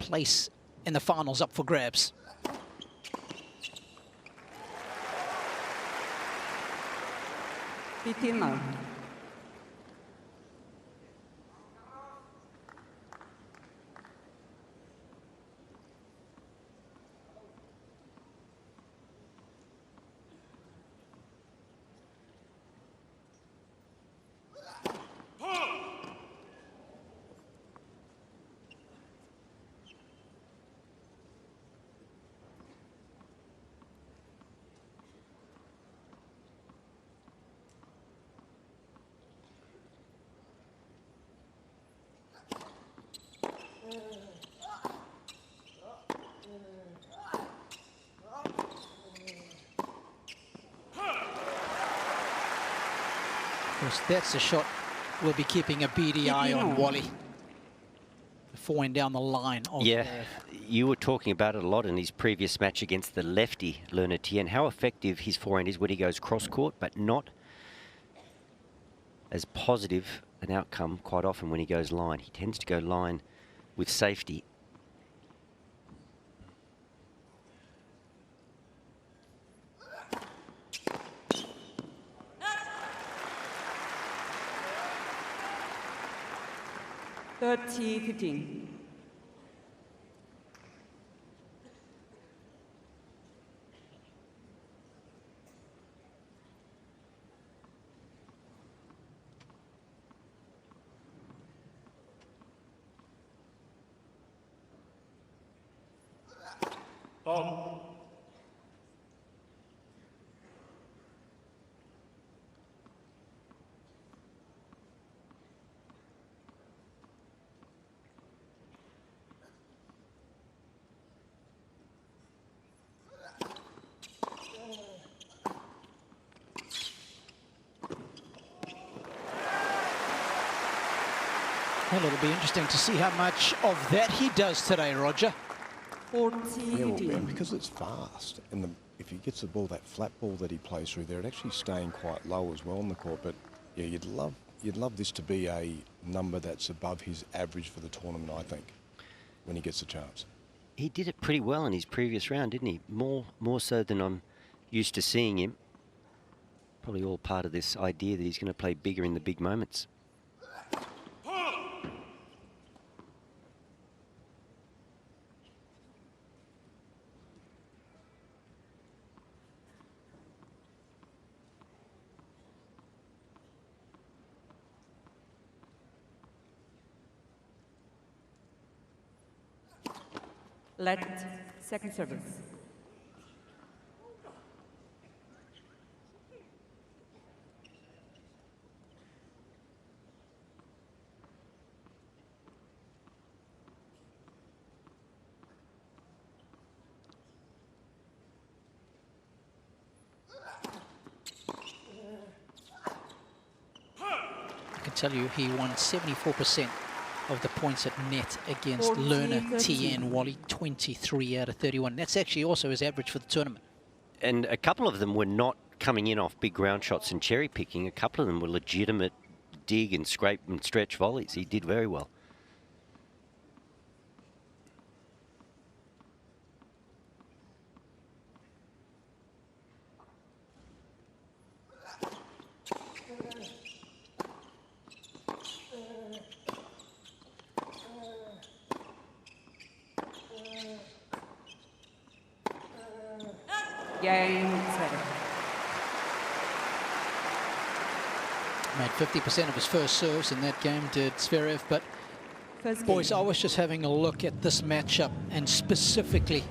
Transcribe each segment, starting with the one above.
place in the finals up for grabs. Final. That's the shot we'll be keeping a beady eye on, Wally. The forehand down the line. Yeah, you were talking about it a lot in his previous match against the lefty, Lerner Tien, how effective his forehand is when he goes cross-court, but not as positive an outcome quite often when he goes line. He tends to go line with safety. (30-15). Well, it'll be interesting to see how much of that he does today, Roger. 40-15. Yeah, because it's fast, and if he gets the ball, that flat ball that he plays through there, it actually staying quite low as well on the court. But yeah, you'd love this to be a number that's above his average for the tournament, I think, when he gets a chance. He did it pretty well in his previous round, didn't he? More so than I'm used to seeing him. Probably all part of this idea that he's going to play bigger in the big moments. Left, second service. I can tell you he won 74% of the points at net against Lerner Tien, Wally, 23 out of 31. That's actually also his average for the tournament. And a couple of them were not coming in off big ground shots and cherry picking. A couple of them were legitimate dig and scrape and stretch volleys. He did very well. Cain, Zverev. Made 50% of his first serves in that game, did Zverev. But boys, I was just having a look at this matchup and specifically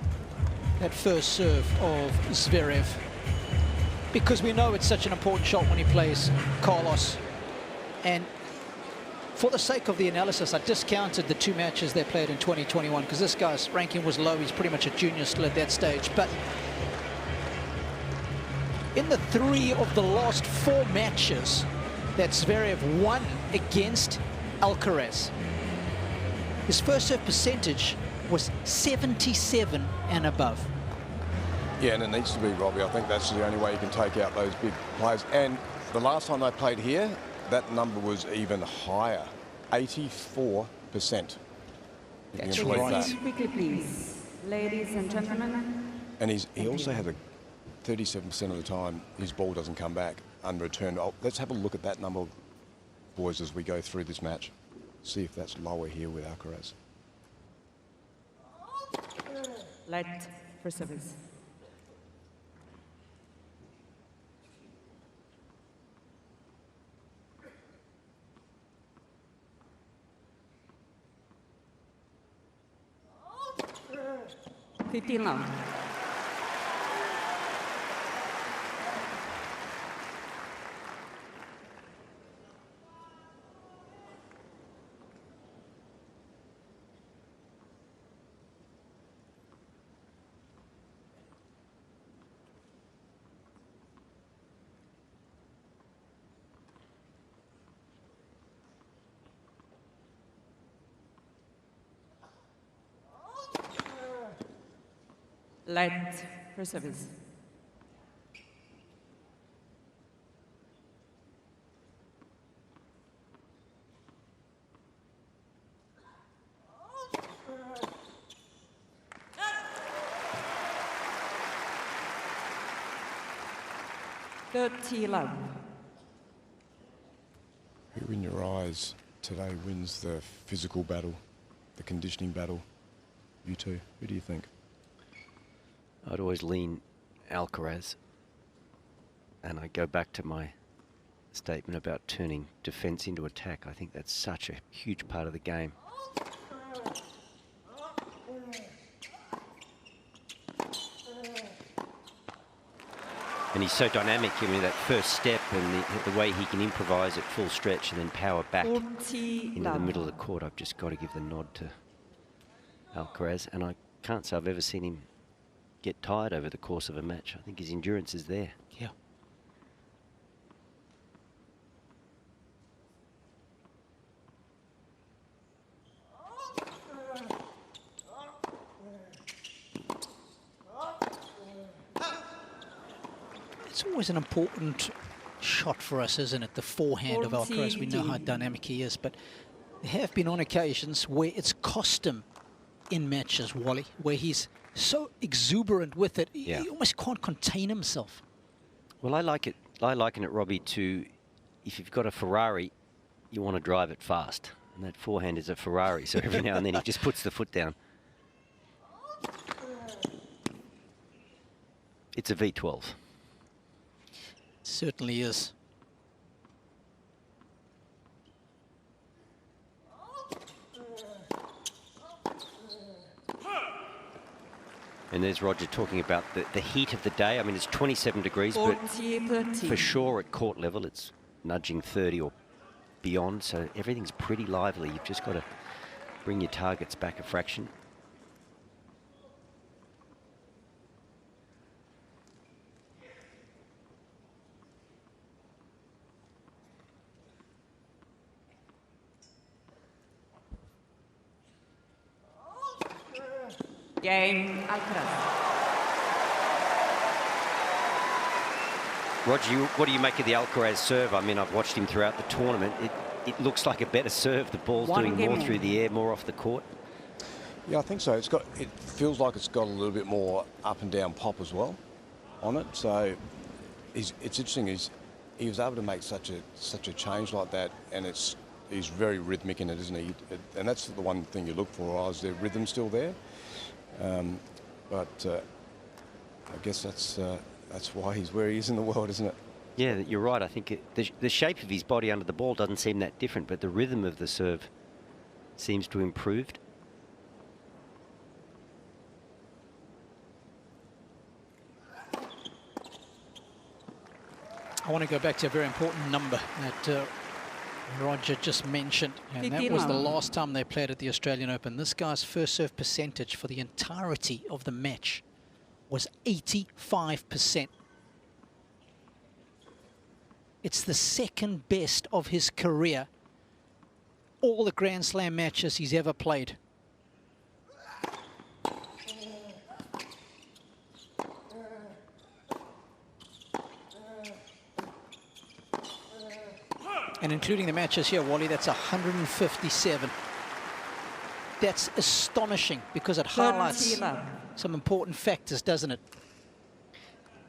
that first serve of Zverev, because we know it's such an important shot when he plays Carlos. And for the sake of the analysis, I discounted the two matches they played in 2021 because this guy's ranking was low. He's pretty much a junior still at that stage. But in the 3 of the last 4 matches that Zverev won against Alcaraz, his first serve percentage was 77 and above. Yeah, and it needs to be, Robbie. I think that's the only way you can take out those big players. And the last time they played here, that number was even higher, 84%. That's He can play right. that. Quickly, please. Ladies and gentlemen. And he also had a 37% of the time his ball doesn't come back unreturned. Let's have a look at that number, boys, as we go through this match. See if that's lower here with Alcaraz. Let for service. $15 love. Let for service. $30 love. Who in your eyes today wins the physical battle, the conditioning battle? You two, who do you think? I'd always lean Alcaraz. And I go back to my statement about turning defence into attack. I think that's such a huge part of the game. And he's so dynamic. I mean, that first step and the way he can improvise at full stretch and then power back into the middle of the court. I've just got to give the nod to Alcaraz. And I can't say I've ever seen him get tired over the course of a match. I think his endurance is there. Yeah. It's always an important shot for us, isn't it? The forehand of Alcaraz. We know how dynamic he is, but there have been on occasions where it's cost him in matches, Wally, where he's so exuberant with it, yeah, he almost can't contain himself. Well, I liken it, Robbie, to if you've got a Ferrari, you want to drive it fast. And that forehand is a Ferrari, so every now and then he just puts the foot down. It's a V12. Certainly is. And there's Roger talking about the heat of the day. I mean, it's 27 degrees, but for sure at court level, it's nudging 30 or beyond. So everything's pretty lively. You've just got to bring your targets back a fraction. Cain, Alcaraz. Roger, what do you make of the Alcaraz serve? I mean, I've watched him throughout the tournament. It looks like a better serve. The ball's doing more through the air, more off the court. Yeah, I think so. It feels like it's got a little bit more up and down pop as well on it. So it's interesting. He was able to make such a change like that, and he's very rhythmic in it, isn't he? And that's the one thing you look for. Is there rhythm still there? But I guess that's why he's where he is in the world, isn't it? Yeah, you're right. I think the shape of his body under the ball doesn't seem that different, but the rhythm of the serve seems to have improved. I want to go back to a very important number that Roger just mentioned, and that was the last time they played at the Australian Open. This guy's first serve percentage for the entirety of the match was 85%. It's the second best of his career, all the Grand Slam matches he's ever played. And including the matches here, Wally, that's 157. that's astonishing because it highlights some important factors, doesn't it?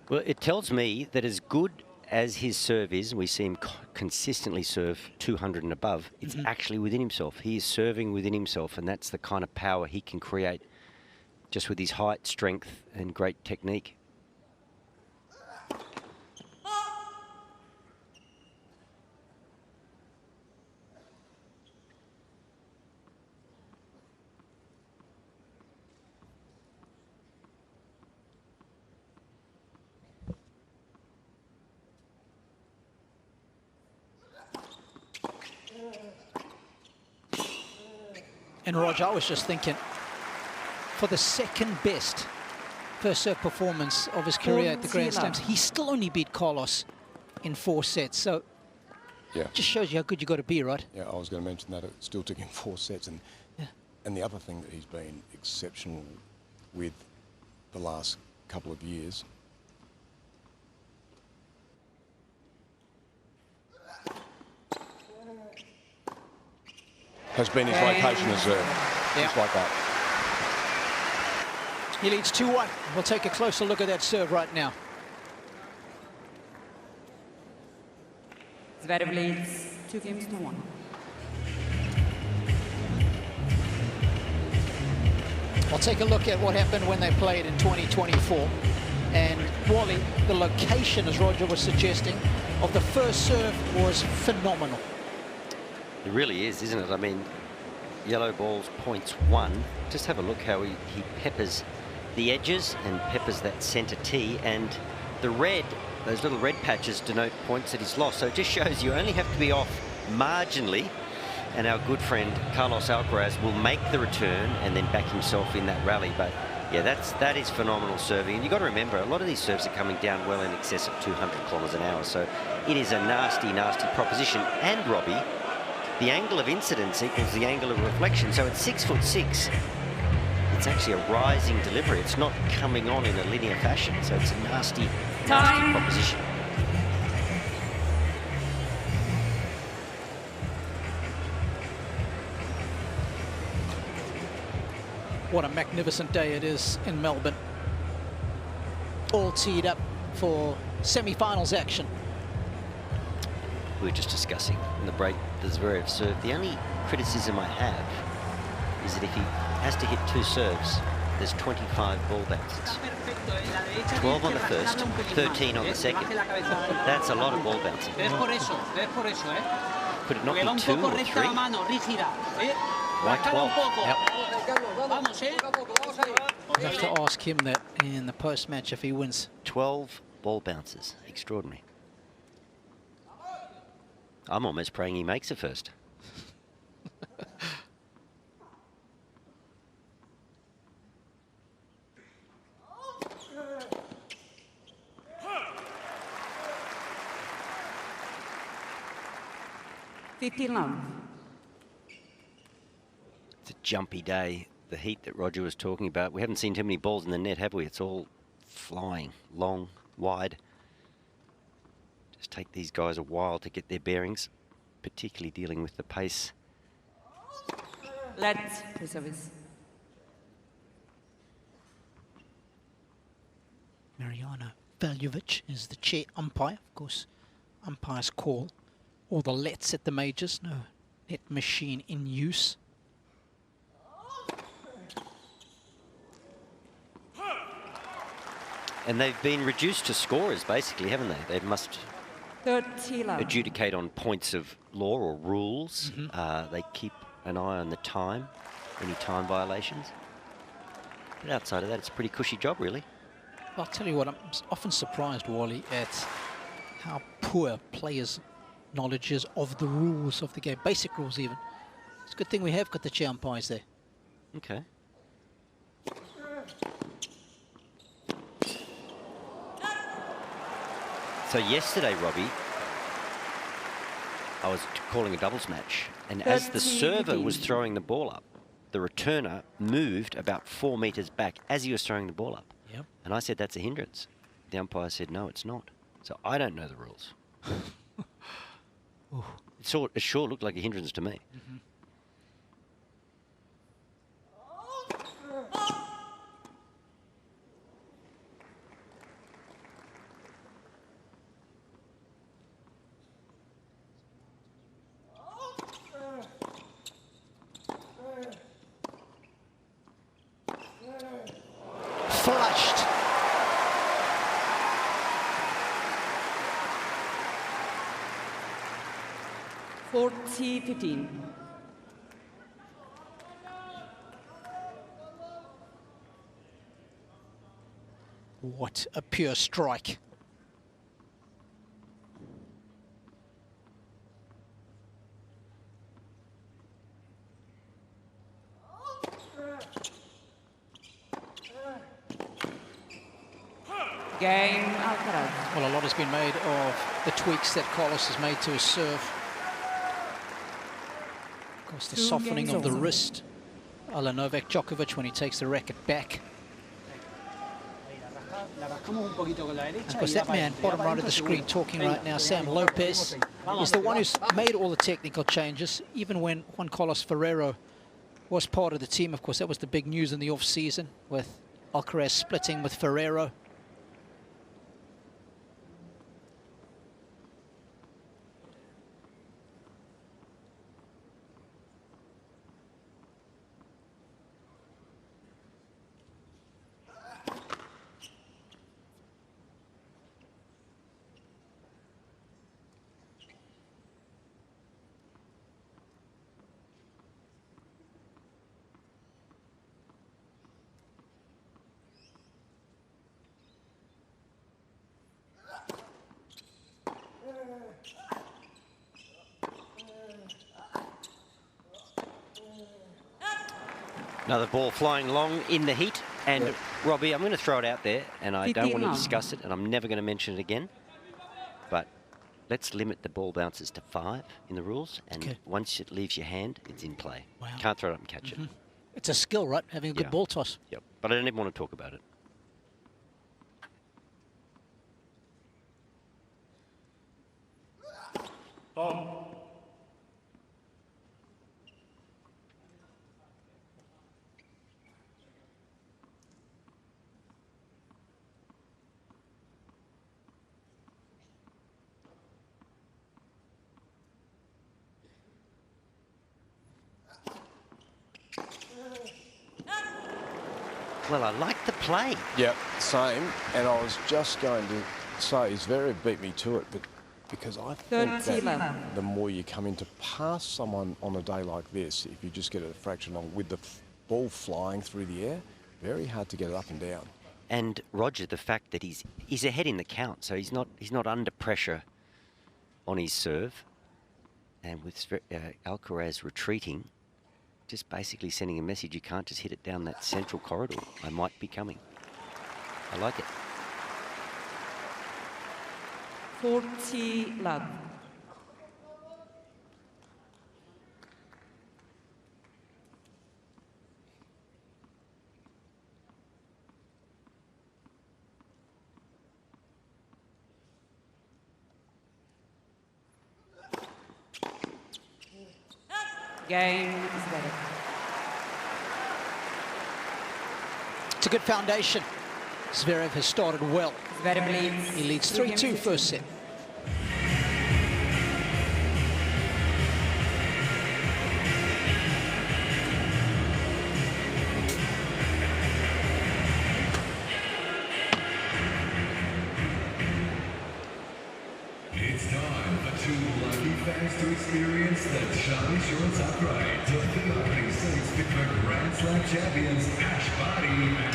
Well, it tells me that as good as his serve is, we see him consistently serve 200 and above, it's actually within himself. He is serving within himself, and that's the kind of power he can create just with his height, strength, and great technique. And Roger, I was just thinking, for the second best first serve performance of his career at the Grand Slams, he still only beat Carlos in 4 sets. So yeah, just shows you how good you got to be, right? Yeah, I was going to mention that. It still took him 4 sets. And the other thing that he's been exceptional with the last couple of years has been his location as just like that. He leads 2-1. We'll take a closer look at that serve right now. Zverev leads 2-1. I'll take a look at what happened when they played in 2024. And Wally, the location, as Roger was suggesting, of the first serve was phenomenal. It really is, isn't it? I mean, yellow balls, points 1. Just have a look how he peppers the edges and peppers that centre tee, and the red, those little red patches denote points that he's lost. So it just shows you only have to be off marginally, and our good friend Carlos Alcaraz will make the return and then back himself in that rally. But yeah, that is phenomenal serving. And you've got to remember, a lot of these serves are coming down well in excess of 200 kilometres an hour. So it is a nasty, nasty proposition. And Robbie, the angle of incidence equals the angle of reflection. So at 6'6", it's actually a rising delivery. It's not coming on in a linear fashion. So it's a nasty, nasty proposition. What a magnificent day it is in Melbourne. All teed up for semi-finals action. We were just discussing in the break the Zverev serve. The only criticism I have is that if he has to hit 2 serves, there's 25 ball bounces. 12 on the first, 13 on the second. That's a lot of ball bouncing. Could it not be 2 or 3? Why 12? Yep. We'll have to ask him that in the post-match if he wins. 12 ball bounces. Extraordinary. I'm almost praying he makes it first. It's a jumpy day. The heat that Roger was talking about. We haven't seen too many balls in the net, have we? It's all flying, long, wide. Just take these guys a while to get their bearings, particularly dealing with the pace. Let's service. Mariana Valjevic is the chair umpire. Of course, umpires call all the lets at the majors. No net machine in use. And they've been reduced to scorers, basically, haven't they? They must adjudicate on points of law or rules. They keep an eye on the time, any time violations. But outside of that, it's a pretty cushy job, really. I'll tell you what, I'm often surprised, Wally, at how poor players' knowledge is of the rules of the game, basic rules even. It's a good thing we have got the chair umpires there. Okay. So yesterday, Robbie, I was calling a doubles match, and as the server was throwing the ball up, the returner moved about 4 meters back as he was throwing the ball up. Yep. And I said, that's a hindrance. The umpire said, no, it's not. So I don't know the rules. It sure looked like a hindrance to me. 40-15. What a pure strike. Cain, Alcaraz. Well, a lot has been made of the tweaks that Carlos has made to his serve. Of course, the softening of the wrist. A la Novak Djokovic when he takes the racket back. Of course, that man, bottom right of the screen, talking right now, Sam Lopez, is the one who's made all the technical changes. Even when Juan Carlos Ferrero was part of the team, of course, that was the big news in the off-season with Alcaraz splitting with Ferrero. Another ball flying long in the heat. And Robbie, I'm going to throw it out there, and I don't want to discuss it, and I'm never going to mention it again. But let's limit the ball bounces to 5 in the rules, and once it leaves your hand, it's in play. Wow. Can't throw it up and catch it. It's a skill, right? Having a good ball toss. Yep. But I don't even want to talk about it. Well, I like the play. Yep, same. And I was just going to say, Zverev beat me to it, but because I think that the more you come in to pass someone on a day like this, if you just get it a fraction long with the ball flying through the air, very hard to get it up and down. And Roger, the fact that he's ahead in the count, so he's not under pressure on his serve, and with Alcaraz retreating, just basically sending a message, you can't just hit it down that central corridor. I might be coming. I like it. 40 love. Cain is better. It's a good foundation. Zverev has started well. Zverev leads. He leads 3-2 first set. It's time for 2 lucky fans to experience the Shop Insurance Upgrade to the opening seats for Grand Slam champions Ash Barty and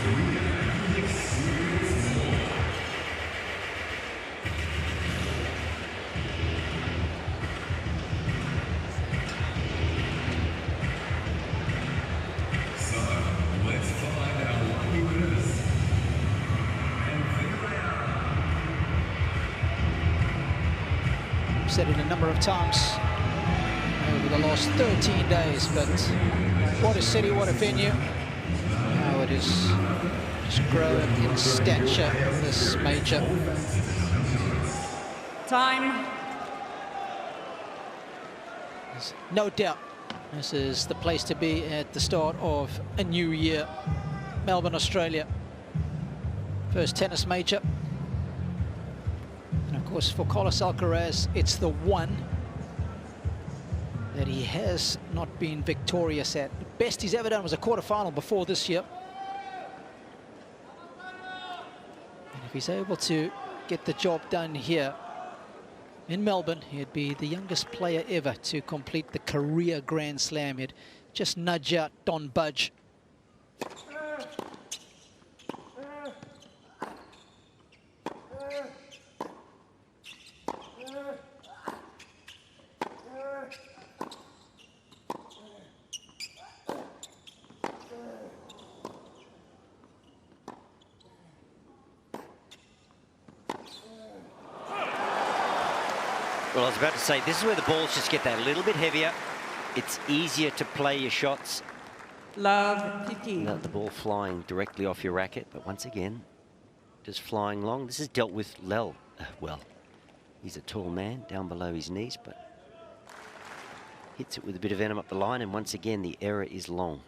Korea. Experience more. So, let's find our lucky winners. And there they are. Said it a number of times over the last 13 days, but what a city, what a venue. How it is just grown in stature, this major. Time. There's no doubt this is the place to be at the start of a new year. Melbourne, Australia. First tennis major. And of course, for Carlos Alcaraz, it's the one that he has not been victorious at. The best he's ever done was a quarterfinal before this year. And if he's able to get the job done here, in Melbourne. He'd be the youngest player ever to complete the career Grand Slam. He'd just nudge out Don Budge. Well, I was about to say, this is where the balls just get that little bit heavier. It's easier to play your shots. Love 15. Not the ball flying directly off your racket, but once again, just flying long. This is dealt with well. He's a tall man down below his knees, but hits it with a bit of venom up the line, and once again, the error is long.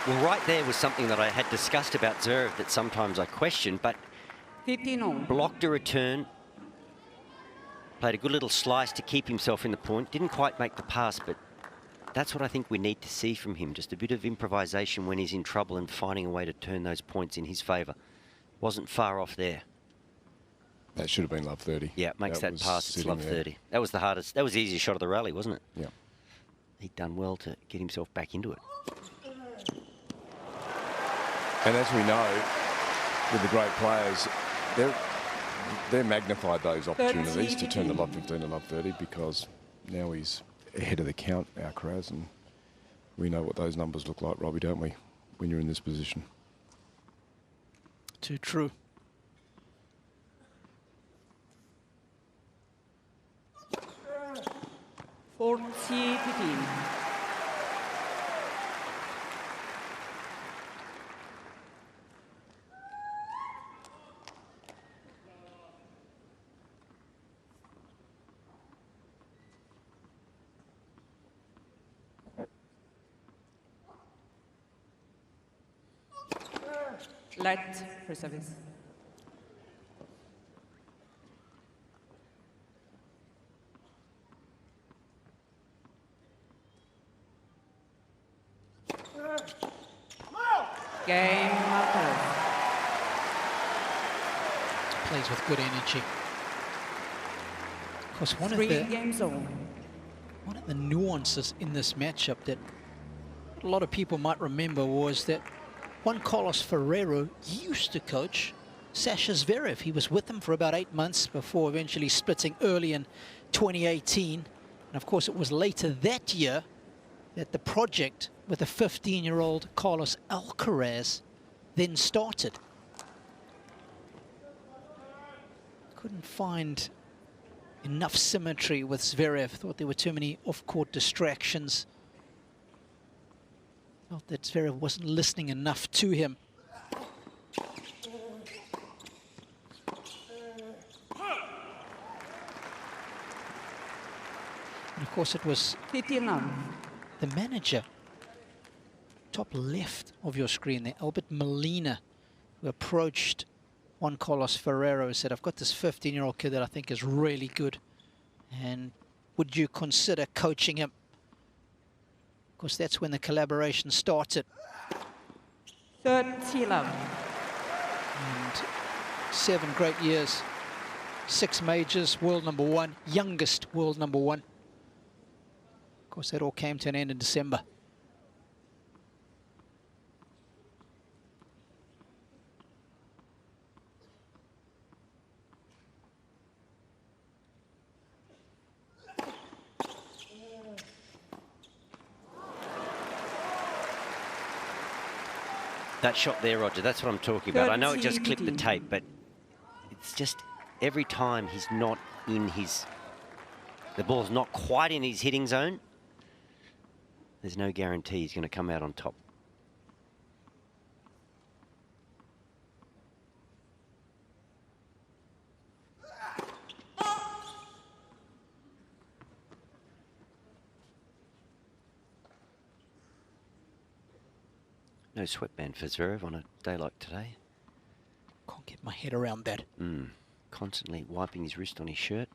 Well, right there was something that I had discussed about Zverev that sometimes I question, but 15 on. blocked a return, played a good little slice to keep himself in the point, didn't quite make the pass, but that's what I think we need to see from him, just a bit of improvisation when he's in trouble and finding a way to turn those points in his favour. Wasn't far off there. That should have been love 30. Yeah, makes that pass, it's love 30. That was the hardest, that was the easiest shot of the rally, wasn't it? Yeah. He'd done well to get himself back into it. And as we know, with the great players, they're magnified those opportunities to turn the love 15 to love 30, because now he's ahead of the count, Alcaraz, and we know what those numbers look like, Robbie, don't we, when you're in this position? Too true. $40-15. Let for service. Game Alcaraz. Plays with good energy. Of course, one of the nuances in this matchup that a lot of people might remember was that Juan Carlos Ferrero used to coach Sasha Zverev. He was with him for about 8 months before eventually splitting early in 2018. And of course, it was later that year that the project with the 15-year-old Carlos Alcaraz then started. Couldn't find enough symmetry with Zverev. Thought there were too many off-court distractions. Felt that Zverev wasn't listening enough to him. And of course, it was the manager, top left of your screen there, Albert Molina, who approached Juan Carlos Ferrero and said, I've got this 15-year-old kid that I think is really good, and would you consider coaching him? Of course, that's when the collaboration started. 30-love. And 7 great years, 6 majors, world number 1, youngest world number 1. Of course, that all came to an end in December. That shot there, Roger, that's what I'm talking about. I know it just clipped the tape, but it's just every time he's not in his... The ball's not quite in his hitting zone, there's no guarantee he's going to come out on top. No sweatband for Zverev on a day like today. Can't get my head around that. Constantly wiping his wrist on his shirt.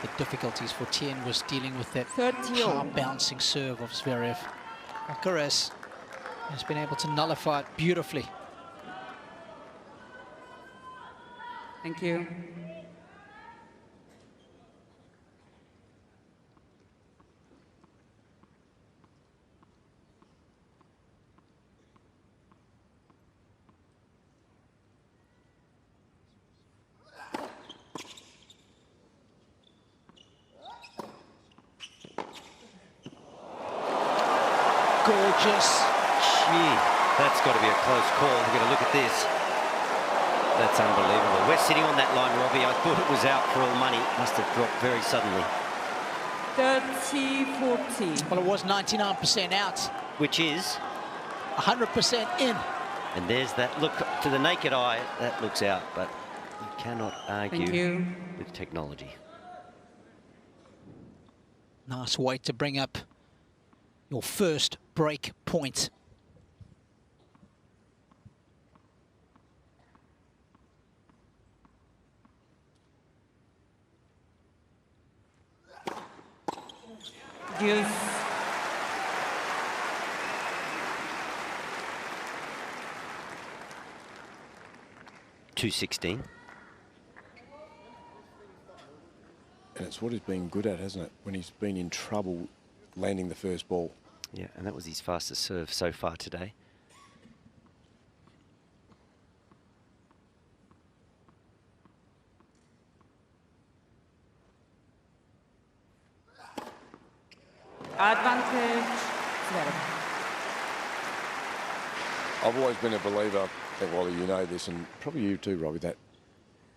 The difficulties for Tian was dealing with that 30. hard bouncing serve of Zverev. Alcaraz has been able to nullify it beautifully. Thank you. Gorgeous. Gee, that's got to be a close call. We're going to look at this. That's unbelievable. We're sitting on that line, Robbie. I thought it was out for all money. Must have dropped very suddenly. 30-40. Well, it was 99% out. Which is? 100% in. And there's that look to the naked eye. That looks out, but you cannot argue with technology. Nice way to bring up your first break point. Deuce. .216. And it's what he's been good at, hasn't it? When he's been in trouble landing the first ball. Yeah, and that was his fastest serve so far today. Advantage, Zverev. I've always been a believer, that Wally, you know this, and probably you too, Robbie, that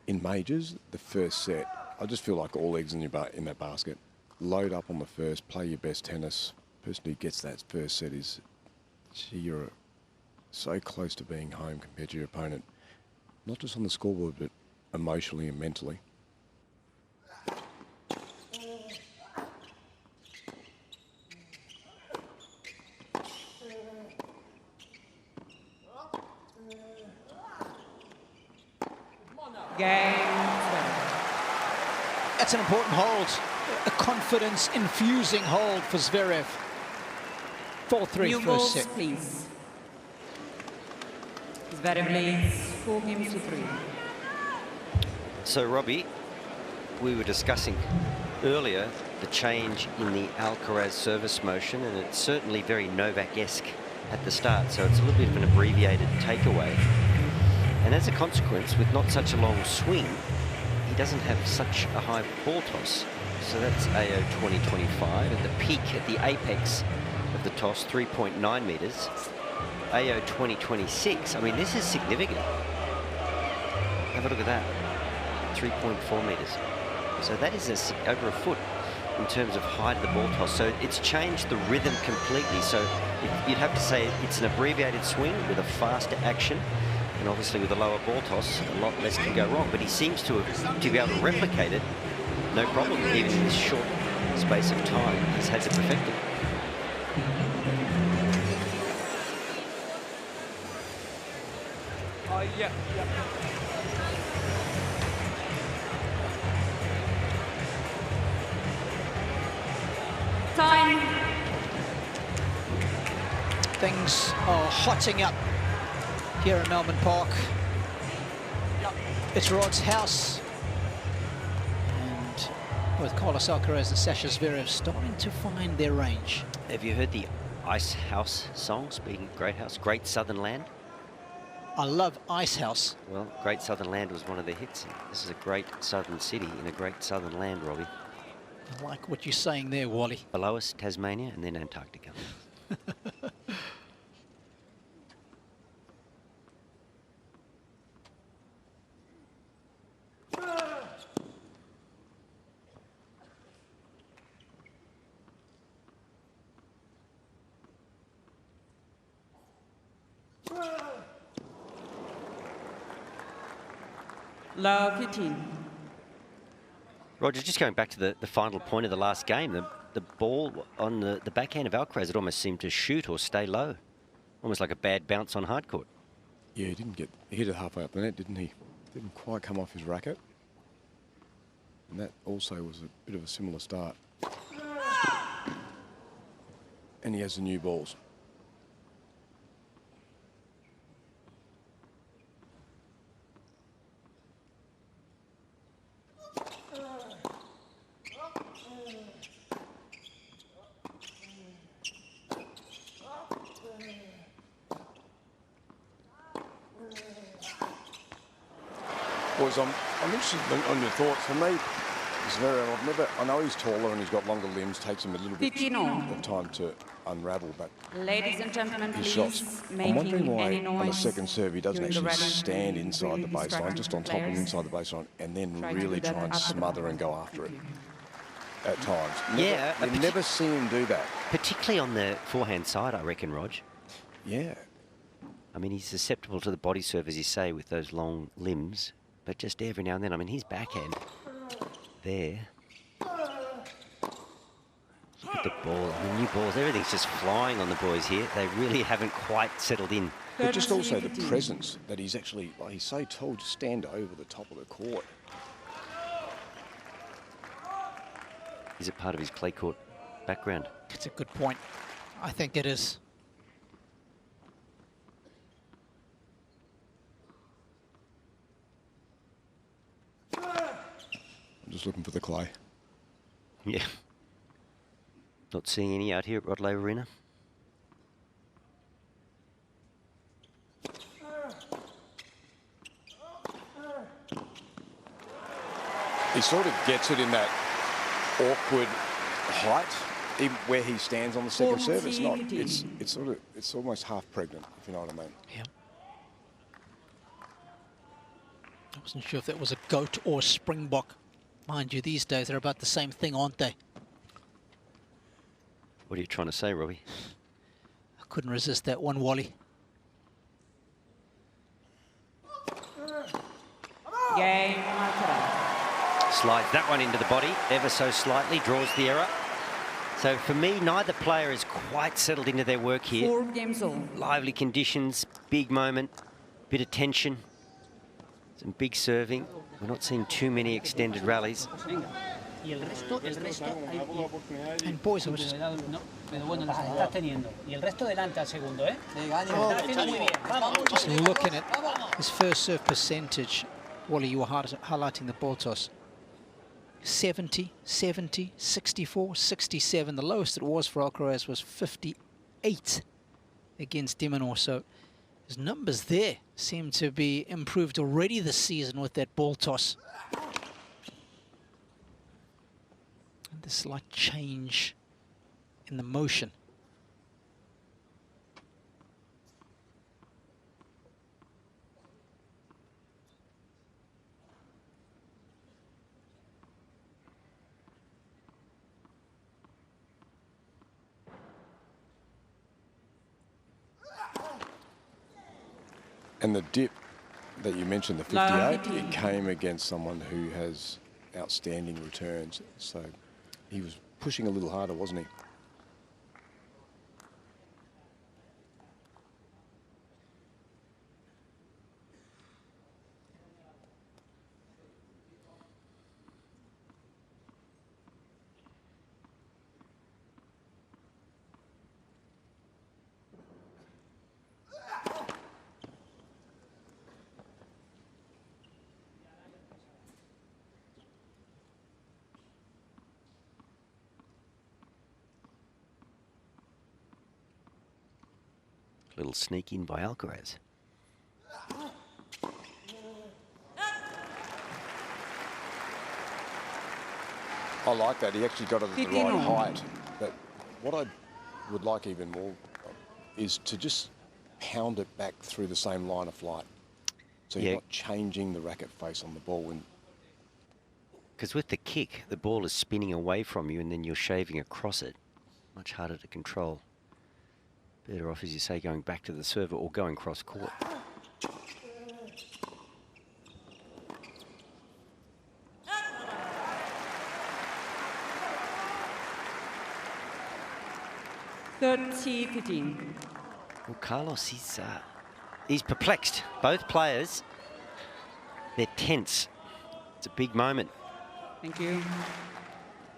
in majors, the first set, I just feel like all eggs in that basket. Load up on the first, play your best tennis. Person who gets that first set is, gee, you're so close to being home compared to your opponent. Not just on the scoreboard, but emotionally and mentally. Game. That's an important hold. A confidence-infusing hold for Zverev. 4-3 first set. Please. Zverev leads 4 games to 3. So, Robbie, we were discussing earlier the change in the Alcaraz service motion, and it's certainly very Novak-esque at the start, so it's a little bit of an abbreviated takeaway. And as a consequence, with not such a long swing, he doesn't have such a high ball toss. So that's AO 2025 at the peak, at the apex of the toss, 3.9 meters. AO 2026, I mean, this is significant. Have a look at that, 3.4 meters. So that is over a foot in terms of height of the ball toss. So it's changed the rhythm completely. So you'd have to say it's an abbreviated swing with a faster action. And obviously with a lower ball toss, a lot less can go wrong. But he seems to be able to replicate it, no problem, even in this short space of time. He's had to perfect it. Yeah. Time. Things are hotting up here in Melbourne Park. It's Rod's house. And with Carlos Alcaraz and Sasha Zverev starting to find their range. Have you heard the Ice House song, speaking of Great House, Great Southern Land? I love Ice House. Well, Great Southern Land was one of their hits. This is a great southern city in a great southern land, Robbie. I like what you're saying there, Wally. Below us, Tasmania, and then Antarctica. Love 15. Roger, just going back to the final point of the last game, the ball on the backhand of Alcaraz, it almost seemed to shoot or stay low. Almost like a bad bounce on hard court. Yeah, he didn't he hit it halfway up the net, didn't he? Didn't quite come off his racket. And that also was a bit of a similar start. And he has the new balls. Boys, I'm interested on your thoughts. For me, Zverev, I know he's taller and he's got longer limbs, takes him a little bit of time to unravel, but Ladies and gentlemen, his please, shots, I'm wondering why any on the noise second serve he doesn't during the actually rally stand will inside the really baseline, just on top and players. inside the baseline, and then Try to really do that try and after the smother ball. and go after it at times. Yeah, You never see him do that. Particularly on the forehand side, I reckon, Rog. Yeah. I mean, he's susceptible to the body serve, as you say, with those long limbs. But just every now and then, I mean, his backhand there. Look at the ball. I mean, new balls. Everything's just flying on the boys here. They really haven't quite settled in. But just also the presence that he's actually, like, he's so tall to stand over the top of the court. Is it part of his clay court background? It's a good point. I think it is. I'm just looking for the clay. Yeah. Not seeing any out here at Rod Laver Arena. He sort of gets it in that awkward height, even where he stands on the second serve. It's not. It's almost half pregnant, if you know what I mean. Yeah. I wasn't sure if that was a goat or a springbok. Mind you, these days they're about the same thing, aren't they? What are you trying to say, Robbie? I couldn't resist that one, Wally. Game, Alcaraz. Slides that one into the body ever so slightly, draws the error. So for me, neither player is quite settled into their work here. 4 games all. Lively conditions, big moment, bit of tension, some big serving. We're not seeing too many extended rallies. And boys, I was just... Just looking at his first serve percentage. Wally, you were highlighting the ball toss. 70, 70, 64, 67. The lowest it was for Alcaraz was 58 against Dimonor. So his numbers there seem to be improved already this season with that ball toss. And the slight change in the motion. And the dip that you mentioned, the 58, it came against someone who has outstanding returns. So he was pushing a little harder, wasn't he? Little sneak in by Alcaraz. I like that. He actually got it at the right height. But what I would like even more is to just pound it back through the same line of flight. So you're not changing the racket face on the ball. Because with the kick, the ball is spinning away from you and then you're shaving across it. Much harder to control. Better off, as you say, going back to the server or going cross court. 30-15. Well, Carlos, he's perplexed. Both players, they're tense. It's a big moment. Thank you.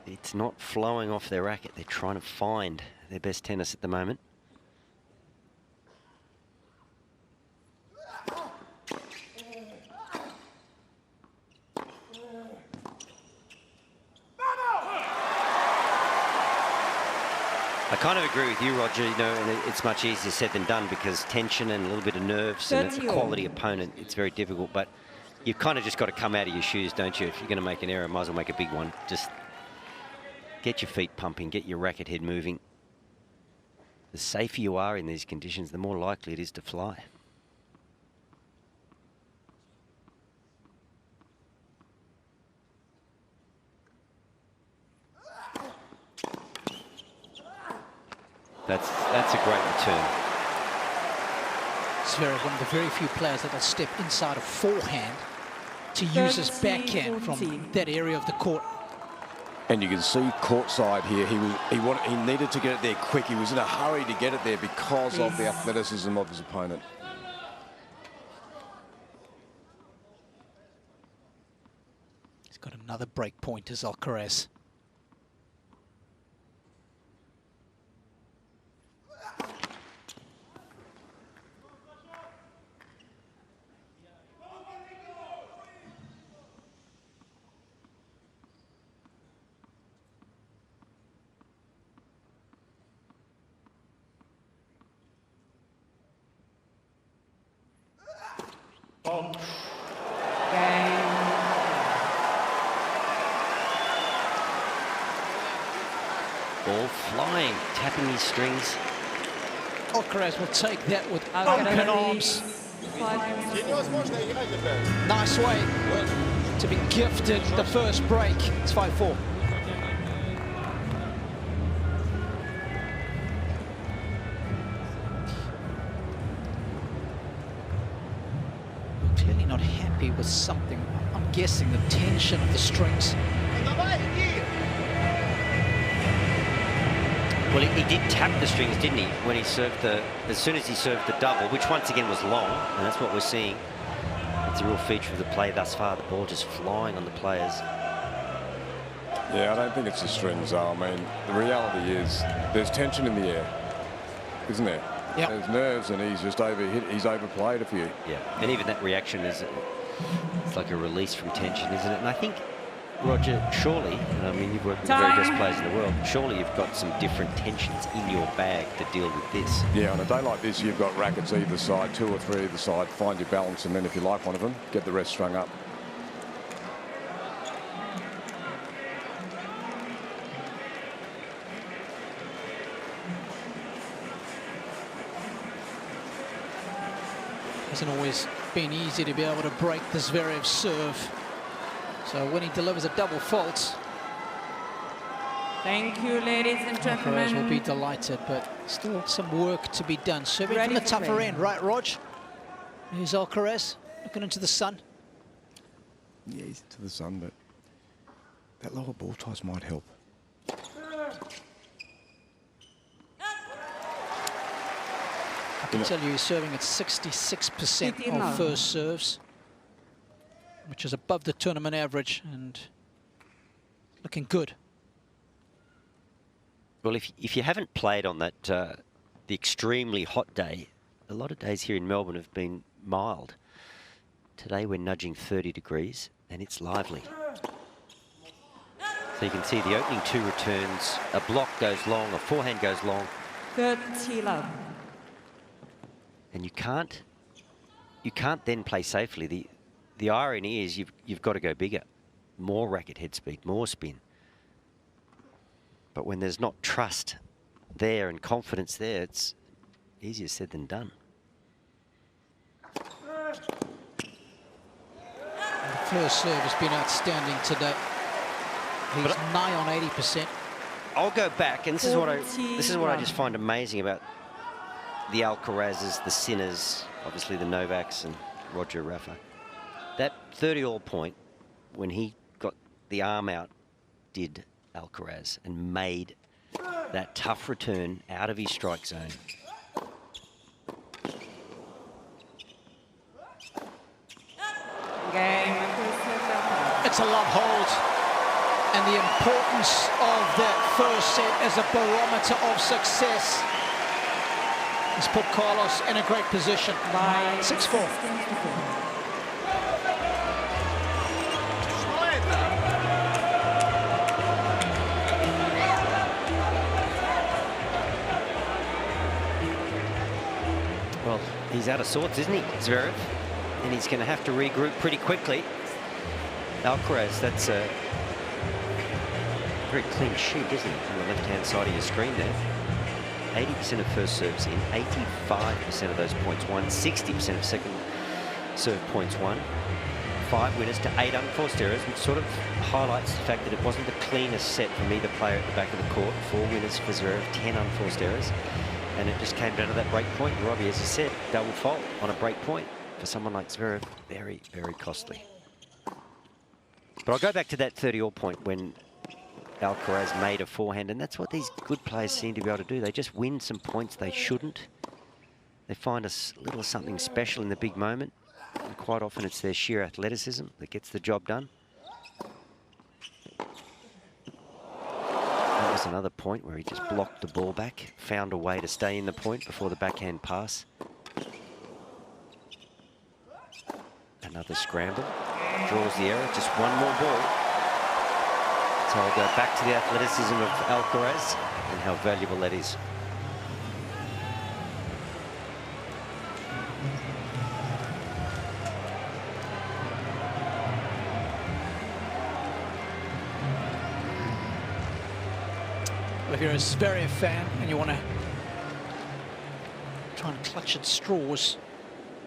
It's not flowing off their racket. They're trying to find their best tennis at the moment. I kind of agree with you, Roger, you know, and it's much easier said than done because tension and a little bit of nerves and a quality opponent, it's very difficult, but you've kind of just got to come out of your shoes, don't you? If you're going to make an error, might as well make a big one. Just get your feet pumping, get your racket head moving. The safer you are in these conditions, the more likely it is to fly. That's a great return. Zverev, one of the very few players that will step inside a forehand to use his backhand from that area of the court. And you can see courtside here, he needed to get it there quick. He was in a hurry to get it there because of the athleticism of his opponent. He's got another break point as Alcaraz. Ball flying, tapping his strings. Alcaraz will take that with open arms. Nice way to be gifted the first break. It's 5-4. Clearly not happy with something. I'm guessing the tension of the strings. Well, he did tap the strings, didn't he, when he served as soon as he served the double, which once again was long, and that's what we're seeing. It's a real feature of the play thus far, the ball just flying on the players. Yeah, I don't think it's the strings, though. I mean, the reality is there's tension in the air, isn't there? Yep. There's nerves, and he's just overhit, he's overplayed a few. Yeah, and even that reaction is, it's like a release from tension, isn't it? And I think, Roger, surely, I mean, you've worked with the very best players in the world, surely you've got some different tensions in your bag to deal with this. Yeah, on a day like this, you've got rackets either side, 2 or 3 either side, find your balance, and then if you like one of them, get the rest strung up. Hasn't always been easy to be able to break the Zverev serve. So when he delivers a double fault, Thank you, ladies and gentlemen. Alcaraz will be delighted, but still some work to be done. Serving from the tougher end, right, Rog? Here's Alcaraz looking into the sun. Yeah, he's into the sun, but that lower ball toss might help. I can tell you he's serving at 66% of first serves, which is above the tournament average and looking good. Well, if you haven't played on that, the extremely hot day, a lot of days here in Melbourne have been mild. Today we're nudging 30 degrees and it's lively. So you can see the opening 2 returns, a block goes long, a forehand goes long. 30 love. And you can't then play safely. The irony is you've got to go bigger, more racket head speed, more spin. But when there's not trust there and confidence there, it's easier said than done. The first serve has been outstanding today. He's nigh on 80%. I'll go back, and this is what I just find amazing about the Alcarazes, the Sinners, obviously the Novaks and Roger Rafa. That 30-all point, when he got the arm out, did Alcaraz and made that tough return out of his strike zone. It's a love hold, and the importance of that first set as a barometer of success has put Carlos in a great position. 6-4. Well, he's out of sorts, isn't he, Zverev? And he's going to have to regroup pretty quickly. Alcaraz, that's a very clean sheet, isn't it, on the left-hand side of your screen there. 80% of first serves in, 85% of those points won, 60% of second serve points won. 5 winners to 8 unforced errors, which sort of highlights the fact that it wasn't the cleanest set from either player at the back of the court. 4 winners for Zverev, 10 unforced errors. And it just came down to that break point. Robbie, as you said, double fault on a break point for someone like Zverev. Very, very costly. But I'll go back to that 30-all point when Alcaraz made a forehand, and that's what these good players seem to be able to do. They just win some points they shouldn't. They find a little something special in the big moment, and quite often it's their sheer athleticism that gets the job done. That was another point where he just blocked the ball back, found a way to stay in the point before the backhand pass. Another scramble. Draws the error, just one more ball. So I'll go back to the athleticism of Alcaraz and how valuable that is. Well, if you're a Zverev fan and you want to try and clutch at straws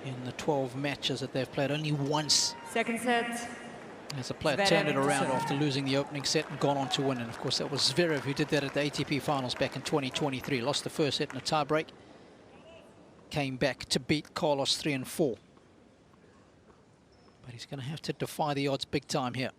in the 12 matches that they've played, only once Second set. as a player turned it around after losing the opening set and gone on to win. And of course that was Zverev who did that at the ATP finals back in 2023. Lost the first set in a tiebreak, came back to beat Carlos 3-4. But he's going to have to defy the odds big time here.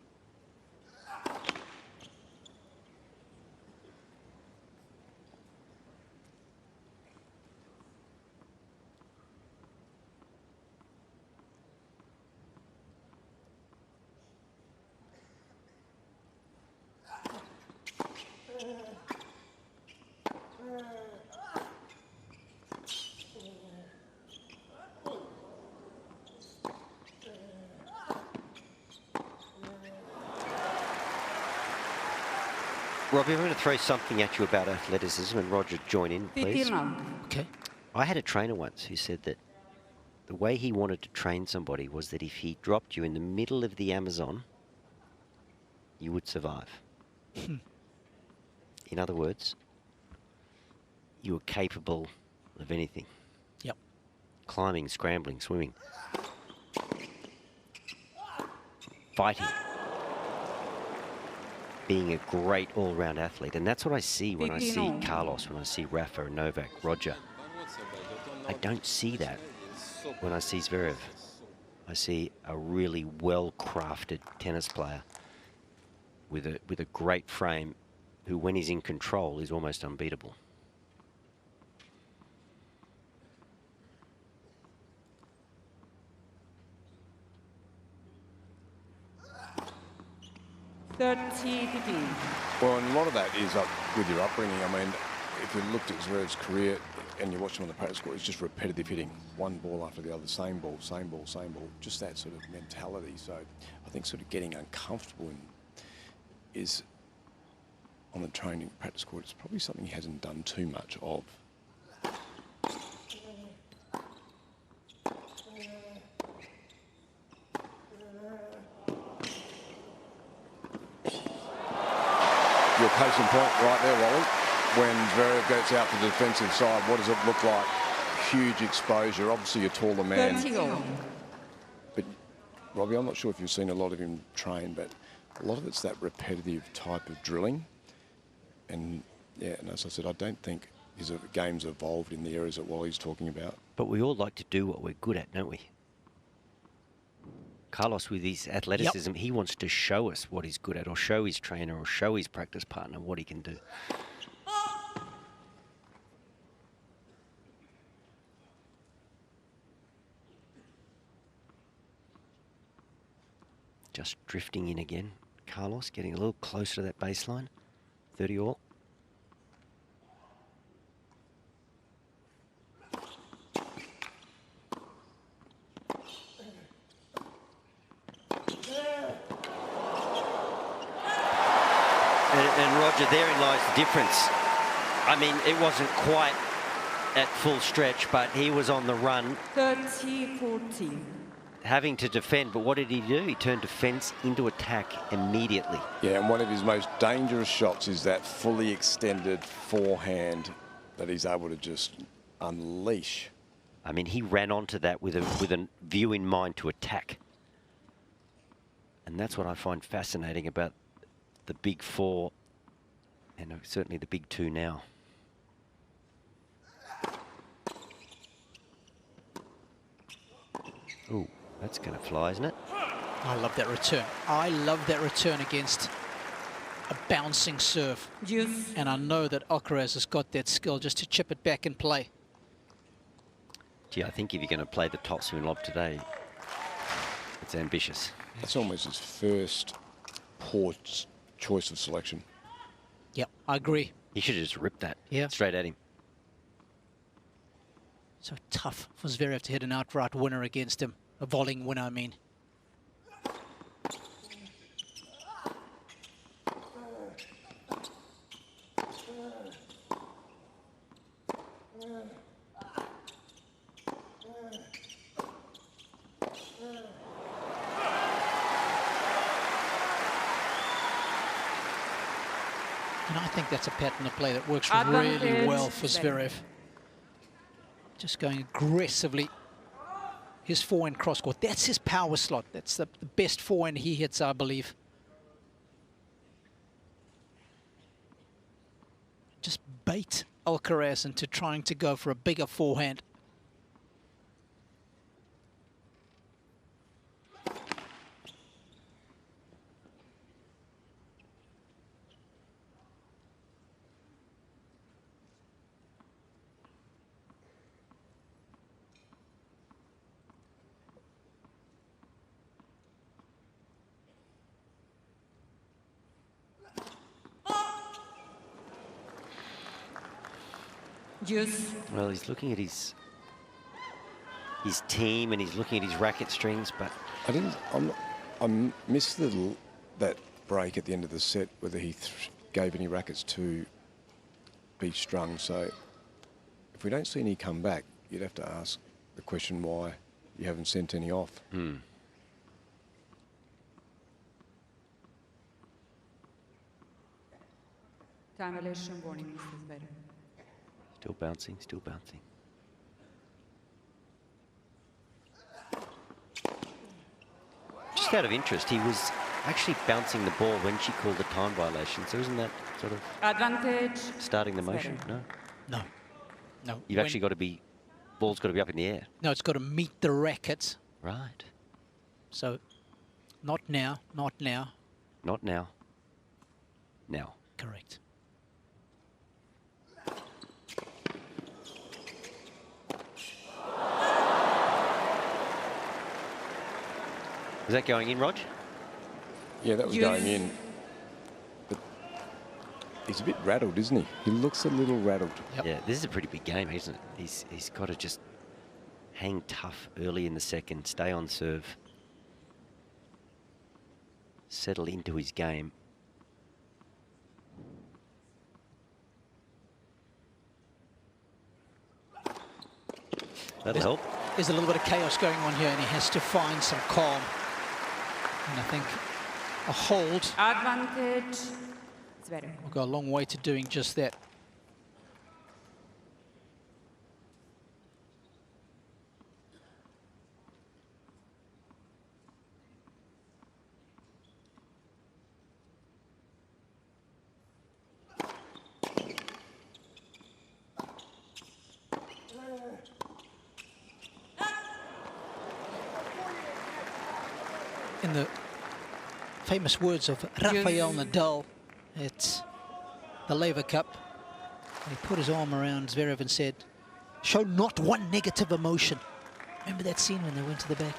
Robbie, I'm going to throw something at you about athleticism, and Roger, join in, please. Okay. I had a trainer once who said that the way he wanted to train somebody was that if he dropped you in the middle of the Amazon, you would survive. In other words, you were capable of anything. Yep. Climbing, scrambling, swimming. Fighting. Being a great all-round athlete. And that's what I see when I see Carlos, when I see Rafa, Novak, Roger. I don't see that when I see Zverev. I see a really well-crafted tennis player with a great frame who, when he's in control, is almost unbeatable. Well, and a lot of that is up with your upbringing. I mean, if you looked at Zverev's career and you watch him on the practice court, it's just repetitive hitting. One ball after the other, same ball, same ball, same ball. Just that sort of mentality. So I think sort of getting uncomfortable is on the training practice court. It's probably something he hasn't done too much of. Your case in point right there, Wally. When Zverev gets out to the defensive side, what does it look like? Huge exposure. Obviously, a taller man. But, Robbie, I'm not sure if you've seen a lot of him train, but a lot of it's that repetitive type of drilling. And, yeah, and as I said, I don't think his game's evolved in the areas that Wally's talking about. But we all like to do what we're good at, don't we? Carlos, with his athleticism, he wants to show us what he's good at, or show his trainer, or show his practice partner what he can do. Just drifting in again. Carlos getting a little closer to that baseline. 30 all. And Roger, therein lies the difference. I mean, it wasn't quite at full stretch, but he was on the run. 30-14. Having to defend, but what did he do? He turned defence into attack immediately. Yeah, and one of his most dangerous shots is that fully extended forehand that he's able to just unleash. I mean, he ran onto that with a view in mind to attack. And that's what I find fascinating about the big four, and certainly the big two now. Ooh, that's going to fly, isn't it? I love that return. I love that return against a bouncing serve. Juice. And I know that Alcaraz has got that skill just to chip it back and play. Gee, I think if you're going to play the topspin lob today, it's ambitious. It's almost his first poor choice of selection. Yep, I agree. He should have just ripped that Yeah. straight at him. So tough for Zverev to hit an outright winner against him. A volleying winner, I mean. And I think that's a pattern of play that works really well for Zverev. Just going aggressively. His forehand cross court. That's his power slot. That's the best forehand he hits, I believe. Just bait Alcaraz into trying to go for a bigger forehand. Juice. Well, he's looking at his team and he's looking at his racket strings, but I missed that break at the end of the set, whether he gave any rackets to be strung. So if we don't see any come back, you'd have to ask the question why you haven't sent any off. Time warning, Mrs. Better. still bouncing, still bouncing. Just out of interest, he was actually bouncing the ball when she called the time violation. So isn't that sort of Advantage. starting the motion? No. No. No. You've actually got to be, ball's got to be up in the air. No, it's got to meet the racket. Right. So, not now, not now. Not now. Now. Correct. Is that going in, Rog? Yeah, that was going in. But he's a bit rattled, isn't he? He looks a little rattled. Yep. Yeah, this is a pretty big game, isn't it? He's got to just hang tough early in the second, stay on serve, settle into his game. That'll help. There's a little bit of chaos going on here, and he has to find some calm. And I think a hold Advantage. It's better. will go a long way to doing just that. In the famous words of Rafael Nadal at the Laver Cup, he put his arm around Zverev and said, "Show not one negative emotion." Remember that scene when they went to the back?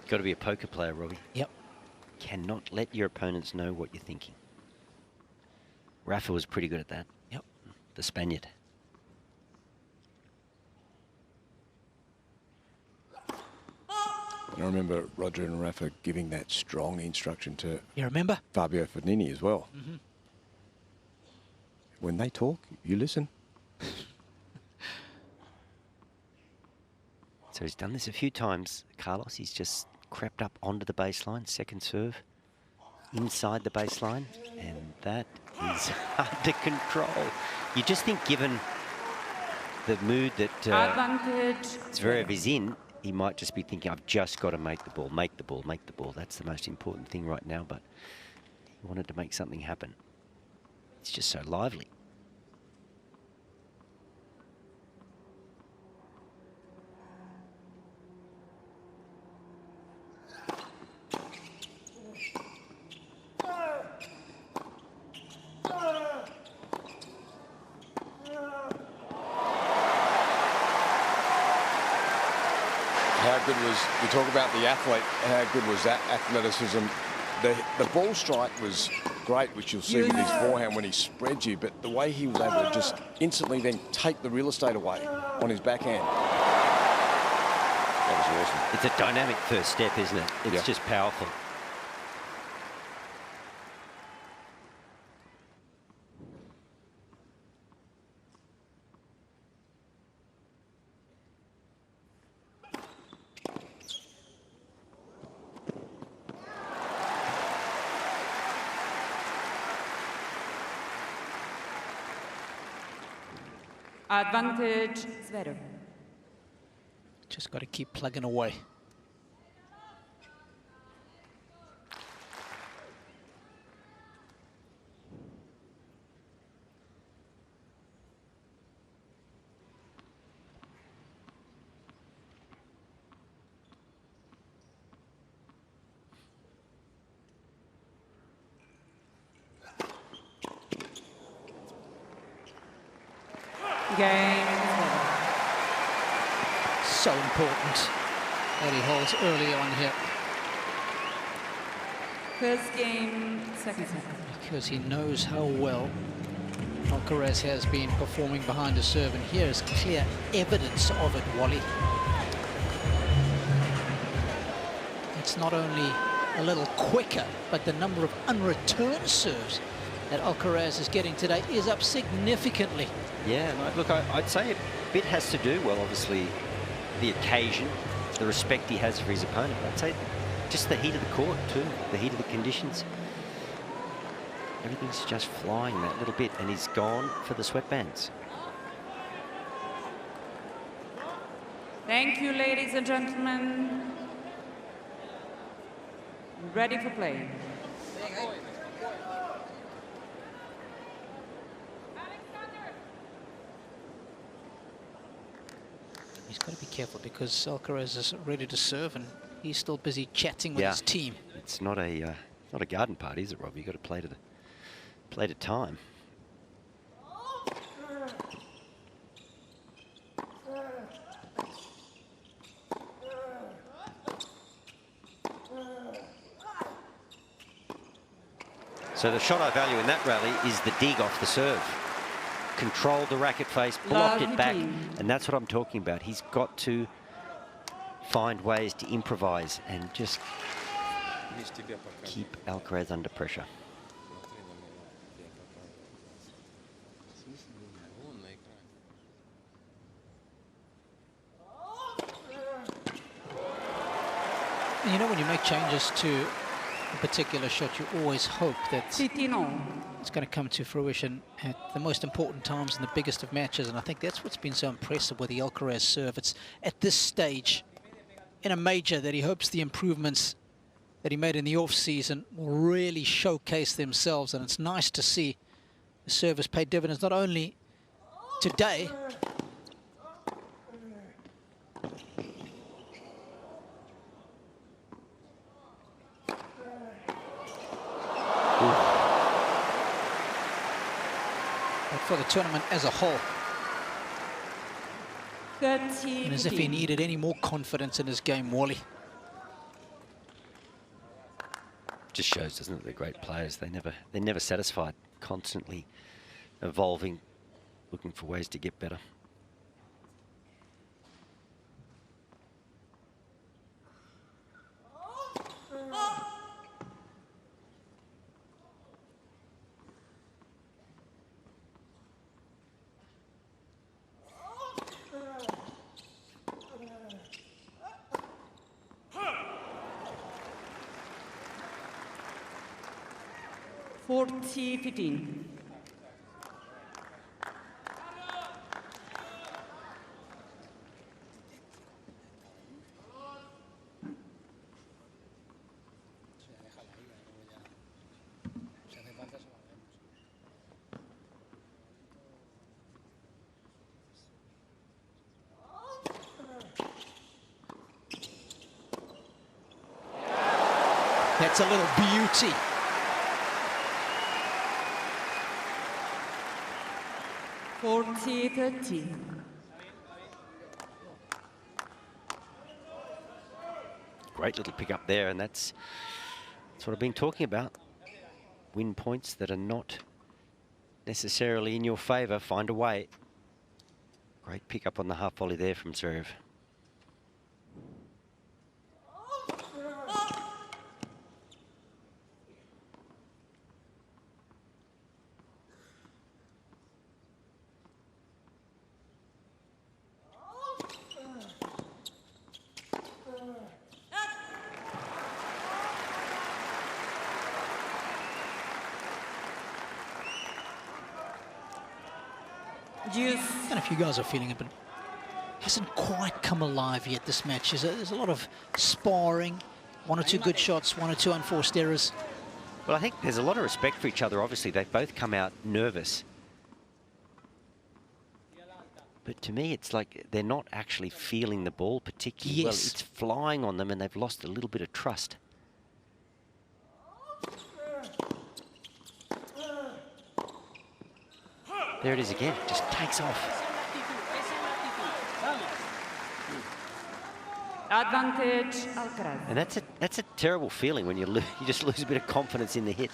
Got to be a poker player, Robbie. Yep. Cannot let your opponents know what you're thinking. Rafa was pretty good at that. Yep. The Spaniard. I remember Roger and Rafa giving that strong instruction to You remember? Fabio Fognini as well. Mm-hmm. When they talk, you listen. So he's done this a few times, Carlos. He's just crept up onto the baseline, second serve, inside the baseline, and that is under control. You just think, given the mood that Zverev is in, he might just be thinking, I've just got to make the ball, make the ball, make the ball. That's the most important thing right now, but he wanted to make something happen. It's just so lively. How good was, you talk about the athlete, how good was that athleticism? The ball strike was great, which you'll see with his forehand when he spread you, but the way he was able to just instantly then take the real estate away on his backhand. That was awesome. It's a dynamic first step, isn't it? It's just powerful. Advantage, Zverev. Just got to keep plugging away. Game. So important that he holds early on here. First game, second set. Because he knows how well Alcaraz has been performing behind the serve, and here is clear evidence of it, Wally. It's not only a little quicker, but the number of unreturned serves that Alcaraz is getting today is up significantly. Yeah, look, I'd say a bit has to do, well, obviously, the occasion, the respect he has for his opponent. I'd say just the heat of the court, too, the heat of the conditions. Everything's just flying that little bit, and he's gone for the sweatbands. Thank you, ladies and gentlemen. Ready for play. He's got to be careful because Alcaraz is ready to serve and he's still busy chatting with his team. It's not a garden party, is it, Rob? You've got to play to time. So the shot I value in that rally is the dig off the serve. Controlled the racket face, blocked it back, and that's what I'm talking about. He's got to find ways to improvise and just keep Alcaraz under pressure. And you know, when you make changes to a particular shot, you always hope that it's going to come to fruition at the most important times in the biggest of matches, and I think that's what's been so impressive with the Alcaraz serve. It's at this stage in a major that he hopes the improvements that he made in the off-season will really showcase themselves, and it's nice to see the service pay dividends not only today, for the tournament as a whole. 13. And as if he needed any more confidence in his game, Wally. Just shows, doesn't it? They're great players. They're never satisfied. Constantly evolving, looking for ways to get better. $40-15. That's a little beauty. $40-30. Great little pick up there, and that's what I've been talking about. Win points that are not necessarily in your favour. Find a way. Great pick up on the half volley there from Zverev. I don't know if you guys are feeling it, but it hasn't quite come alive yet, this match. There's a lot of sparring, one or two good shots, one or two unforced errors. Well, I think there's a lot of respect for each other, obviously. They've both come out nervous. But to me, it's like they're not actually feeling the ball particularly well. It's flying on them, and they've lost a little bit of trust. There it is again, just takes off. Advantage, Alcaraz. And that's a terrible feeling when you just lose a bit of confidence in the hit.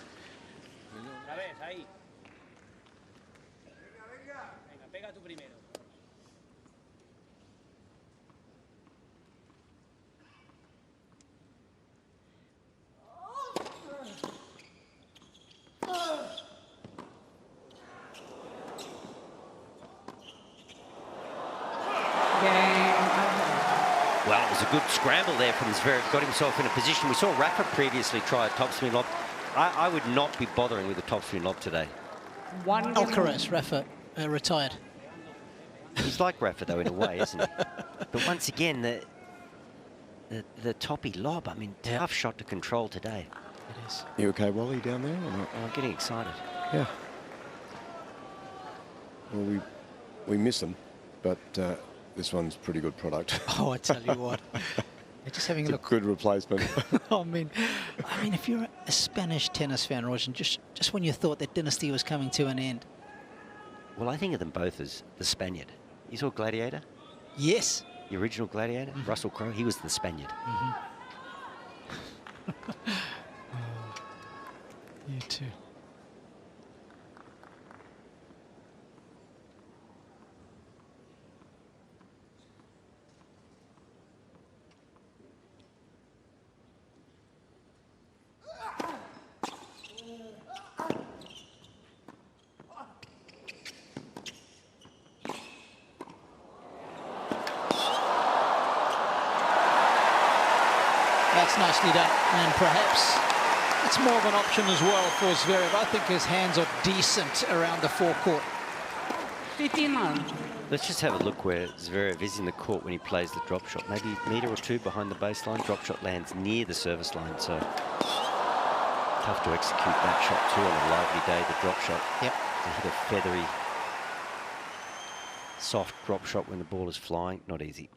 Well, it was a good scramble there from Zverev. Got himself in a position. We saw Rafa previously try a topspin lob. I would not be bothering with a topspin lob today. Alcaraz, Rafa, retired. He's like Rafa, though, in a way, isn't he? But once again, the toppy lob, I mean, tough shot to control today. It is. You okay, Wally, down there? Or not? Oh, I'm getting excited. Yeah. Well, we miss them, but this one's pretty good product. Oh, I tell you what. Just having a look. Good replacement. I mean, if you're a Spanish tennis fan, Roger, just when you thought that dynasty was coming to an end. Well, I think of them both as the Spaniard. You saw Gladiator? Yes. The original Gladiator, Russell Crowe, he was the Spaniard. You too. That's nicely done, and perhaps it's more of an option as well for Zverev. I think his hands are decent around the forecourt. 15-1. Let's just have a look where Zverev is in the court when he plays the drop shot. Maybe a metre or two behind the baseline. Drop shot lands near the service line, so tough to execute that shot too on a lively day, the drop shot. Yep. To hit a feathery, soft drop shot when the ball is flying, not easy.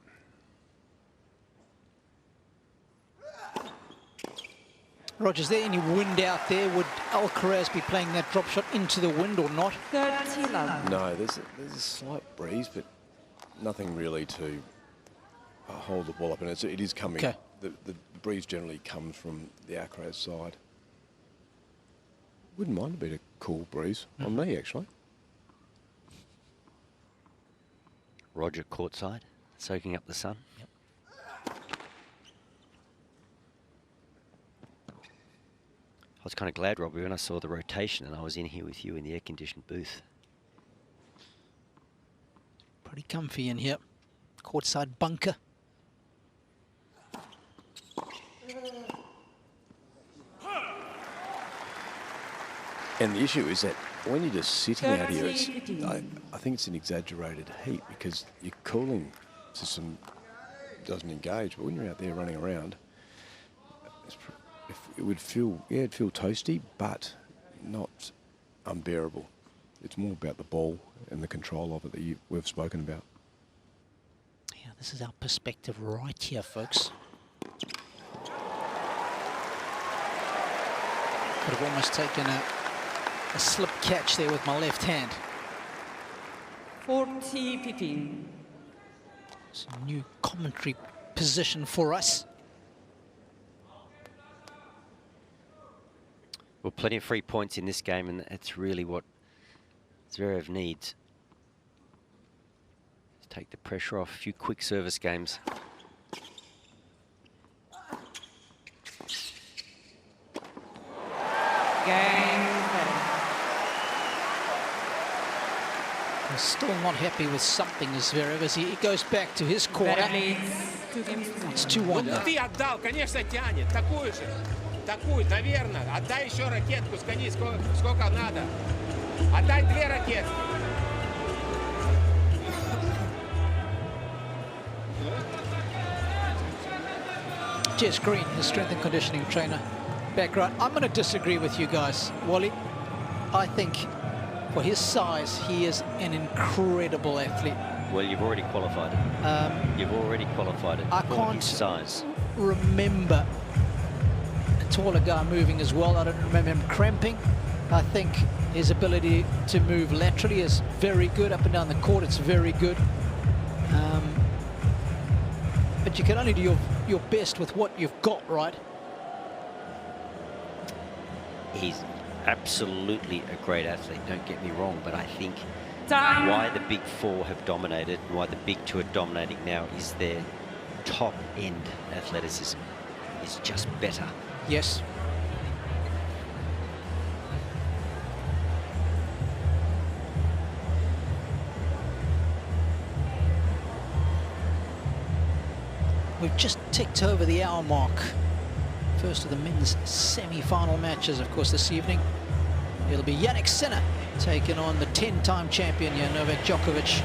Roger, is there any wind out there? Would Alcaraz be playing that drop shot into the wind or not? 30-love. No, there's a slight breeze, but nothing really to hold the ball up. And it is coming. Okay. The breeze generally comes from the Alcaraz side. Wouldn't mind a bit of cool breeze on me, actually. Roger courtside, soaking up the sun. Yep. I was kind of glad, Robbie, when I saw the rotation and I was in here with you in the air-conditioned booth. Pretty comfy in here. Courtside bunker. And the issue is that when you're just sitting out here, it's, I think it's an exaggerated heat because your cooling system doesn't engage. But when you're out there running around, it would feel, yeah, it'd feel toasty, but not unbearable. It's more about the ball and the control of it that we've spoken about. Yeah, this is our perspective right here, folks. Could have almost taken a slip catch there with my left hand. 40-15. It's a new commentary position for us. Well, plenty of free points in this game, and that's really what Zverev needs. To take the pressure off. A few quick service games. He's still not happy with something, Zverev, as he goes back to his corner. It's 2-1 now. Ты отдал, конечно, тянет. Такую же. Такую, наверное. Отдай еще ракетку, сгони сколько надо. Отдай 2 ракетки. Jess Green, the strength and conditioning trainer, back right. I'm going to disagree with you guys, Wally. I think for his size, he is an incredible athlete. Well, you've already qualified it. You've already qualified it for his size. Remember a taller guy moving as well. I don't remember him cramping. I think his ability to move laterally is very good. Up and down the court, it's very good. But you can only do your best with what you've got, right? He's absolutely a great athlete, don't get me wrong, but I think why the big four have dominated and why the big two are dominating now is their top-end athleticism is just better. Yes. We've just ticked over the hour mark. First of the men's semi-final matches, of course, this evening. It'll be Jannik Sinner taking on the 10-time champion, Novak Djokovic.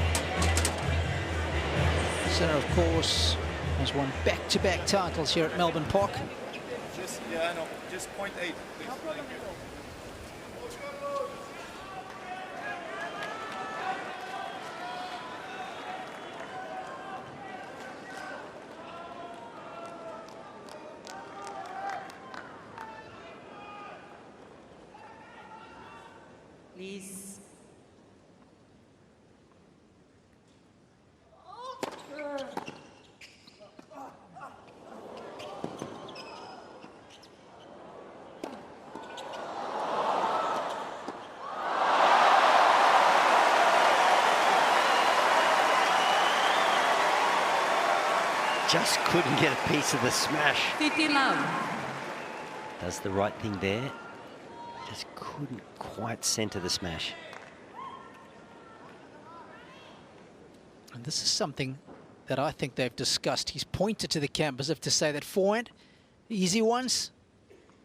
Sinner, of course, has won back-to-back titles here at Melbourne Park. Yeah, I know. Just 0.8, please. Thank you. Please. Just couldn't get a piece of the smash. 50 love. Does the right thing there. Just couldn't quite center the smash. And this is something that I think they've discussed. He's pointed to the camp as if to say that forehand, the easy ones,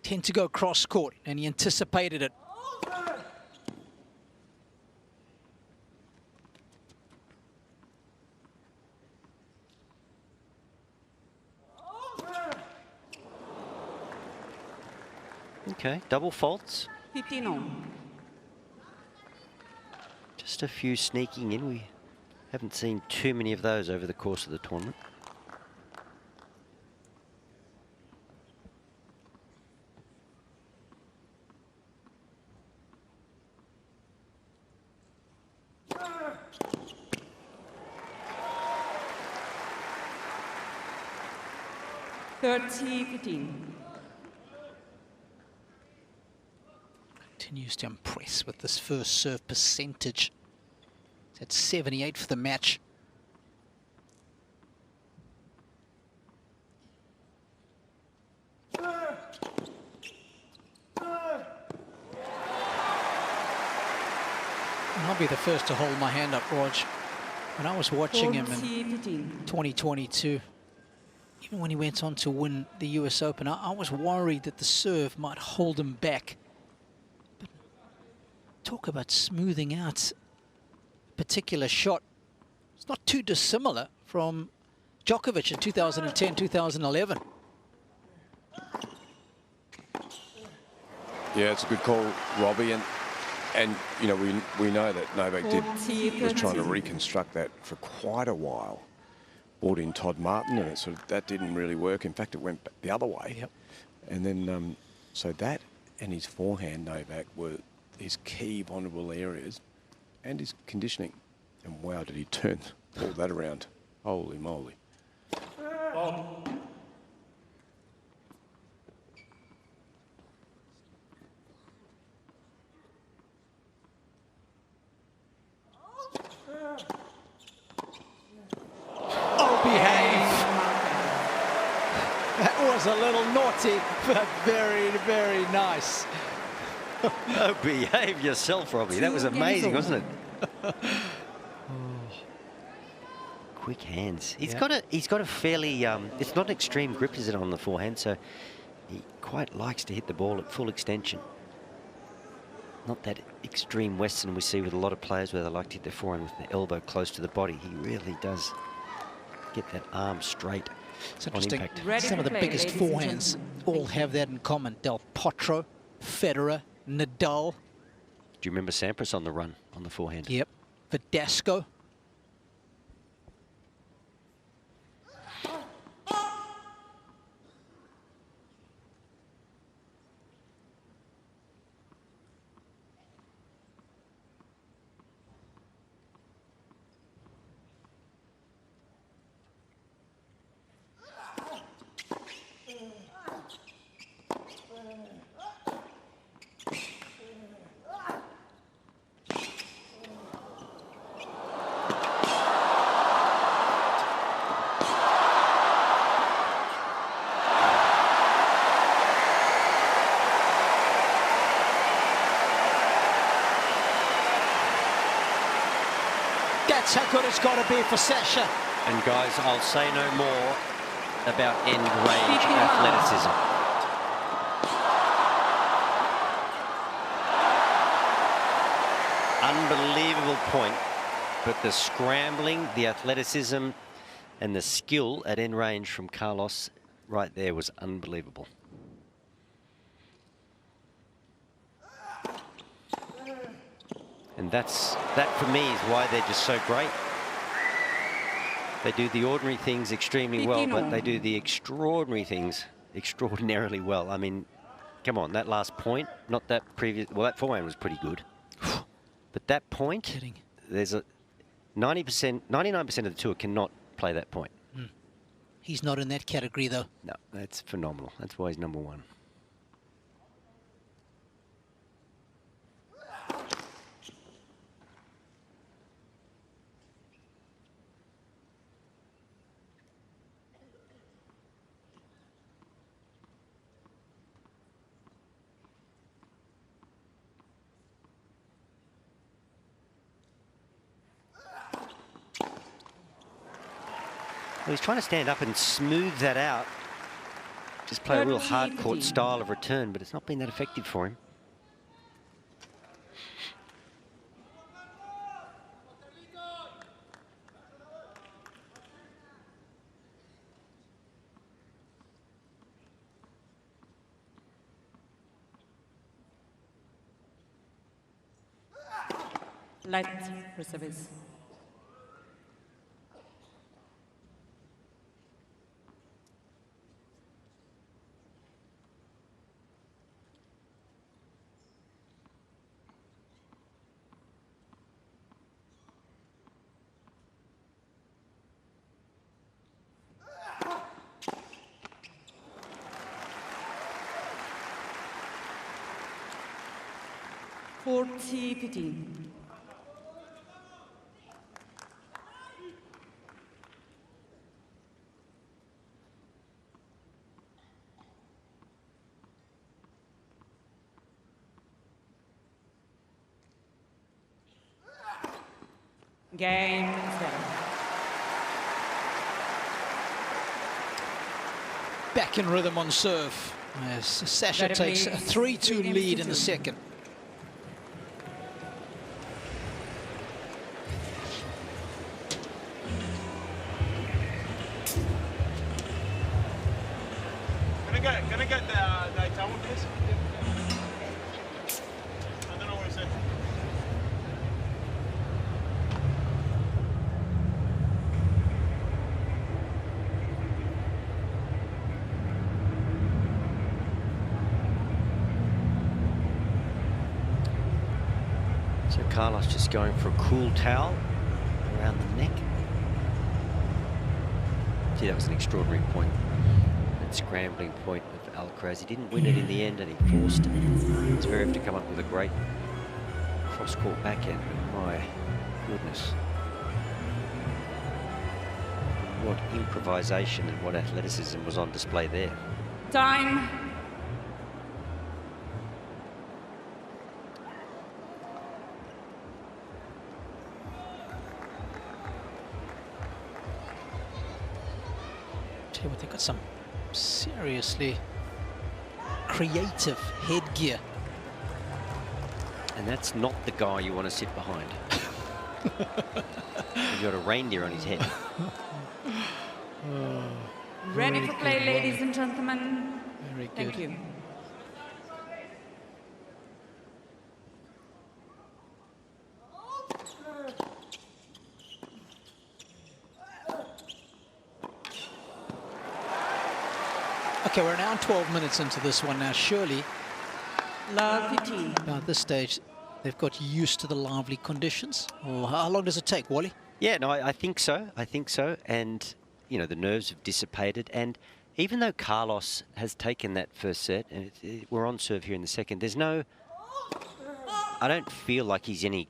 tend to go cross court, and he anticipated it. Okay, double faults. 15 on. Just a few sneaking in. We haven't seen too many of those over the course of the tournament. Continues to impress with this first serve percentage. It's at 78 for the match. And I'll be the first to hold my hand up, Rog. When I was watching him in 2022, even when he went on to win the US Open, I was worried that the serve might hold him back. But talk about smoothing out a particular shot. It's not too dissimilar from Djokovic in 2010, 2011. Yeah, it's a good call, Robbie. And you know, we know that Novak was trying to reconstruct that for quite a while. Brought in Todd Martin, and that didn't really work. In fact, it went back the other way. Yep. And then, so that and his forehand, Novak, were his key vulnerable areas, and his conditioning. And wow, did he turn all that around? Holy moly! That was a little naughty, but very, very nice. Oh, behave yourself, Robbie. That was amazing, wasn't it? Quick hands. He's got a fairly it's not an extreme grip, is it, on the forehand? So he quite likes to hit the ball at full extension. Not that extreme Western we see with a lot of players where they like to hit their forehand with the elbow close to the body. He really does get that arm straight. It's interesting. Some of the biggest forehands all have that in common. Del Potro, Federer, Nadal. Do you remember Sampras on the run on the forehand? Yep. Verdasco. That's how good it's got to be for Sasha. And guys, I'll say no more about end range athleticism. Unbelievable point, but the scrambling, the athleticism, and the skill at end range from Carlos right there was unbelievable. And that for me is why they're just so great. They do the ordinary things extremely well, but they do the extraordinary things extraordinarily well. I mean, come on, that last point, not that previous, well, that forehand was pretty good. But that point, there's a 90%, 99% of the tour cannot play that point. He's not in that category, though. No, that's phenomenal. That's why he's number one. Well, he's trying to stand up and smooth that out. Just play a real hard court style of return, but it's not been that effective for him. Light for service. 40-15. Game 7. Back in rhythm on serve. As Sasha takes a 3-2 lead in the second. Gonna get the towel, please. I don't know what is it. So Carlos just going for a cool towel around the neck. Gee, that was an extraordinary point. That scrambling point of Alcaraz. He didn't win it in the end, and he forced Zverev to come up with a great cross-court backhand. My goodness. What improvisation and what athleticism was on display there. Time. Tell you what, they've got some seriously creative headgear. And that's not the guy you want to sit behind. He's got a reindeer on his head. Ready for play, ladies and gentlemen. Very good. Thank you. Okay, we're now 12 minutes into this one now. Surely, Love 15. at this stage, they've got used to the lively conditions. Or how long does it take, Wally? Yeah, no, I think so. I think so. And, you know, the nerves have dissipated. And even though Carlos has taken that first set, and we're on serve here in the second, there's no... I don't feel like he's in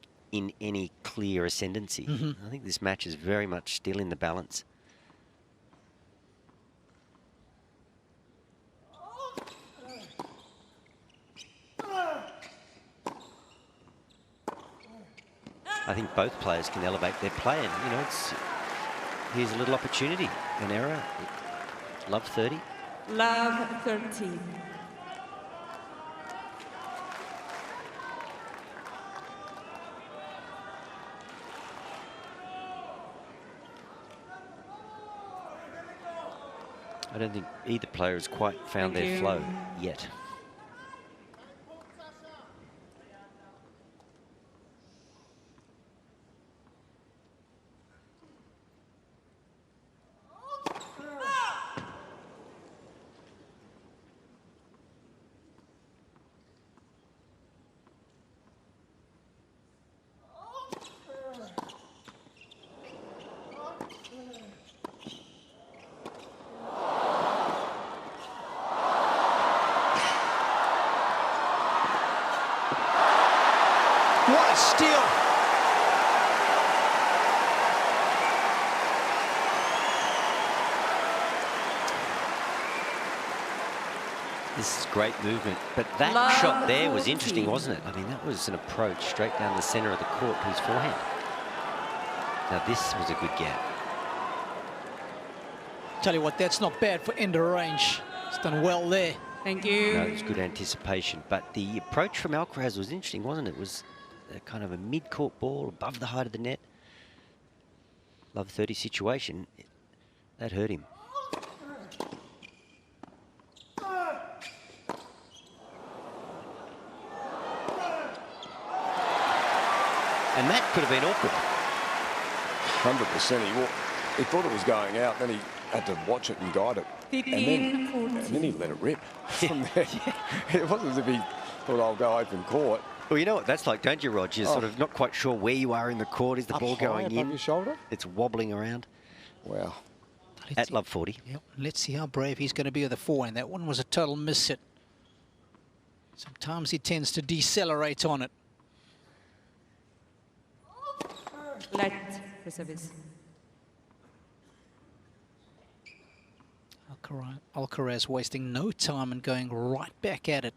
any clear ascendancy. I think this match is very much still in the balance. I think both players can elevate their play, and you know, here's a little opportunity, an error. Love 30. Love 13. I don't think either player has quite found their flow yet. What a steal! This is great movement, but that shot there was interesting, wasn't it? I mean, that was an approach straight down the center of the court to his forehand. Now this was a good gap. Tell you what, that's not bad for end of range. It's done well there. Thank you. No, it was good anticipation, but the approach from Alcaraz was interesting, wasn't it? It was a kind of a mid-court ball above the height of the net. Love 30 situation. That hurt him. And that could have been awkward. 100%. He thought it was going out, then he had to watch it and guide it. 15, and then he let it rip from there. It wasn't as if he thought, I'll go open court. Well, you know what that's like, don't you, Rod? You're sort of not quite sure where you are in the court. Is the ball going in? Your shoulder? It's wobbling around. Wow. At love 40. Yep. Let's see how brave he's going to be with the forehand. That one was a total miss hit. Sometimes he tends to decelerate on it. Let the service. Alcaraz wasting no time and going right back at it.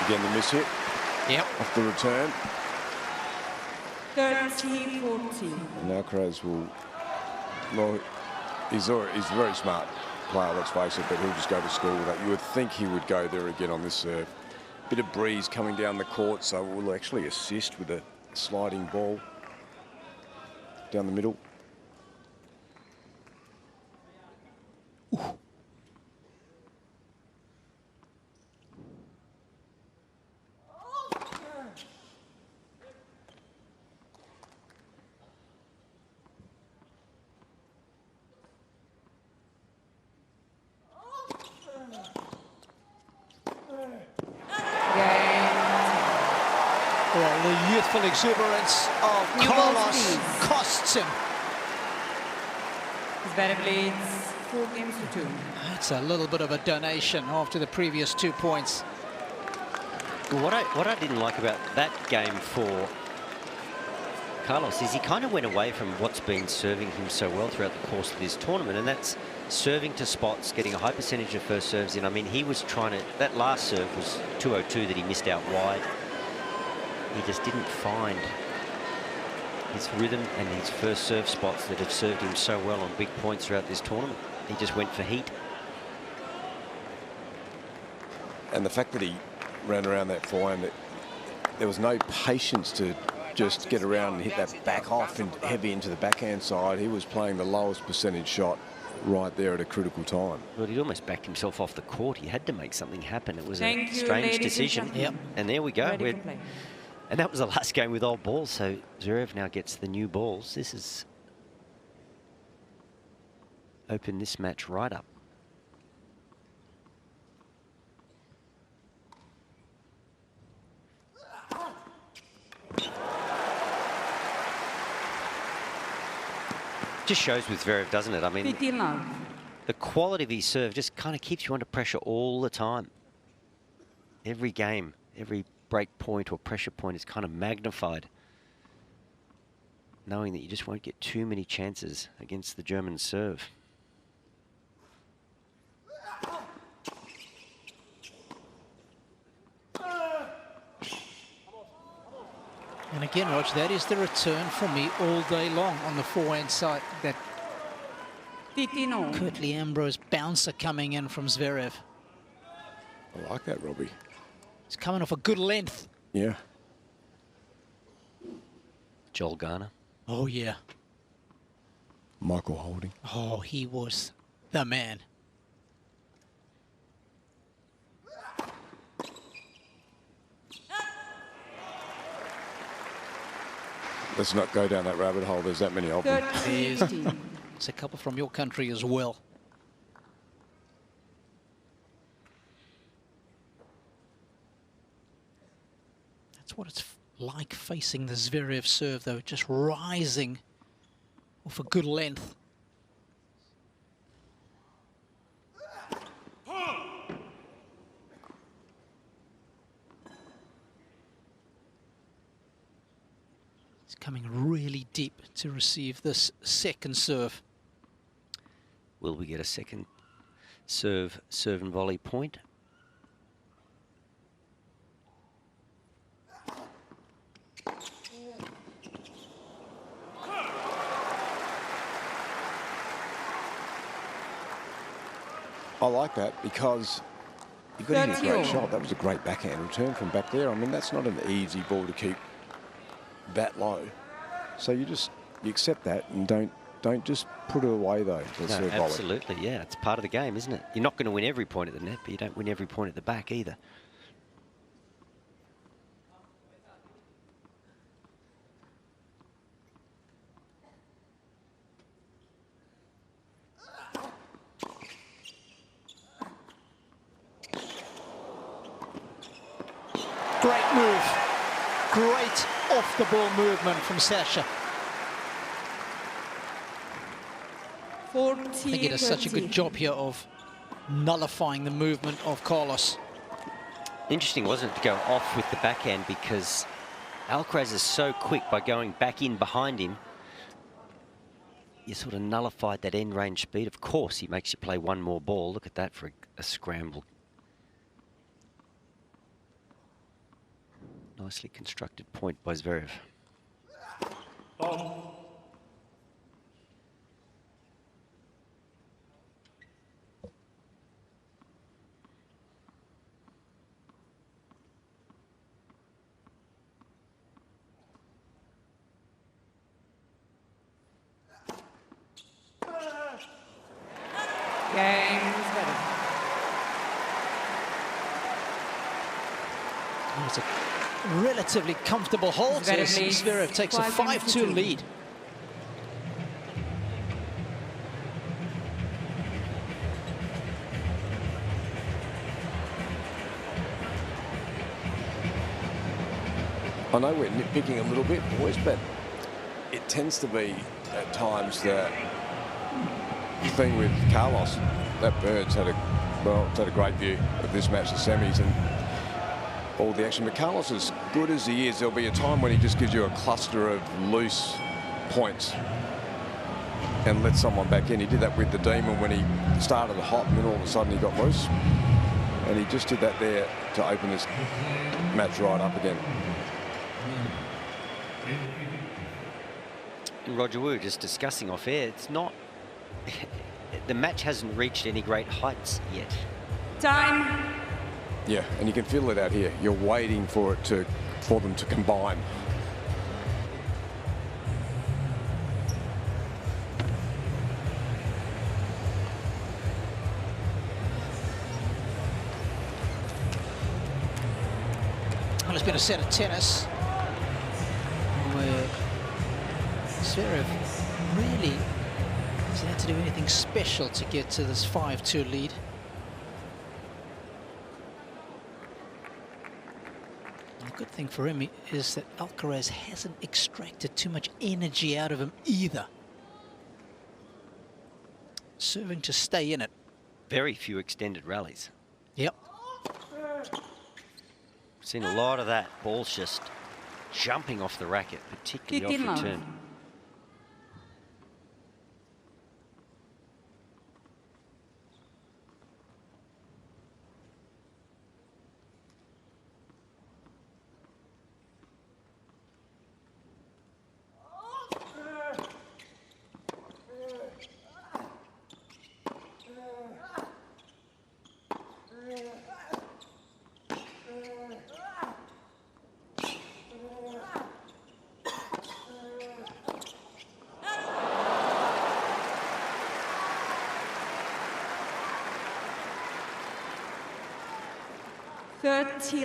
Again, the miss hit. Yep. Off the return. 30-40. And Alcaraz will... Well, he's a very smart player, let's face it, but he'll just go to school with that. You would think he would go there again on this serve. Bit of breeze coming down the court, so we'll actually assist with a sliding ball down the middle. Ooh. Well, the youthful exuberance of Carlos costs him. Zverev leads 4 games to 2. That's a little bit of a donation after the previous 2 points. Well, what I didn't like about that game for Carlos is he kind of went away from what's been serving him so well throughout the course of this tournament, and that's serving to spots, getting a high percentage of first serves in. I mean, he was trying to... That last serve was 202 that he missed out wide. He just didn't find his rhythm and his first serve spots that have served him so well on big points throughout this tournament. He just went for heat. And the fact that he ran around that forehand, that there was no patience to just get around and hit that back off and heavy into the backhand side. He was playing the lowest percentage shot right there at a critical time. Well, he'd almost backed himself off the court. He had to make something happen. It was a strange decision. Yep. And there we go. And that was the last game with old balls, so Zverev now gets the new balls. This has opened this match right up. Just shows with Zverev, doesn't it? I mean, the quality of his serve just kind of keeps you under pressure all the time. Every game, every break point or pressure point is kind of magnified, knowing that you just won't get too many chances against the German serve. And again, Rog, that is the return for me all day long on the forehand side. That Curtly Ambrose bouncer coming in from Zverev. I like that, Robbie. He's coming off a good length. Yeah. Joel Garner. Oh, yeah. Michael Holding. Oh, he was the man. Let's not go down that rabbit hole. There's that many of them. There's a couple from your country as well. That's what it's like facing the Zverev serve, though, just rising off a good length. He's coming really deep to receive this second serve. Will we get a second serve and volley point? I like that because you've got to hit a great shot. That was a great backhand return from back there. I mean, that's not an easy ball to keep that low. So you accept that and don't just put it away, though. No, absolutely, yeah. It's part of the game, isn't it? You're not going to win every point at the net, but you don't win every point at the back either. Great move. Great off-the-ball movement from Sasha. I think he does such a good job here of nullifying the movement of Carlos. Interesting, wasn't it, to go off with the backhand, because Alcaraz is so quick by going back in behind him. You sort of nullified that end range speed. Of course, he makes you play one more ball. Look at that for a scramble. Nicely constructed point by Zverev. Cain. It's a relatively comfortable hold as Zverev takes a 5-2 lead. I know we're nitpicking a little bit, boys, but it tends to be at times the thing with Carlos. That bird's had a great view of this match, the semis, and all the action. But Carlos, as good as he is, there'll be a time when he just gives you a cluster of loose points and lets someone back in. He did that with the Demon when he started hot, and then all of a sudden he got loose. And he just did that there to open this match right up again. And Roger, we were just discussing off air, it's not... the match hasn't reached any great heights yet. Time. Yeah, and you can feel it out here. You're waiting for them to combine. Well, it's been a set of tennis where Zverev really hasn't had to do anything special to get to this 5-2 lead. The good thing for him is that Alcaraz hasn't extracted too much energy out of him either. Serving to stay in it. Very few extended rallies. Yep. Seen a lot of that. Ball's just jumping off the racket, particularly off return.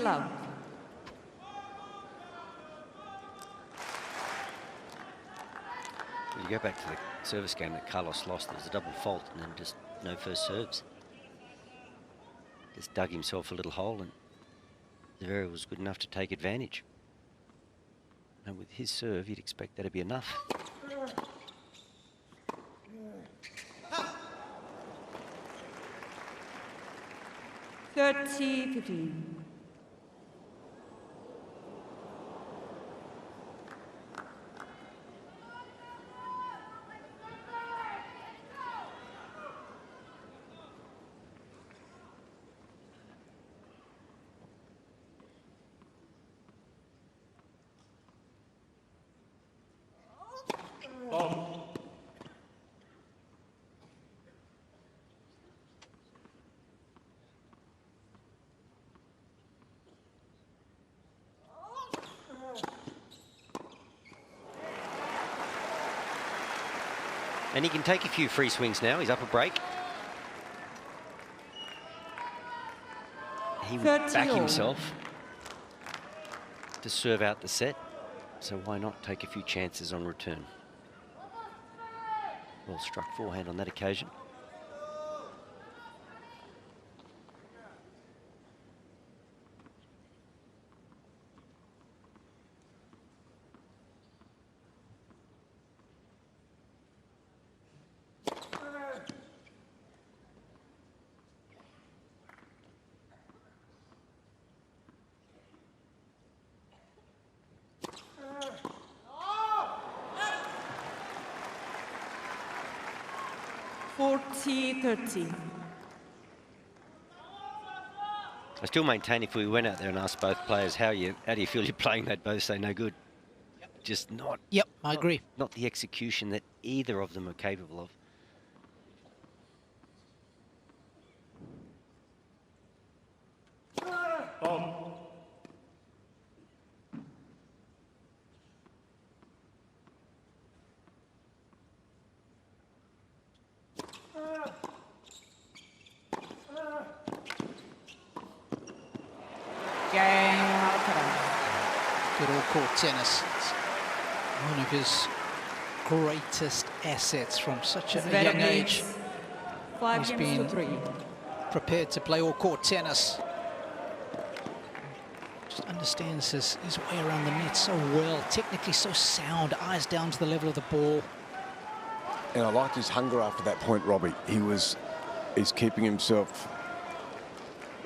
Love. You go back to the service game that Carlos lost, there was a double fault and then just no first serves. Just dug himself a little hole, and Zverev was good enough to take advantage. And with his serve, you'd expect that to be enough. $30-15. And he can take a few free swings now. He's up a break. He would back himself to serve out the set. So why not take a few chances on return? Well struck forehand on that occasion. 40-30. I still maintain if we went out there and asked both players, how do you feel you're playing, they'd both say no good. Yep. Just not. Yep, I agree. Not the execution that either of them are capable of. Cain, Alcaraz. Good all-court tennis. It's one of his greatest assets from such a young age. 5 He's games been to 3. prepared to play all-court tennis. Just understands his way around the net so well, technically so sound, eyes down to the level of the ball. And I liked his hunger after that point, Robbie. He's keeping himself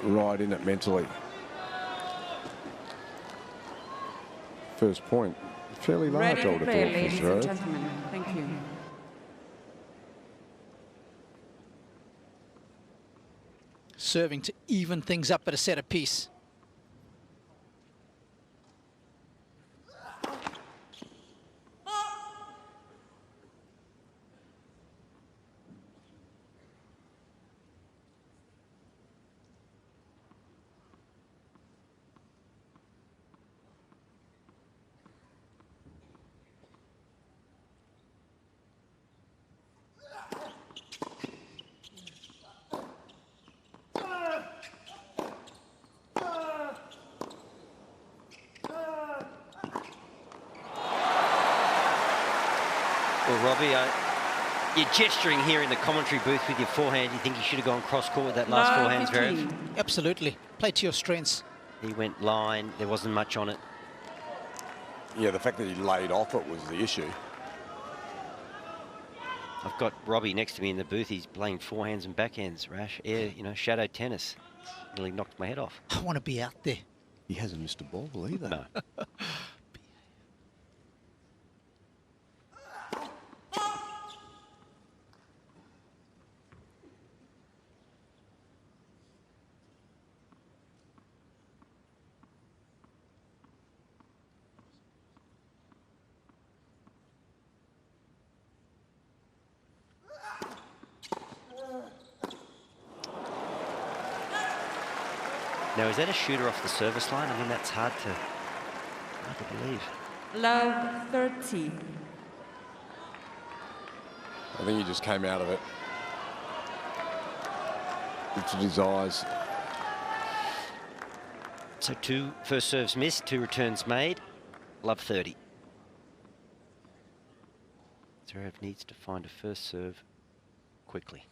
right in it mentally. First point, fairly large, I would have thought, for ladies and Zverev. gentlemen. Thank you. Serving to even things up at a set apiece. Well, Robbie, you're gesturing here in the commentary booth with your forehand. You think you should have gone cross-court with that last forehand, Zverev? Absolutely. Play to your strengths. He went line. There wasn't much on it. Yeah, the fact that he laid off it was the issue. I've got Robbie next to me in the booth. He's playing forehands and backhands, Rash. Yeah, you know, shadow tennis. Nearly knocked my head off. I want to be out there. He hasn't missed a ball either. No. Now, is that a shooter off the service line? I mean, that's hard to believe. Love 30. I think he just came out of it. Lifted his eyes. So 2 first serves missed, 2 returns made. Love 30. Zverev needs to find a first serve quickly.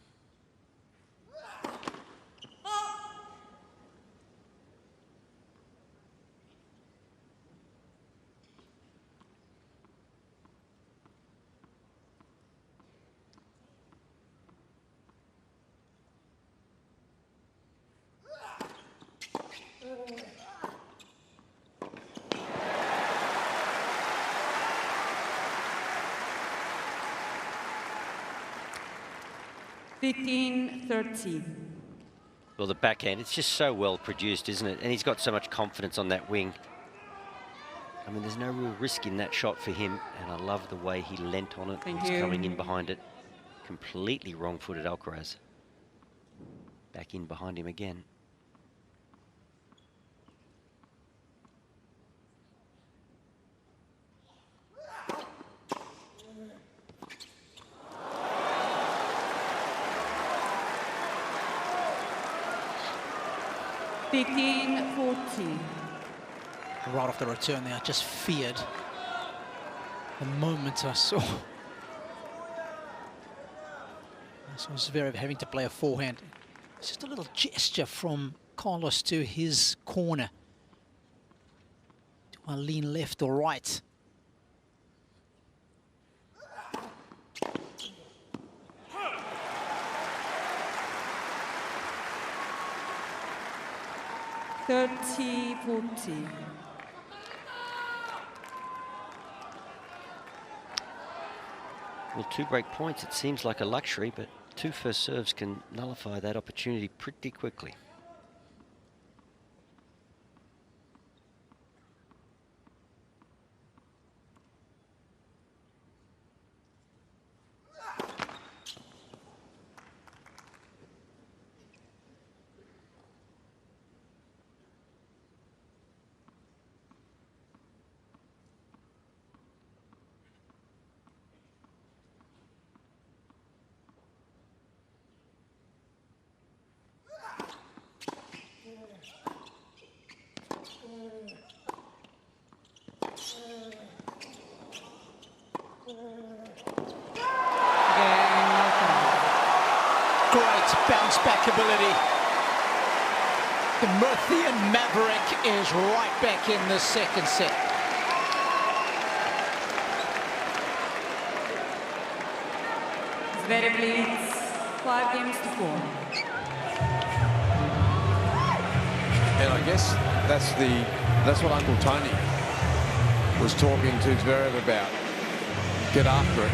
Well, the backhand, it's just so well produced, isn't it? And he's got so much confidence on that wing. I mean, there's no real risk in that shot for him. And I love the way he leant on it. He's coming in behind it. Completely wrong-footed Alcaraz. Back in behind him again. Right off the return there, I just feared the moment I saw Zverev having to play a forehand. It's just a little gesture from Carlos to his corner. Do I lean left or right? Well, 2 break points, it seems like a luxury, but 2 first serves can nullify that opportunity pretty quickly. Bounce back ability. The Murthian Maverick is right back in the second set. Zverev leads 5 games to 4. And I guess that's what Uncle Tony was talking to Zverev about. Get after it.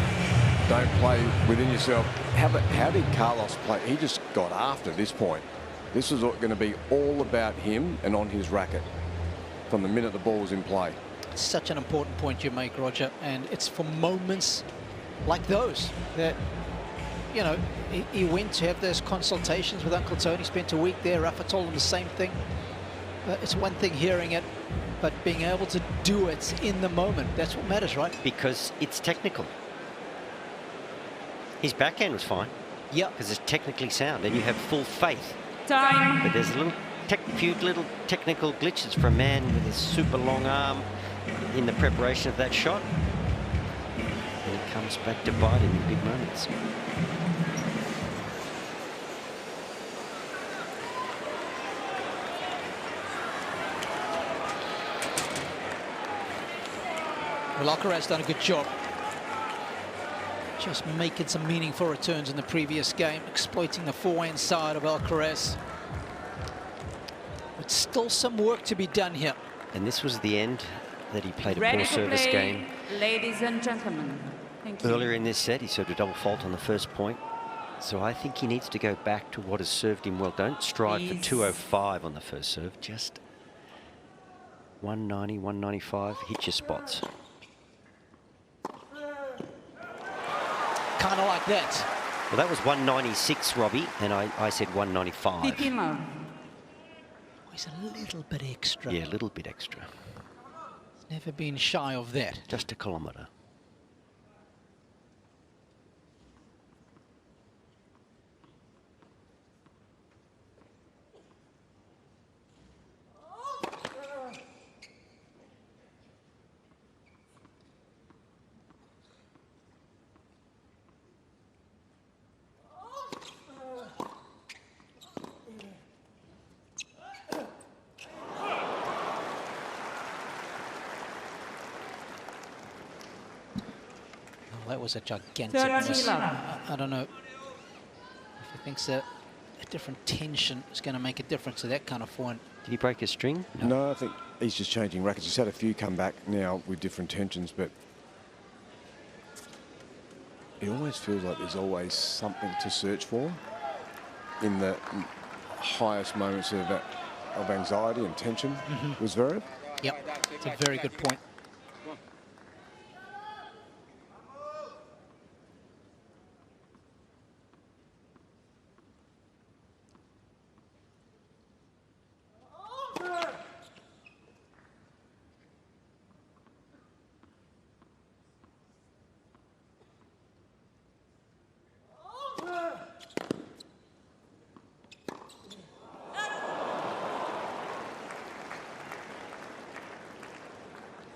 Don't play within yourself. How did Carlos play? He just got after this point. This was going to be all about him and on his racket from the minute the ball was in play. It's such an important point you make, Roger, and it's for moments like those that, you know, he went to have those consultations with Uncle Tony, spent a week there. Rafa told him the same thing. It's one thing hearing it, but being able to do it in the moment, that's what matters, right? Because it's technical. His backhand was fine. Yeah. Because it's technically sound and you have full faith. Time. But there's a few little technical glitches for a man with a super long arm in the preparation of that shot. And it comes back to bite him in big moments. Well, Alcaraz done a good job. Just making some meaningful returns in the previous game, exploiting the forehand side of Alcaraz. But still some work to be done here. And this was the end that he played a Ready poor for service play, game. ladies and gentlemen. Thank you. Earlier in this set, he served a double fault on the first point. So I think he needs to go back to what has served him well. Don't strive for 205 on the first serve. Just 190, 195, hit your spots. Kind of like that. Well, that was 196, Robbie, and I said 195. He's a little bit extra. Yeah, a little bit extra. He's never been shy of that. Just a kilometre. That was a gigantic miss. I don't know if he thinks that a different tension is going to make a difference to that kind of forehand. Did he break a string? No, I think he's just changing rackets. He's had a few come back now with different tensions, but it always feels like there's always something to search for in the highest moments of anxiety and tension with Zverev. Yep, it's a very good point.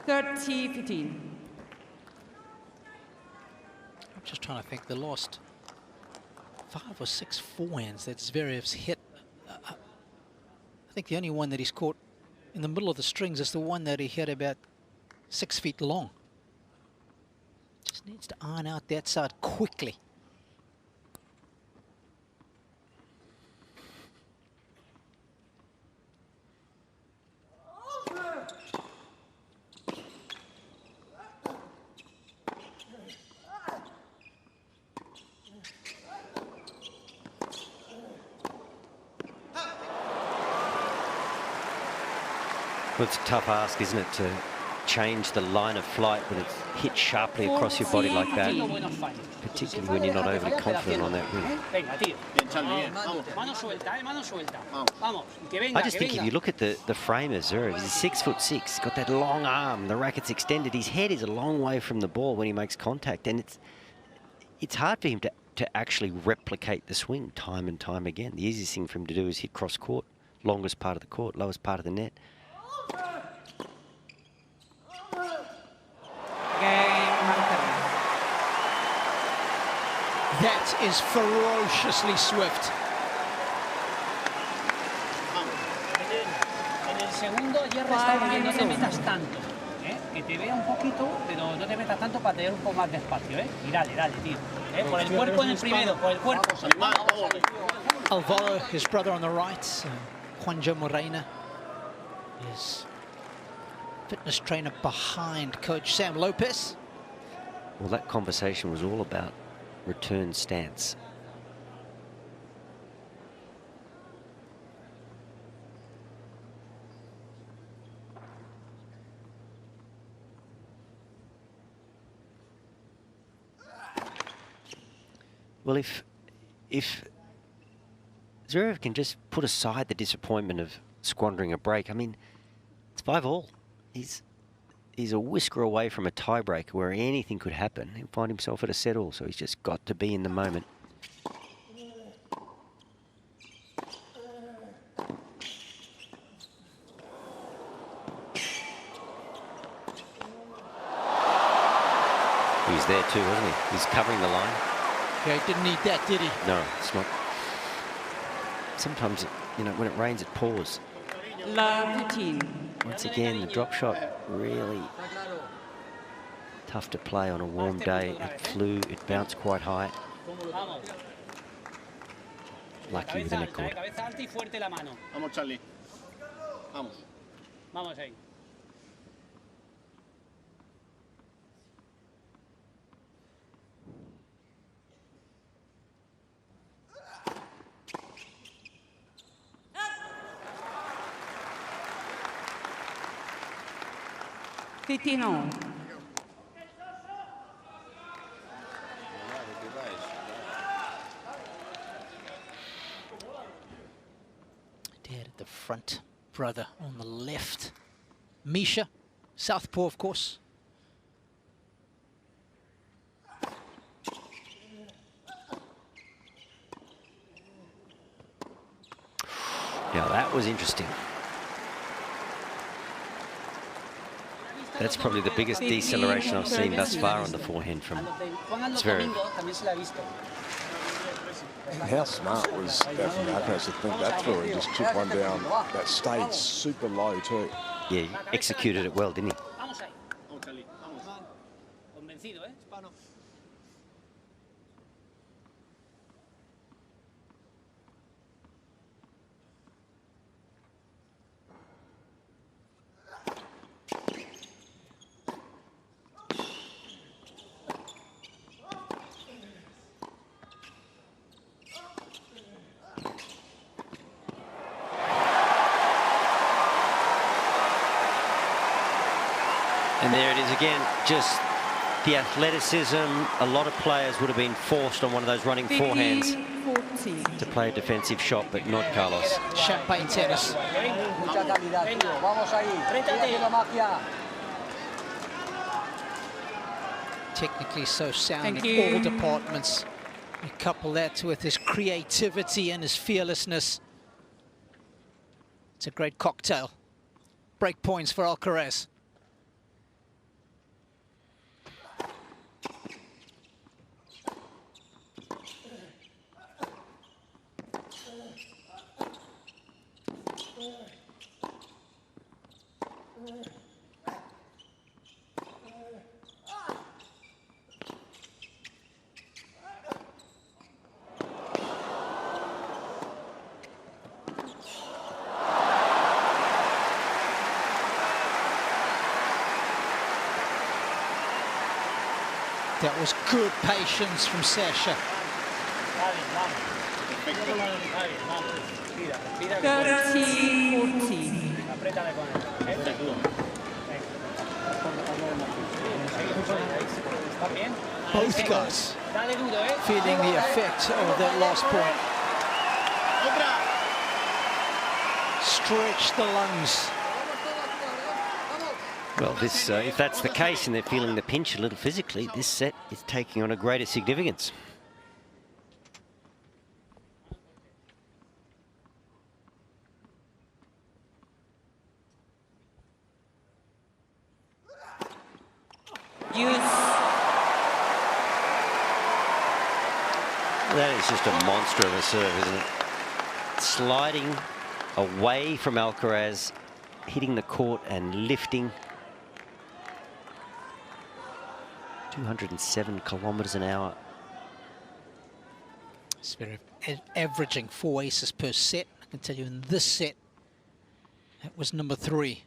$30-15. I'm just trying to think. The last 5 or 6 forehands that Zverev's hit. I think the only one that he's caught in the middle of the strings is the one that he hit about 6 feet long. Just needs to iron out that side quickly. Well, it's a tough ask, isn't it, to change the line of flight when it's hit sharply across your body like that, particularly when you're not overly confident on that wing. I just think if you look at the framer, Zverev, he's 6'6", he's got that long arm, the racket's extended, his head is a long way from the ball when he makes contact, and it's hard for him to actually replicate the swing time and time again. The easiest thing for him to do is hit cross court, longest part of the court, lowest part of the net. That is ferociously swift. En el segundo hierro está bien, no te metas tanto, que te vea un poquito, pero no te metas tanto para tener un poco más de espacio, y dale, tío, por el cuerpo en el primero, por el cuerpo. Alvaro, his brother on the right, Juanjo Morena, his fitness trainer behind Coach Sam Lopez. Well, that conversation was all about return stance. Well, if Zverev can just put aside the disappointment of squandering a break, I mean, it's 5-all. He's a whisker away from a tiebreak where anything could happen. He'll find himself at a set-all, so he's just got to be in the moment. He was there too, wasn't he? He's covering the line. Yeah, he didn't need that, did he? No, it's not. Sometimes, you know, when it rains, it pours. Once again, the drop shot really tough to play on a warm day. It flew, it bounced quite high. Lucky with the net cord. Vamos, Charlie. Vamos. Vamos ahí. Titino. Dad at the front, brother on the left. Misha, southpaw, of course. Now that was interesting. That's probably the biggest deceleration I've seen thus far on the forehand from Zverev. How smart was that from Alcaraz to think that through and just chip one down that stayed super low too. Yeah, he executed it well, didn't he? And there it is again, just the athleticism. A lot of players would have been forced on one of those running forehands to play a defensive shot, but not Carlos. Champagne tennis. Technically so sound in all departments. You couple that with his creativity and his fearlessness. It's a great cocktail. Break points for Alcaraz. That was good patience from Sasha. 30-40. Both guys feeling the effect of that last point. Stretch the lungs. Well, this, if that's the case and they're feeling the pinch a little physically, this set is taking on a greater significance. That is just a monster of a serve, isn't it? Sliding away from Alcaraz, hitting the court and lifting. 207 kilometers an hour. Zverev averaging 4 aces per set. I can tell you in this set, that was number 3.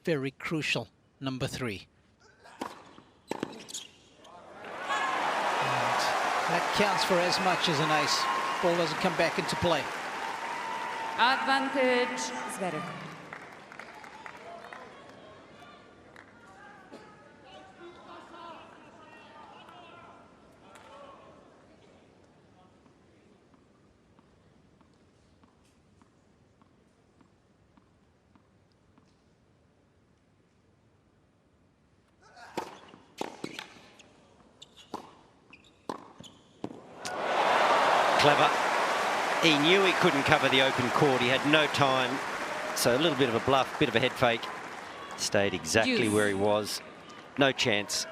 Very crucial, number 3. That counts for as much as an ace. Ball doesn't come back into play. Advantage, Zverev. Clever. He knew he couldn't cover the open court. He had no time. So a little bit of a bluff, bit of a head fake. Stayed exactly where he was. No chance.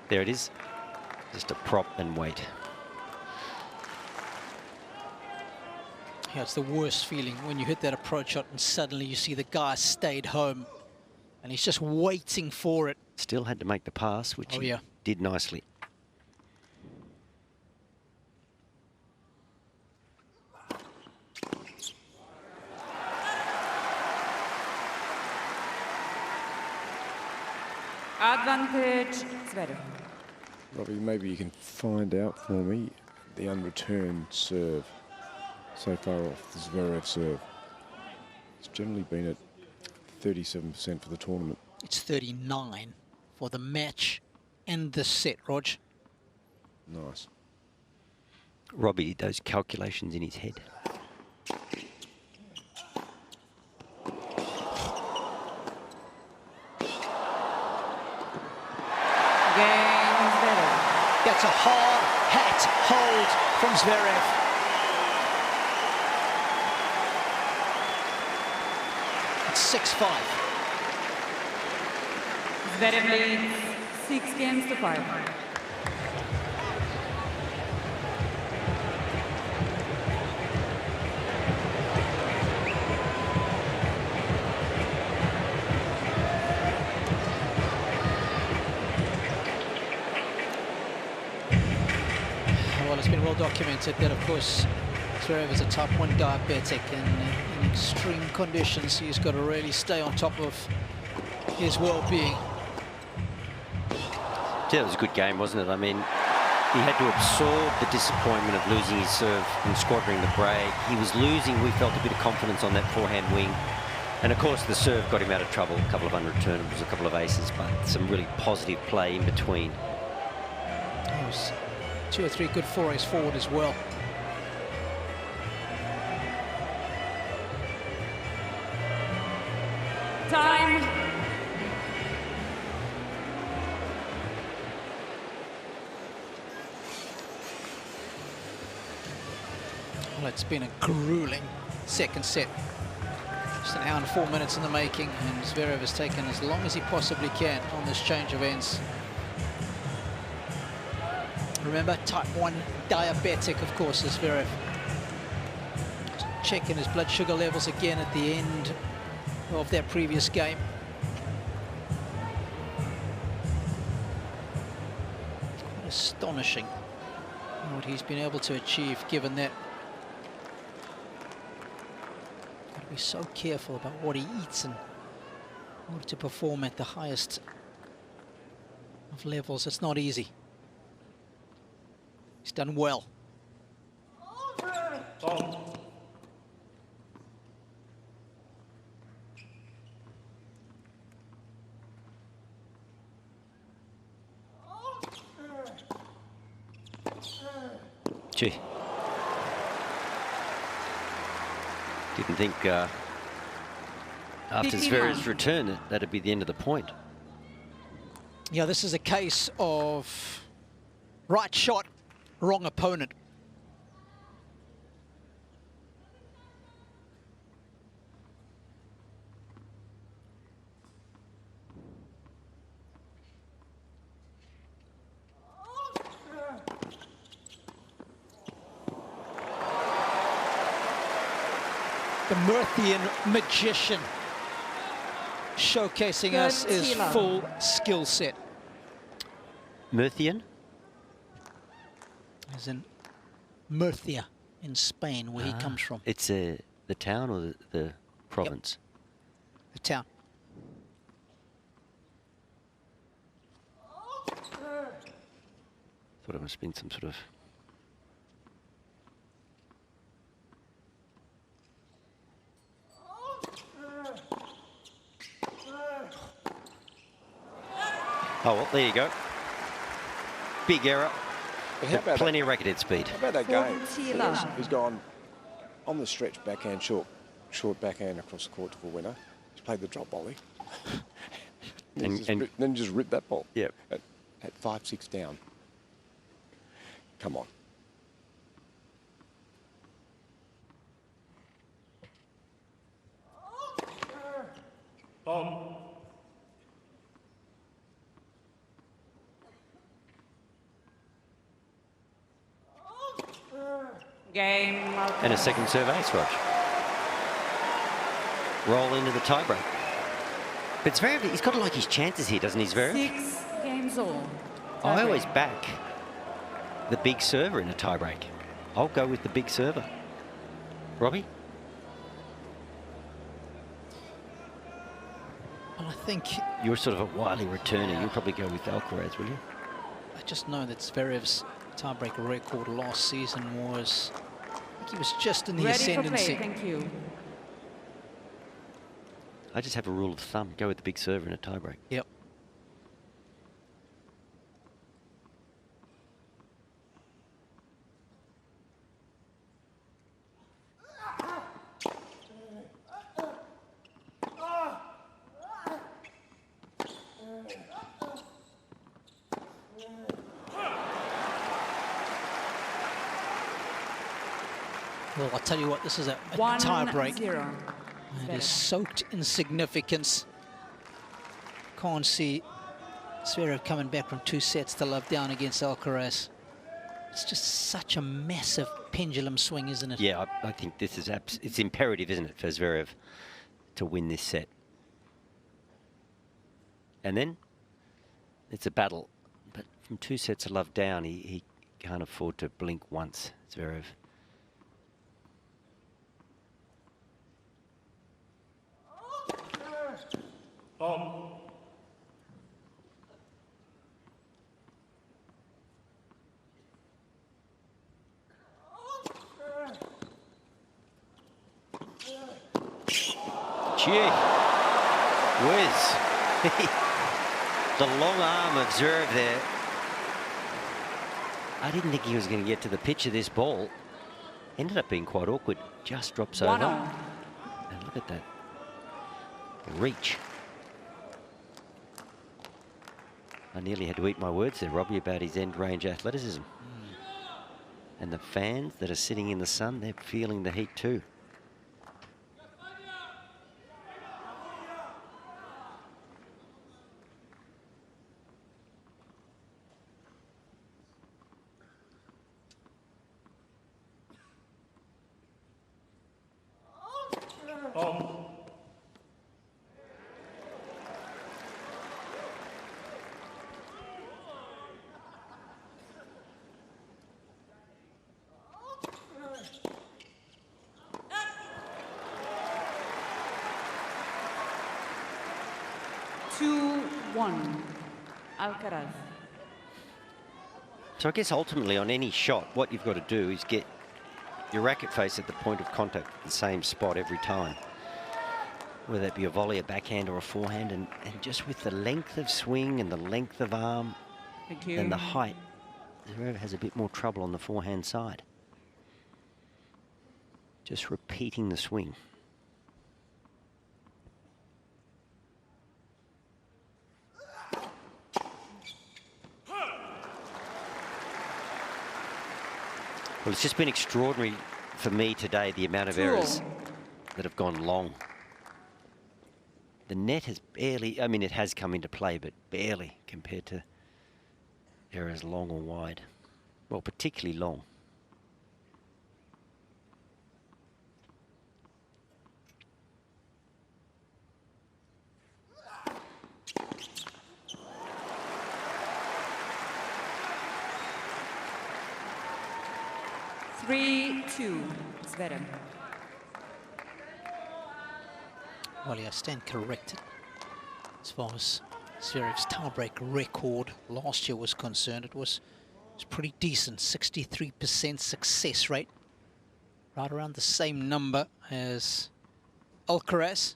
There it is. Just a prop and wait. Yeah, it's the worst feeling when you hit that approach shot and suddenly you see the guy stayed home and he's just waiting for it. Still had to make the pass, which he did nicely. Advantage, Zverev. Robbie, maybe you can find out for me the unreturned serve so far off the Zverev serve. It's generally been at 37% for the tournament. It's 39 for the match and the set, Rog. Nice. Robbie did those calculations in his head. That's a hard hat hold from Zverev. It's 6-5. Zverev leads 6 games to 5. It's been well documented that, of course, Zverev is a type 1 diabetic, and in extreme conditions he's got to really stay on top of his well-being. Yeah, it was a good game, wasn't it? I mean, he had to absorb the disappointment of losing his serve and squandering the break. He was losing, we felt, a bit of confidence on that forehand wing. And of course the serve got him out of trouble. A couple of unreturnables, a couple of aces, but some really positive play in between. It was 2 or 3 good forays forward as well. Time. Well, it's been a grueling second set. Just an hour and 4 minutes in the making, and Zverev has taken as long as he possibly can on this change of ends. Remember, type 1 diabetic, of course, is Zverev. Checking his blood sugar levels again at the end of that previous game. Quite astonishing what he's been able to achieve, given that. Got to be so careful about what he eats in order to perform at the highest of levels. It's not easy. He's done well. Gee. Didn't think after Zverev's return that'd be the end of the point. Yeah, this is a case of right shot, wrong opponent. The Murthian magician showcasing us his full skill set. Murthian? As in Murcia in Spain, where he comes from. It's the town or the province? Yep. The town. Thought it must have been some sort of... Oh, well, there you go. Big error. Plenty of racket head speed. How about that game? He's gone on the stretch backhand, short backhand across the court to the winner. He's played the drop volley. then just ripped that ball. Yep. At 5-6 down. Come on. Game. And a second serve ace, Rog. Roll into the tiebreak. But Zverev, he's got to like his chances here, doesn't he, Zverev? 6 games all. I always back the big server in a tiebreak. I'll go with the big server. Robbie? Well, I think... You're sort of a wily returner. You'll probably go with Alcaraz, will you? I just know that Zverev's tiebreaker record last season was... I think he was just in the ascendancy. Thank you. I just have a rule of thumb. Go with the big server in a tiebreak. Yep. Well, I'll tell you what, this is a tie-break. It is soaked in significance. Can't see Zverev coming back from 2 sets to love down against Alcaraz. It's just such a massive pendulum swing, isn't it? Yeah, I think this is it's imperative, isn't it, for Zverev to win this set. And then it's a battle. But from 2 sets of love down, he can't afford to blink once, Zverev. Gee whiz. The long arm of Zverev there. I didn't think he was going to get to the pitch of this ball. Ended up being quite awkward. Just drops over. And look at that reach. I nearly had to eat my words there, Robbie, about his end-range athleticism. And the fans that are sitting in the sun, they're feeling the heat too. Alcaraz. So I guess ultimately on any shot, what you've got to do is get your racket face at the point of contact at the same spot every time. Whether that be a volley, a backhand or a forehand, and just with the length of swing and the length of arm and the height, Zverev has a bit more trouble on the forehand side. Just repeating the swing. Well, it's just been extraordinary for me today, the amount of errors that have gone long. The net has barely, I mean, it has come into play, but barely compared to errors long or wide. Well, particularly long. (3-2) Zverev. Well, yeah, I stand corrected as far as Zverev's tiebreak record last year was concerned. It was pretty decent, 63% success rate, right around the same number as Alcaraz.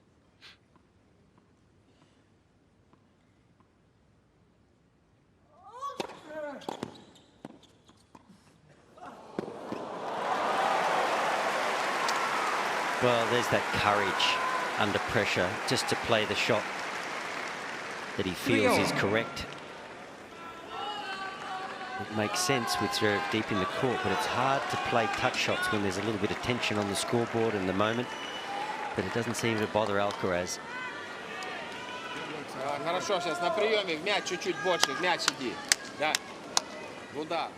Well, there's that courage under pressure just to play the shot that he feels is correct. It makes sense with Zverev deep in the court, but it's hard to play touch shots when there's a little bit of tension on the scoreboard in the moment. But it doesn't seem to bother Alcaraz. Хорошо, сейчас на приеме в мяч чуть-чуть больше, в мяч иди. Да. Удар.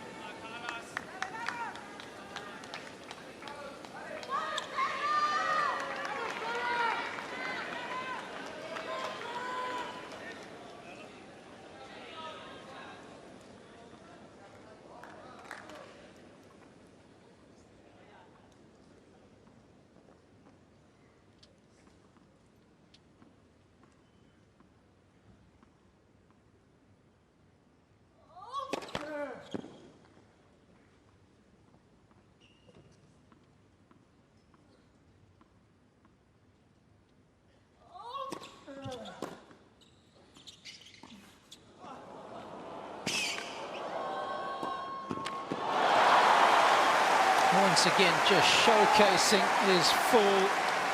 Once again, just showcasing his full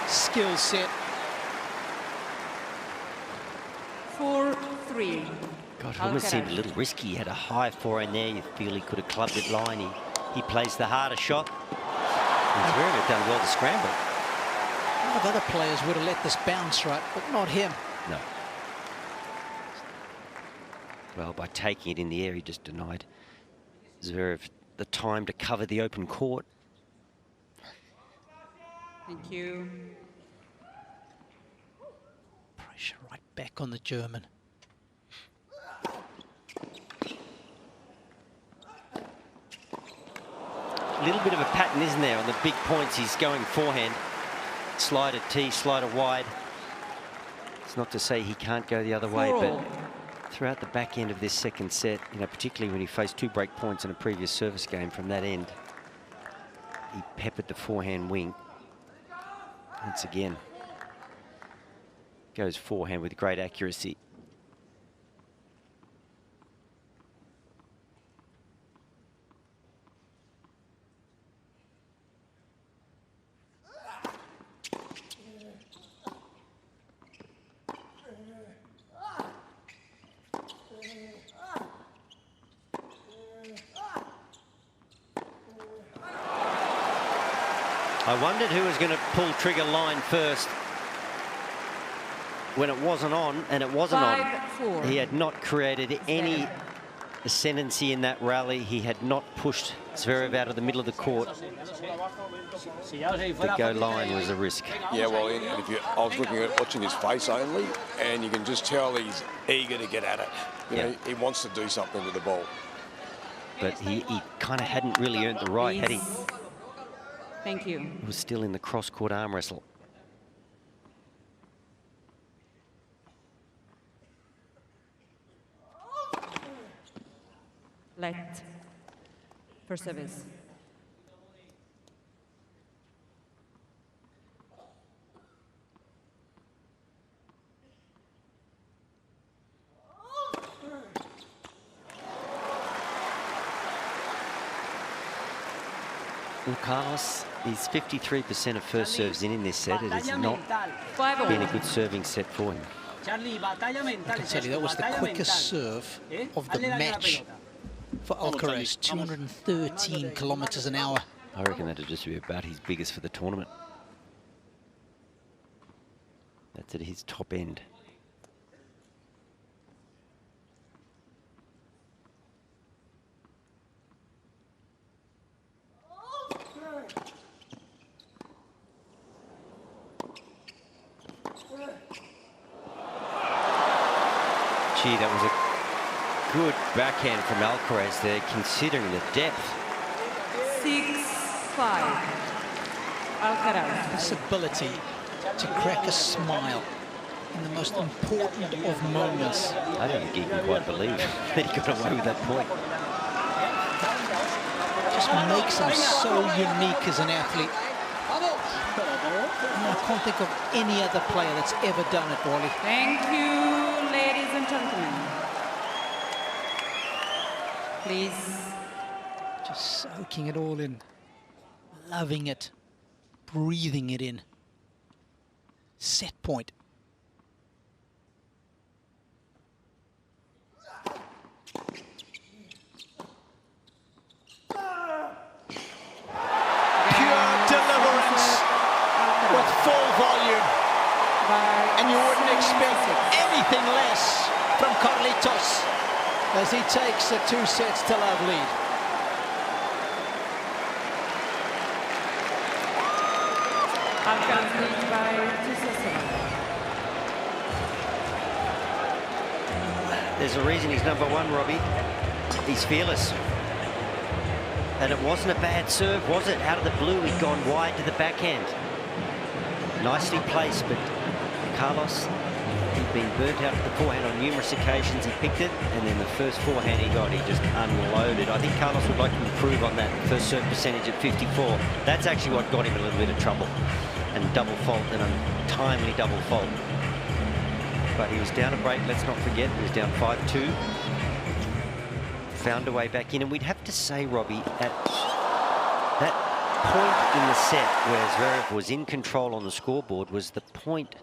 skill set. 4-3. God, it almost seemed a little risky. He had a high forehand there. You feel he could have clubbed it line. He plays the harder shot. He's really done well to scramble. A lot of other players would have let this bounce right, but not him. No. Well, by taking it in the air, he just denied Zverev the time to cover the open court. Thank you. Pressure right back on the German. A little bit of a pattern, isn't there? On the big points, he's going forehand. Slider T, slider wide. It's not to say he can't go the other way, but throughout the back end of this second set, you know, particularly when he faced 2 break points in a previous service game from that end, he peppered the forehand wing. Once again, goes forehand with great accuracy. I wondered who was going to pull trigger line first when it wasn't on, and it wasn't on. He had not created any ascendancy in that rally. He had not pushed Zverev out of the middle of the court. The go line was a risk. Yeah, well, and if you, I was looking at watching his face only, and you can just tell he's eager to get at it. You know, he wants to do something with the ball. But he kind of hadn't really earned the right, had he? Thank you. He was still in the cross-court arm wrestle. Let for service. Well, Carlos is 53% of first serves in this set. It has not been a good serving set for him. I can tell you that was the quickest serve of the match for Alcaraz, 213 kilometers an hour. I reckon that'll just be about his biggest for the tournament. That's at his top end. Gee, that was a good backhand from Alcaraz there, considering the depth. 6-5. Alcaraz. This ability to crack a smile in the most important of moments. I don't think he can quite believe that he got away with that point. Just makes him so unique as an athlete. I can't think of any other player that's ever done it, Wally. Thank you, ladies and gentlemen. Please. Just soaking it all in, loving it, breathing it in. Set point. Pure deliverance with full volume. And you wouldn't expect anything less from Carlitos as he takes a 2-sets-to-love lead. Alcaraz leads by 2-7. There's a reason he's number one, Robbie. He's fearless. And it wasn't a bad serve, was it? Out of the blue, he'd gone wide to the backhand. Nicely placed, but Carlos, he'd been burnt out of the forehand on numerous occasions. He picked it, and then the first forehand he got, he just unloaded. I think Carlos would like to improve on that first serve percentage at 54. That's actually what got him a little bit of trouble. And double fault, and a timely double fault. But he was down a break, let's not forget. He was down 5-2. Found a way back in, and we'd have to say, Robbie, at that point in the set where Zverev was in control on the scoreboard was the point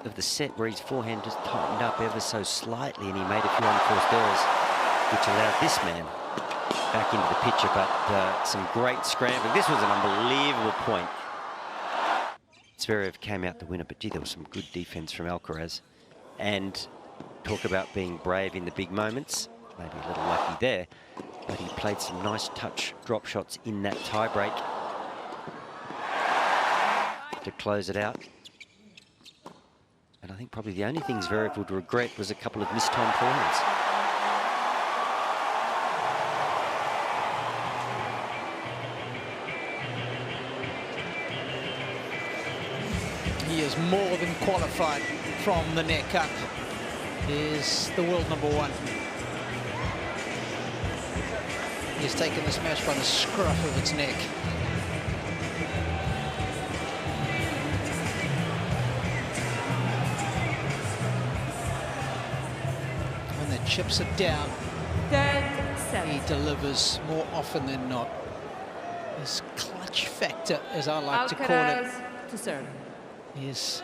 of the set where his forehand just tightened up ever so slightly, and he made a few unforced errors, which allowed this man back into the picture. But some great scrambling. This was an unbelievable point. Zverev came out the winner, but gee, there was some good defense from Alcaraz. And talk about being brave in the big moments. Maybe a little lucky there, but he played some nice touch drop shots in that tiebreak to close it out. And I think probably the only thing Zverev would regret was a couple of mistimed forehands. He is more than qualified from the neck up. He is the world number one. He's taken this match by the scruff of its neck. When the chips are down, he delivers more often than not. His clutch factor, as I like to call it, to serve. is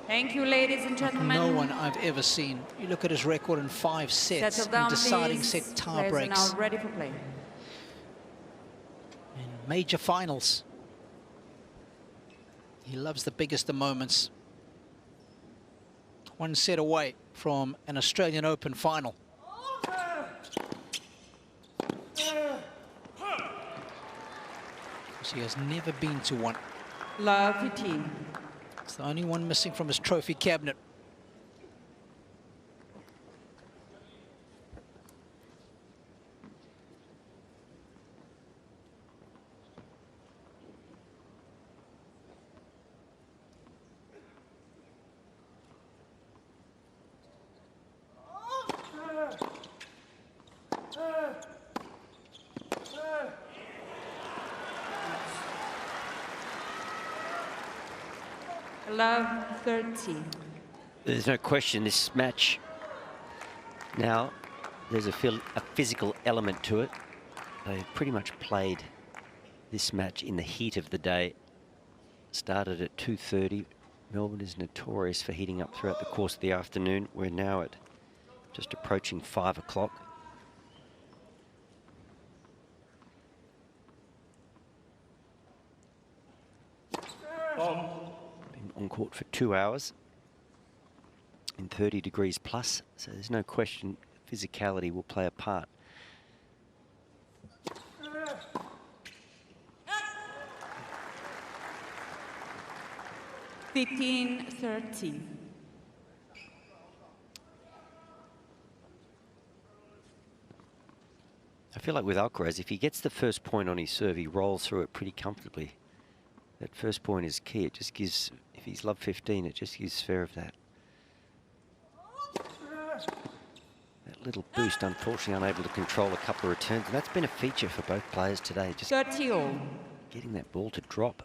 Thank you, ladies and gentlemen. no one I've ever seen. You look at his record in 5 sets Down, and deciding please. set tie breaks. Now ready for play. In major finals. He loves the biggest of moments. 1 set away from an Australian Open final. He has never been to one. Love 15. It's the only one missing from his trophy cabinet. Love 13. There's no question this match now, there's a physical element to it. They've pretty much played This match in the heat of the day started at 2:30. Melbourne is notorious for heating up throughout the course of the afternoon. We're now at just approaching 5 o'clock. Been on court for 2 hours in 30 degrees plus, so there's no question physicality will play a part. (15-13). I feel like with Alcaraz, if he gets the first point on his serve, he rolls through it pretty comfortably. That first point is key. It just gives, if he's love 15, it just gives Zverev that little boost. Unfortunately, unable to control a couple of returns, and that's been a feature for both players today. Just 30-all. getting that ball to drop.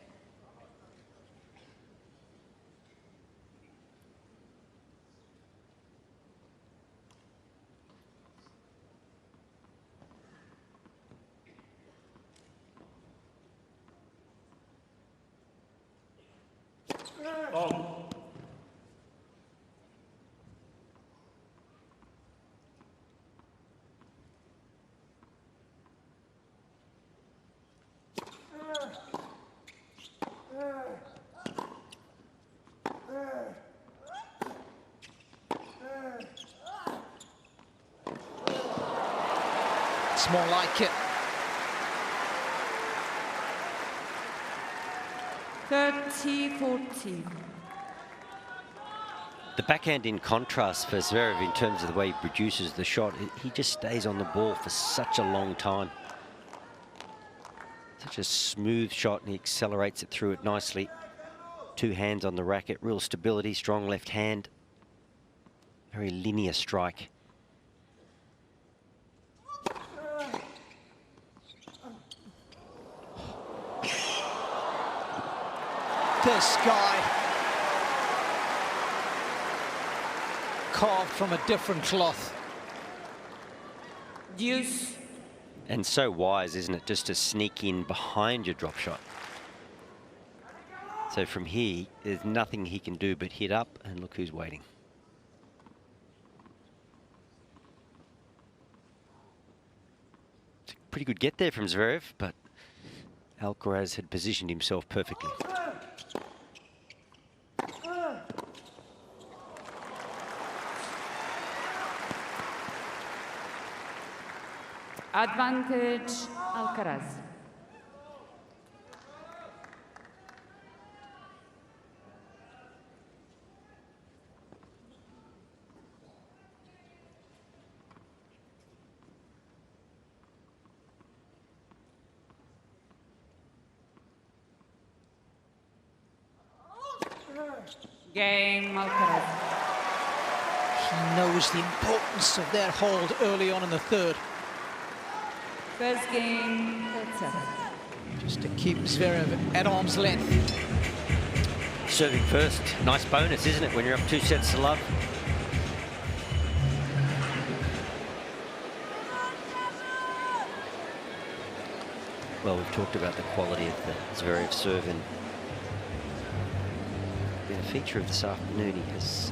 It's more like it. 30-14. The backhand in contrast for Zverev in terms of the way he produces the shot. He just stays on the ball for such a long time. Such a smooth shot, and he accelerates it through it nicely. 2 hands on the racket, real stability, strong left hand. Very linear strike. This guy carved from a different cloth. Deuce. And so wise, isn't it, just to sneak in behind your drop shot. So from here, there's nothing he can do but hit up, and look who's waiting. It's a pretty good get there from Zverev, but Alcaraz had positioned himself perfectly. Advantage, Alcaraz. Game, Alcaraz. He knows the importance of that hold early on in the third. First game, 37. Just to keep Zverev at arm's length. Serving first, nice bonus, isn't it, when you're up 2 sets to love? Well, we've talked about the quality of the Zverev serve, and been a feature of this afternoon. He has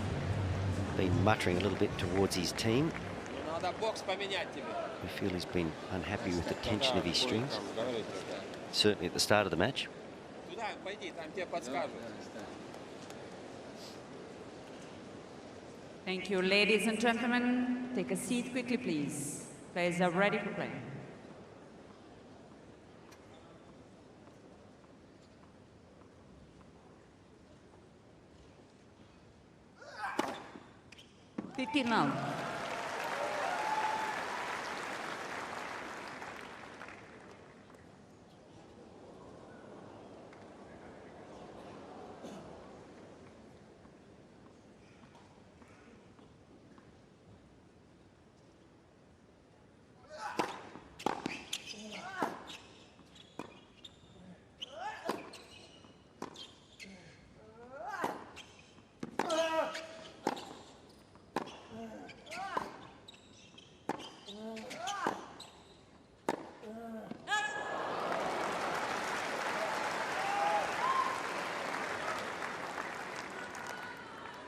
been muttering a little bit towards his team. We feel he's been unhappy with the tension of his strings, certainly at the start of the match. Thank you, ladies and gentlemen. Take a seat quickly, please. Players are ready for play. Final.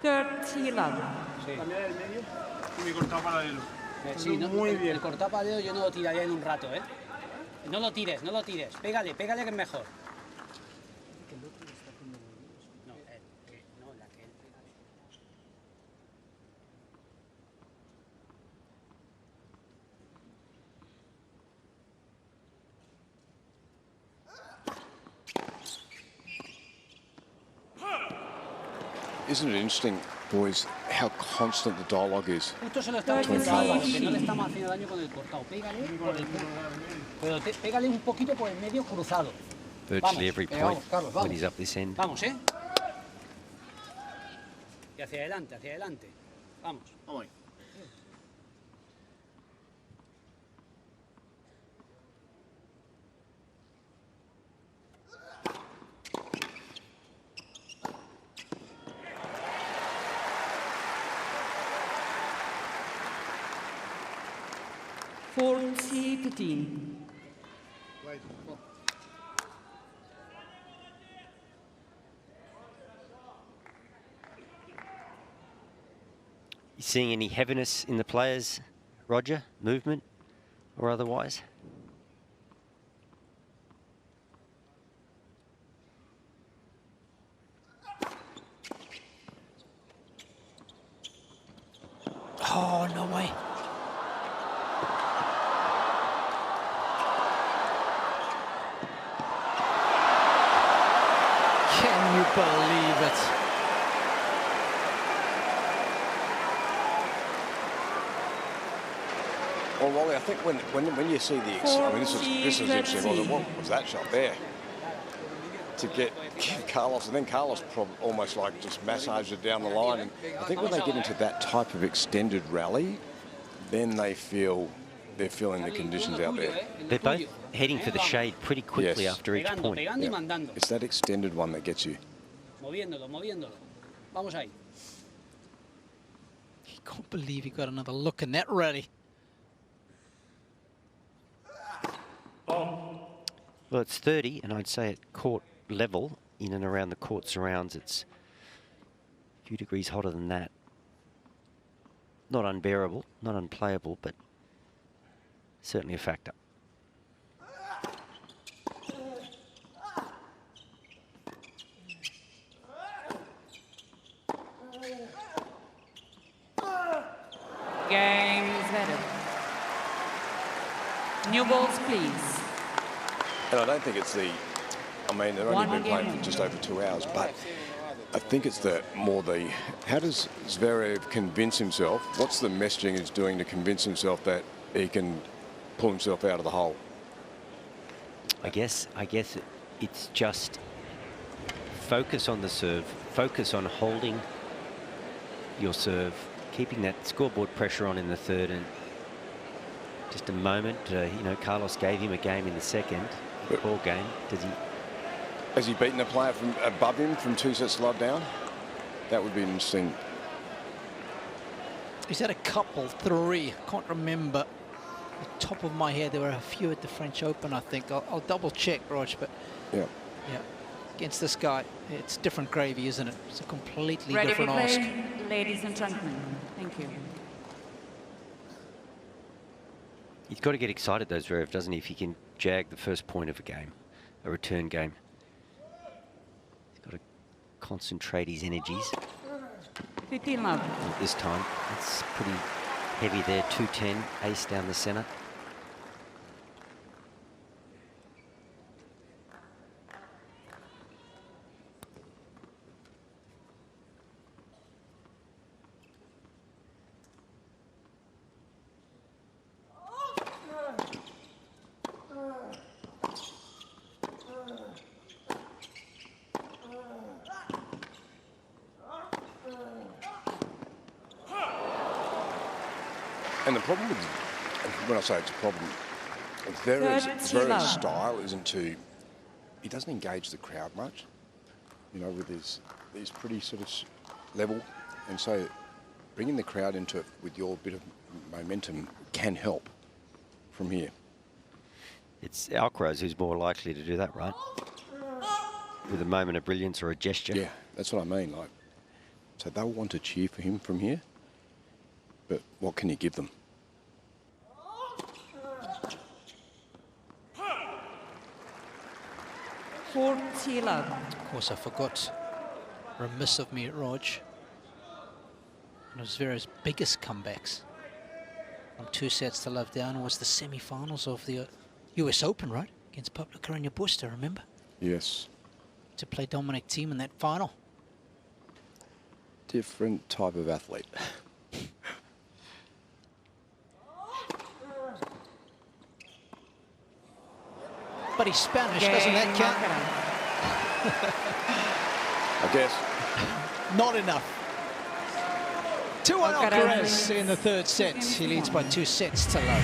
30 love. Cambiar el medio y mi cortado paralelo. Sí, no, Muy bien. el cortado paralelo yo no lo tiraría en un rato, ¿eh? No lo tires, no lo tires. Pégale, pégale que es mejor. No, no, la que él pega. Isn't it interesting, boys, how constant the dialogue is? Justo se lo está diciendo a Álvaro, que no le estamos haciendo daño con el cortado. Pégale por el pero pégale un poquito por el medio cruzado. Virtually every point vamos, Carlos, vamos. when he's up this end. Vamos, ¿eh? Y hacia adelante, hacia adelante. Vamos. Vamos ahí. You seeing any heaviness in the players, Roger? Movement or otherwise? Oh, no way. Can you believe it? Well, Wally, I think when you see the, I mean, this is interesting. What was that shot there? To give Carlos, and then Carlos almost like just massaged it down the line. And I think when they get into that type of extended rally, then they're feeling the conditions out there. They're both heading for the shade pretty quickly after each point. Yeah. It's that extended one that gets you. Moviéndolo, moviéndolo. Vamos ahí. He can't believe he got another look in that rally. Well, it's 30, and I'd say at court level, in and around the court surrounds, it's a few degrees hotter than that. Not unbearable, not unplayable, but certainly a factor. Game Zverev. New balls, please. And I don't think it's the, I mean, they've only been playing for just over 2 hours, but I think it's how does Zverev convince himself, what's the messaging he's doing to convince himself that he can pull himself out of the hole? I guess it's just focus on the serve, focus on holding your serve, keeping that scoreboard pressure on in the third, and just a moment, you know, Carlos gave him a game in the second, ball game. Has he beaten a player from above him from 2 sets love down? That would be interesting. He's had a couple, 3. Can't remember. At the top of my head, there were a few at the French Open, I think. I'll double check, Rog, but yeah. Against this guy, it's different gravy, isn't it? It's a completely Ready different for ask. play, ladies and gentlemen. Thank you. He's got to get excited, though, Zverev, doesn't he, if he can jag the first point of a game, a return game. He's got to concentrate his energies. 15 love. This time, it's pretty heavy there, 210, ace down the centre. And the problem with, when I say it's a problem, Zverev's style isn't to, he doesn't engage the crowd much, you know, with these pretty sort of level. And so bringing the crowd into it with your bit of momentum can help from here. It's Alcaraz who's more likely to do that, right? With a moment of brilliance or a gesture. Yeah, that's what I mean. Like, So they'll want to cheer for him from here. But what can you give them? Of course, I forgot. Remiss of me, Rog. One of Zverev's biggest comebacks from 2 sets to love down was the semi-finals of the US Open, right? Against Pablo Carreño Busta, remember? Yes. To play Dominic Thiem in that final. Different type of athlete. But he's Spanish, doesn't that count? I guess. Not enough. 2-1 Alcaraz in the 3rd set. He leads by 2 sets to love.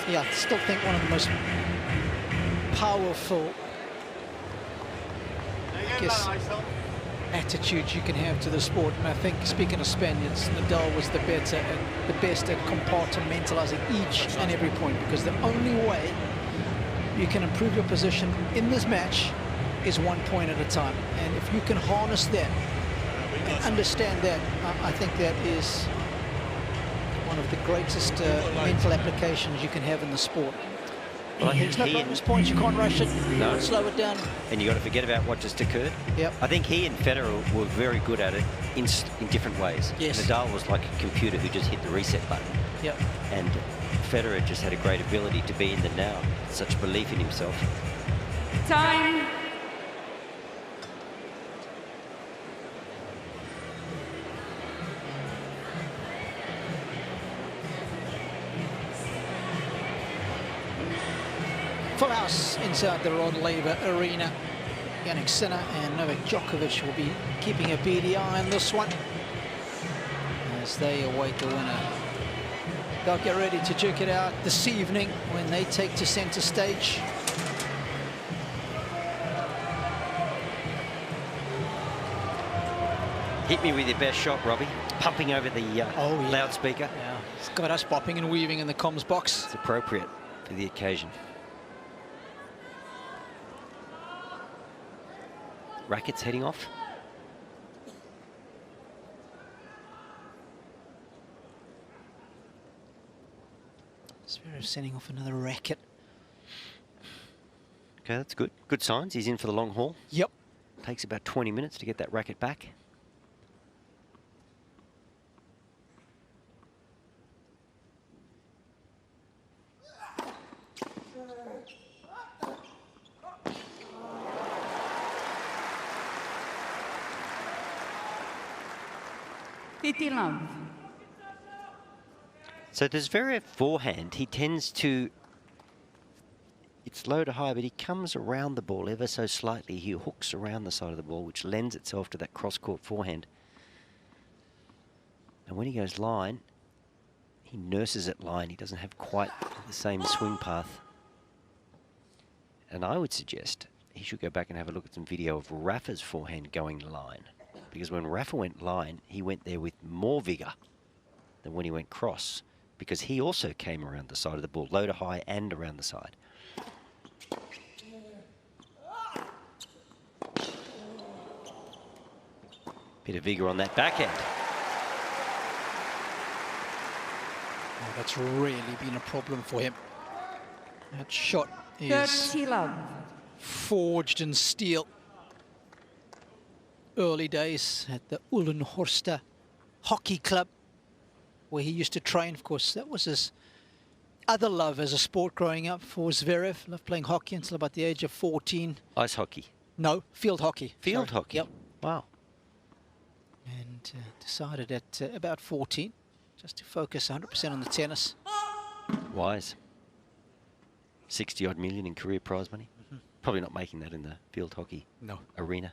Yeah, I still think one of the most powerful, I guess, attitudes you can have to the sport. And I think, speaking of Spaniards, Nadal was the best at compartmentalizing each and every point, because the only way you can improve your position in this match is 1 point at a time. And if you can harness that and understand that, I think that is one of the greatest mental applications you can have in the sport. Well, I think There's no bonus points, you can't rush it, No. slow it down. And you got to forget about what just occurred. Yep. I think he and Federer were very good at it in different ways. Yes. Nadal was like a computer who just hit the reset button. Yep. And Federer just had a great ability to be in the now, such belief in himself. Time. Full house inside the Rod Laver Arena. Jannik Sinner and Novak Djokovic will be keeping a beady eye on this one as they await the winner. They'll get ready to duke it out this evening when they take to centre stage. Hit me with your best shot, Robbie. Pumping over the loudspeaker. Yeah, it's got us bopping and weaving in the comms box. It's appropriate for the occasion. Rackets heading off. Zverev sending off another racket. Okay, that's good. Good signs. He's in for the long haul. Yep. Takes about 20 minutes to get that racket back. Love. So does Zverev forehand, he tends to, it's low to high, but he comes around the ball ever so slightly. He hooks around the side of the ball, which lends itself to that cross-court forehand. And when he goes line, he nurses it line. He doesn't have quite the same swing path. And I would suggest he should go back and have a look at some video of Rafa's forehand going line. Because when Rafa went line, he went there with more vigour than when he went cross, because he also came around the side of the ball, low to high and around the side. Bit of vigour on that backhand. Oh, that's really been a problem for him. That shot is forged in steel. Early days at the Uhlenhorster Hockey Club, where he used to train. Of course, that was his other love as a sport growing up for Zverev. Loved playing hockey until about the age of 14. Ice hockey? No, field hockey. Field hockey? Yep. Wow. And decided at about 14 just to focus 100% on the tennis. Wise. 60-odd million in career prize money. Probably not making that in the field hockey arena.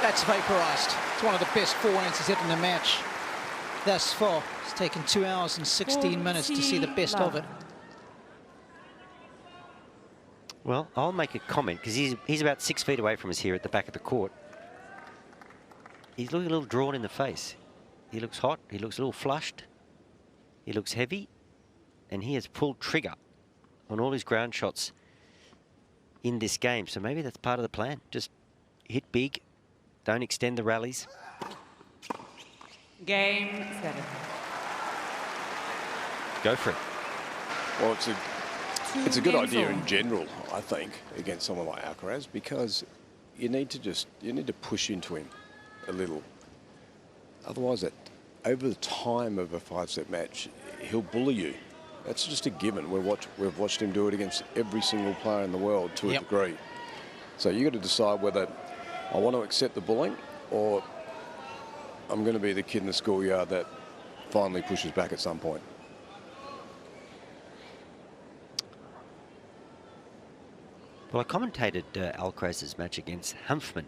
That's vaporised. It's one of the best forehands he's hit in the match. thus far. It's taken 2 hours and 16 minutes to see the best of it. Well, I'll make a comment, because he's about 6 feet away from us here at the back of the court. He's looking a little drawn in the face. He looks hot, he looks a little flushed, he looks heavy, and he has pulled trigger on all his ground shots in this game. So maybe that's part of the plan. Just hit big, don't extend the rallies. Game, set. Go for it. Well, it's a good idea in general, I think, against someone like Alcaraz, because you need to push into him a little. Otherwise, over the time of a 5-set match, he'll bully you. That's just a given. We've watched him do it against every single player in the world to a degree. So you've got to decide whether I want to accept the bullying or I'm going to be the kid in the schoolyard that finally pushes back at some point. Well, I commentated Alcaraz's match against Hanfmann,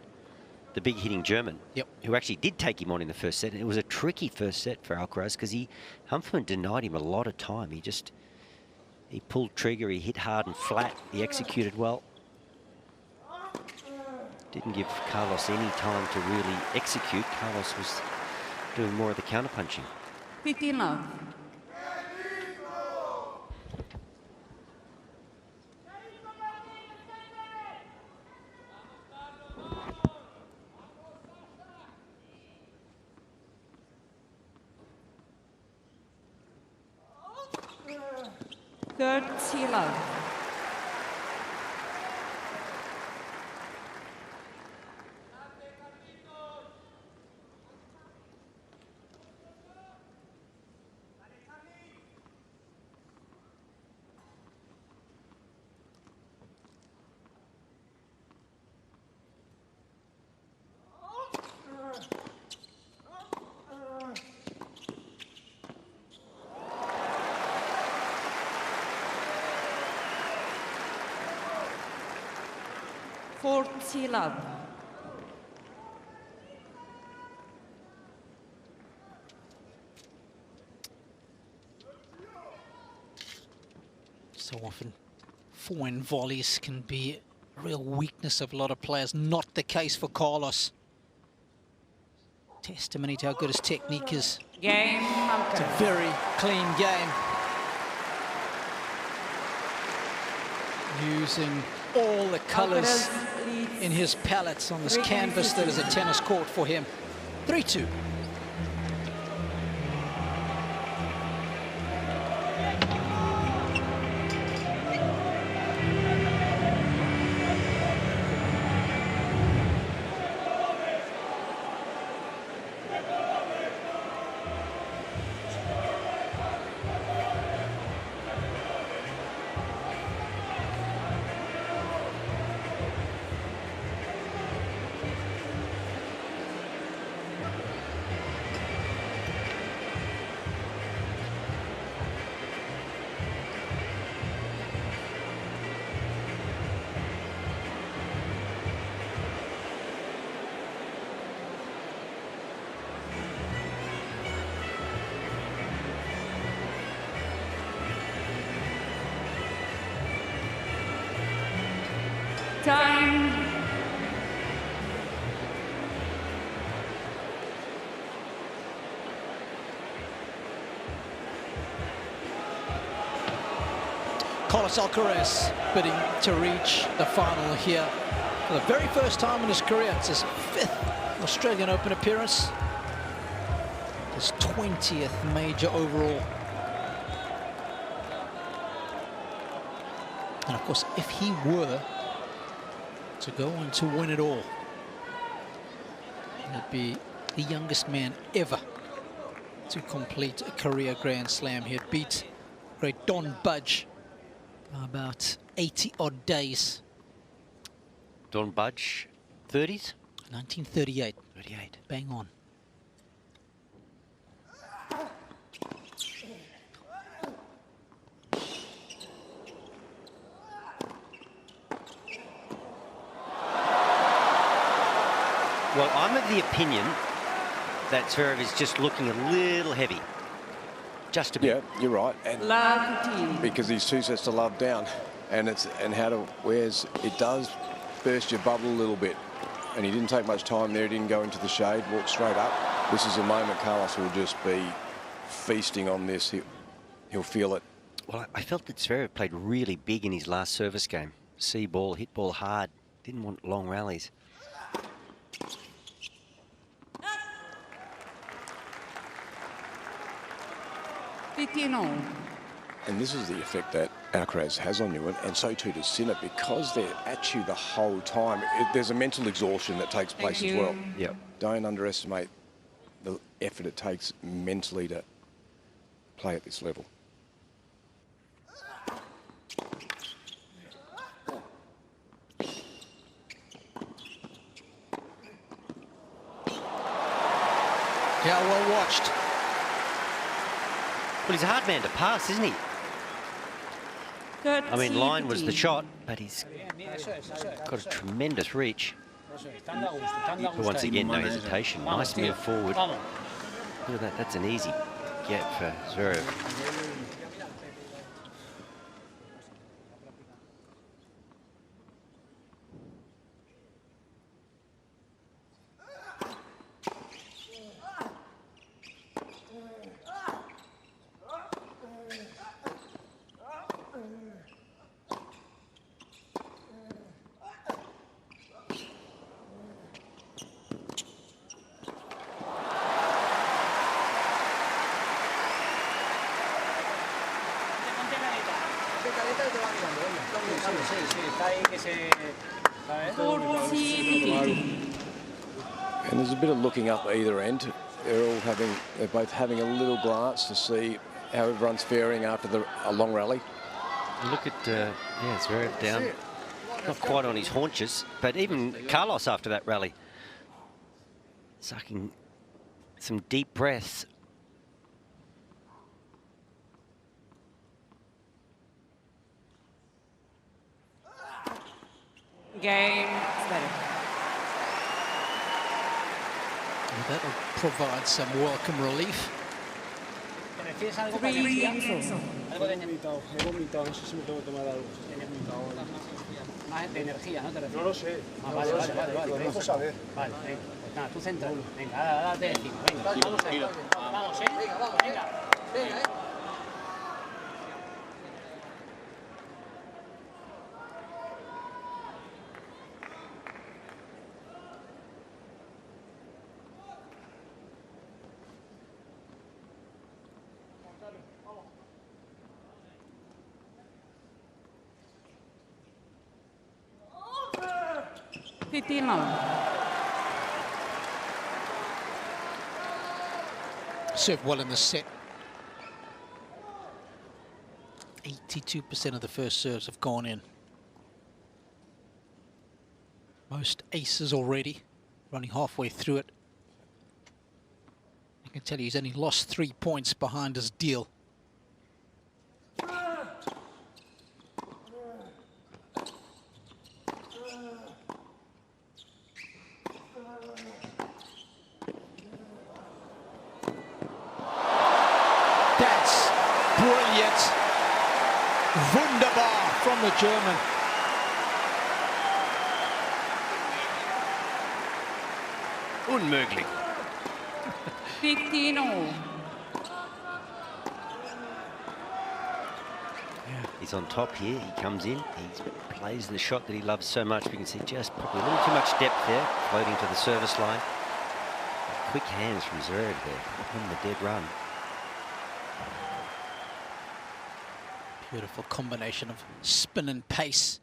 the big hitting German, who actually did take him on in the first set. And it was a tricky first set for Alcaraz because Hanfmann denied him a lot of time. He pulled trigger, he hit hard and flat, he executed well. Didn't give Carlos any time to really execute. Carlos was doing more of the counterpunching. 15 love. Third love. Love. So often forehand volleys can be a real weakness of a lot of players. Not the case for Carlos. Testimony to how good his technique is. Game. It's a very clean game. Using all the colors in his palette on this canvas that is a tennis court for him. 3-2. Time. Carlos Alcaraz bidding to reach the final here for the very first time in his career. It's his 5th Australian Open appearance. His 20th major overall. And of course, if he were to go on to win it all, he'd be the youngest man ever to complete a career Grand Slam. He'd beat great Don Budge by about 80-odd days. Don Budge, 30s? 1938. 38. Bang on. Well, I'm of the opinion that Zverev is just looking a little heavy. Just a bit. Yeah, you're right. And Love 15. because he's 2 sets to love down, and whereas it does burst your bubble a little bit. And he didn't take much time there. He didn't go into the shade, walk straight up. This is a moment Carlos will just be feasting on this. He'll feel it. Well, I felt that Zverev played really big in his last service game. See ball, hit ball hard. Didn't want long rallies. And this is the effect that Alcaraz has on you, and so too does Sinner, because they're at you the whole time. There's a mental exhaustion that takes place as well. Yep. Don't underestimate the effort it takes mentally to play at this level. Yeah, well watched. Well, he's a hard man to pass, isn't he? I mean, line was the shot, but he's got a tremendous reach. But once again, no hesitation. Nice move forward. Look at that. That's an easy gap for Zverev. And there's a bit of looking up either end. They're both having a little glance to see how everyone's faring after a long rally. Look at, yeah, Zverev down. Not quite on his haunches, but even Carlos after that rally, sucking some deep breaths. Game, Zverev. And that'll provide some welcome relief. Más de energía, ¿no te refieres? No lo sé. Vale, vale, vale, vale. Podemos saber. Vale, pues nada, tú centra. Venga, ahora te decimos. Venga, vamos, vamos, venga. Venga, Served well in the set. 82% of the first serves have gone in. Most aces already, running halfway through it. I can tell you he's only lost 3 points behind his deal. Wunderbar from the German. Unmöglich. 15-all. He's on top here. He comes in. He plays the shot that he loves so much. We can see just probably a little too much depth there, floating to the service line. Quick hands from Zverev there, on the dead run. Beautiful combination of spin and pace.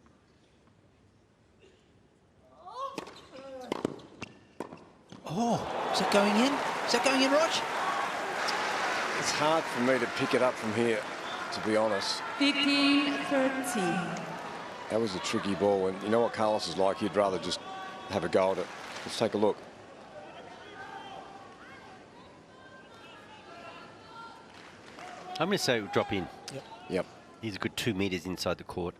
Oh, is that going in? Is that going in, Rog? It's hard for me to pick it up from here, to be honest. 15-13. That was a tricky ball, and you know what Carlos is like? He'd rather just have a go at it. Let's take a look. I'm going to say it will drop in. Yep. Yep. He's a good 2 meters inside the court.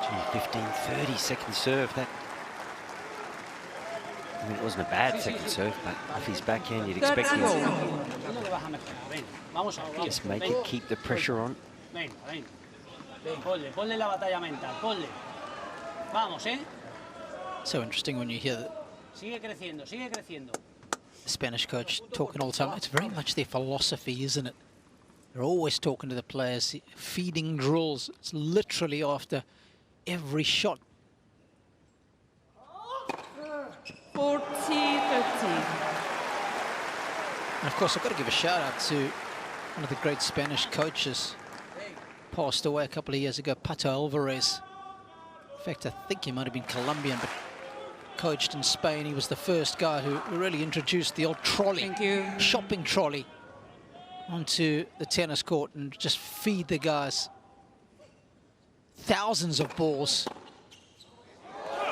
Gee, 15-30 second serve. That, I mean, it wasn't a bad second serve, but off his backhand, you'd expect him to just make it, keep the pressure on. Ponle la batalla mental, ponle. Vamos, ¿eh? So interesting when you hear that Sigue creciendo, sigue creciendo. the Spanish coach talking all the time. It's very much their philosophy, isn't it? They're always talking to the players, feeding drills. It's literally after every shot. 40-30. And of course, I've got to give a shout out to one of the great Spanish coaches. Passed away a couple of years ago, Pato Alvarez. In fact, I think he might have been Colombian, but coached in Spain. He was the first guy who really introduced the old trolley, shopping trolley, onto the tennis court and just feed the guys thousands of balls.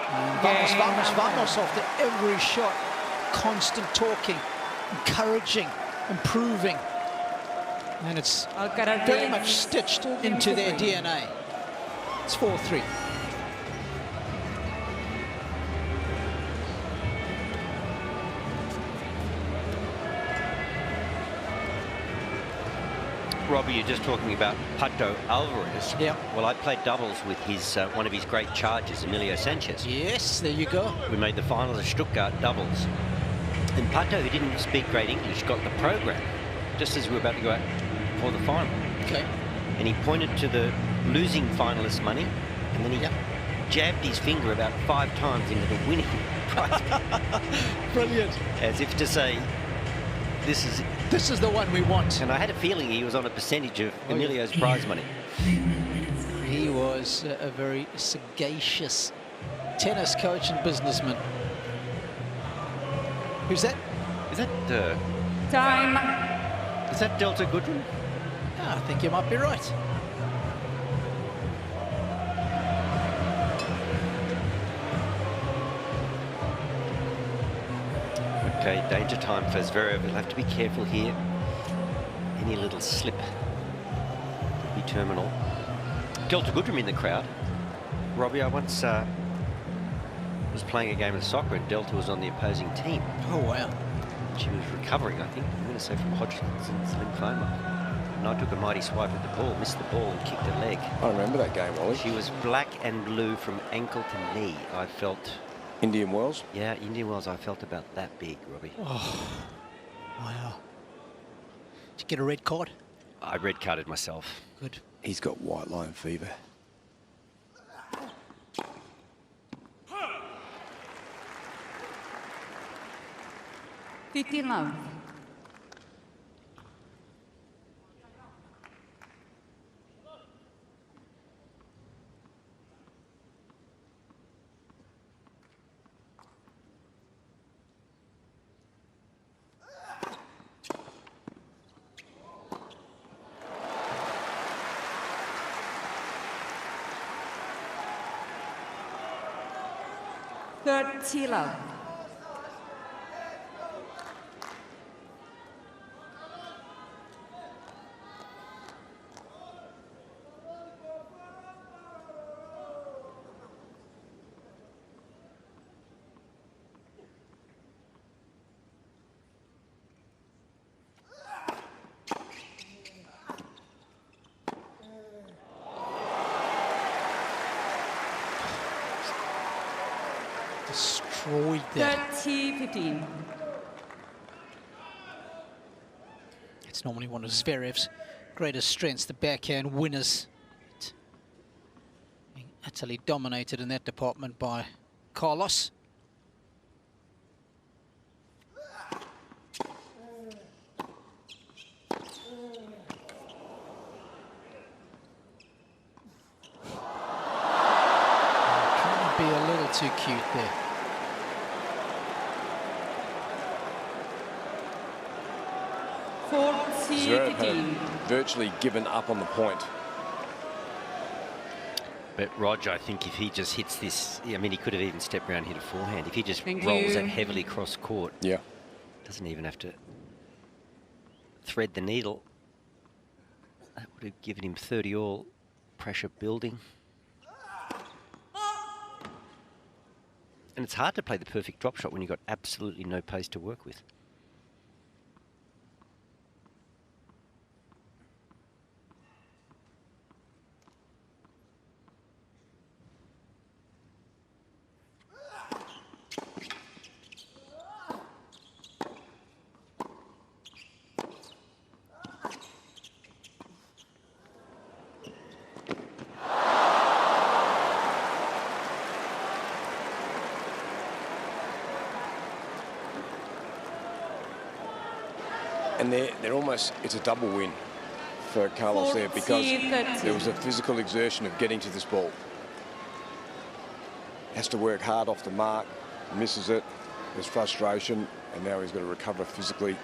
And vamos, vamos, vamos after every shot. Constant talking, encouraging, improving. And it's very much stitched into their DNA. It's 4-3. Robbie, you're just talking about Pato Alvarez. Yeah. Well, I played doubles with his one of his great charges, Emilio Sanchez. Yes, there you go. We made the finals of Stuttgart doubles. And Pato, who didn't speak great English, got the program just as we were about to go out for the final. Okay. And he pointed to the losing finalist money, and then he jabbed his finger about 5 times into the winning prize. Brilliant. As if to say, this is the one we want. And I had a feeling he was on a percentage of Emilio's prize money. He was a very sagacious tennis coach and businessman. Who's that? Is that Time. Is that Delta Goodwin? I think you might be right. Okay, danger time for Zverev. He'll have to be careful here. Any little slip could be terminal. Delta Goodwin in the crowd. Robbie, I once was playing a game of soccer and Delta was on the opposing team. Oh, wow. She was recovering, I think, I'm going to say from Hodgkin's lymphoma. And I took a mighty swipe at the ball, missed the ball and kicked a leg. I remember that game, Ollie. She was black and blue from ankle to knee. I felt... Indian Wells? Yeah, Indian Wells, I felt about that big, Robbie. Oh, wow. Did you get a red card? I red carded myself. Good. He's got white line fever. Love. Love. Destroyed that. 30-15. It's normally one of Zverev's greatest strengths, the backhand winners. Being utterly dominated in that department by Carlos. Trying to be a little too cute there. Zverev had virtually given up on the point. But Rog, I think if he just hits this, I mean, he could have even stepped around and hit a forehand. If he just rolls that heavily cross court, doesn't even have to thread the needle. That would have given him 30 all, pressure building. And it's hard to play the perfect drop shot when you've got absolutely no pace to work with. And they're almost, it's a double win for Carlos there because there was a physical exertion of getting to this ball. Has to work hard off the mark, misses it, there's frustration, and now he's got to recover physically.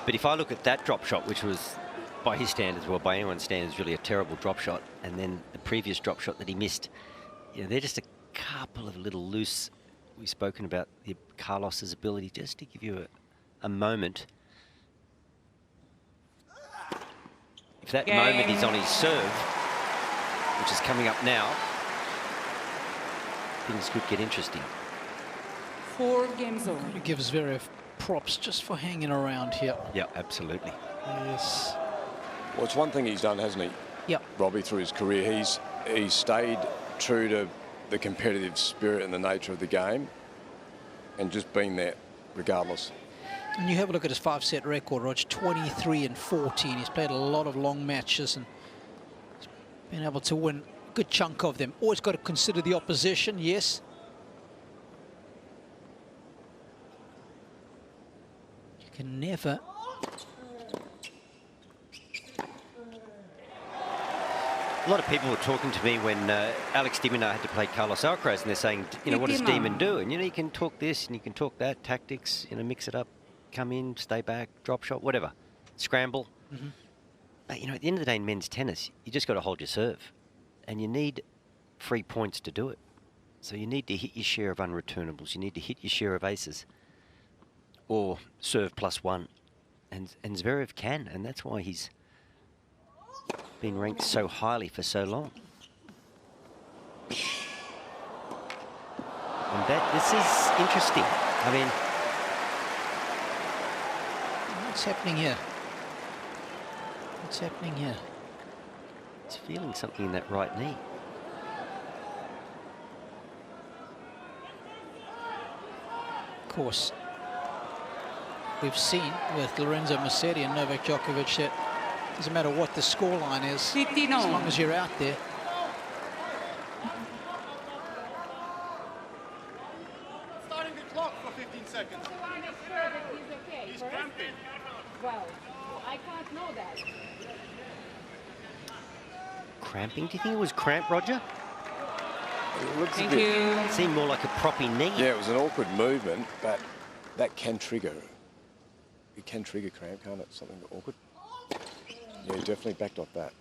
But if I look at that drop shot, which was, by his standards, well, by anyone's standards, really a terrible drop shot, and then the previous drop shot that he missed, you know, they're just a couple of little loose. We've spoken about Carlos's ability just to give you a moment. If that moment is on his serve, which is coming up now, things could get interesting. 4 games over. It gives Zverev props just for hanging around here. Yeah, absolutely. Yes. Well, it's one thing he's done, hasn't he? Yep. Robbie, through his career, he's stayed true to the competitive spirit and the nature of the game and just been there regardless. And you have a look at his 5-set record, Rog, 23 and 14. He's played a lot of long matches and he's been able to win a good chunk of them. Always got to consider the opposition, yes. You can never... A lot of people were talking to me when Alex Dimina had to play Carlos Alcaraz, and they're saying, you know, what does Demon do? And, you know, you can talk this and you can talk that, tactics, you know, mix it up, come in, stay back, drop shot, whatever, scramble. But, you know, at the end of the day in men's tennis, you just got to hold your serve, and you need free points to do it. So you need to hit your share of unreturnables. You need to hit your share of aces or serve +1. And Zverev can, and that's why he's been ranked so highly for so long. And this is interesting. I mean, what's happening here? What's happening here? He's feeling something in that right knee. Of course, we've seen with Lorenzo Musetti and Novak Djokovic that doesn't matter what the scoreline is, as long as you're out there. Starting the clock for 15 seconds. He's cramping. Well, I can't know that. Cramping? Do you think it was cramp, Roger? It looks Thank a bit, you. It seemed more like a proppy knee. Yeah, it was an awkward movement, but that can trigger. It can trigger cramp, can't it? Something awkward. Yeah, he definitely backed off that.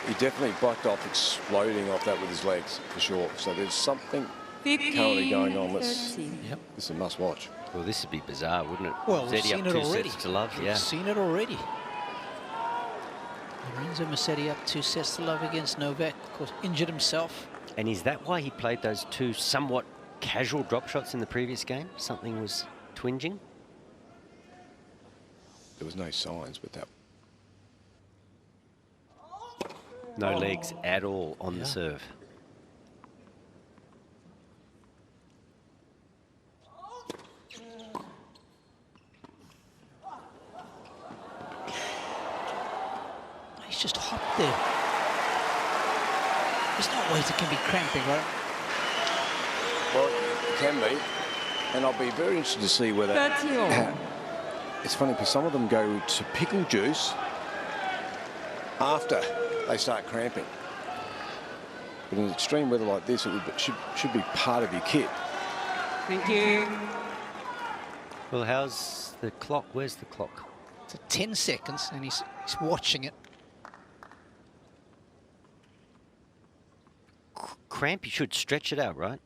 He definitely backed off exploding off that with his legs, for sure. So there's something currently going on. This is a must watch. Well, this would be bizarre, wouldn't it? Well, we've Musetti seen up it 2 already. sets to love, yeah. We've seen it already. Lorenzo Musetti up 2 sets to love against Novak. Of course, injured himself. And is that why he played those 2 somewhat casual drop shots in the previous game? Something was twinging? There was no signs, but that... No legs at all on the serve. He's just hopped there. There's no ways it can be cramping, right? Well, it can be. And I'll be very interested to see whether... It's funny because some of them go to pickle juice after they start cramping. But in extreme weather like this, it should be part of your kit. Thank you. Well, how's the clock? Where's the clock? It's at 10 seconds, and he's watching it. Cramp, you should stretch it out, right?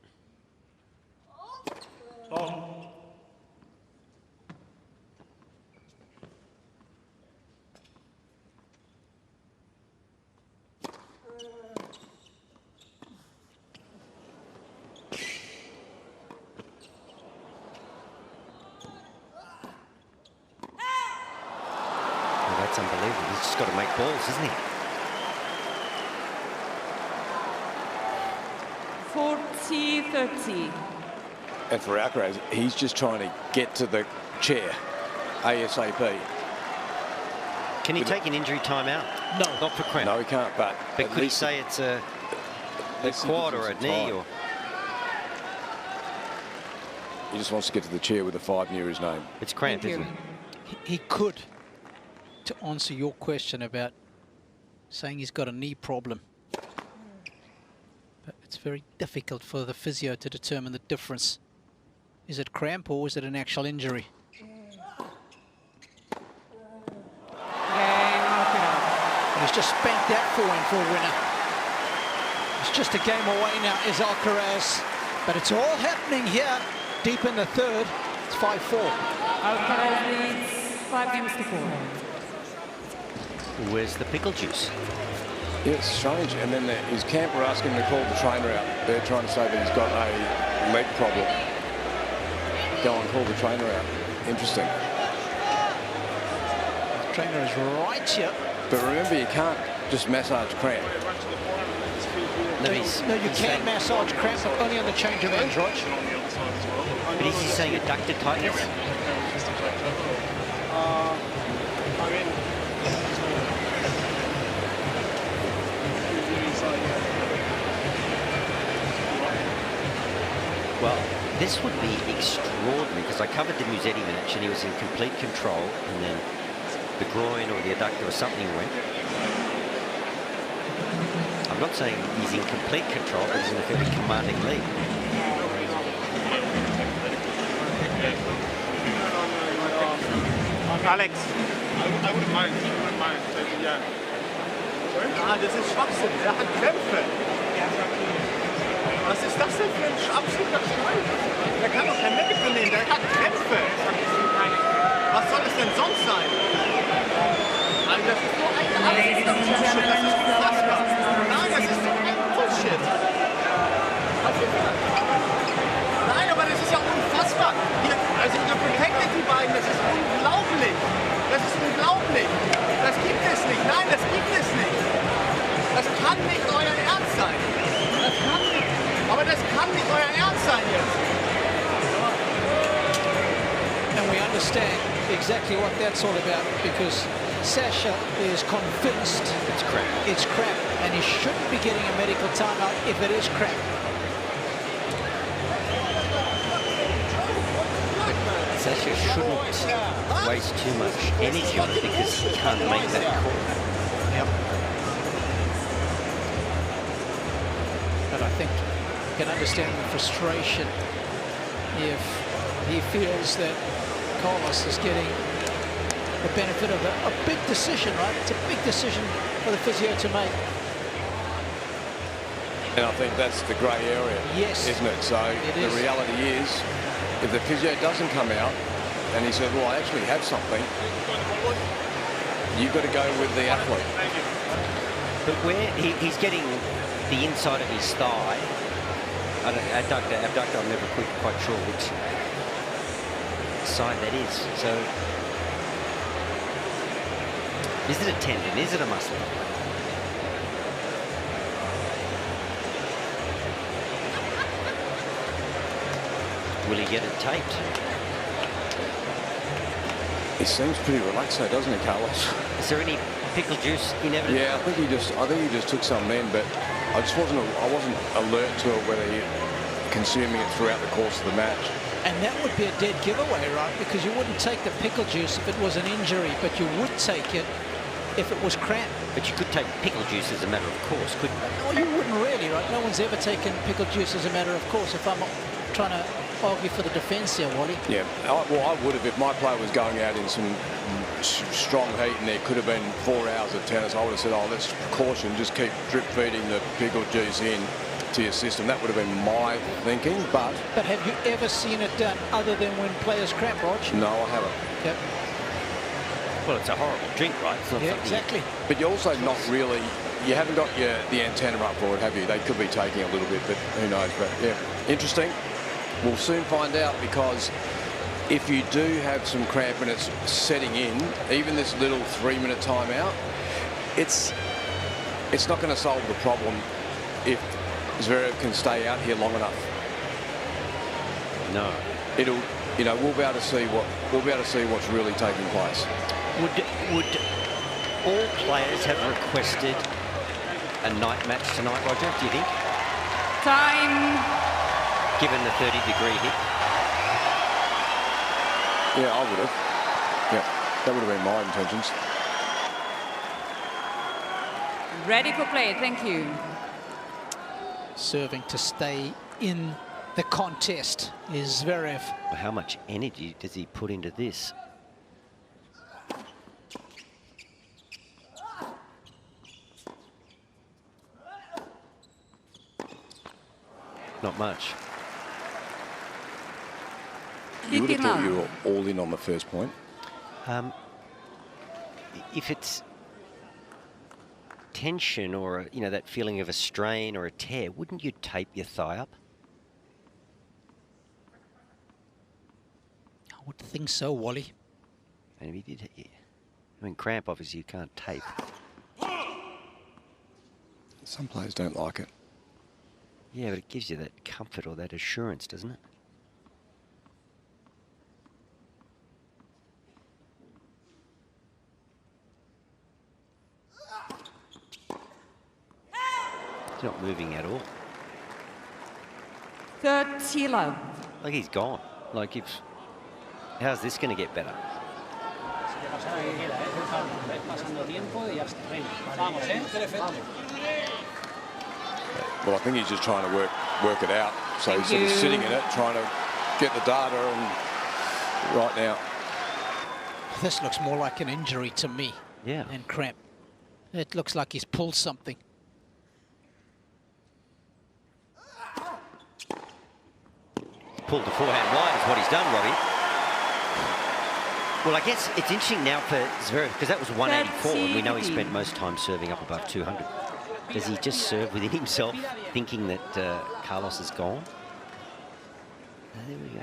just got to make balls, isn't he? 40-30. And for Alcaraz, he's just trying to get to the chair ASAP. Can he take an injury timeout? No. Not for cramp. No, he can't, but could he say it's a quad or a knee? Or he just wants to get to the chair with a 5 near his name. it's cramp, isn't it? He could, to answer your question about saying he's got a knee problem. But it's very difficult for the physio to determine the difference. Is it cramp or is it an actual injury? And he's just spanked that forehand for a winner. It's just a game away now, is Alcaraz. But it's all happening here, deep in the third. It's 5-4. Alcaraz leads 5-4. Where's the pickle juice? Yeah, it's strange. And then his camp were asking him to call the trainer out. They're trying to say that he's got a leg problem. Go and call the trainer out. Interesting. The trainer is right here. But remember, you can't just massage cramp. No, you can massage cramp, but only on the change of hands, Rog. But is he saying adductor tightness? Well, this would be extraordinary because I covered the Musetti match and he was in complete control, and then the groin or the adductor or something went. I'm not saying he's in complete control, but he's in a very commanding lead. Alex, I wouldn't mind. Yeah. Ah, das ist Schwachsinn. Der hat Krämpfe. Was ist das denn für ein absoluter Schwein? Der kann doch kein Medical nehmen. Der hat Krämpfe. Was soll es denn sonst sein? Also das ist nur ein absoluter Bullshit. Das ist unfassbar. Nein, das ist nur ein Bullshit. Nein, aber das ist ja unfassbar. Hier, also ihr protectet die beiden. Das ist unglaublich. Das ist unglaublich. Das gibt es nicht. Nein, das gibt es nicht. Das kann nicht euer Ernst sein. Das kann nicht. Aber das kann nicht euer Ernst sein jetzt. And we understand exactly what that's all about, because Sasha is convinced it's crap, and he shouldn't be getting a medical timeout if it is crap. Sasha shouldn't waste too much energy on it because he can't make that call. Yep. But I think you can understand the frustration if he feels that Carlos is getting the benefit of a big decision, right? It's a big decision for the physio to make. And I think that's the grey area, yes, isn't it? So the reality is, if the physio doesn't come out and he says, well, I actually have something, you've got to go with the athlete. But where he's getting the inside of his thigh, abductor, I'm never quite sure which side that is. So, is it a tendon? Is it a muscle? Will he get it taped? He seems pretty relaxed though, doesn't he, Carlos? Is there any pickle juice in evidence? Yeah, I think he just took some then, but I wasn't alert to it whether he consuming it throughout the course of the match. And that would be a dead giveaway, right? Because you wouldn't take the pickle juice if it was an injury, but you would take it if it was cramp. But you could take pickle juice as a matter of course, couldn't you? Well, you wouldn't really, right? No one's ever taken pickle juice as a matter of course. If I'm trying to argue for the defence here, Wally. Yeah, well, I would have if my player was going out in some strong heat and there could have been 4 hours of tennis. I would have said, oh, let's caution, just keep drip feeding the pickle juice in to your system. That would have been my thinking, but have you ever seen it done other than when players cramp, Rog? No, I haven't. Yep. Well, it's a horrible drink, right? It's not exactly. But you're also not really, you haven't got the antenna up for it, have you? They could be taking a little bit, but who knows? But yeah, interesting. We'll soon find out, because if you do have some cramp and it's setting in, even this little 3-minute timeout, it's not going to solve the problem if Zverev can stay out here long enough. No. It'll, you know, we'll be able to see what's really taking place. Would all players have requested a night match tonight, Roger, do you think? Time. Given the 30-degree hit? Yeah, I would have. Yeah, that would have been my intentions. Ready for play, thank you. Serving to stay in the contest is Zverev. How much energy does he put into this? Not much. You would have thought you were all in on the first point. If it's tension or, you know, that feeling of a strain or a tear, wouldn't you tape your thigh up? I would think so, Wally. And if he did, yeah. I mean, cramp, obviously, you can't tape. Some players don't like it. Yeah, but it gives you that comfort or that assurance, doesn't it? He's not moving at all. 30 love. Like he's gone. Like, if, how's this going to get better? Well, I think he's just trying to work it out. So he's sort of sitting in it, trying to get the data, and right now. This looks more like an injury to me. Yeah. And cramp. It looks like he's pulled something. Pulled the forehand wide is what he's done, Robbie. Well, I guess it's interesting now for Zverev, because that was 184, and we know he spent most time serving up above 200. Does he just serve within himself, thinking that Carlos is gone? There we go.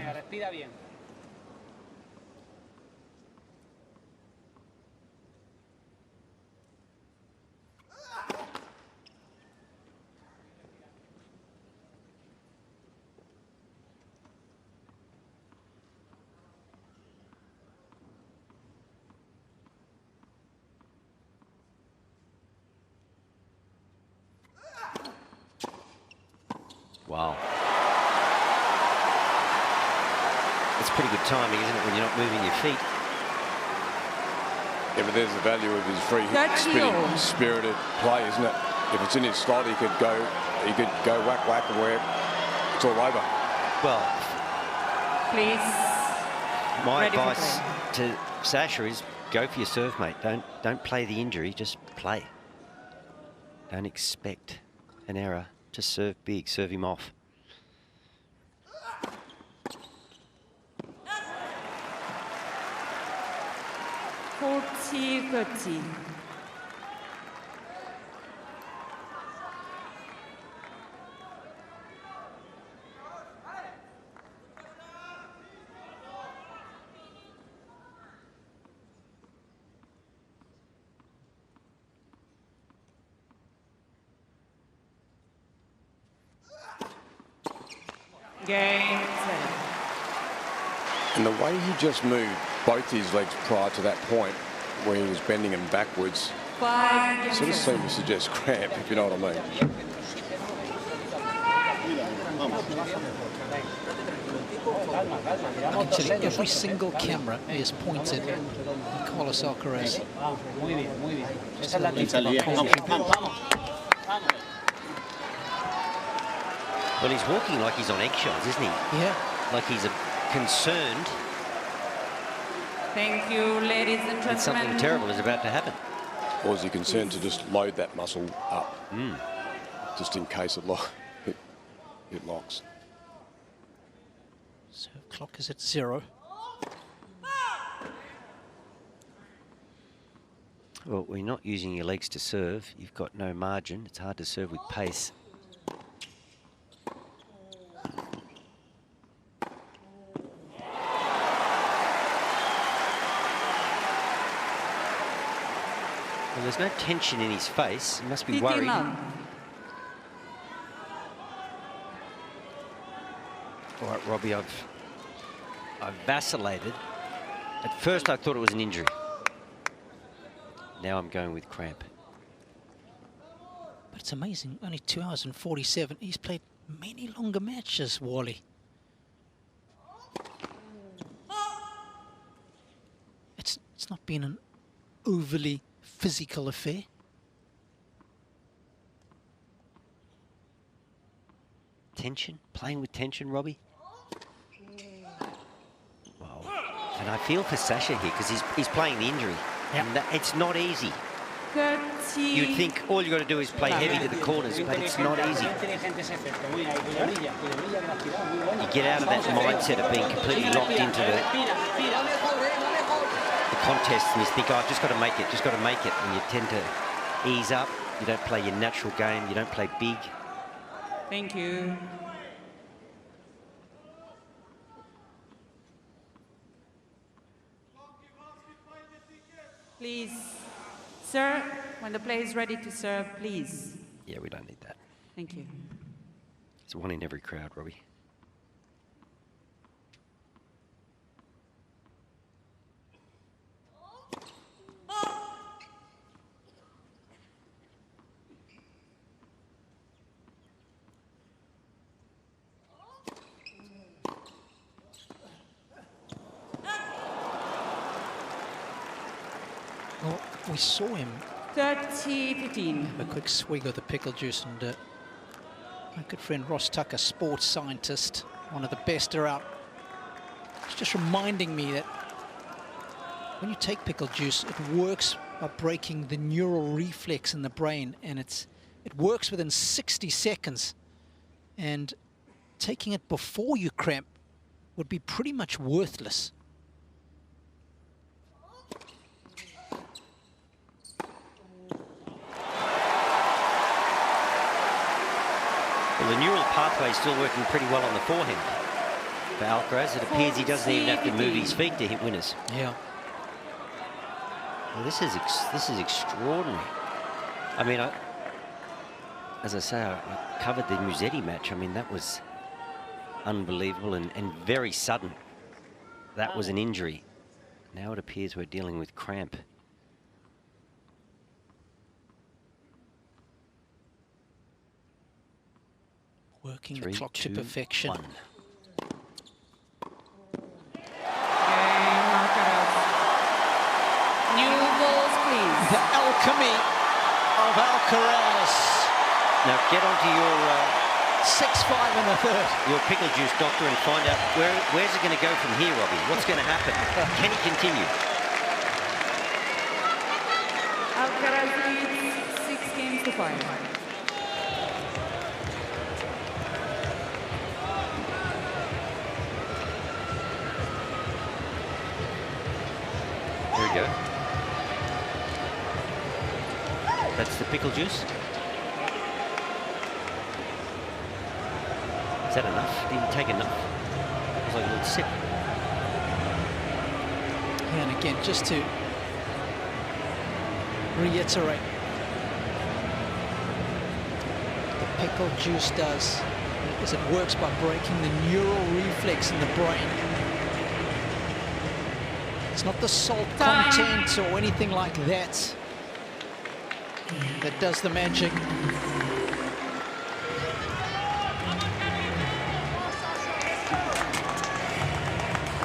Wow. It's pretty good timing, isn't it, when you're not moving your feet? Yeah, but there's the value of his free hit, spirited play, isn't it? If it's in his slot, he could go whack whack, and where it's all over. Well, please. My advice to Sasha is go for your serve, mate. Don't play the injury, just play. Don't expect an error. Just serve big, serve him off. $40-30. Game, set. And the way he just moved both his legs prior to that point, where he was bending them backwards, sort of seemed to suggest cramp, if you know what I mean. Actually, every single camera is pointed at Carlos Alcaraz. Well, he's walking like he's on eggshells, isn't he? Yeah. Like he's concerned. Thank you, ladies and gentlemen. And something terrible is about to happen. Or is he concerned to just load that muscle up, just in case it locks? So clock is at 0. Well, when you're not using your legs to serve, you've got no margin. It's hard to serve with pace. Well, there's no tension in his face. He must be worried. All right, Robbie, I've vacillated. At first, I thought it was an injury. Now I'm going with cramp. But it's amazing, only 2 hours and 47. He's played many longer matches, Wally. It's not been an overly physical affair. Tension, playing with tension, Robbie. Wow. And I feel for Sasha here because he's playing the injury. Yep. And it's not easy. You'd think all you got to do is play heavy to the corners, but it's not easy. You get out of that mindset of being completely locked into the contest and you think, oh, I've just got to make it, just got to make it. And you tend to ease up. You don't play your natural game. You don't play big. Thank you. Please, sir, when the player is ready to serve, please. Yeah, we don't need that. Thank you. It's one in every crowd, Robbie. Well, we saw him 30-15. have a quick swig of the pickle juice, and my good friend Ross Tucker, sports scientist, one of the best around, he's just reminding me that when you take pickle juice, it works by breaking the neural reflex in the brain, and it works within 60 seconds. And taking it before you cramp would be pretty much worthless. Well, the neural pathway is still working pretty well on the forehand for Alcaraz. It appears he doesn't even have to move his feet to hit winners. Yeah. Well, this is extraordinary. I mean, as I say, I covered the Musetti match. I mean, that was unbelievable and very sudden. That was an injury. Now it appears we're dealing with cramp. Working the clock to perfection. 1. New balls, please. The alchemy of Alcaraz. Now get onto your 6-5 in the third. Your pickle juice doctor and find out where's it going to go from here, Robbie? What's going to happen? Can he continue? Alcaraz leads 6-5. There we go. That's the pickle juice. Is that enough? Didn't take enough. It was like a little sip. And again, just to reiterate, the pickle juice does is it works by breaking the neural reflex in the brain. It's not the salt content or anything like that that does the magic.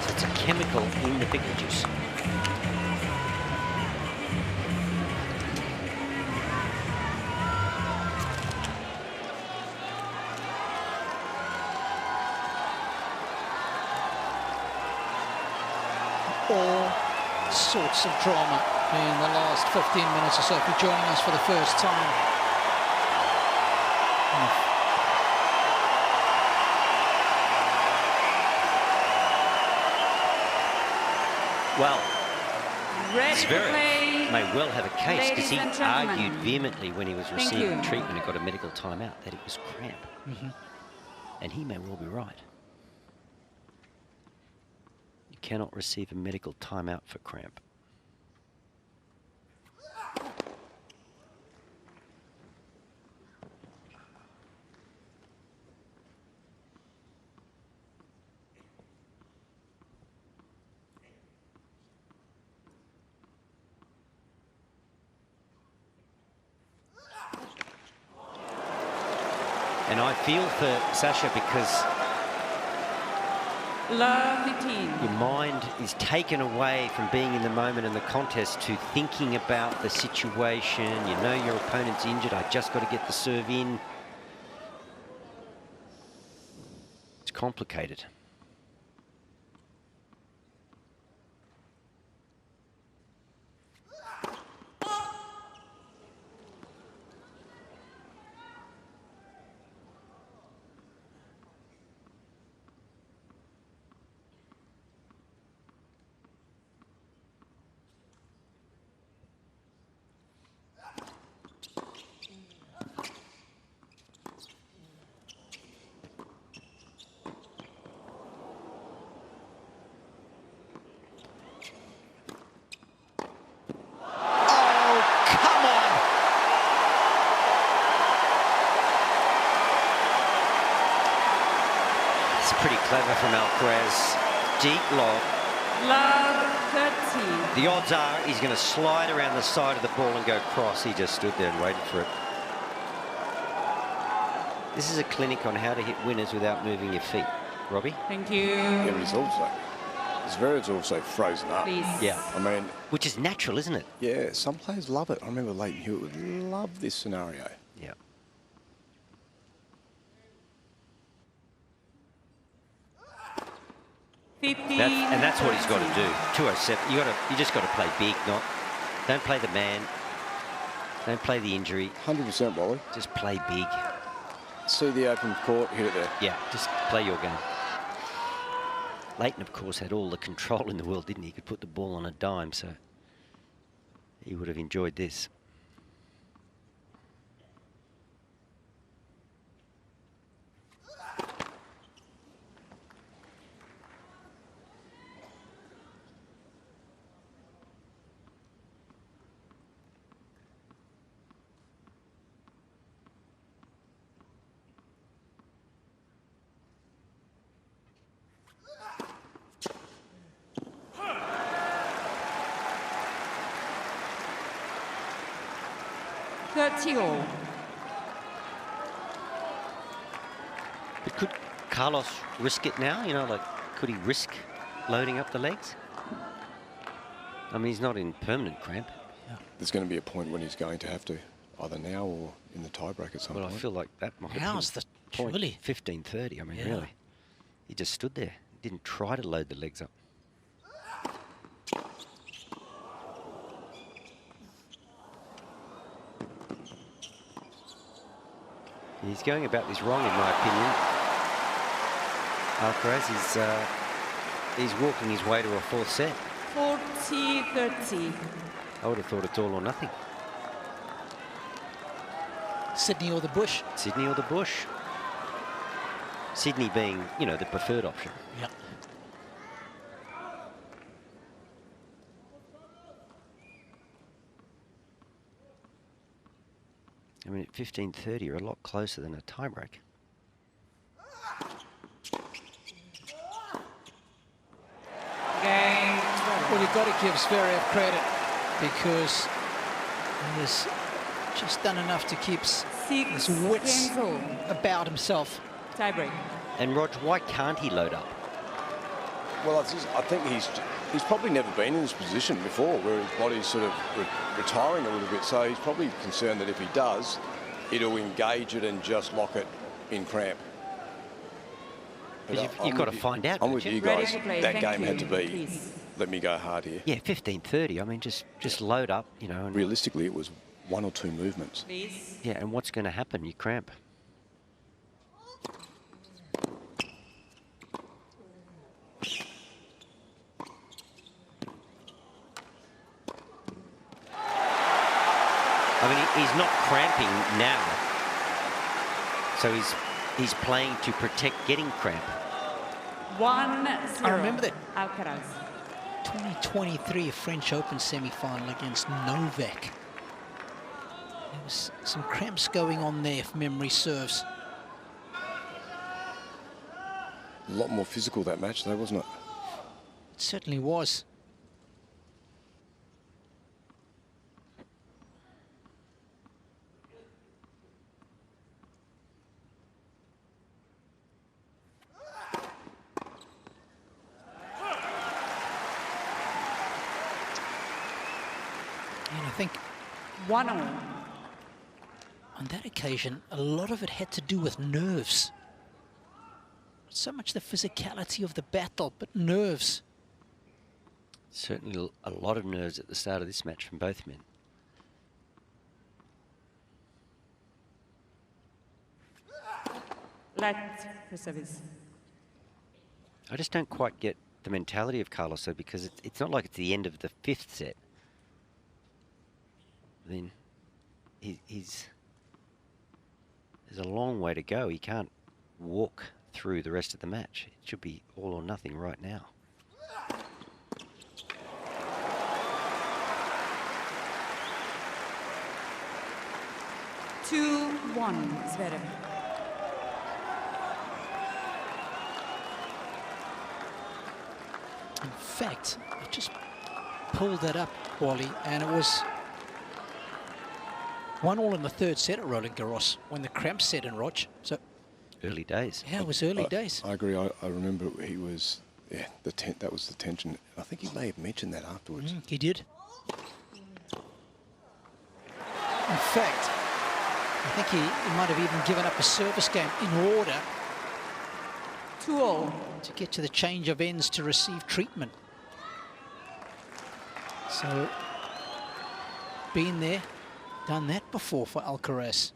So it's a chemical in the pickle juice. All sorts of drama in the last 15 minutes or so. If you're joining us for the first time, well, Ready to Zverev play. may well have a case because he Ladies and gentlemen. argued vehemently when he was Thank receiving you. treatment and got a medical timeout that it was cramp. And he may well be right. You cannot receive a medical timeout for cramp. And I feel for Sasha because your mind is taken away from being in the moment in the contest to thinking about the situation. You know your opponent's injured. I just got to get the serve in. It's complicated. Pretty clever from Alcaraz. Deep lob. Love 30. The odds are he's going to slide around the side of the ball and go cross. He just stood there and waited for it. This is a clinic on how to hit winners without moving your feet. Robbie? Thank you. Yeah, but Zverev's also frozen up. Please. Yeah. I mean... Which is natural, isn't it? Yeah, some players love it. I remember Leighton Hewitt would love this scenario. Yeah. And that's what he's got to do. 207. You just got to play big, don't play the man. Don't play the injury. 100%, Wally. Just play big. See the open court, hit it there. Yeah, just play your game. Leighton, of course, had all the control in the world, didn't he? He could put the ball on a dime, so he would have enjoyed this. But could Carlos risk it now? You know, like, could he risk loading up the legs? I mean, he's not in permanent cramp. Yeah. There's going to be a point when he's going to have to, either now or in the tiebreak at some point. Well, I feel like that might be How's the point. really? 15:30. I mean, really. He just stood there. Didn't try to load the legs up. He's going about this wrong, in my opinion. Alcaraz he's walking his way to a fourth set. 40-30. I would have thought it's all or nothing. Sydney or the bush? Sydney or the bush. Sydney being, you know, the preferred option. Yeah. I mean, at 15:30, you're a lot closer than a tiebreak. Well, you've got to give Zverev credit because he has just done enough to keep his wits about himself. Tiebreak. And Rog, why can't he load up? Well, I think he's probably never been in this position before, where his body's sort of retiring a little bit. So he's probably concerned that if he does, it'll engage it and just lock it in cramp. But you've got to find out. I'm with you guys. That game had to be. Please. Let me go hard here. Yeah, 15:30. I mean, just load up, you know. And realistically, it was one or two movements. Please. yeah, and what's going to happen? You cramp. I mean, he's not cramping now. So he's playing to protect getting cramp. 1-0. I remember that. Alcaraz. 2023 French Open semi-final against Novak. There was some cramps going on there, if memory serves. A lot more physical that match, though, wasn't it? It certainly was. 1-0. On that occasion, a lot of it had to do with nerves. Not so much the physicality of the battle, but nerves. Certainly a lot of nerves at the start of this match from both men. Let for service. I just don't quite get the mentality of Carlos, though, because it's not like it's the end of the 5th set. I mean, there's a long way to go. He can't walk through the rest of the match. It should be all or nothing right now. Two, 1, Zverev. In fact, I just pulled that up, Wally, and it was 1-1 in the 3rd set at Roland Garros when the cramps set in, Rog. So early days. Yeah, it was early days. I agree. I remember he was, yeah, that was the tension. I think he may have mentioned that afterwards. He did. In fact, I think he might have even given up a service game in order 2-0. to get to the change of ends to receive treatment. So, been there, done that before for Alcaraz.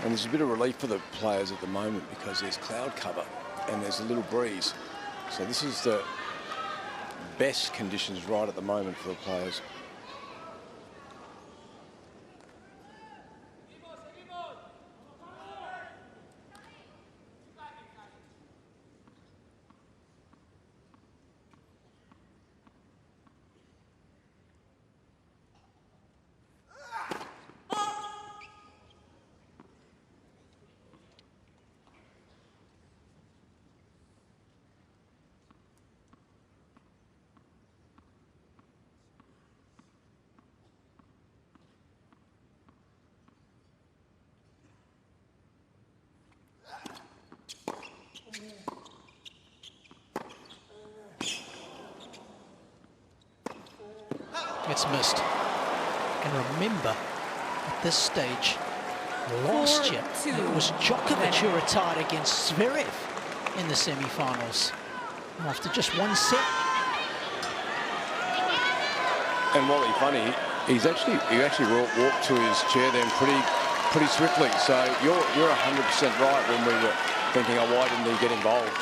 And there's a bit of relief for the players at the moment because there's cloud cover and there's a little breeze. So this is the best conditions right at the moment for the players. It's missed. And remember, at this stage, last year, it was Djokovic who retired against Zverev in the semi-finals after just one set. And Wally, funny, he actually walked to his chair then pretty swiftly. So you're 100% right when we were thinking, oh, why didn't he get involved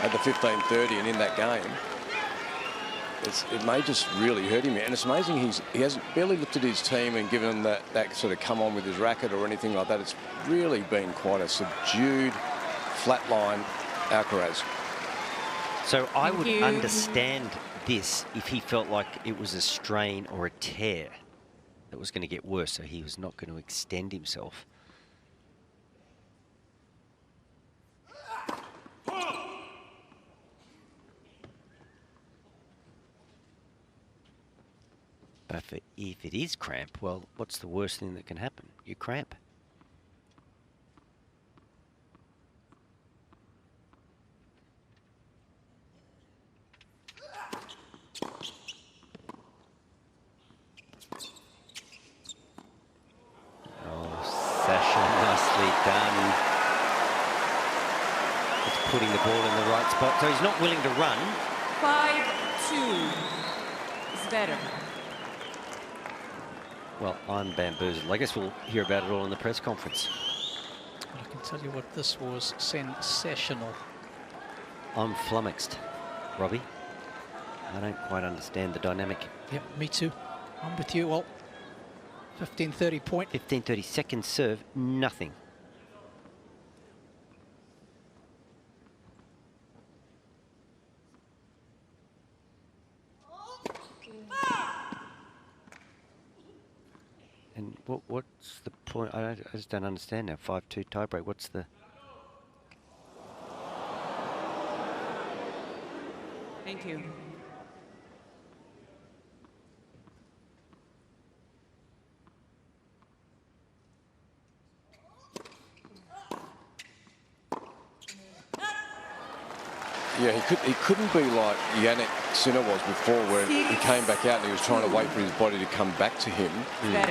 at the 15:30 and in that game? It may just really hurt him. And it's amazing he hasn't barely looked at his team and given them that sort of come on with his racket or anything like that. It's really been quite a subdued, flatline Alcaraz. So I would understand this if he felt like it was a strain or a tear that was going to get worse, so he was not going to extend himself. But if it is cramp, well, what's the worst thing that can happen? You cramp. Oh, Sasha, nicely done. It's putting the ball in the right spot. So he's not willing to run. 5-2. Zverev. Well, I'm bamboozled. I guess we'll hear about it all in the press conference. I can tell you what, this was sensational. I'm flummoxed, Robbie. I don't quite understand the dynamic. Yep, me too. I'm with you. Well, 15:30 point. 15:30 second serve, nothing. And what's the point? I just don't understand now. 5-2 tiebreak. What's the... Thank you. Yeah, he couldn't be like Yannick Sinner was before, where he came back out and he was trying to wait for his body to come back to him,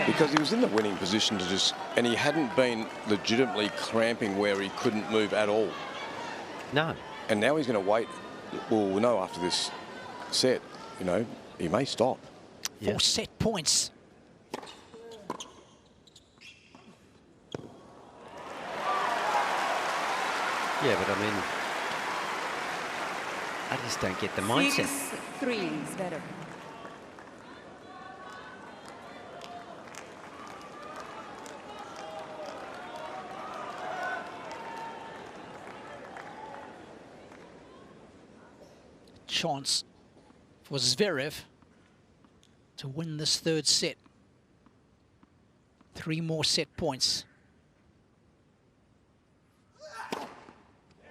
because he was in the winning position to just, and he hadn't been legitimately cramping where he couldn't move at all. No. And now he's going to wait. Well, we'll know after this set, you know, he may stop. Yeah. 4 set points. Yeah, but I mean, I just don't get the mindset. 6-3 is better. Chance for Zverev to win this 3rd set. 3 more set points.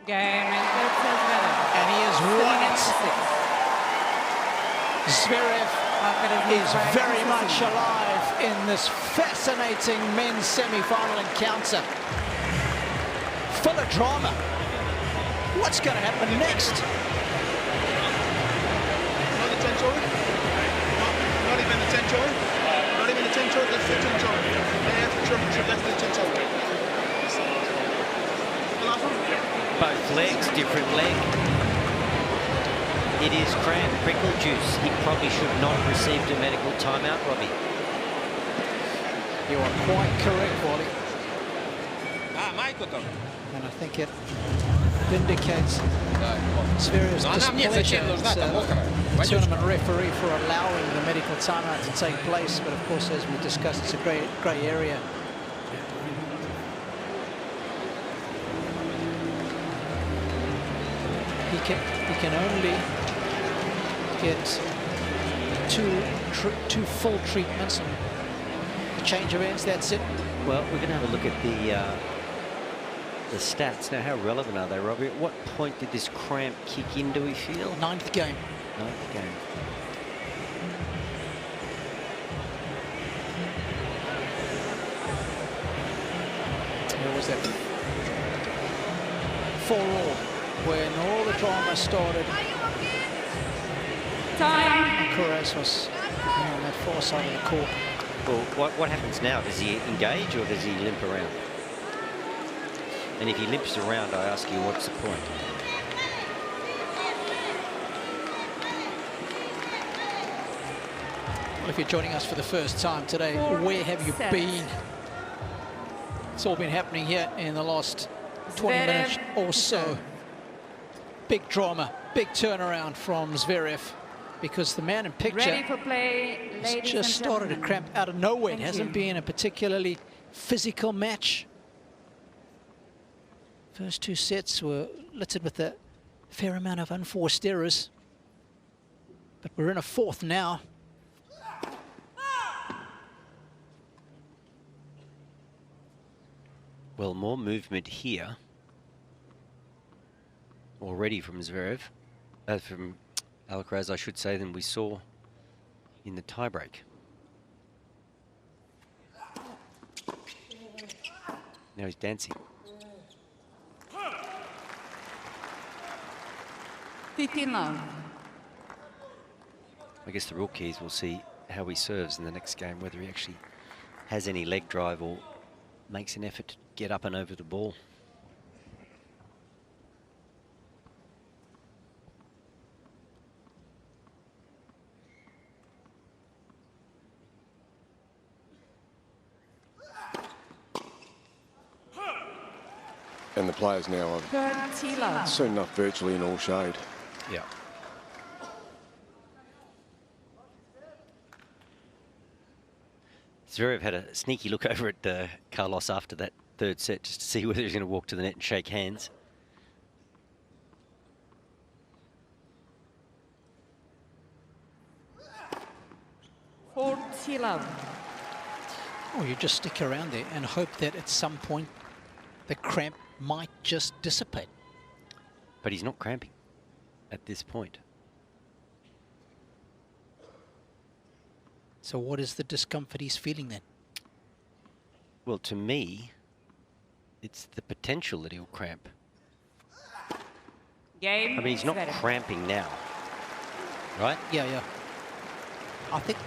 Game and he has won it. Zverev is very much alive in this fascinating men's semi-final encounter. Full of drama. What's going to happen next? Not the 10 joy. Not even the 10 joy. Not even the 10 joy. That's the 10 joy. They have the championship. That's the 10 joy. Both legs, different leg. It is cramp, prickle juice. He probably should not have received a medical timeout, Robbie. You are quite correct, Wally. Майку-то. And I think it vindicates Zverev's displeasure as tournament referee for allowing the medical timeout to take place. But of course, as we discussed, it's a grey area. He can only get two full treatments and a change of ends. That's it. Well, we're going to have a look at the stats. Now, how relevant are they, Robbie? At what point did this cramp kick in, do we feel? 9th game. 9th game. What was that? 4-all. When all the drama started. Time. Alcaraz was on that far side of the court. Well, what happens now? Does he engage or does he limp around? And if he limps around, I ask you, what's the point? Well, if you're joining us for the first time today, where have you been? It's all been happening here in the last 20 minutes or so. Big drama, big turnaround from Zverev, because the man in picture has just started to cramp out of nowhere. It hasn't been a particularly physical match. First 2 sets were littered with a fair amount of unforced errors. But we're in a 4th now. Well, more movement here already from Zverev, from Alcaraz, I should say, than we saw in the tiebreak. Now he's dancing. 15 love. I guess the real key is we'll see how he serves in the next game, whether he actually has any leg drive or makes an effort to get up and over the ball. And the players now are soon enough virtually in all shade. Yeah. Zverev had a sneaky look over at Carlos after that 3rd set just to see whether he's going to walk to the net and shake hands. Oh, you just stick around there and hope that at some point the cramp might just dissipate. But he's not cramping at this point. So what is the discomfort he's feeling then? Well, to me, it's the potential that he'll cramp. Game. I mean, he's not Zverev. cramping now, right? Yeah, yeah. I think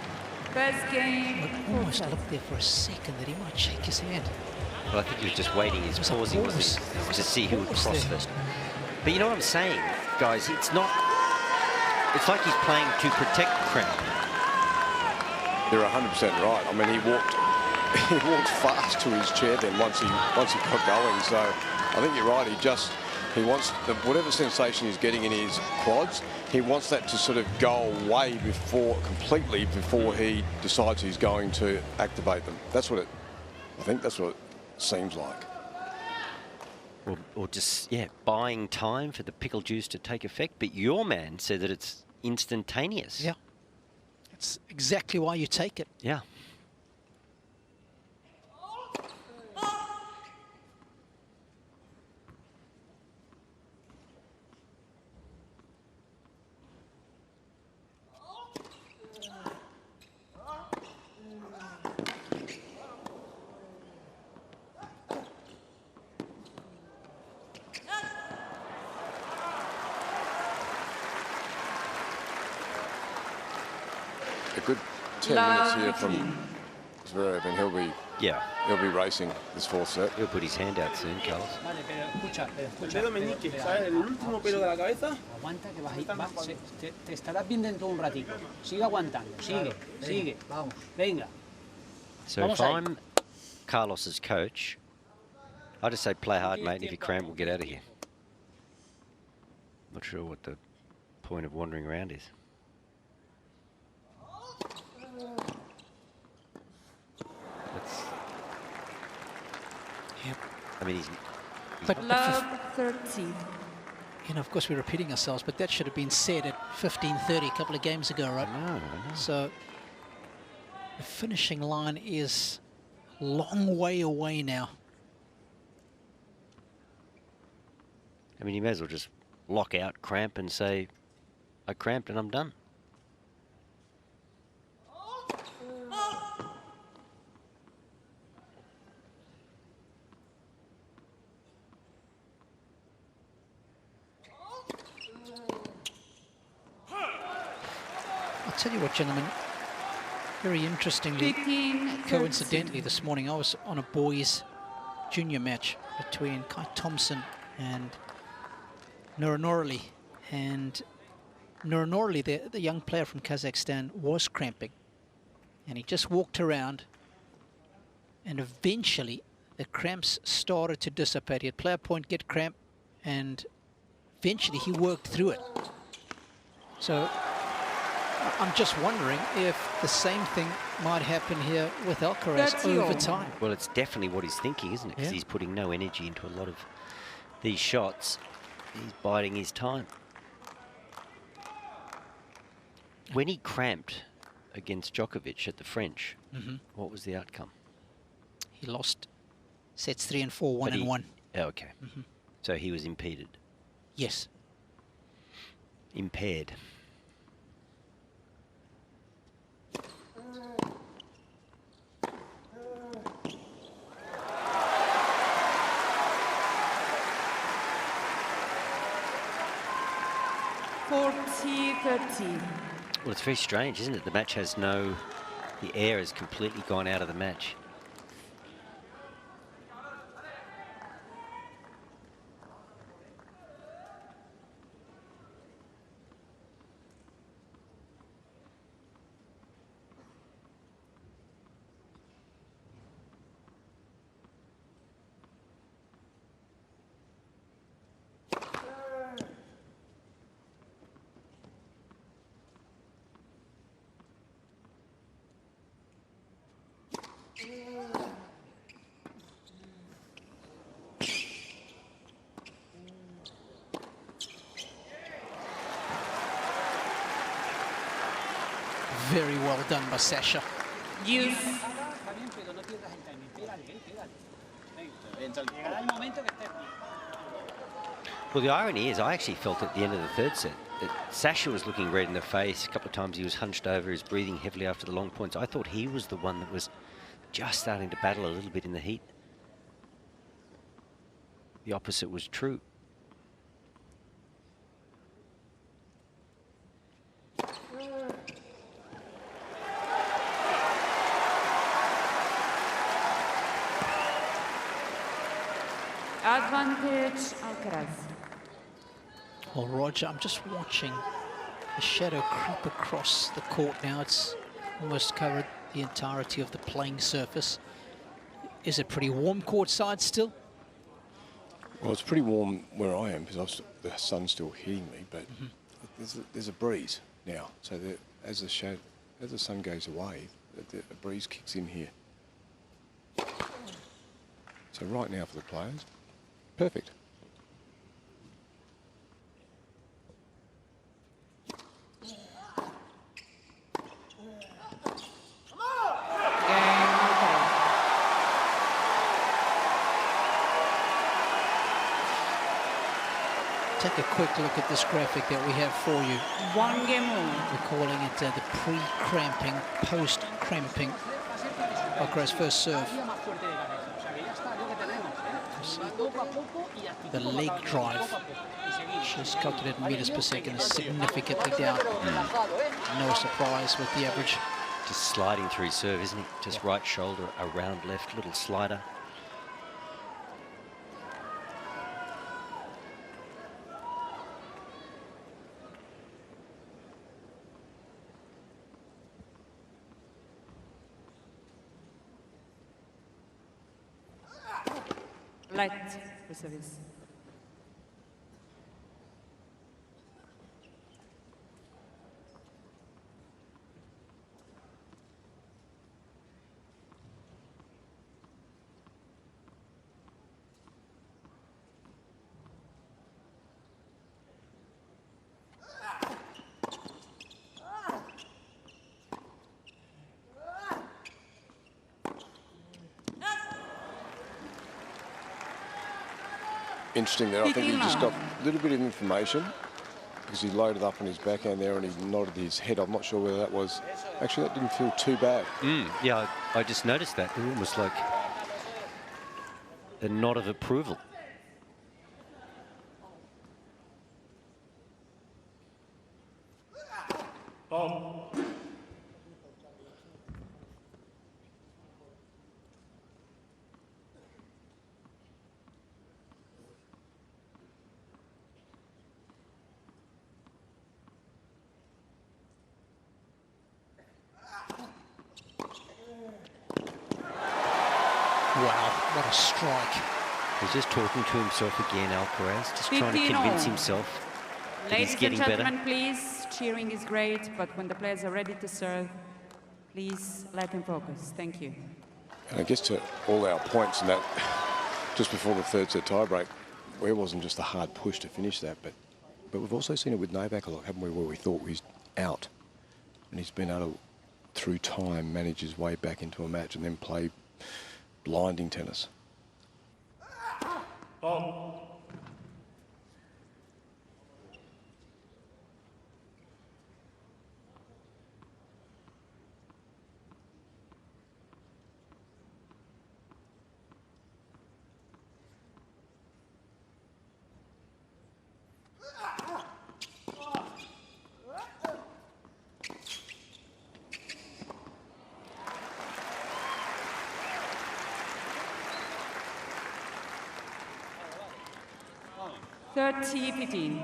First game. it almost looked there for a second that he might shake his hand. Well, I think he was just waiting. He's was a pausing, wasn't pause. he? There was To a see who would pause cross there. first. But you know what I'm saying, guys? It's not... It's like he's playing to protect cramp. You're 100% right. I mean, he walked fast to his chair then once he got going. So I think you're right. He wants whatever sensation he's getting in his quads, he wants that to sort of go away completely before he decides he's going to activate them. I think that's what it seems like. Or just, yeah, buying time for the pickle juice to take effect. But your man said that it's instantaneous. Yeah. It's exactly why you take it. Yeah. A good 10 minutes here from Zverev, and he'll be racing this fourth set. He'll put his hand out soon, Carlos. Vale, pero escucha. El dedo meñique, ¿sabes? El último pelo de la cabeza. Aguanta que te estarás bien dentro de un ratito. Sigue aguantando, sigue. Vamos. Venga. So if I'm Carlos's coach, I just say play hard, mate, and if you cramp, we'll get out of here. Not sure what the point of wandering around is. Yep. I mean, he's But Love 13. you know, of course, we're repeating ourselves, but that should have been said at 15:30 a couple of games ago, right? I know. So the finishing line is a long way away now. I mean, you may as well just lock out, cramp, and say, I cramped and I'm done. I'll tell you what, gentlemen, very interestingly, 15, coincidentally this morning, I was on a boys' junior match between Kai Thompson and Nuranorli. And Nuranorli, the young player from Kazakhstan, was cramping. And he just walked around, and eventually the cramps started to dissipate. He had player point, get cramp, and eventually he worked through it. So I'm just wondering if the same thing might happen here with Alcaraz over time. Well, it's definitely what he's thinking, isn't it? Because Yeah. he's putting no energy into a lot of these shots. He's biding his time. When he cramped against Djokovic at the French, what was the outcome? He lost sets 3 and 4, 1 and 1. Oh, okay. So he was impeded. Yes. Impaired. Well, it's very strange, isn't it? The match has the air has completely gone out of the match. Very well done by Sasha. Use. Well, the irony is I actually felt at the end of the third set that Sasha was looking red in the face. A couple of times he was hunched over, he was breathing heavily after the long points. I thought he was the one that was just starting to battle a little bit in the heat. The opposite was true. advantage, Alcaraz. Well, Roger, I'm just watching the shadow creep across the court now. It's almost covered the entirety of the playing surface. Is it pretty warm courtside still? Well, it's pretty warm where I am because the sun's still hitting me, but there's a breeze now. So as the sun goes away, a breeze kicks in here. So right now for the players, perfect. Take a quick look at this graphic that we have for you. 1 game more. We're calling it the pre-cramping, post-cramping. Alcaraz's first serve. The leg drive, she's calculated meters per second, is significantly down. No surprise with the average. Just sliding through serve, isn't it? Just right shoulder, around left, little slider. Light for service. Interesting there. I think he just got a little bit of information because he loaded up on his backhand there and he nodded his head. I'm not sure whether that was... Actually, that didn't feel too bad. Yeah, I just noticed that. Almost like a nod of approval. Wow, what a strike. He's just talking to himself again, Alcaraz, just trying to convince himself that he's getting better. Ladies and gentlemen, please, cheering is great, but when the players are ready to serve, please let them focus. Thank you. And I guess to all our points and that, just before the third set tiebreak, where it wasn't just a hard push to finish that, but we've also seen it with Novak a lot, haven't we, where we thought he's out. And he's been able to, through time, manage his way back into a match and then play blinding tennis. Thirty 15.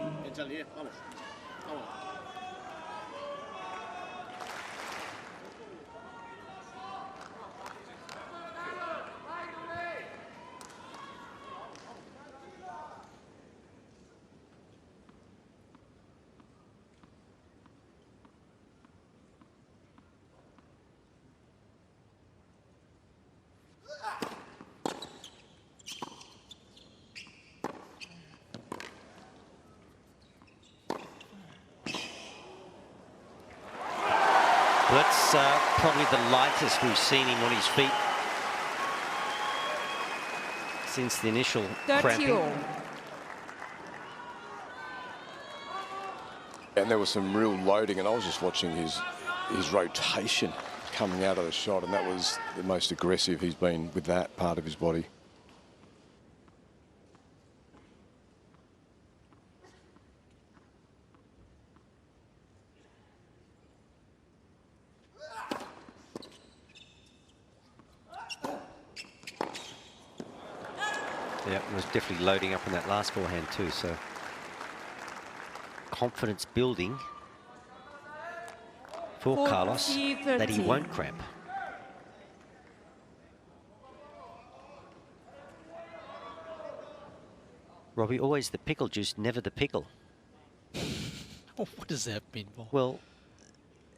That's probably the lightest we've seen him on his feet since the initial cramping. And there was some real loading, and I was just watching his rotation coming out of the shot, and that was the most aggressive he's been with that part of his body. Yeah, was definitely loading up on that last forehand too, so confidence building for Carlos that he won't cramp. Robbie, always the pickle juice, never the pickle. What does that mean, Paul? Well,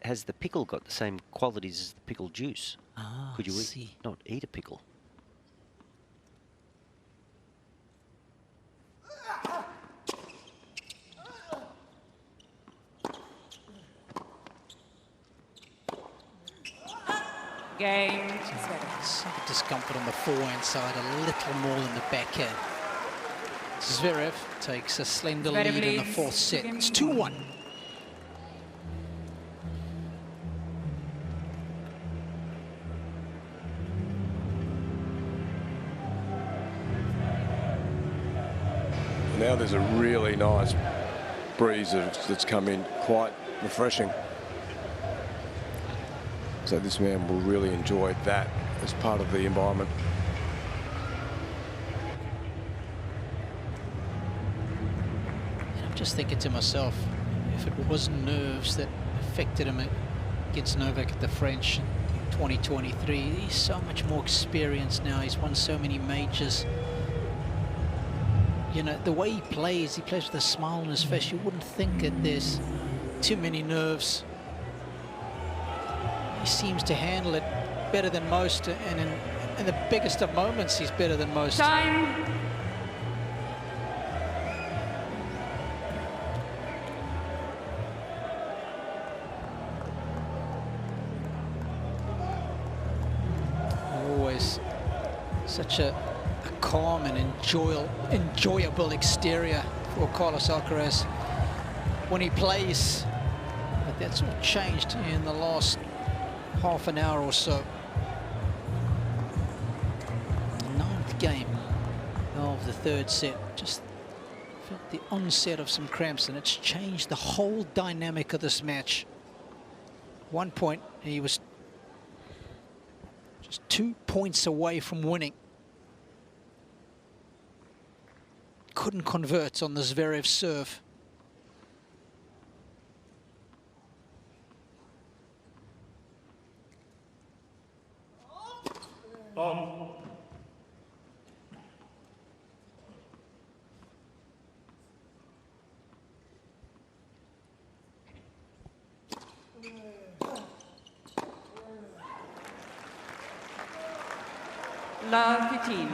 has the pickle got the same qualities as the pickle juice? Ah, Could you see. not eat a pickle? Game. Some discomfort on the forehand side, a little more than the backhand. Zverev takes a slender lead in the fourth set. It's 2-1. Now there's a really nice breeze that's come in, quite refreshing. So this man will really enjoy that as part of the environment. And I'm just thinking to myself, if it wasn't nerves that affected him against Novak at the French in 2023, he's so much more experienced now. He's won so many majors. You know, the way he plays with a smile on his face. You wouldn't think that there's too many nerves. He seems to handle it better than most, and in the biggest of moments, he's better than most. Time. Always such a calm and enjoyable exterior for Carlos Alcaraz when he plays. But that's all changed in the last half an hour or so. The 9th game of the 3rd set. Just felt the onset of some cramps, and it's changed the whole dynamic of this match. 1 point, he was just 2 points away from winning. Couldn't convert on the Zverev serve. Love 15.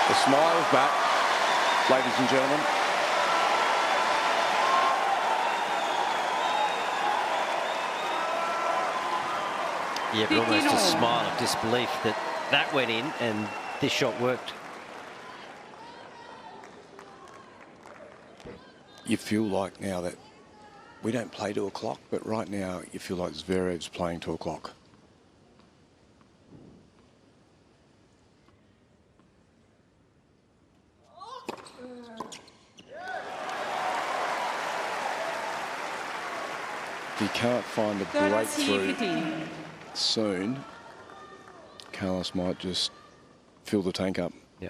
The smile's back, ladies and gentlemen. Yeah, but almost a smile of disbelief that that went in and this shot worked. You feel like now that we don't play 2 o'clock, but right now you feel like Zverev's playing 2 o'clock. If he can't find a breakthrough soon, Carlos might just fill the tank up. Yeah.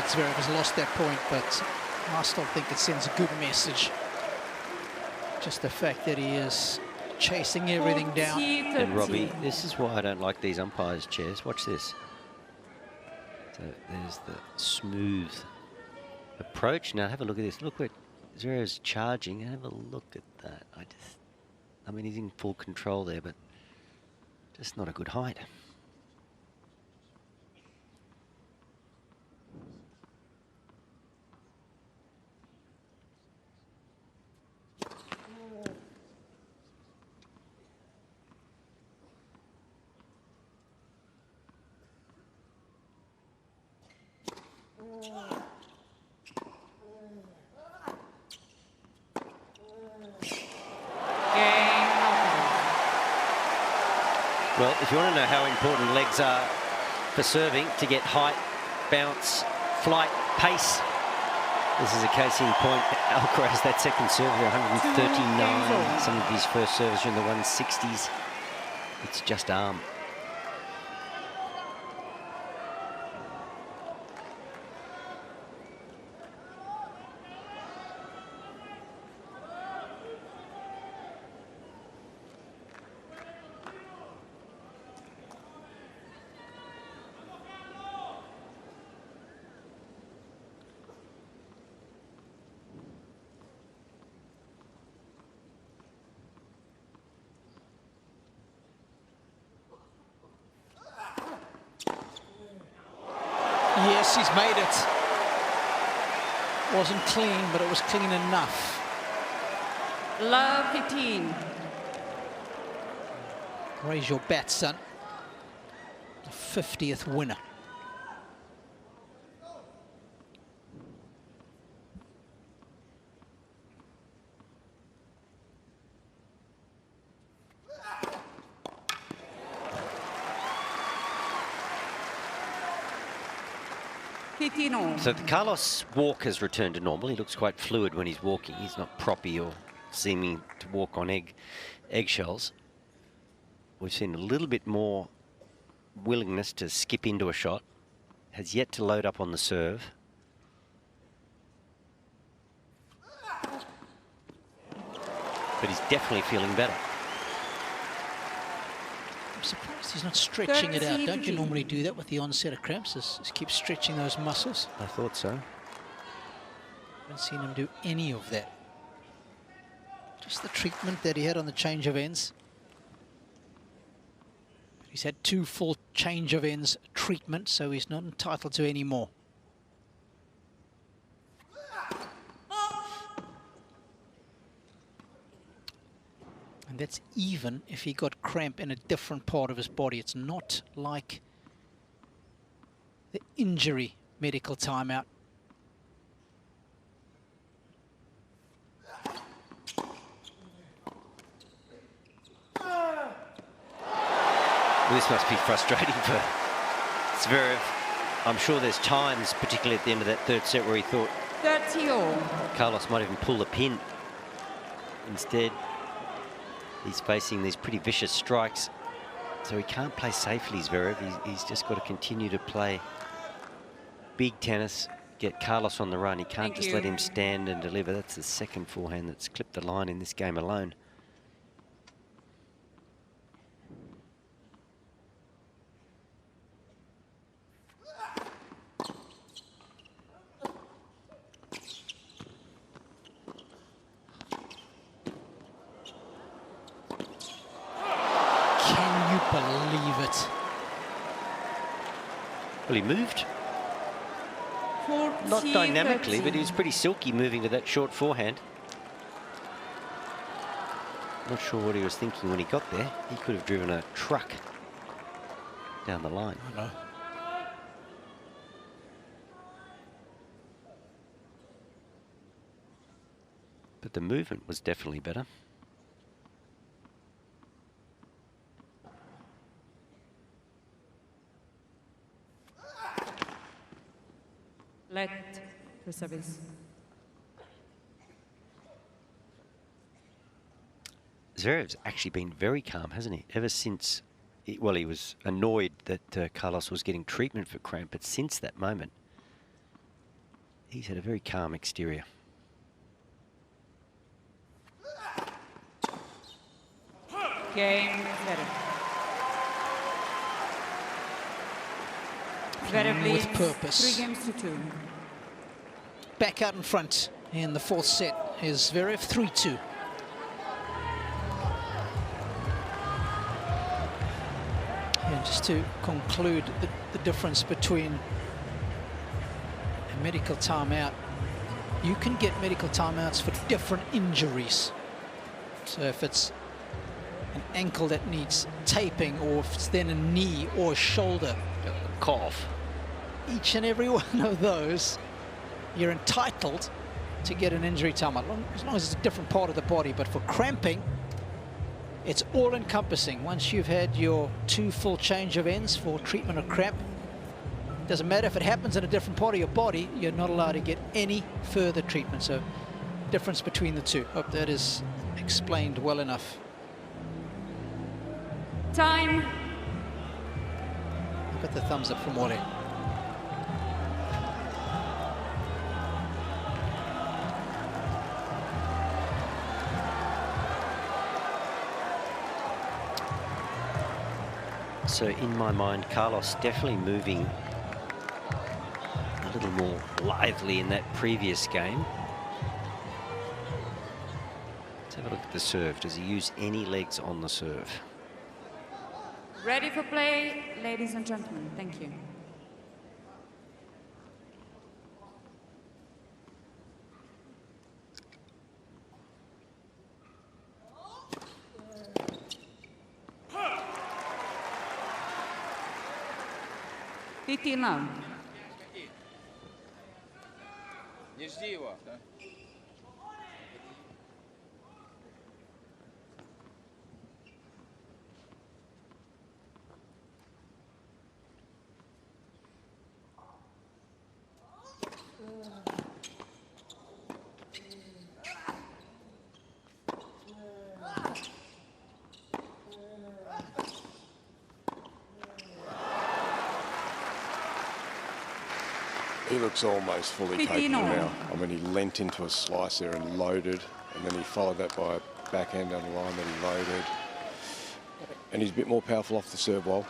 Zverev has lost that point, but I still think it sends a good message. Just the fact that he is chasing everything down. And Robbie, this is why I don't like these umpires' chairs. Watch this. So there's the smooth approach. Now have a look at this. Look where Zverev's charging. Have a look at that. I mean, he's in full control there, but just not a good height. Well, if you want to know how important legs are for serving, to get height, bounce, flight, pace, this is a case in point. Alcaraz, that second serve, 139. Some of his first serves are in the 160s. It's just arm. Yes, he's made it. Wasn't clean, but it was clean enough. Love 15. Raise your bat, son. The 50th winner. So the Carlos walk has returned to normal. He looks quite fluid when he's walking. He's not proppy or seeming to walk on eggshells. We've seen a little bit more willingness to skip into a shot. Has yet to load up on the serve. But he's definitely feeling better. I'm surprised he's not stretching it out. Don't you normally do that with the onset of cramps? Just keep stretching those muscles? I thought so. Haven't seen him do any of that. Just the treatment that he had on the change of ends. He's had 2 full change of ends treatment, so he's not entitled to any more. And that's even if he got cramp in a different part of his body. It's not like the injury medical timeout. Well, this must be frustrating for Zverev. I'm sure there's times, particularly at the end of that third set, where he thought 30-all. Carlos might even pull the pin. Instead, he's facing these pretty vicious strikes, so he can't play safely, Zverev. He's just got to continue to play big tennis, get Carlos on the run. He can't just let him stand and deliver. That's the second forehand that's clipped the line in this game alone. Believe it. Well, he moved. Not dynamically, but he was pretty silky moving to that short forehand. Not sure what he was thinking when he got there. He could have driven a truck down the line. I know. But the movement was definitely better. Let the service. Zverev's actually been very calm, hasn't he? Ever since, well, he was annoyed that Carlos was getting treatment for cramp, but since that moment, he's had a very calm exterior. Cain, Zverev leads with purpose. 3-2. Back out in front in the fourth set is Zverev, 3-2. And just to conclude the difference between a medical timeout, you can get medical timeouts for different injuries. So if it's an ankle that needs taping, or if it's then a knee or a shoulder, A cough. each and every one of those, you're entitled to get an injury timeout, as long as it's a different part of the body. But for cramping, it's all-encompassing. Once you've had your 2 full change of ends for treatment of cramp, doesn't matter if it happens in a different part of your body, you're not allowed to get any further treatment. So, difference between the two. Hope that is explained well enough. Time. Look at the thumbs up from Wally. So in my mind, Carlos definitely moving a little more lively in that previous game. Let's have a look at the serve. Does he use any legs on the serve? Ready for play, ladies and gentlemen. Thank you. Now. Не жди его. He looks almost fully capable now. I mean, he leant into a slice there and loaded, and then he followed that by a backhand down the line that he loaded. And he's a bit more powerful off the serve ball.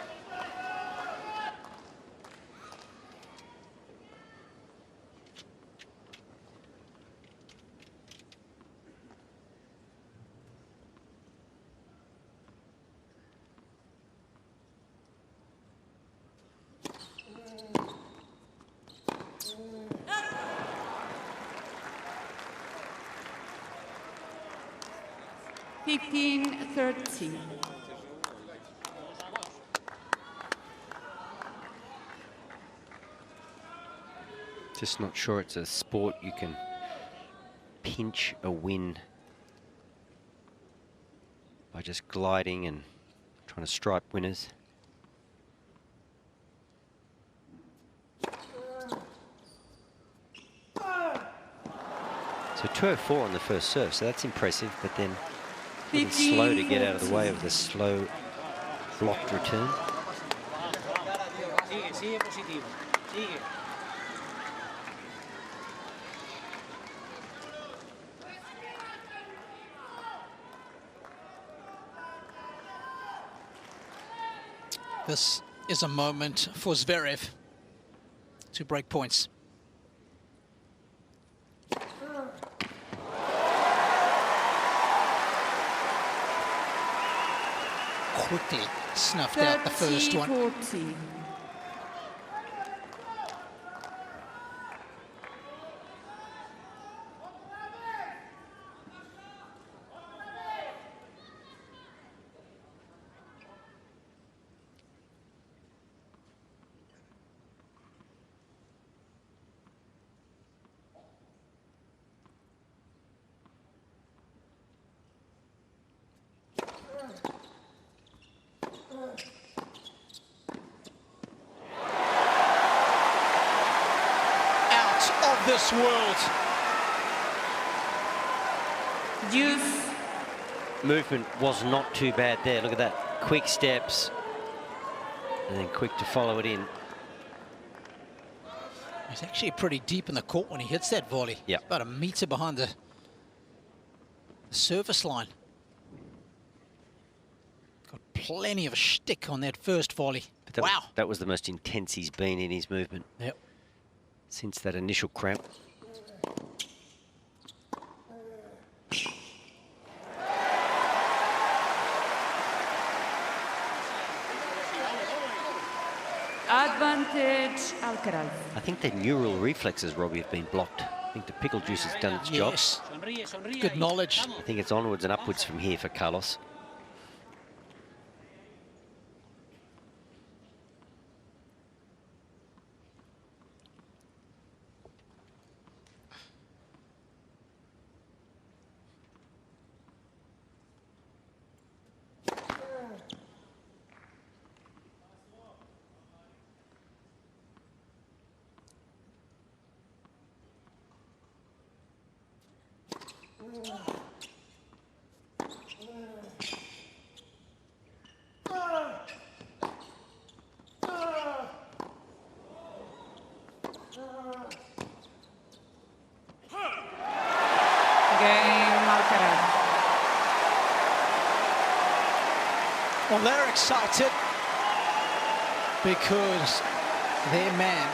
Just not sure it's a sport you can pinch a win by just gliding and trying to stripe winners. So 204 on the first serve, so that's impressive, but then a little slow to get out of the way of the slow blocked return. This is a moment for Zverev to break points. Quickly snuffed out the first one. 40. This world. Deuce. Movement was not too bad there. Look at that. Quick steps. And then quick to follow it in. He's actually pretty deep in the court when he hits that volley. Yeah. About a metre behind the service line. Got plenty of shtick on that first volley. But that wow. that was the most intense he's been in his movement. Yep. Since that initial cramp. Advantage, Alcaraz. I think the neural reflexes, Robbie, have been blocked. I think the pickle juice has done its job. Yes. Good knowledge. I think it's onwards and upwards from here for Carlos. Well, they're excited because their man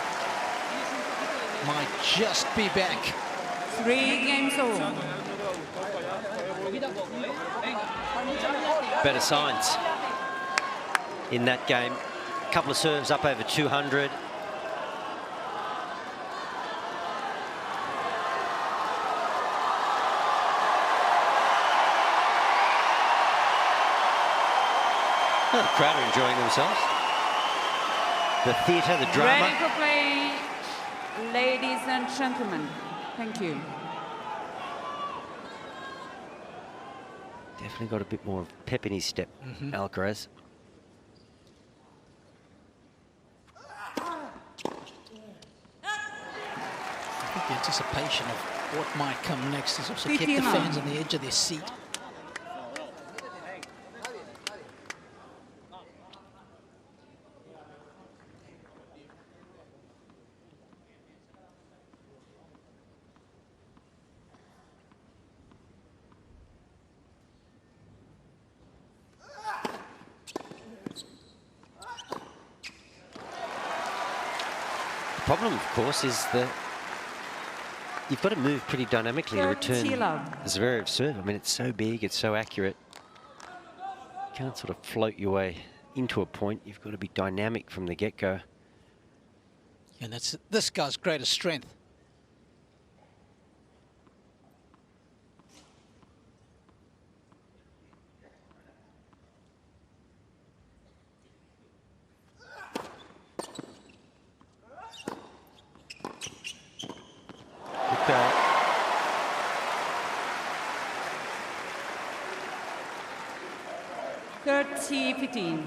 might just be back. 3 games over. Better signs in that game. A couple of serves up over 200. The crowd are enjoying themselves. The theatre, the drama. Ready for play, ladies and gentlemen. Thank you. Definitely got a bit more pep in his step, Alcaraz. I think the anticipation of what might come next has also kept the fans on the edge of their seat. The problem, of course, is that you've got to move pretty dynamically to return Zverev's serve. I mean, it's so big, it's so accurate. You can't sort of float your way into a point. You've got to be dynamic from the get-go. And that's this guy's greatest strength. Good 30-15.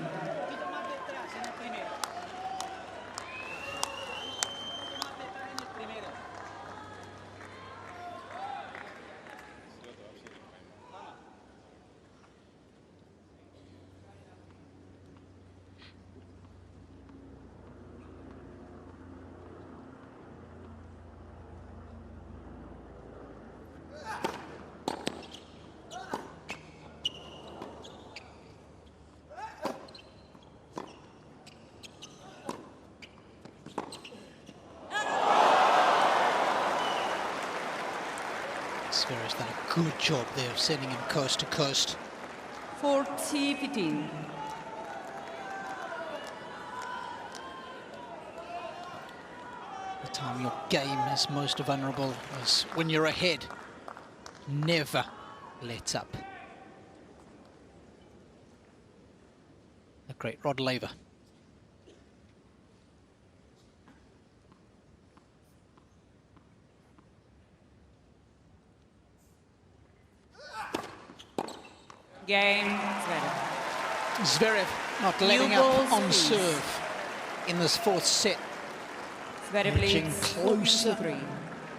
Zverev's done a good job there of sending him coast to coast. 40-15. The time your game is most vulnerable is when you're ahead. Never let up. The great Rod Laver. Game, Zverev. Zverev not letting up on serve in this fourth set. Zverev Edging leads closer 4-3.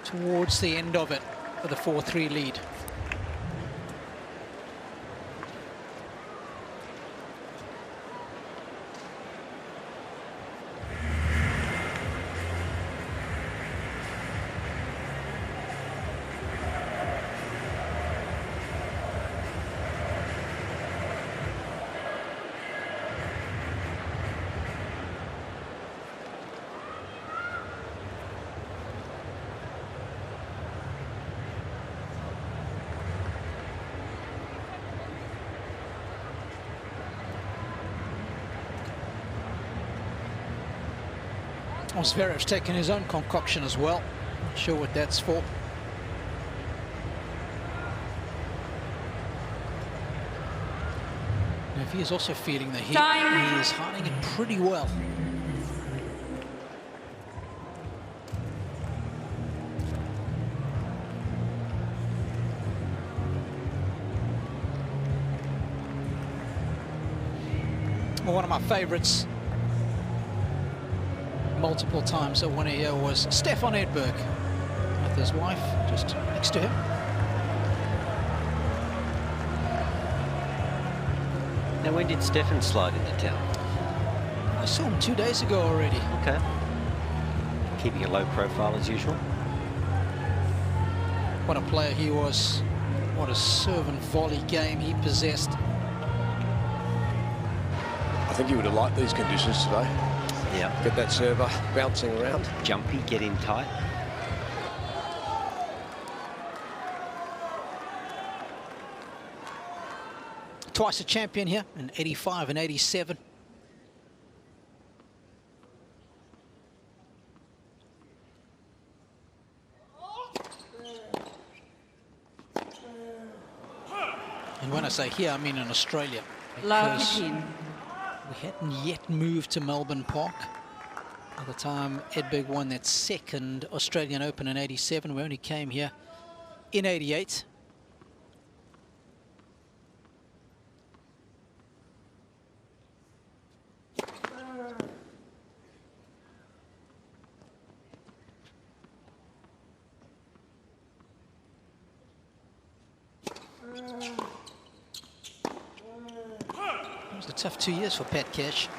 towards the end of it with a 4-3 lead. Well, Zverev's taken his own concoction as well. Not sure what that's for. Now, if he is also feeling the heat, he is hiding it pretty well. Well, one of my favorites multiple times I won here was Stefan Edberg with his wife just next to him. Now, when did Stefan slide into town? I saw him 2 days ago already. Okay. Keeping a low profile as usual. What a player he was. What a serve and volley game he possessed. I think he would have liked these conditions today. Yeah. Get that server bouncing around. Jumpy, get in tight. Twice a champion here in 85 and 87. And when I say here, I mean in Australia. Because we hadn't yet moved to Melbourne Park. By the time Edberg won that second Australian Open in 87, we only came here in 88. It was a tough 2 years for Pat Cash,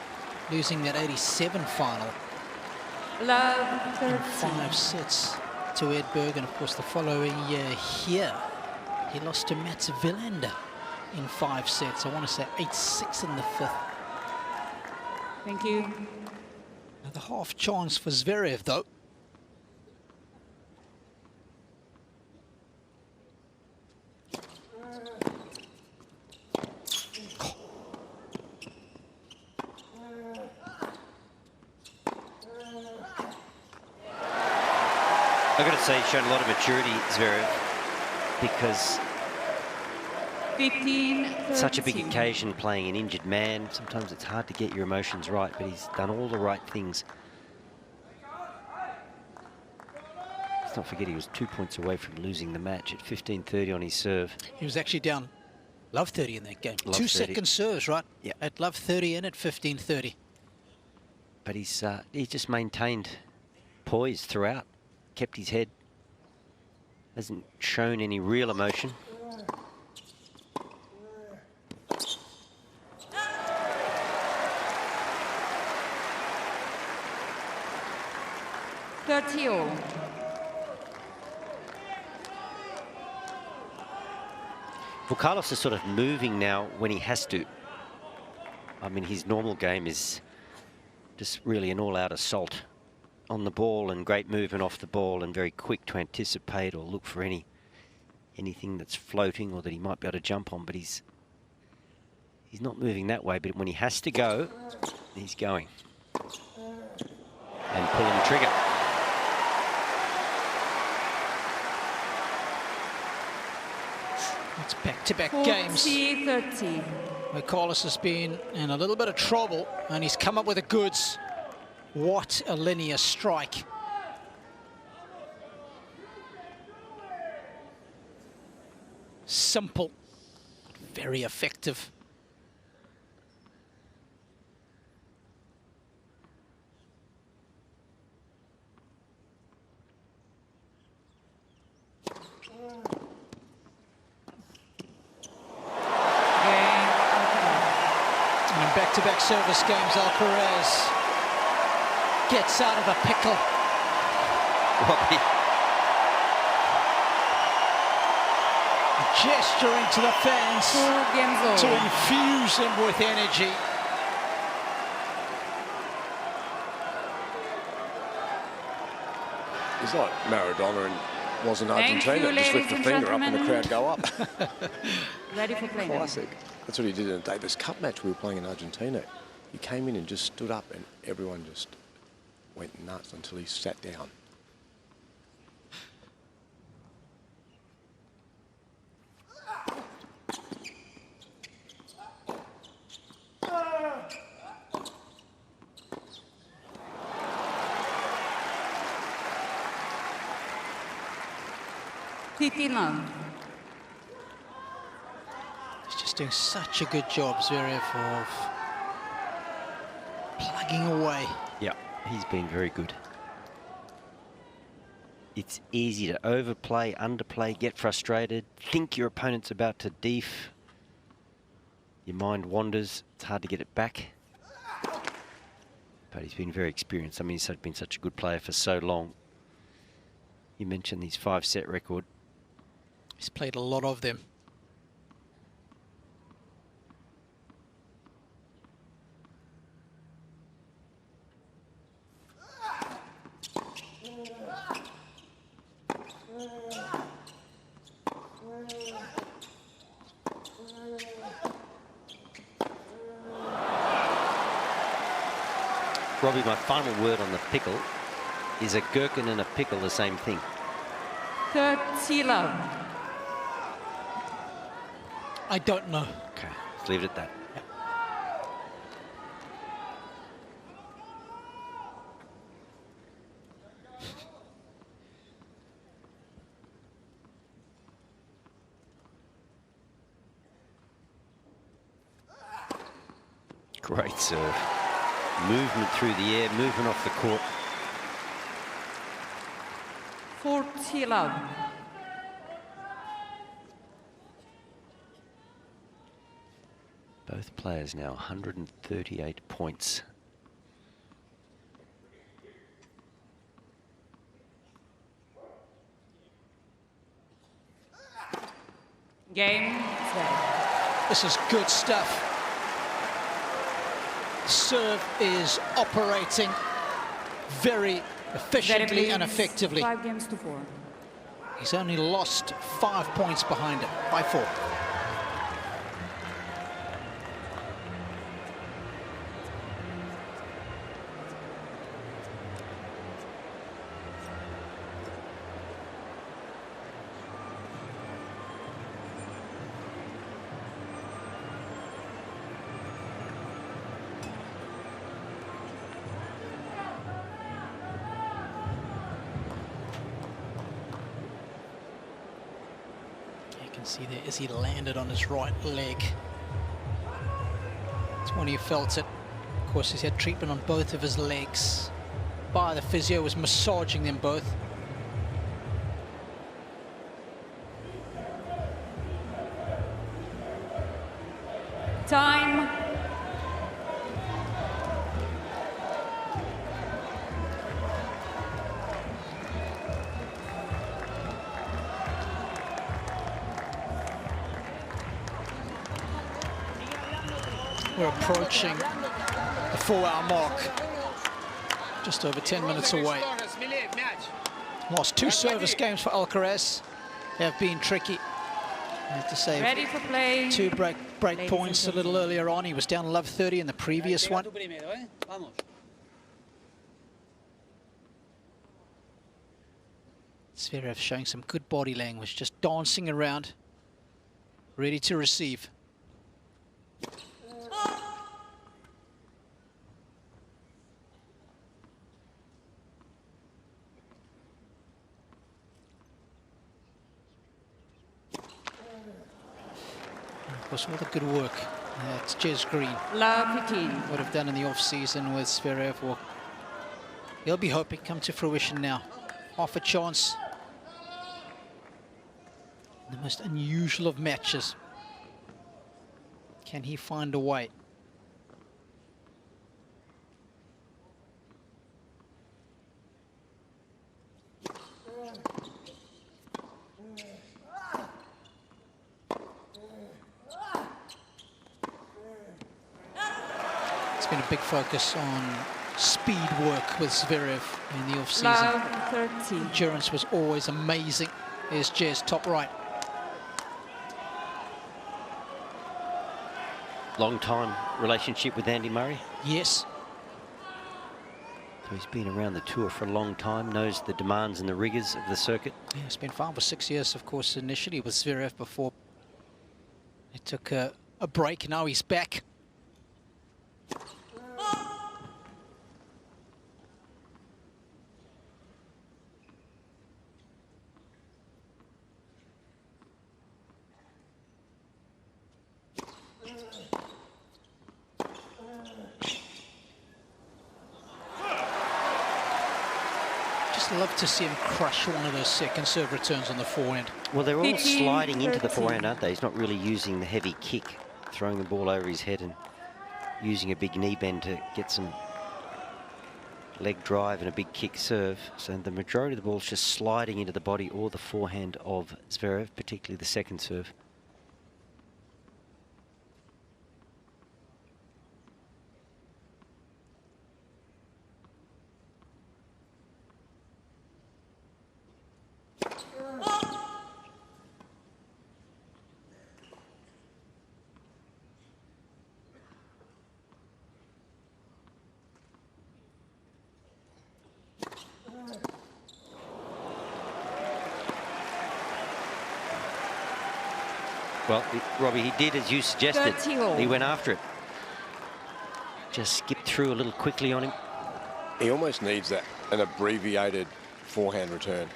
losing that 87 final in 5 sets to Edberg, and of course the following year here he lost to Mats Wilander in 5 sets. I want to say 8-6 in the 5th. Thank you. Now the half chance for Zverev though. I've got to say, he's shown a lot of maturity, Zverev, because 15, such a big occasion playing an injured man. Sometimes it's hard to get your emotions right, but he's done all the right things. Let's not forget he was 2 points away from losing the match at 15-30 on his serve. He was actually down love 30 in that game. Love 2 30. second serves, right? Yeah. At love 30 and at 15-30. But he's just maintained poise throughout, kept his head, hasn't shown any real emotion. all. Well, Carlos is sort of moving now when he has to. I mean, his normal game is just really an all-out assault on the ball and great movement off the ball and very quick to anticipate or look for anything that's floating or that he might be able to jump on. But he's not moving that way. But when he has to go, he's going and pulling the trigger. It's back-to-back games 30. where Carlos has been in a little bit of trouble and he's come up with the goods. What a linear strike. Simple, very effective. Back-to-back service games, Alcaraz gets out of a pickle. Gesturing to the fans to infuse him with energy. He's like Maradona and wasn't Argentina. Just lift a finger up and the crowd go up. Ready for play. Classic. That's what he did in the Davis Cup match we were playing in Argentina. He came in and just stood up and everyone just went nuts until he sat down. He's just doing such a good job, Zverev, of plugging away. Yeah, he's been very good. It's easy to overplay, underplay, get frustrated, think your opponent's about to deef. Your mind wanders, it's hard to get it back. But he's been very experienced. I mean, he's been such a good player for so long. You mentioned his 5-set record. He's played a lot of them. Robbie, my final word on the pickle is a gherkin and a pickle the same thing. 30 love. I don't know. Okay, let's leave it at that. Yep. Great serve. Movement through the air, movement off the court. 40 love. Both players now 138 points. Game, set. This is good stuff. Serve is operating very efficiently and effectively. 5 games to 4. He's only lost 5 points behind it by 4. See there as he landed on his right leg. That's when he felt it. Of course, he's had treatment on both of his legs. By the physio was massaging them both. Time. We're approaching the 4-hour mark. Just over 10 minutes away. Lost 2 service games for Alcaraz. They have been tricky. I have to say, ready for play. 2 break points a little earlier on. He was down love 30 in the previous one. Zverev showing some good body language, just dancing around, ready to receive. Of course, all the good work that Jez Green would have done in the off-season with Zverev. Well, he'll be hoping come to fruition now. Half a chance. The most unusual of matches. Can he find a way? Been a big focus on speed work with Zverev in the off-season. Endurance was always amazing. Here's Jez, top right. Long time relationship with Andy Murray? Yes. So he's been around the tour for a long time, knows the demands and the rigours of the circuit. Yeah, it's been 5 or 6 years, of course, initially with Zverev before he took a break. Now he's back. Love to see him crush one of those second serve returns on the forehand. Well, they're all sliding into the forehand, aren't they? He's not really using the heavy kick, throwing the ball over his head and using a big knee bend to get some leg drive and a big kick serve. So the majority of the ball's just sliding into the body or the forehand of Zverev, particularly the second serve. Well, Robbie, he did as you suggested. He went after it. Just skipped through a little quickly on him. He almost needs an abbreviated forehand return.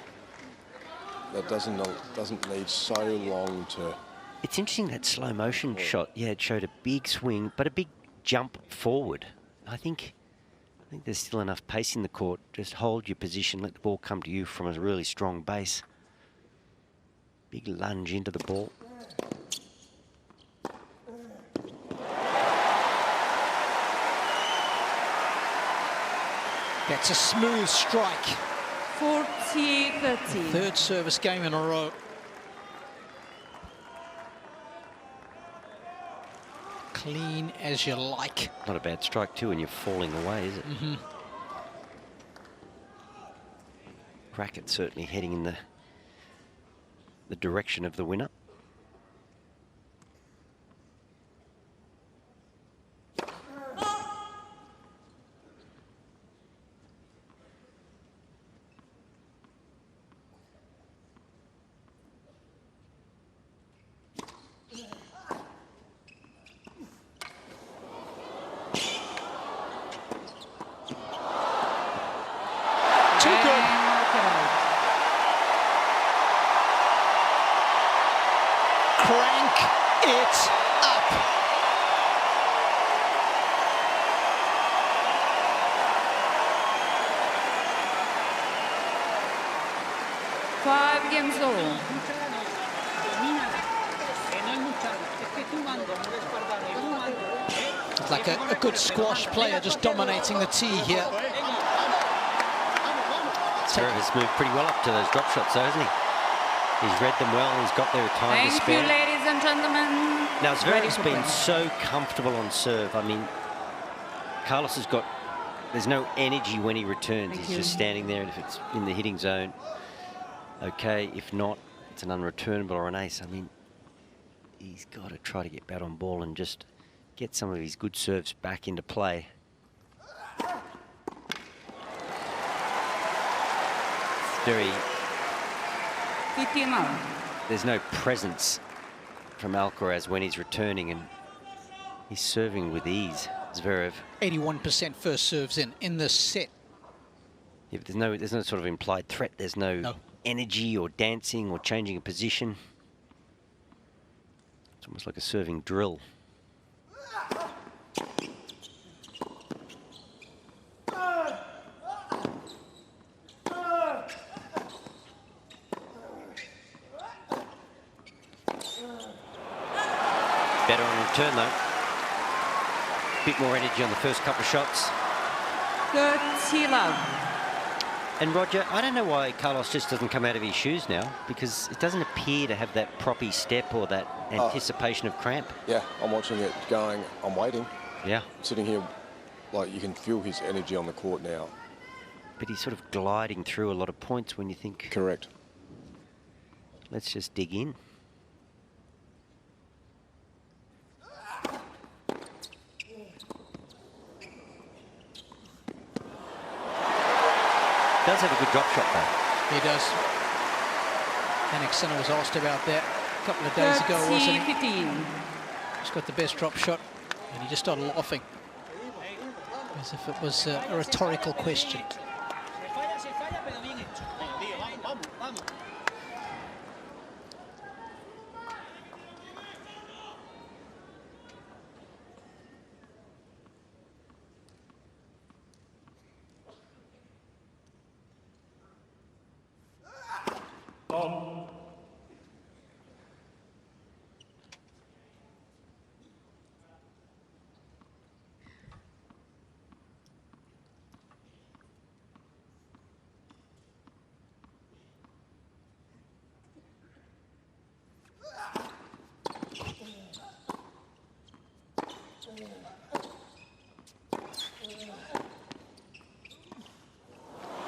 That doesn't need so long to... It's interesting, that slow motion shot. Yeah, it showed a big swing, but a big jump forward. I think there's still enough pace in the court. Just hold your position, let the ball come to you from a really strong base. Big lunge into the ball. That's a smooth strike. 40-30. Third service game in a row. Clean as you like. Not a bad strike too when you're falling away, is it? Mm-hmm. Racket certainly heading in the direction of the winner. Like a good squash player just dominating the tee here. Zverev has moved pretty well up to those drop shots, though, hasn't he? He's read them well, and he's got their time to spare. Thank you, ladies and gentlemen. Now, Zverev's been so comfortable on serve. I mean, Carlos has got... There's no energy when he returns. He's just standing there, and if it's in the hitting zone, okay. If not, it's an unreturnable or an ace. I mean, he's got to try to get back on ball and just get some of his good serves back into play. It's very... 50 more. There's no presence from Alcaraz when he's returning, and he's serving with ease, Zverev. 81% first serves in this set. Yeah, but there's no sort of implied threat. There's no energy or dancing or changing a position. It's almost like a serving drill. Better on return, though. Bit more energy on the first couple of shots. 30 love. And Roger, I don't know why Carlos just doesn't come out of his shoes now, because it doesn't appear to have that proppy step or that anticipation of cramp. Yeah, I'm watching it going, I'm waiting. Yeah. Sitting here, like, you can feel his energy on the court now. But he's sort of gliding through a lot of points when you think... Correct. Let's just dig in. Alexander was asked about that a couple of days ago, wasn't he? 15. He's got the best drop shot, and he just started laughing as if it was a rhetorical question.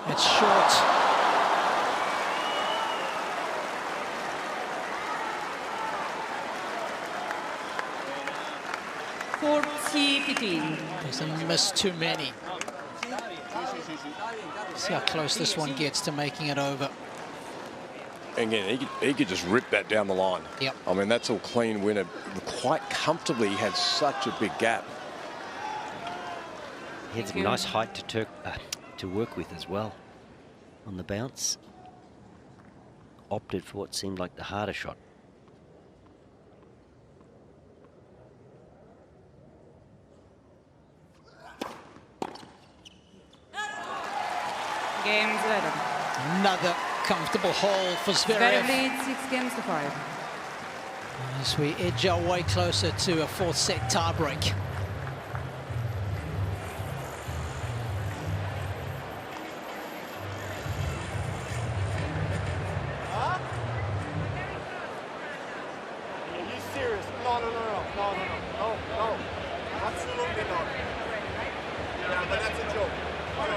It's short. Doesn't miss too many. See how close this one gets to making it over. Again, he could just rip that down the line. Yep. I mean, that's all clean winner. Quite comfortably, he had such a big gap. He had some nice height to work with as well on the bounce. Opted for what seemed like the harder shot. Games later. Another comfortable hole for Zverev. Zverev leads 6 games to 5. As we edge our way closer to a 4th set tiebreak. Absolutely not. Yeah, but that's a joke. Well,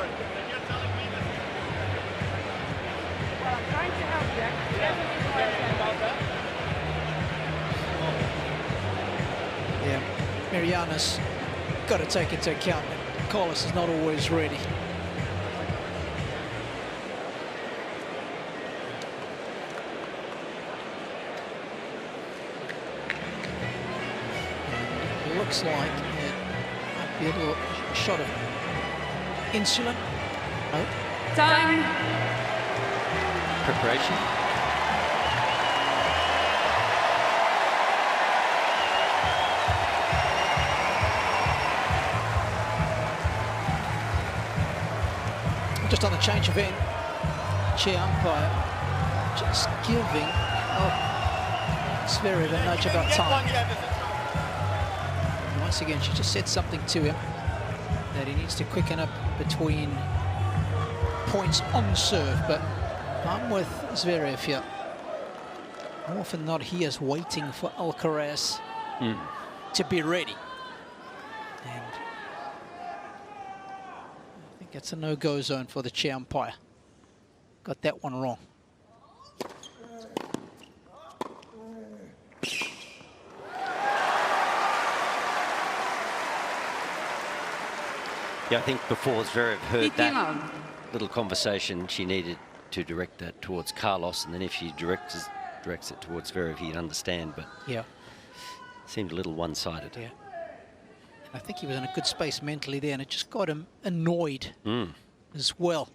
I'm trying to help you. Yeah, Mariana's got to take into account that Carlos is not always ready. And it looks like it might be a little shot of insulin. No. Time. Preparation. Just on the change of end, chair umpire just giving Zverev a nudge about time. Once again, she just said something to him that he needs to quicken up between points on serve, but I'm with Zverev here. More often than not, he is waiting for Alcaraz to be ready. And I think it's a no-go zone for the chair umpire. Got that one wrong. Yeah, I think before Zverev heard that little conversation, she needed to direct that towards Carlos, and then if she directs it towards Zverev, he'd understand, but yeah, seemed a little one-sided. Yeah. I think he was in a good space mentally there, and it just got him annoyed as well.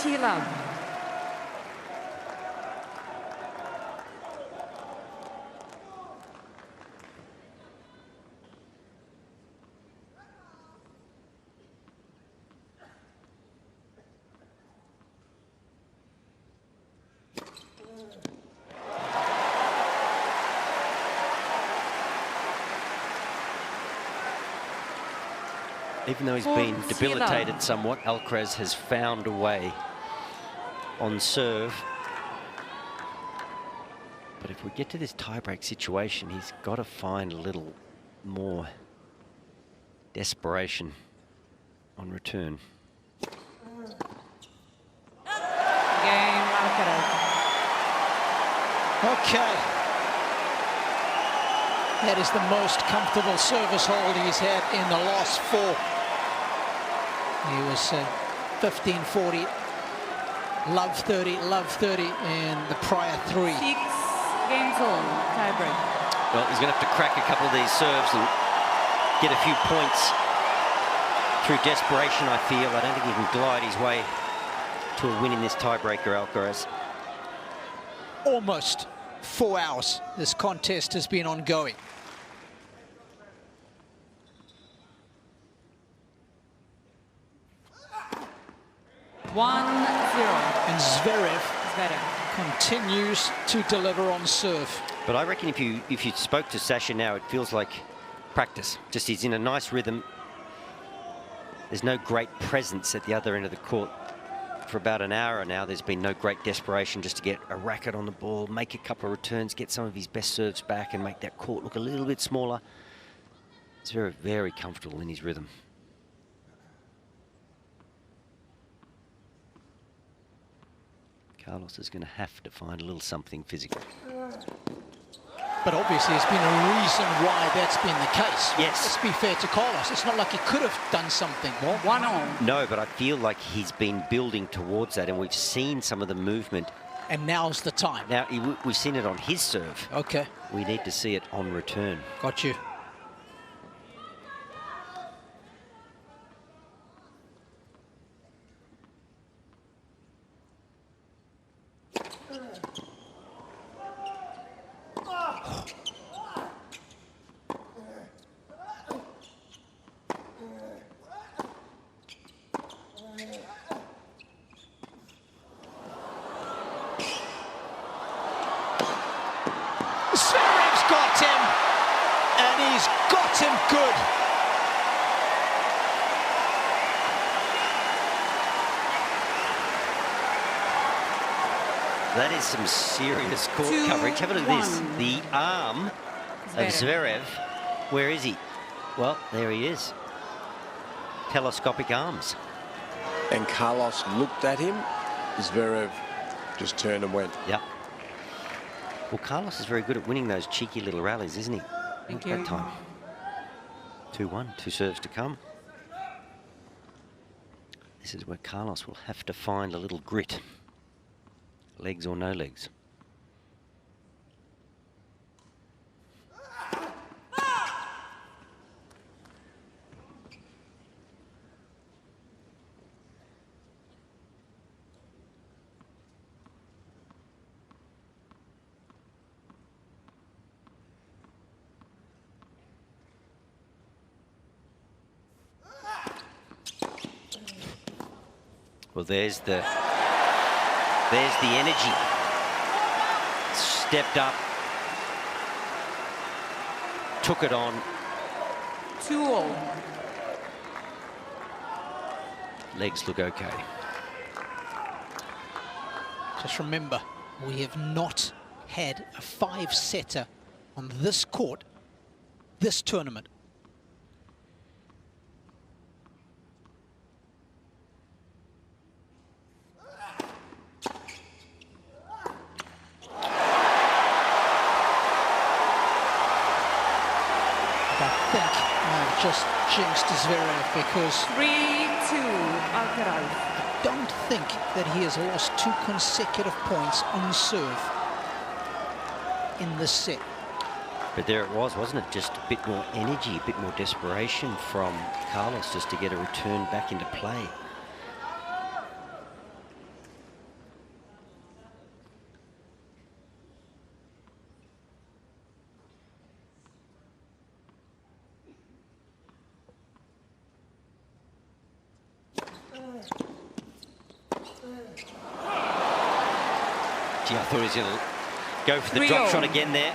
Love. Even though he's been debilitated somewhat, Alcaraz has found a way on serve. But if we get to this tiebreak situation, he's got to find a little more desperation on return. Game Alcaraz. Okay. That is the most comfortable service hold he's had in the last 4. He was 15-40, love 30, love 30 in the prior 3. 6 games on, tiebreak. Well, he's going to have to crack a couple of these serves and get a few points through desperation, I feel. I don't think he can glide his way to a win in this tiebreaker, Alcaraz. Almost 4 hours this contest has been ongoing. And Zverev continues to deliver on serve. But I reckon if you spoke to Sasha now, it feels like practice. Just he's in a nice rhythm. There's no great presence at the other end of the court. For about an hour now, there's been no great desperation just to get a racket on the ball, make a couple of returns, get some of his best serves back and make that court look a little bit smaller. It's very, very comfortable in his rhythm. Carlos is going to have to find a little something physical. But obviously there's been a reason why that's been the case. Yes. Let's be fair to Carlos. It's not like he could have done something more. 1-0. No, but I feel like he's been building towards that, and we've seen some of the movement. And now's the time. Now, we've seen it on his serve. Okay. We need to see it on return. Got you. Zverev's got him, and he's got him good. That is some serious court coverage. Have a look at this. The arm of Zverev. Where is he? Well, there he is. Telescopic arms. And Carlos looked at him. Zverev just turned and went. Yep. Well, Carlos is very good at winning those cheeky little rallies, isn't he? Thank Not you. that time. 2-1, 2 serves to come. This is where Carlos will have to find a little grit. Legs or no legs. Well, there's the energy. Stepped up. Took it on. 2-0. Legs look okay. Just remember, we have not had a 5-setter on this court this tournament. Just jinxed Zverev because 3-2 Alcaraz. I don't think that he has lost 2 consecutive points on serve in this set. But there it was, wasn't it? Just a bit more energy, a bit more desperation from Carlos just to get a return back into play. Gee, I thought he was going to go for the drop shot again there.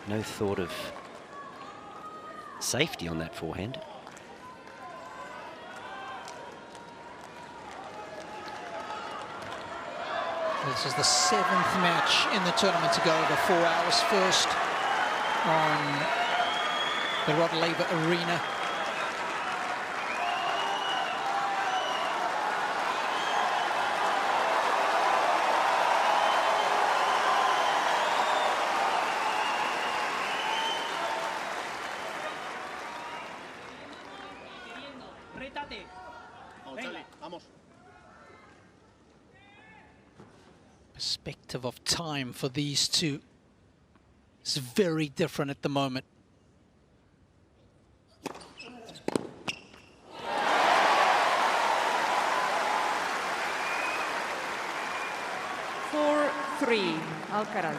No thought of safety on that forehand. This is the 7th match in the tournament to go over 4 hours. First on the Rod Laver Arena. apriétate. Venga. Vamos. Perspective of time for these two is very different at the moment. Three, Alcaraz.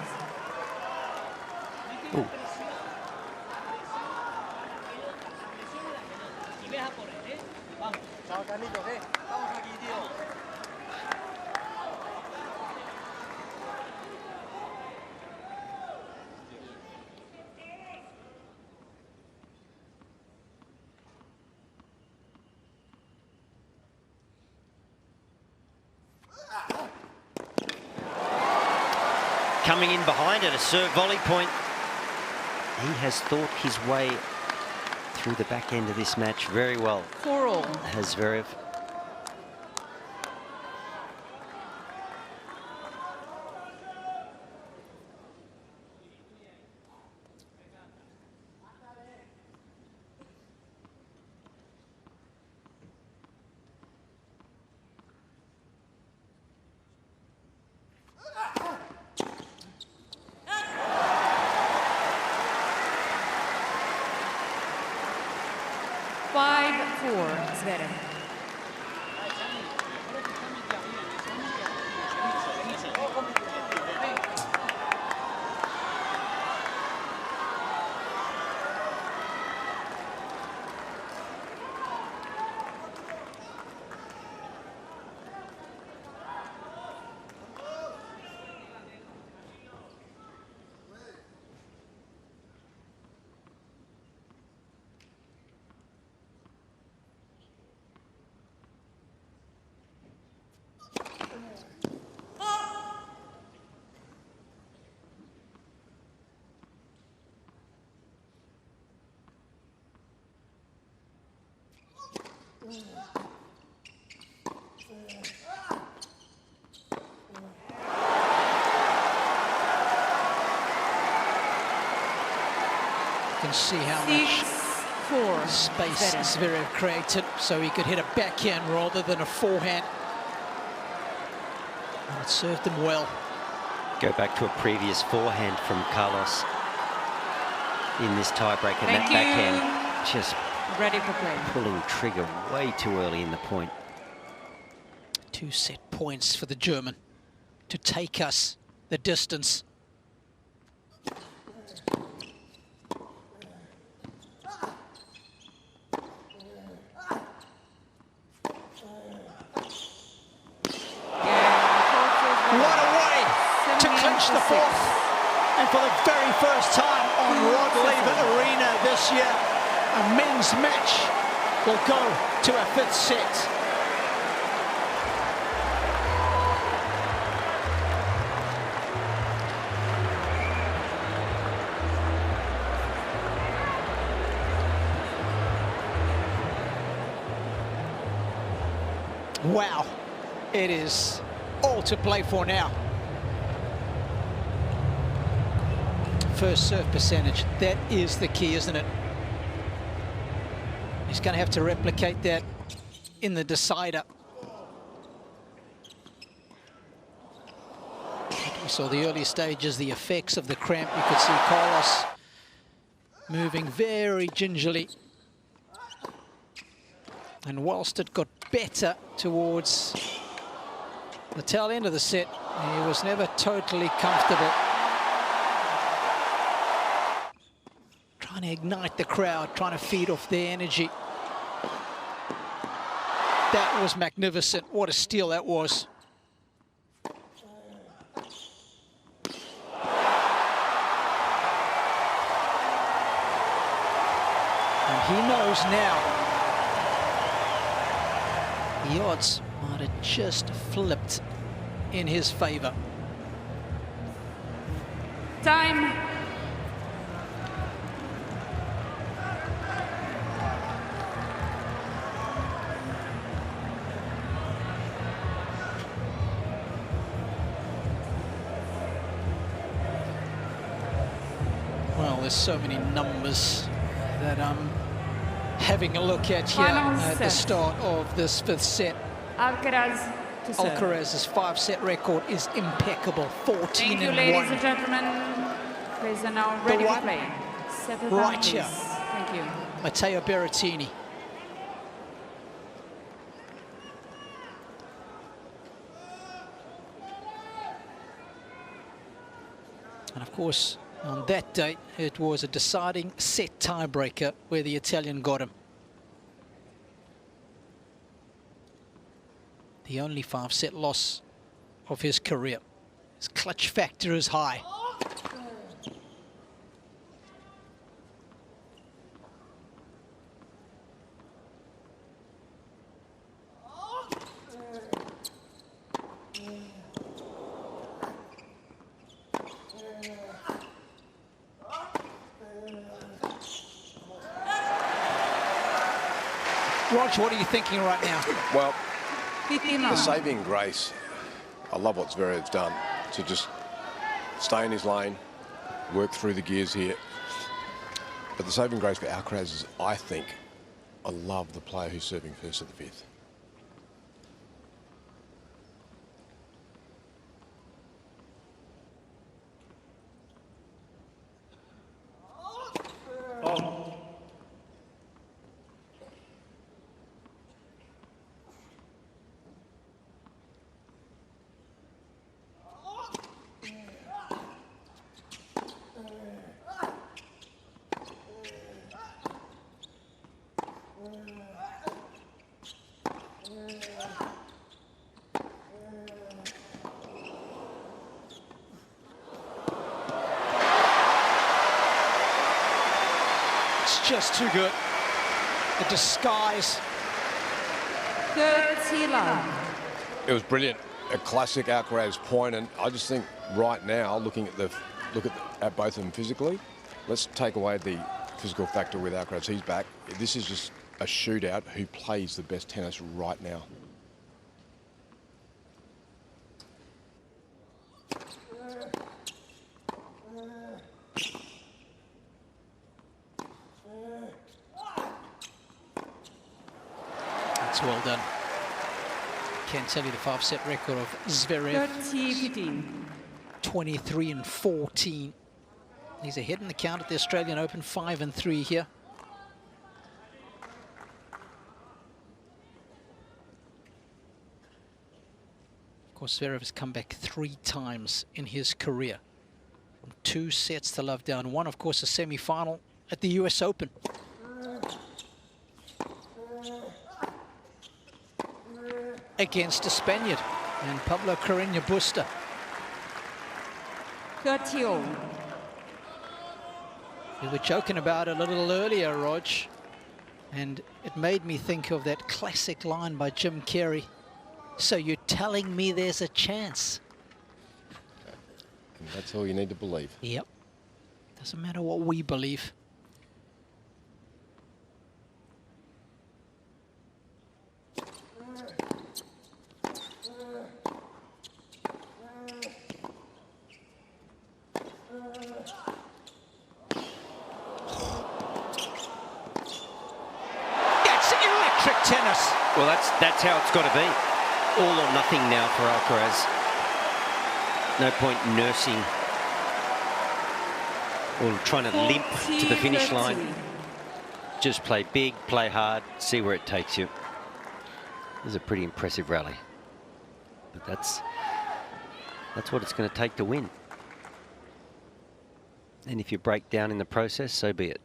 Y ve a por él, ¿eh? Vamos. Chao, Carlitos, Estamos aquí, tío. Coming in behind at a serve volley point. He has thought his way through the back end of this match very well. 4-all. Has Zverev. Zverev. You can see how much space Zverev created so he could hit a backhand rather than a forehand. And it served him well. Go back to a previous forehand from Carlos in this tiebreak, and that backhand just ready for play. Pulling trigger way too early in the point. 2 set points for the German to take us the distance. What a way to clinch the fourth. And for the very first time on Rod Laver Arena this year, a men's match will go to a 5th set. Wow, it is all to play for now. First serve percentage, that is the key, isn't it? He's going to have to replicate that in the decider. We saw the early stages, the effects of the cramp. You could see Carlos moving very gingerly. And whilst it got better towards the tail end of the set, he was never totally comfortable. Trying to ignite the crowd, trying to feed off their energy. That was magnificent. What a steal that was. And he knows now the odds might have just flipped in his favor. Time. Well, there's so many numbers that having a look at here at the start of this 5th set. Alcaraz to serve. Alcaraz's 5-set record is impeccable, 14-1. Thank you, ladies and gentlemen. Players are now ready to play. Settle down, right please. here. Thank you. Matteo Berrettini. And of course, on that day, it was a deciding set tiebreaker where the Italian got him. The only 5-set loss of his career. His clutch factor is high. Rog, what are you thinking right now? Well, the saving grace, I love what Zverev's done, to just stay in his lane, work through the gears here. But the saving grace for Alcaraz is, I think, I love the player who's serving first of the 5th. Just too good. The disguise. 30 love. It was brilliant. A classic Alcaraz point, and I just think right now, looking at at both of them physically, let's take away the physical factor with Alcaraz. He's back. This is just a shootout. Who plays the best tennis right now? Well done. Can't tell you the 5-set record of Zverev. 30-15. 23-14. He's ahead in the count at the Australian Open, 5-3 here. Of course, Zverev has come back 3 times in his career. From 2 sets to love down. One, of course, a semi-final at the US Open. Against a Spaniard and Pablo Carreño Busta. 30-all. We were joking about it a little earlier, Rog, and it made me think of that classic line by Jim Carrey. So you're telling me there's a chance? And that's all you need to believe. Yep. Doesn't matter what we believe. Tennis. Well, that's how it's got to be. All or nothing now for Alcaraz. No point nursing or trying to limp to the finish line. Just play big, play hard, see where it takes you. This is a pretty impressive rally. But that's what it's going to take to win. And if you break down in the process, so be it.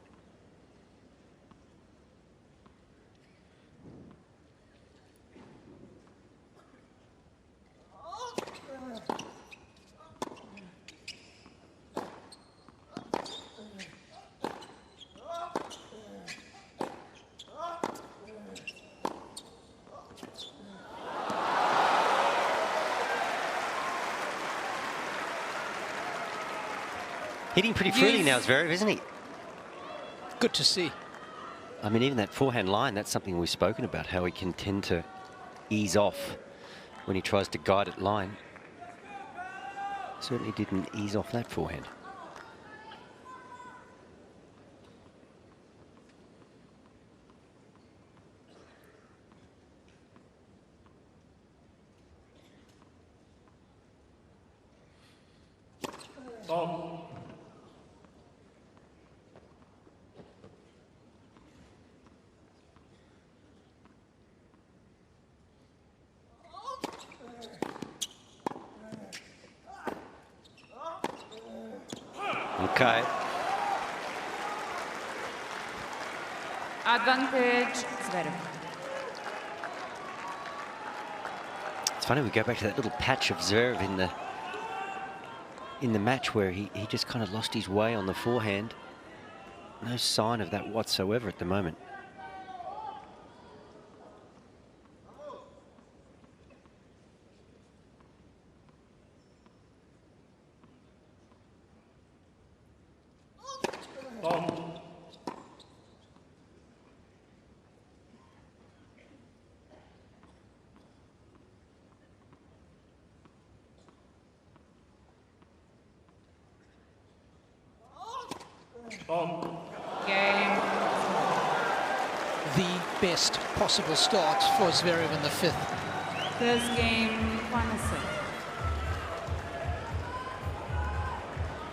Hitting pretty freely now, Zverev, isn't he? Good to see. I mean, even that forehand line, that's something we've spoken about, how he can tend to ease off when he tries to guide it line. Certainly didn't ease off that forehand. Okay. Advantage, Zverev. It's funny, we go back to that little patch of Zverev in the match where he just kind of lost his way on the forehand. No sign of that whatsoever at the moment. Game. The best possible start for Zverev in the 5th. First game, 1-6.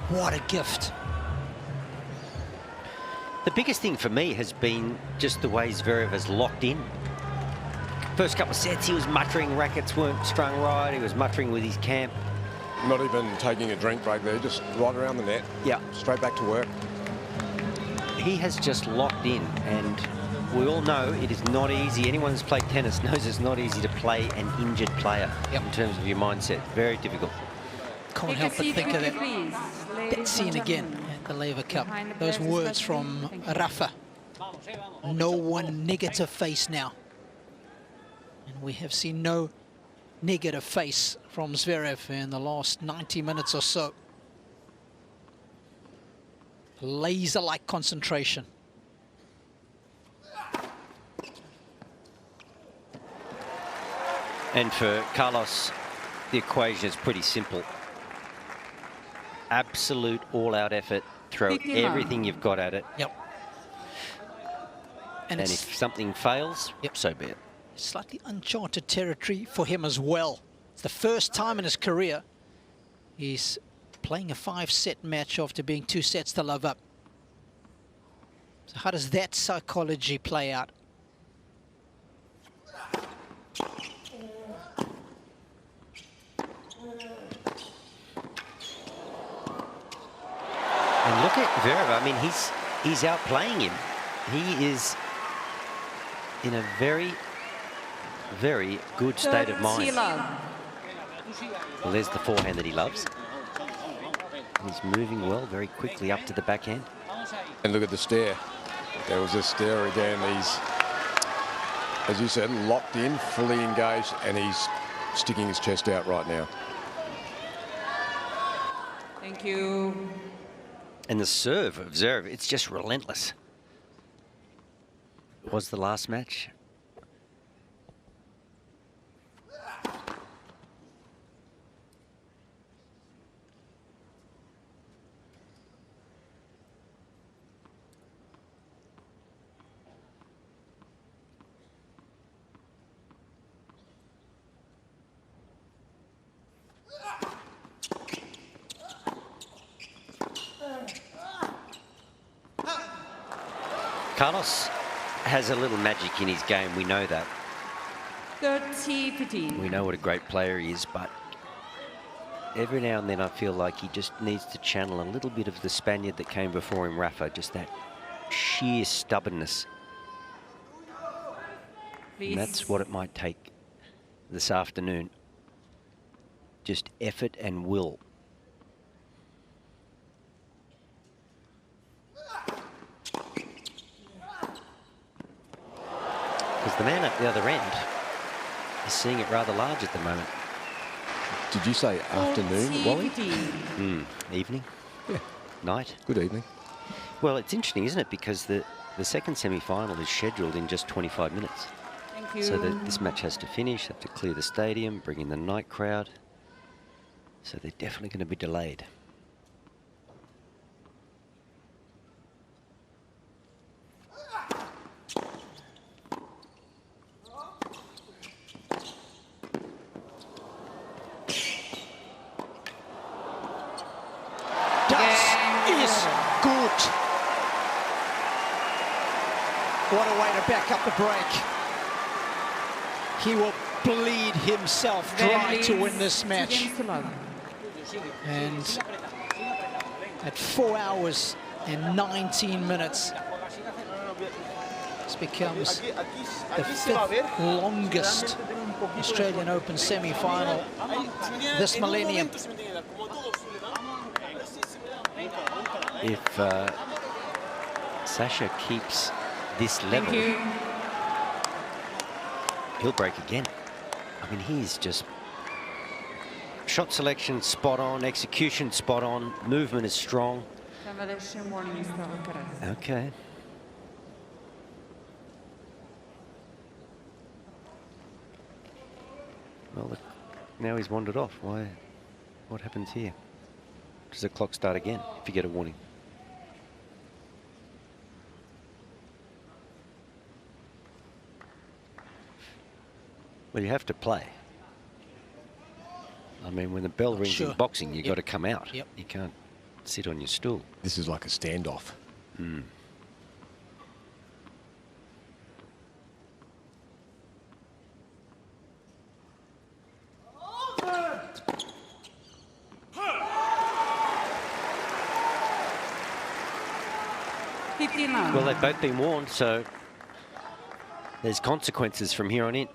What a gift. The biggest thing for me has been just the way Zverev has locked in. First couple of sets, he was muttering, rackets weren't strung right, he was muttering with his camp. Not even taking a drink break there, just right around the net. Yeah. Straight back to work. He has just locked in, and we all know it is not easy. Anyone who's played tennis knows it's not easy to play an injured player in terms of your mindset. Very difficult. Can't help but think of that scene again at the Laver Cup. Those words from Rafa. No one negative face now. And we have seen no negative face from Zverev in the last 90 minutes or so. Laser-like concentration. And for Carlos, the equation is pretty simple. Absolute all-out effort. Throw everything you've got at it. Yep. And if something fails, so be it. Slightly uncharted territory for him as well. It's the first time in his career he's playing a 5-set match after being 2 sets to love up. So how does that psychology play out? And look at Zverev. I mean, he's outplaying him. He is in a very, very good state of mind. Well, there's the forehand that he loves. He's moving well, very quickly up to the backhand. And look at the stare. There was a stare again. He's, as you said, locked in, fully engaged, and he's sticking his chest out right now. Thank you. And the serve of Zverev, it's just relentless. It was the last match. Carlos has a little magic in his game, we know that. 30-15. We know what a great player he is, but every now and then I feel like he just needs to channel a little bit of the Spaniard that came before him, Rafa, just that sheer stubbornness. Please. And that's what it might take this afternoon. Just effort and will. Because the man at the other end is seeing it rather large at the moment. Did you say afternoon, Wally? Evening? Yeah. Night? Good evening. Well, it's interesting, isn't it? Because the second semi-final is scheduled in just 25 minutes. Thank you. So this match has to finish, have to clear the stadium, bring in the night crowd. So they're definitely going to be delayed. does is good. What a way to back up the break. He will bleed himself dry to win this match. And at 4 hours and 19 minutes, this becomes the 5th longest Australian Open semi-final this millennium. If Sasha keeps this level, he'll break again. I mean, he's just shot selection spot on, execution spot on, movement is strong. Okay. Well, look, now he's wandered off. Why? What happens here? Does the clock start again if you get a warning? Well, you have to play. I mean, when the bell rings in boxing, you've got to come out. You can't sit on your stool. This is like a standoff. Mm. Well, they've both been warned, so there's consequences from here on in.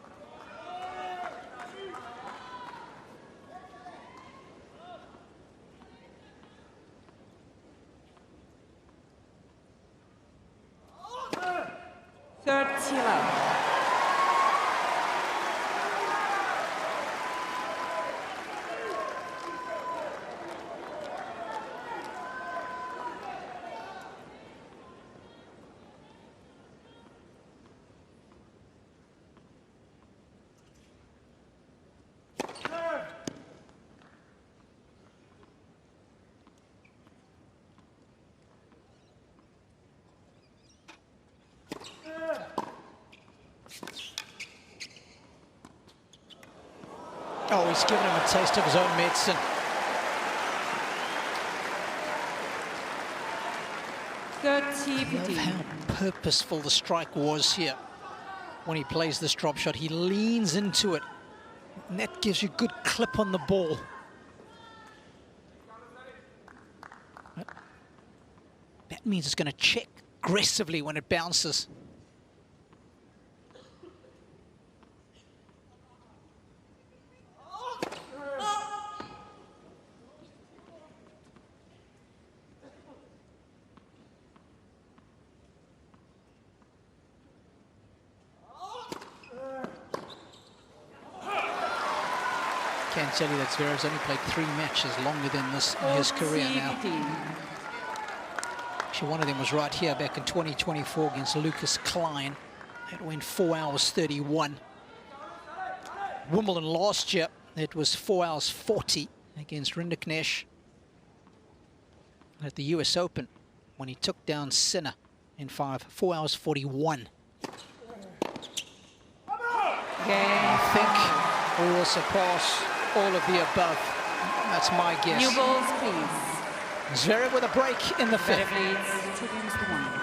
Oh, he's given him a taste of his own medicine. I love how purposeful the strike was here. When he plays this drop shot, he leans into it, and that gives you good clip on the ball. That means it's going to check aggressively when it bounces. Can't tell you that Zverev's only played 3 matches longer than this in his career now. Actually, one of them was right here back in 2024 against Lucas Klein. That went 4 hours 31. Wimbledon last year, it was 4 hours 40 against Rinderknecht. At the US Open, when he took down Sinner in 4 hours 41. I think we will surpass all of the above. That's my guess. New balls, please. Zverev with a break in the 5th. Zverev leads 2-1.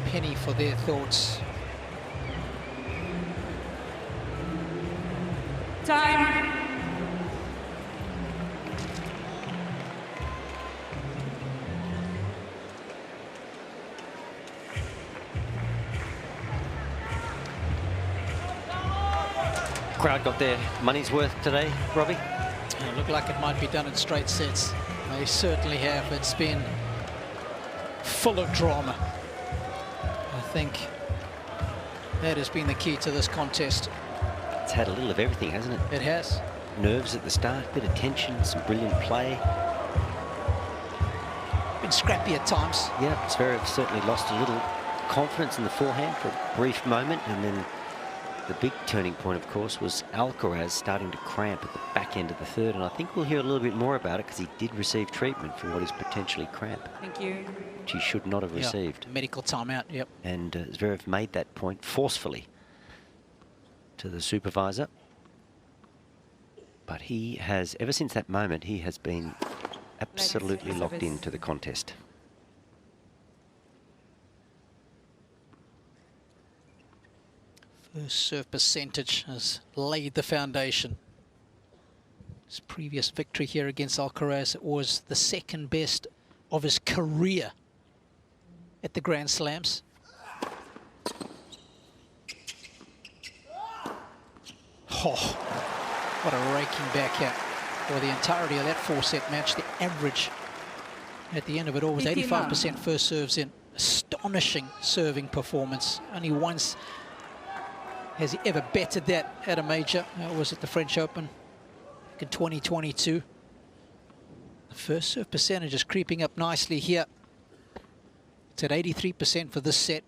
Penny for their thoughts. Time. Crowd got their money's worth today, Robbie. It looked like it might be done in straight sets. They certainly have. It's been full of drama. I think that has been the key to this contest. It's had a little of everything, hasn't it? It has. Nerves at the start, bit of tension, some brilliant play. Been scrappy at times. Yeah, Zverev certainly lost a little confidence in the forehand for a brief moment, and then the big turning point, of course, was Alcaraz starting to cramp at the back end of the third, and I think we'll hear a little bit more about it because he did receive treatment for what is potentially cramp. Thank you. Which he should not have received. Medical timeout, yep. And Zverev made that point forcefully to the supervisor. But he has, ever since that moment, he has been absolutely locked into the contest. First serve percentage has laid the foundation. His previous victory here against Alcaraz was the second best of his career at the Grand Slams. Oh, what a raking backhand. For the entirety of that four-set match, the average at the end of it all was 85% first serves in. Astonishing serving performance. Only once has he ever bettered that at a major. That was at the French Open in 2022. The first serve percentage is creeping up nicely here. It's at 83% for this set.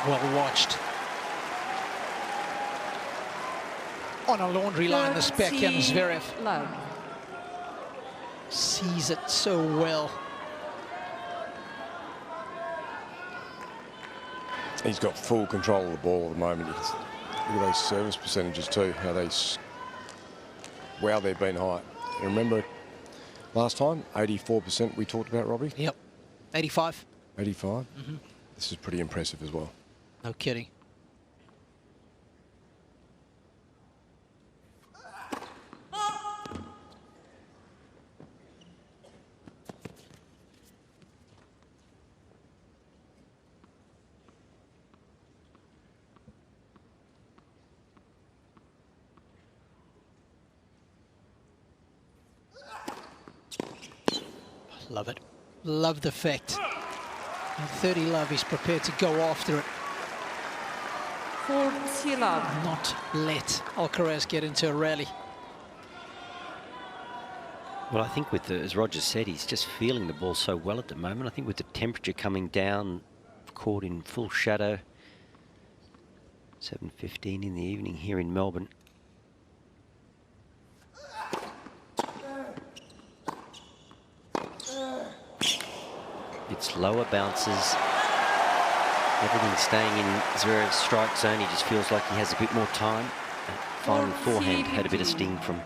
Well watched. On a laundry line, this backhand Zverev sees it so well. He's got full control of the ball at the moment. Look at those service percentages too, how they, wow, they've been high. And remember last time, 84% we talked about, Robbie? Yep, 85. 85? This is pretty impressive as well. No kidding. Love it. Love the fact. At 30 love, he's prepared to go after it. 40 love. Not let Alcaraz get into a rally. Well, I think with the, as Roger said, he's just feeling the ball so well at the moment. I think with the temperature coming down, caught in full shadow, 7:15 in the evening here in Melbourne. It's lower bounces. Everything staying in Zverev's strike zone. He just feels like he has a bit more time. That final forehand had a bit of sting from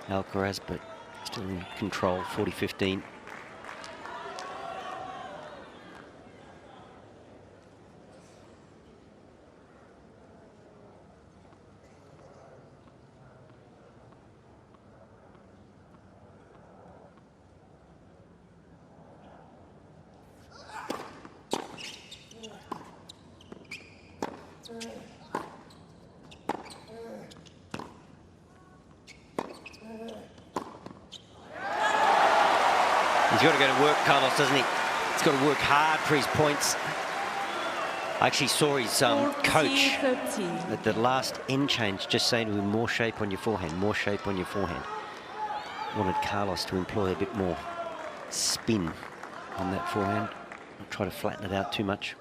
Alcaraz, but still in control, 40-15. He's got to go to work, Carlos, doesn't he? He's got to work hard for his points. I actually saw his coach at the last end change just saying to him, more shape on your forehand, more shape on your forehand. Wanted Carlos to employ a bit more spin on that forehand, not try to flatten it out too much.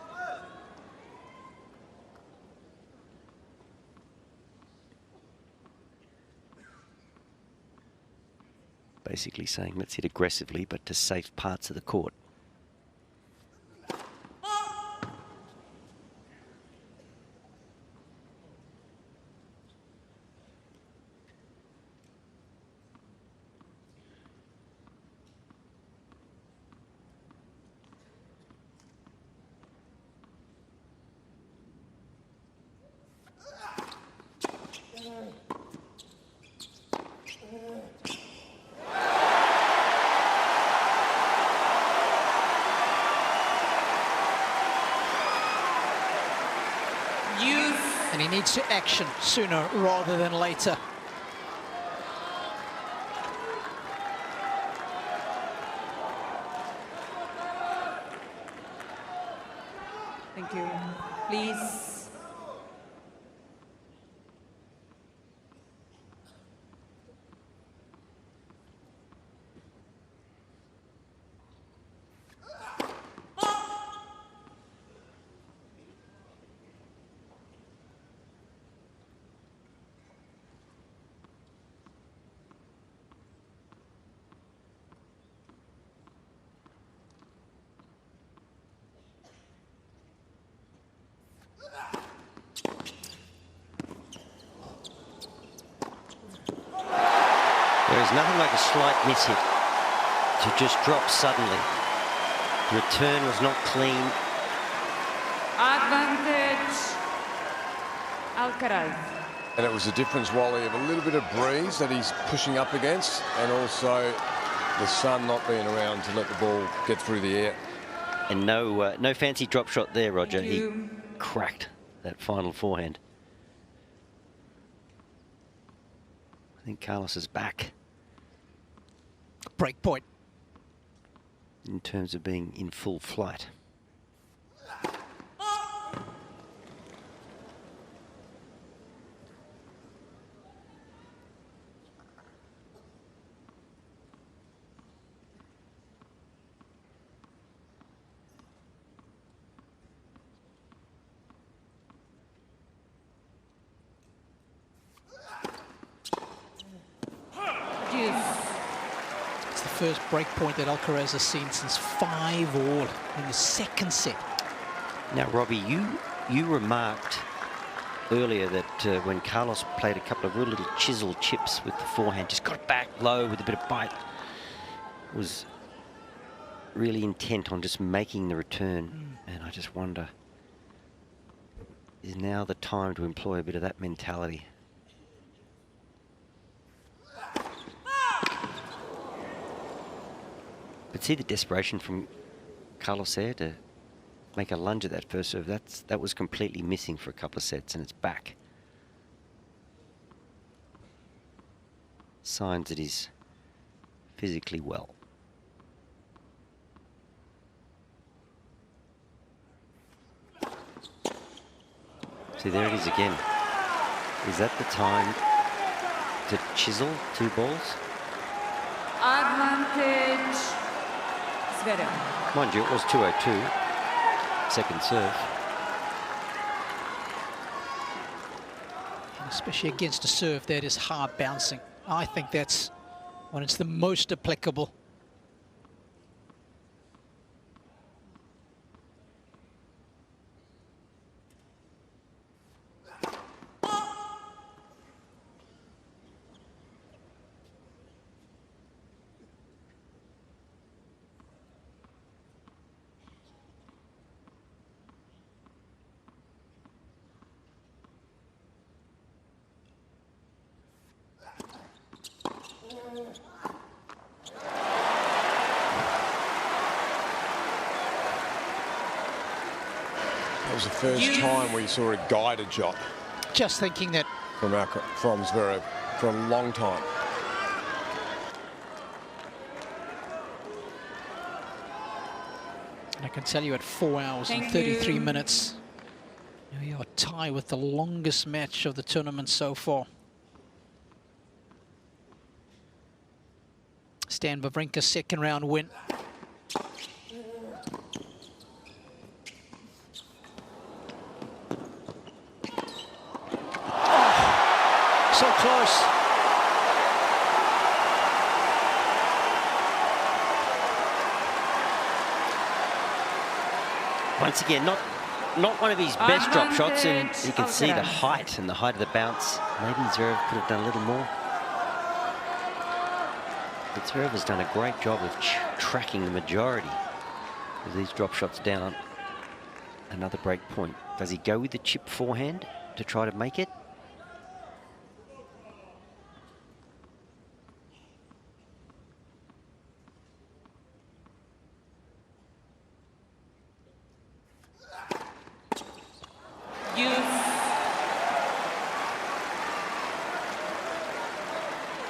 Basically saying, let's hit aggressively, but to safe parts of the court. And he needs to action sooner rather than later. Thank you. Please. There is nothing like a slight miss hit to just drop suddenly. The return was not clean. Advantage, Alcaraz. And it was a difference, Wally, of a little bit of breeze that he's pushing up against, and also the sun not being around to let the ball get through the air. And no fancy drop shot there, Roger. He cracked that final forehand. I think Carlos is back. Break point. In terms of being in full flight. It's the first break point that Alcaraz has seen since 5-all in the second set. Now, Robbie, you remarked earlier that when Carlos played a couple of real little chisel chips with the forehand, just got it back low with a bit of bite, was really intent on just making the return. And I just wonder, is now the time to employ a bit of that mentality? But see the desperation from Carlos there to make a lunge at that first serve. That was completely missing for a couple of sets, and it's back. Signs that he's physically well. See, there it is again. Is that the time to chisel 2 balls? Advantage, Zverev. Mind you, it was 202, second serve. Especially against a serve that is hard bouncing. I think that's when it's the most applicable. That was the first time we saw a guided shot. Just thinking that. From Zverev for a long time. And I can tell you at 4 hours and 33 minutes, we are tied with the longest match of the tournament so far. Stan Wawrinka's second round win. So close. Once again, not one of his best drop shots, and you can see the height and the height of the bounce. Maybe Zverev could have done a little more. But Zverev has done a great job of tracking the majority of these drop shots down. Another break point. Does he go with the chip forehand to try to make it?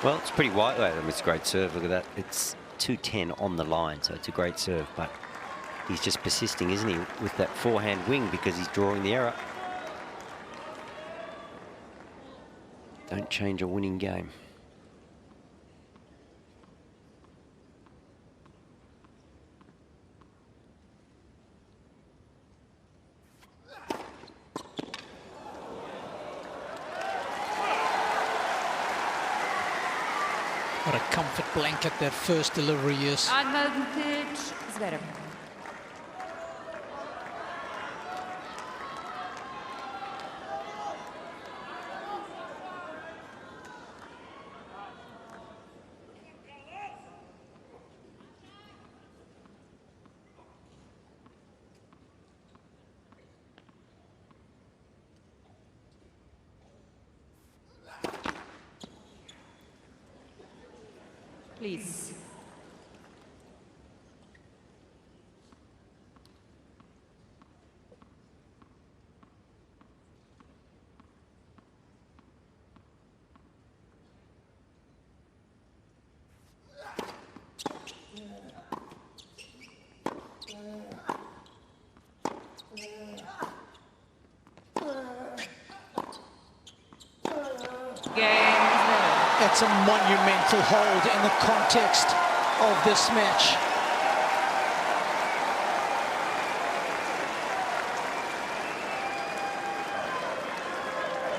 Well, it's pretty wide. It's a great serve. Look at that. It's 210 on the line, so it's a great serve. But he's just persisting, isn't he, with that forehand wing because he's drawing the error. Don't change a winning game. What a comfort blanket that first delivery is. Advantage Zverev. Please. It's a monumental hold in the context of this match.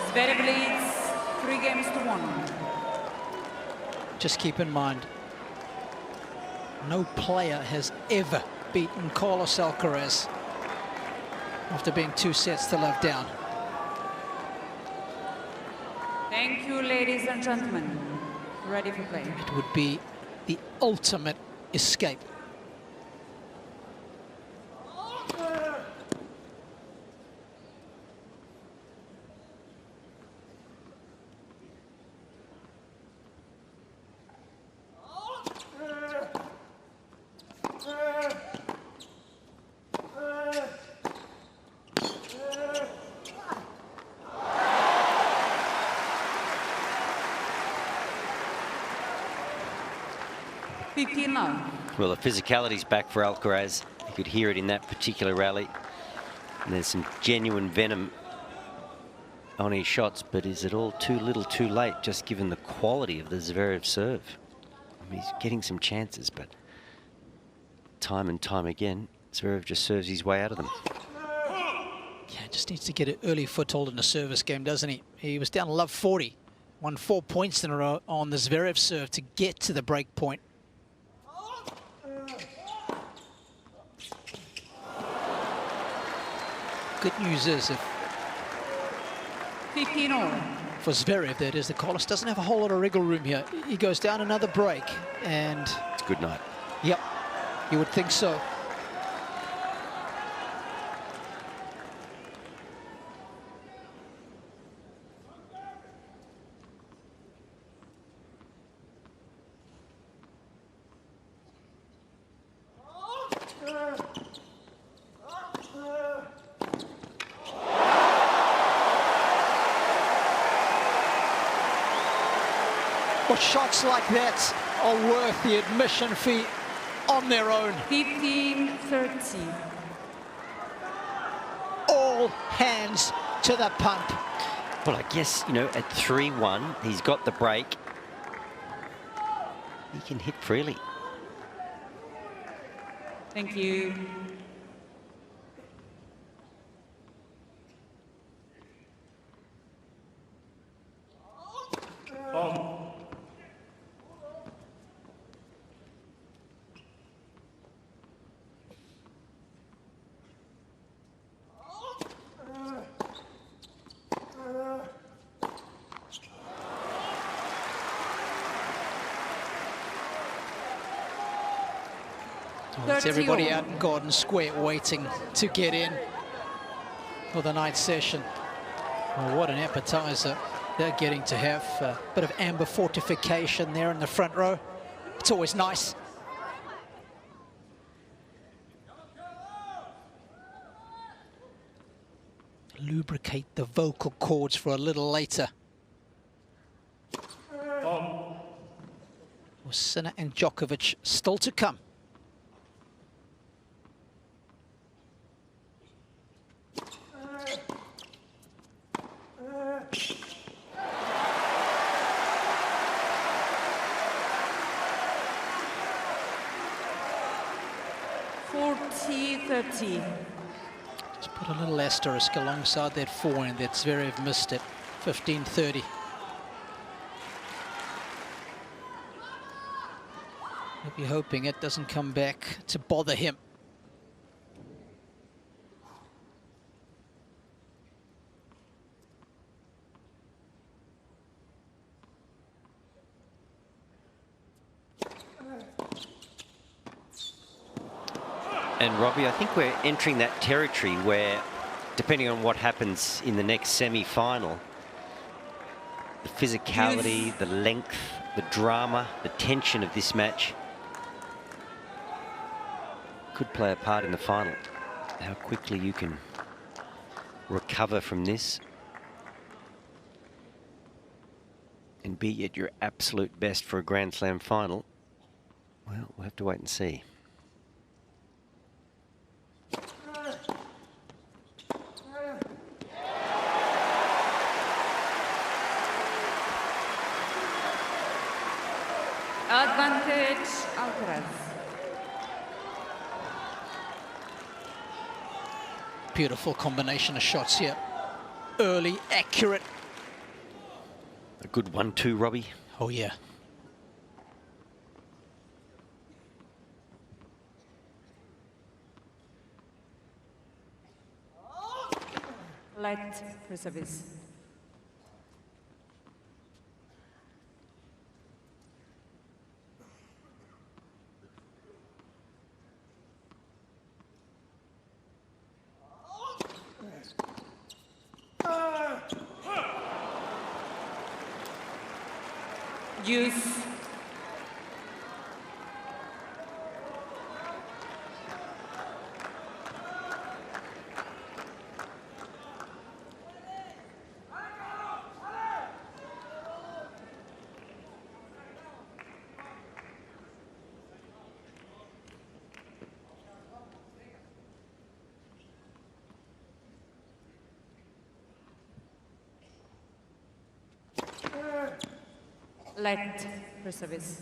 Zverev leads 3-1. Just keep in mind, no player has ever beaten Carlos Alcaraz after being 2 sets to love down. Thank you, ladies and gentlemen. Ready for play. It would be the ultimate escape. Well, the physicality's back for Alcaraz. You could hear it in that particular rally. And there's some genuine venom on his shots, but is it all too little too late, just given the quality of the Zverev serve? I mean, he's getting some chances, but time and time again, Zverev just serves his way out of them. Yeah, just needs to get an early foothold in the service game, doesn't he? He was down love 40, won 4 points in a row on the Zverev serve to get to the break point. Good news is, if 15-all. for Zverev, that is, the Carlos doesn't have a whole lot of wriggle room here. He goes down another break, and it's a good night. Yep, you would think so. Well, shots like that are worth the admission fee on their own. 15-30. All hands to the pump. Well, I guess, you know, at 3-1, he's got the break. He can hit freely. Thank you. It's everybody out in Garden Square waiting to get in for the night session. Well, what an appetizer they're getting to have. A bit of amber fortification there in the front row. It's always nice. Lubricate the vocal cords for a little later. for Sinner and Djokovic still to come. Just put a little asterisk alongside that forehand that Zverev missed it. 15-30. Maybe hoping it doesn't come back to bother him. And Robbie, I think we're entering that territory where, depending on what happens in the next semi-final, the physicality, the length, the drama, the tension of this match could play a part in the final. How quickly you can recover from this and be at your absolute best for a Grand Slam final, well, we'll have to wait and see. Advantage, Alcaraz. Beautiful combination of shots here. Early, accurate. A good 1-2, Robbie. Oh, yeah. Light for service. Use. Light for service.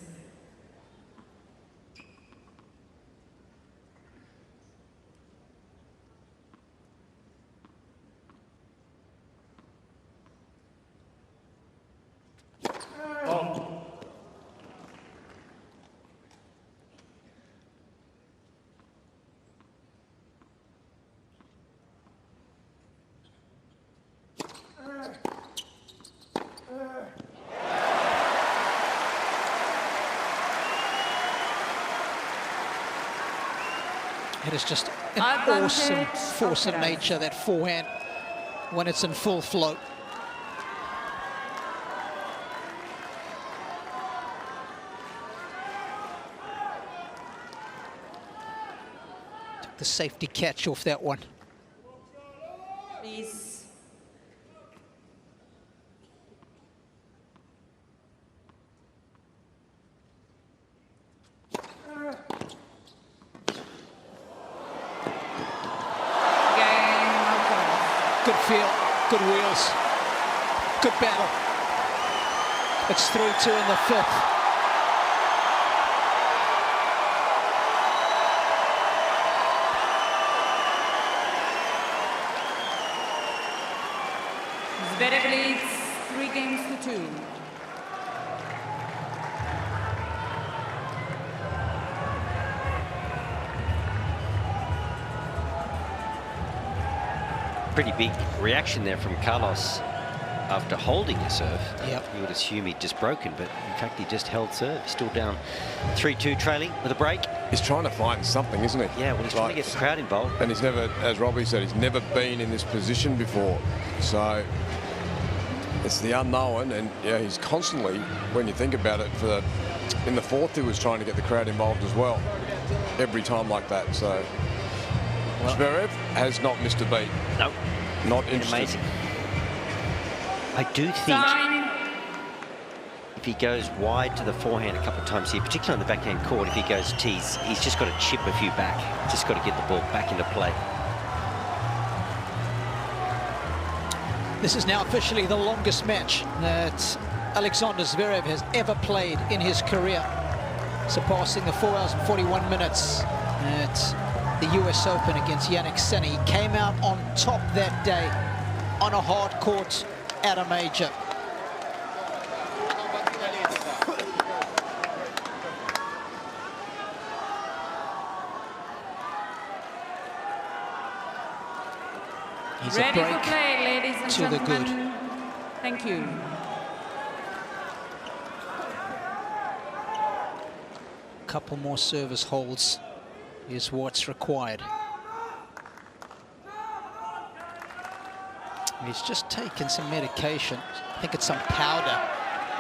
It is just an awesome force of nature, that forehand, when it's in full flow. Took the safety catch off that one. Please. Good feel, good wheels, good battle. It's 3-2 in the fifth. Zverev leads 3-2. Pretty big reaction there from Carlos after holding a serve. Yep. You would assume he'd just broken, but in fact he just held serve. He's still down 3-2 trailing with a break. He's trying to find something, isn't he? Yeah, well, he's trying to get the crowd involved. And he's never, as Robbie said, he's never been in this position before. So it's the unknown, and yeah, he's constantly, when you think about it, in the fourth he was trying to get the crowd involved as well. Every time like that, so... Well, Zverev has not missed a beat. No. Not interested. Amazing. I do think if he goes wide to the forehand a couple of times here, particularly on the backhand court, if he goes tees, he's just got to chip a few back. Just got to get the ball back into play. This is now officially the longest match that Alexander Zverev has ever played in his career, surpassing the 4 hours and 41 minutes at the US Open against Jannik Sinner. He came out on top that day on a hard court at a major. He's ready a break for play, ladies and to the gentlemen. good. Thank you. Couple more service holds is what's required. He's just taken some medication. I think it's some powder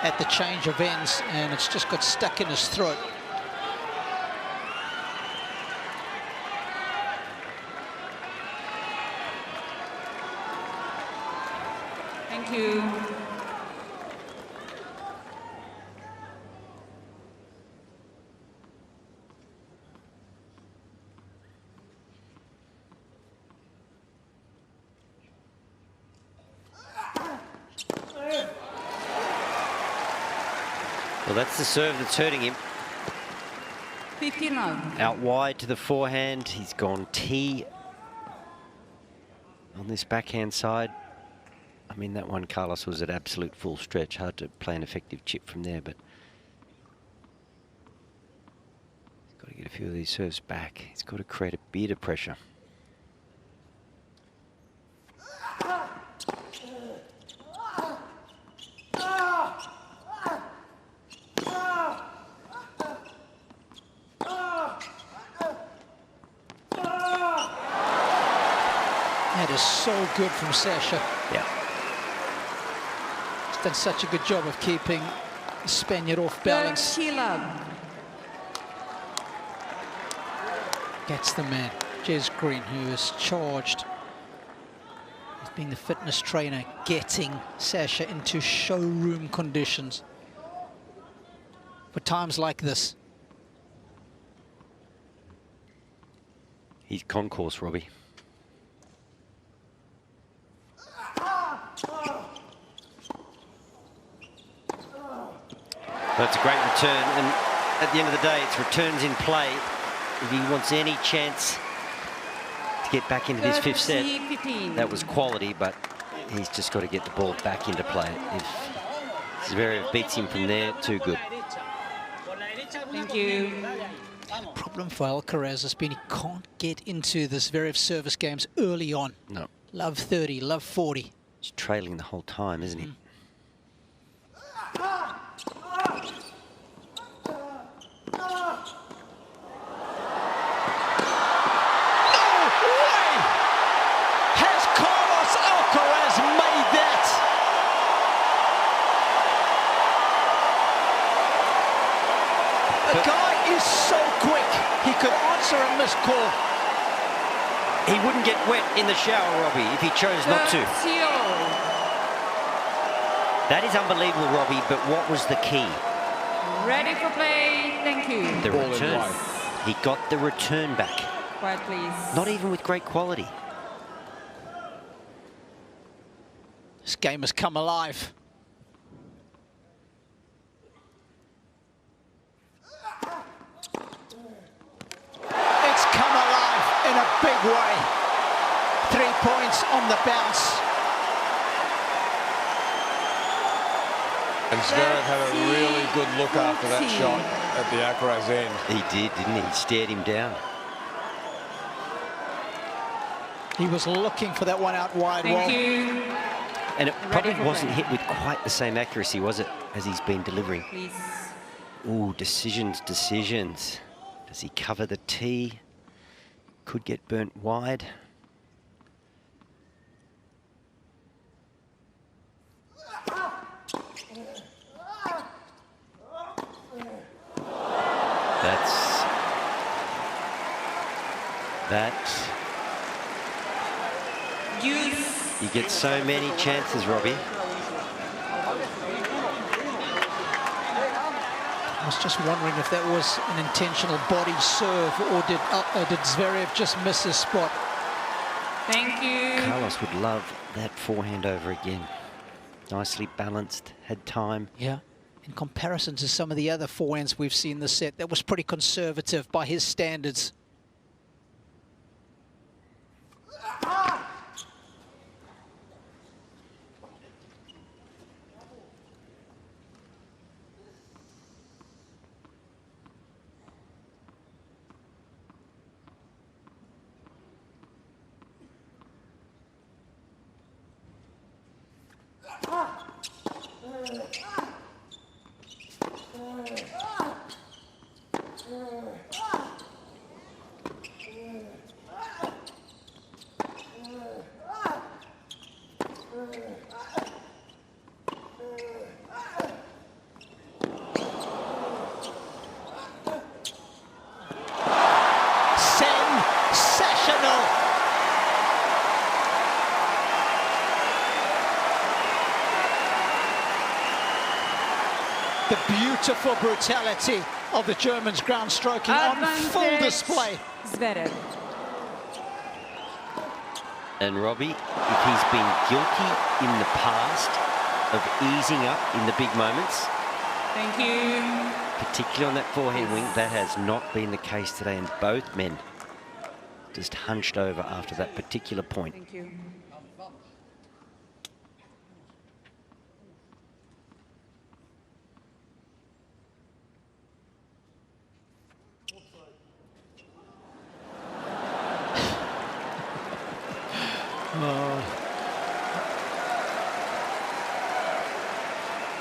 at the change of ends, and it's just got stuck in his throat. Thank you. Well, that's the serve that's hurting him. 15 love. Out wide to the forehand. He's gone tee on this backhand side. I mean, that one, Carlos, was at absolute full stretch. Hard to play an effective chip from there, but he's got to get a few of these serves back. He's got to create a bit of pressure. That is so good from Sasha. Yeah. He's done such a good job of keeping the Spaniard off balance. 30 love. That's the man, Jez Green, who is charged with being the fitness trainer, getting Sasha into showroom conditions for times like this. He's concourse, Robbie. That's a great return, and at the end of the day, it's returns in play. If he wants any chance to get back into this fifth set, 15. that was quality, but he's just got to get the ball back into play. If Zverev beats him from there, too good. Thank you. Problem for Alcaraz has been he can't get into the Zverev service games early on. No. Love 30, love 40. He's trailing the whole time, isn't he? The guy is so quick, he could answer a missed call. He wouldn't get wet in the shower, Robbie, if he chose not to. That is unbelievable, Robbie, but what was the key? Ready for play, thank you. The return. He got the return back. Quiet, please. Not even with great quality. This game has come alive. It's come alive in a big way. 3 points on the bounce. And Zverev had a really good look after that shot at the Alcaraz end. He did, didn't he? He stared him down. He was looking for that one out wide. Thank you. And it probably wasn't hit with quite the same accuracy, was it, as he's been delivering? Please. Ooh, decisions. Does he cover the tee? Could get burnt wide. You get so many chances, Robbie. was just wondering if that was an intentional body serve, or did Zverev just miss his spot? Thank you. Carlos would love that forehand over again. Nicely balanced, had time. Yeah. In comparison to some of the other forehands we've seen this set, that was pretty conservative by his standards. The beautiful brutality of the Germans ground stroking on full display. Zverev. And Robbie, if he's been guilty in the past of easing up in the big moments, thank you, particularly on that forehand wing, that has not been the case today, and both men just hunched over after that particular point. Thank you.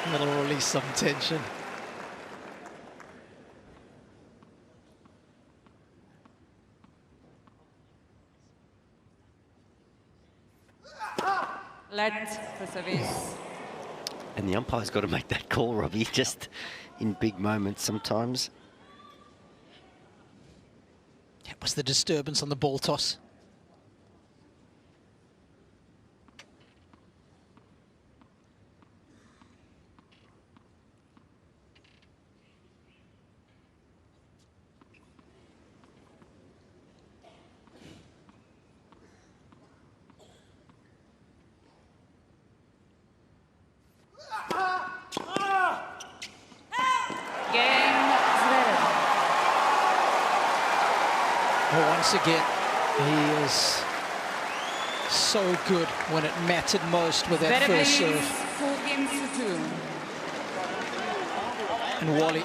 That'll release some tension. Let for service. And the umpire's got to make that call, Robbie, just in big moments sometimes. That was the disturbance on the ball toss. Once again, he is so good when it mattered most with that first serve. 4 games to 2. And Wally,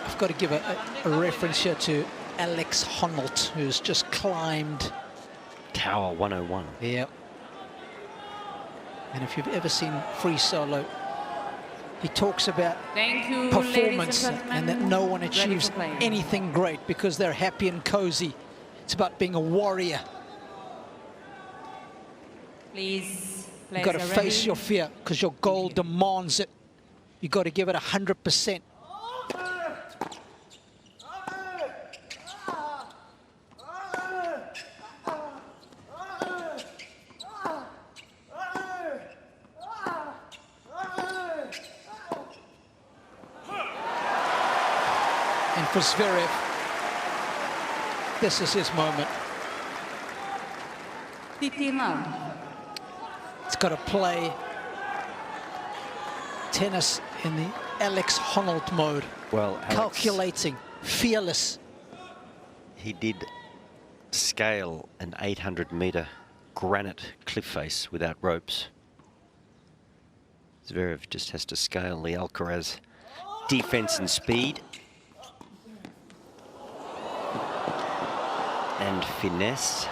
I've got to give a reference here to Alex Honnold, who's just climbed Tower 101. Yeah. And if you've ever seen free solo, he talks about performance and that no one achieves anything great because they're happy and cozy. It's about being a warrior. Please, you've got to face your fear because your goal demands it. You've got to give it 100%. And for Zverev, this is his moment. It's got to play tennis in the Alex Honnold mode. Well, calculating, fearless. He did scale an 800-meter granite cliff face without ropes. Zverev just has to scale the Alcaraz defense and speed. And finesse.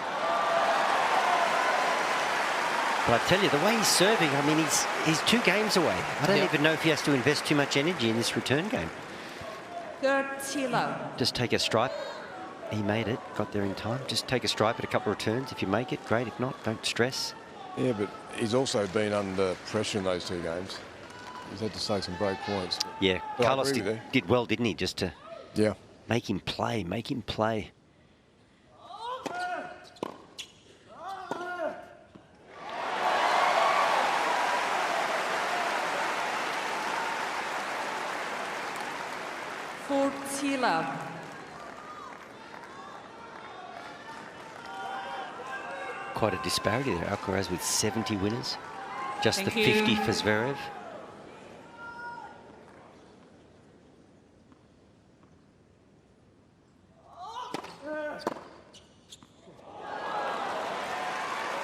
But I tell you, the way he's serving, I mean, he's 2 games away. I don't even know if he has to invest too much energy in this return game. 30 love. Just take a stripe. He made it, got there in time. Just take a stripe at a couple of returns. If you make it, great. If not, don't stress. Yeah, but he's also been under pressure in those 2 games. He's had to take some break points. Yeah, but Carlos did well, didn't he? Just to make him play, 40 love. Quite a disparity there. Alcaraz with 70 winners. Just Thank the you. 50 for Zverev.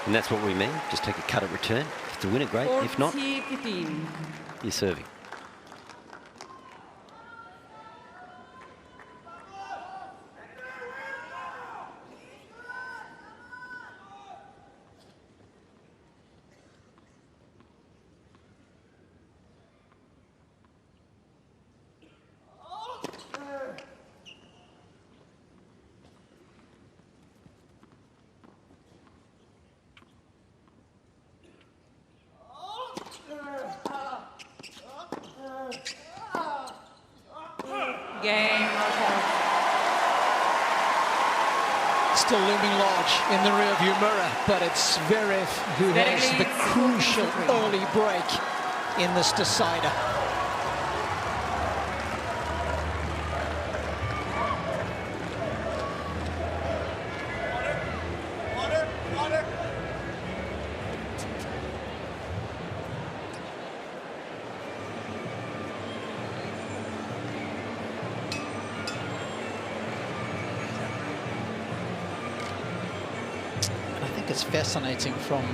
And that's what we mean. Just take a cut at return. If it's a winner, great. If not, 40-15. you're serving. Game. Still looming large in the rearview mirror, but it's Zverev who has the crucial early break in this decider. It's fascinating from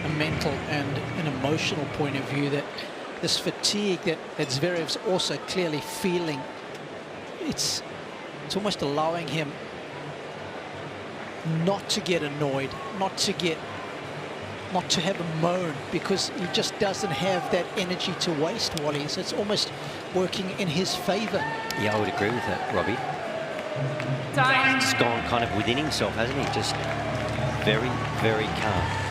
a mental and an emotional point of view that this fatigue that Zverev's also clearly feeling, it's almost allowing him not to get annoyed, not to have a moan, because he just doesn't have that energy to waste, Wally. So it's almost working in his favor. Yeah, I would agree with that, Robbie. Time. He's gone kind of within himself, hasn't he? Just very, very calm.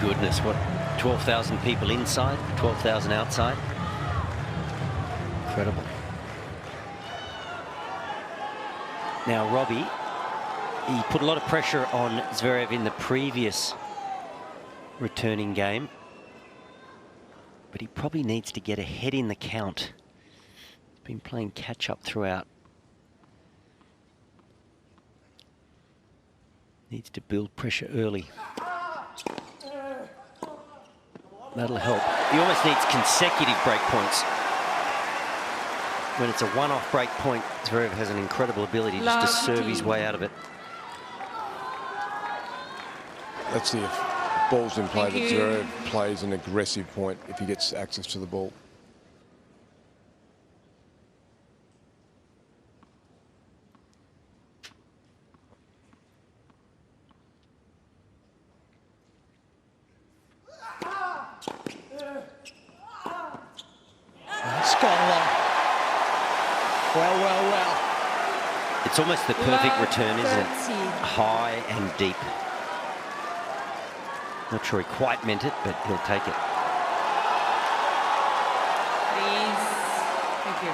Goodness, what, 12,000 people inside, 12,000 outside. Incredible. Now, Robbie, he put a lot of pressure on Zverev in the previous returning game, but he probably needs to get ahead in the count. He's been playing catch-up throughout. Needs to build pressure early. That'll help. He almost needs consecutive break points. When it's a one-off break point, Zverev has an incredible ability just to serve his way out of it. Let's see if ball's in play that Zverev plays an aggressive point if he gets access to the ball. It's almost the perfect return, isn't it? High and deep. Not sure he quite meant it, but he'll take it. Please. Thank you.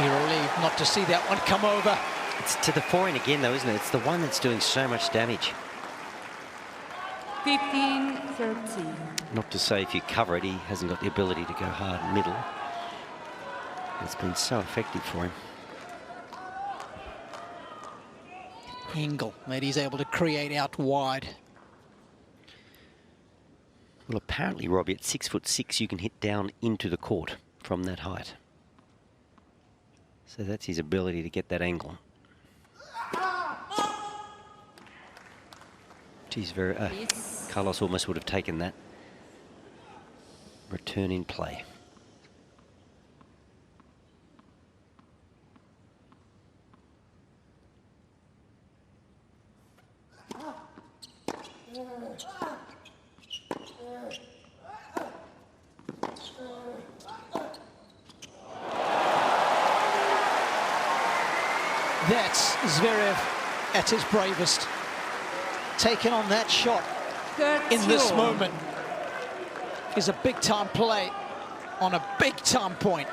You're relieved not to see that one come over. It's to the forehand again, though, isn't it? It's the one that's doing so much damage. 15-13. Not to say if you cover it, he hasn't got the ability to go hard middle. It's been so effective for him. Angle that he's able to create out wide. Well, apparently, Robbie, at 6'6", you can hit down into the court from that height. So that's his ability to get that angle. Geez, Carlos almost would have taken that. Return in play. That's Zverev at his bravest. Taking on that shot in this moment is a big-time play on a big-time point.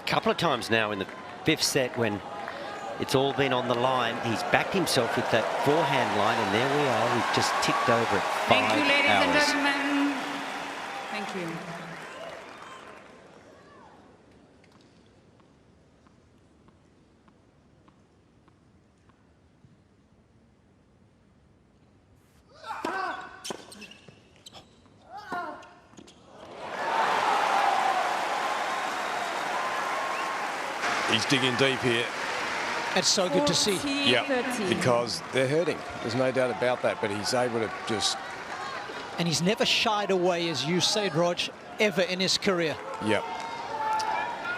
A couple of times now in the 5th set when it's all been on the line, he's backed himself with that forehand line, and there we are. We've just ticked over at 5 Thank you, ladies and hours. gentlemen. Thank you. He's digging deep here. It's so good to see. Yeah, because they're hurting. There's no doubt about that, but he's able to just... And he's never shied away, as you said, Rog, ever in his career. Yep.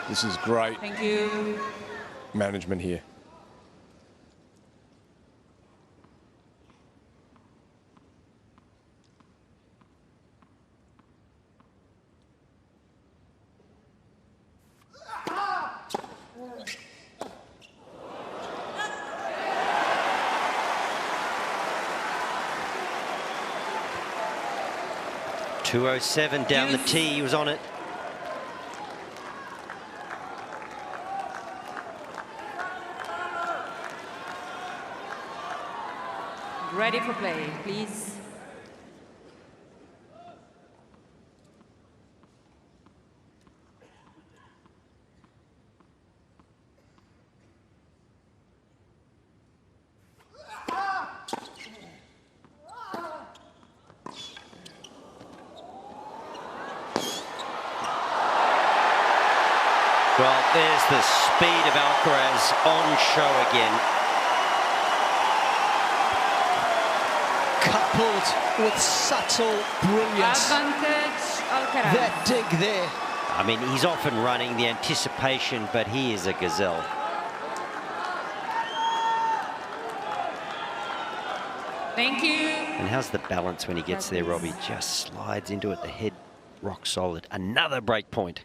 This is great. Thank you. Management here. .207 down the tee, he was on it. Ready for play, please. Well, there's the speed of Alcaraz on show again. Coupled with subtle brilliance. Advantage, Alcaraz. That dig there. I mean, he's often running the anticipation, but he is a gazelle. Thank you. And how's the balance when he gets there, Robbie? Just slides into it, the head rock solid. Another break point.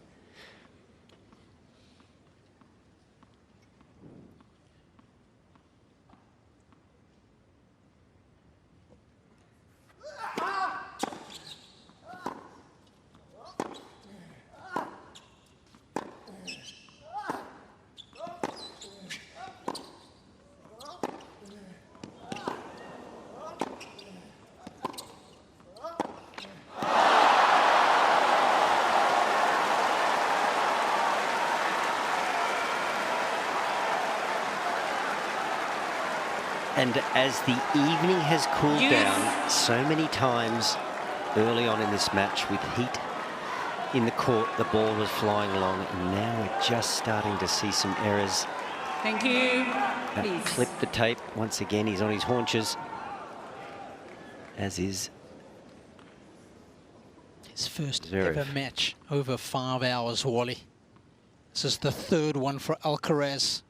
And as the evening has cooled down so many times early on in this match with heat in the court, the ball was flying along, and now we're just starting to see some errors. Thank you. That clipped the tape. Once again, he's on his haunches, as is his first Zverev. ever match over 5 hours, Wally. This is the 3rd one for Alcaraz.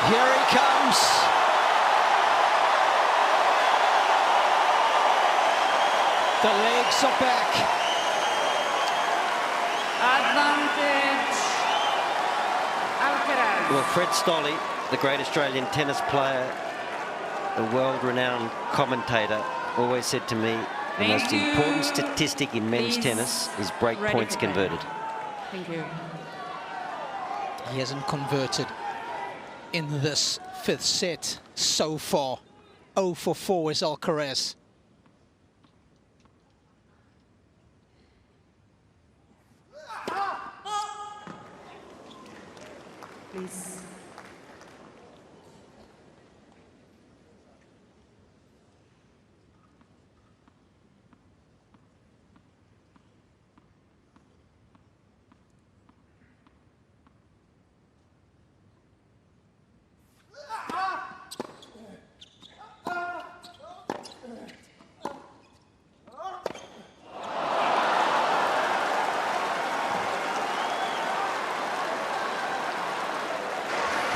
Here he comes. The legs are back. Advantage, Alcaraz. Well, Fred Stolle, the great Australian tennis player, a world-renowned commentator, always said to me, the most important statistic in men's tennis is break points converted. Thank you. He hasn't converted in this 5th set so far. 0 for 4 is Alcaraz. Please.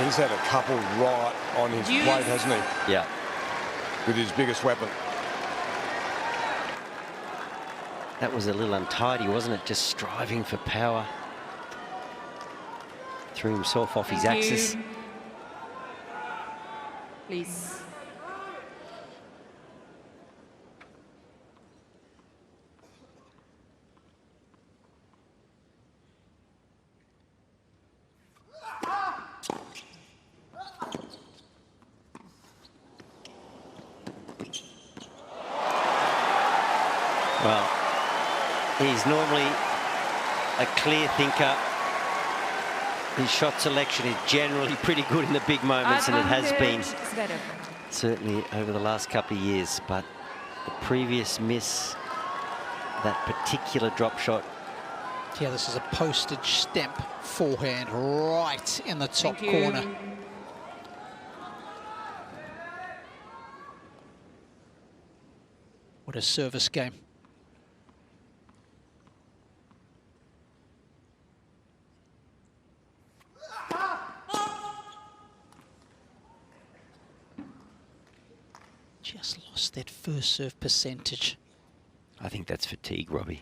He's had a couple right on his plate, hasn't he? Yeah. With his biggest weapon. That was a little untidy, wasn't it? Just striving for power. Threw himself off his axis. Please. Well, he's normally a clear thinker. His shot selection is generally pretty good in the big moments, and it has been certainly over the last couple of years. But the previous miss, that particular drop shot. Yeah, this is a postage stamp forehand right in the top corner. What a service game. Just lost that first serve percentage. I think that's fatigue, Robbie.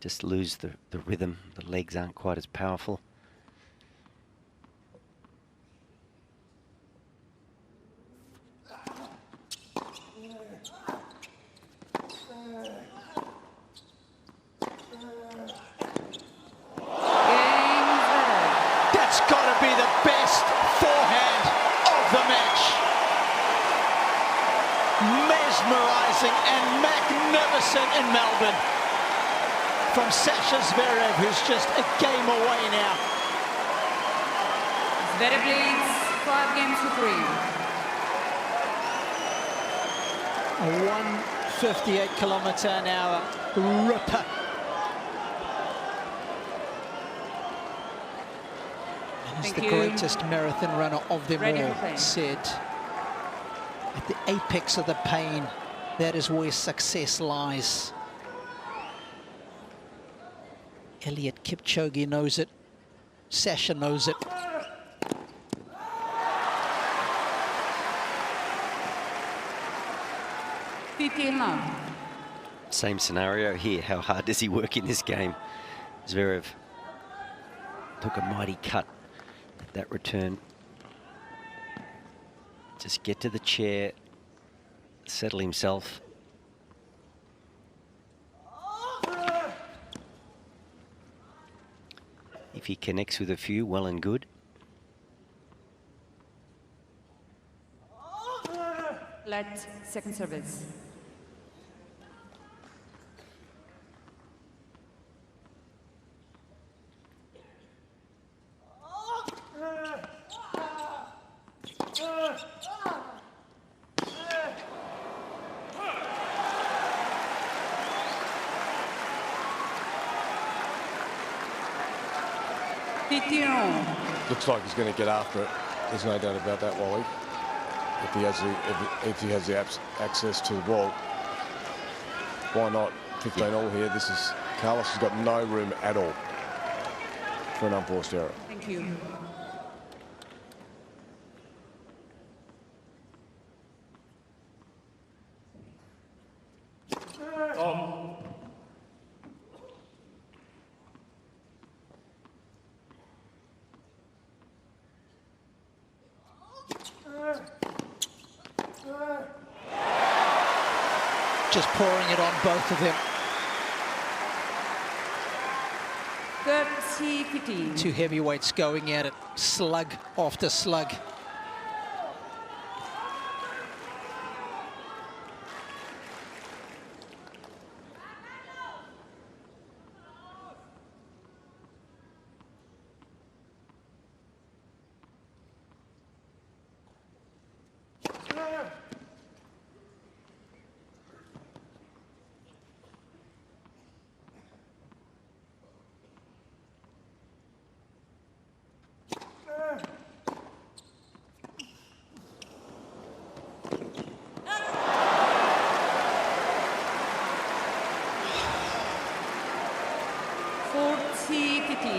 Just lose the rhythm. The legs aren't quite as powerful. That's got to be the best forehand of the match. Mesmerizing and magnificent in Melbourne from Sasha Zverev, who's just a game away now. Zverev leads 5 games to 3. A 158-kilometre-an-hour ripper. And as the greatest marathon runner of them all said, at the apex of the pain, that is where success lies. Eliud Kipchoge knows it. Sasha knows it. Same scenario here. How hard does he work in this game? Zverev took a mighty cut at that return. Just get to the chair, settle himself. If he connects with a few, well and good. Let second service. Looks like he's going to get after it. There's no doubt about that, Wally. If he has the access to the ball, why not? 15-all here. This is Carlos has got no room at all for an unforced error. Thank you. Just pouring it on both of them. 30-15. Two heavyweights going at it, slug after slug.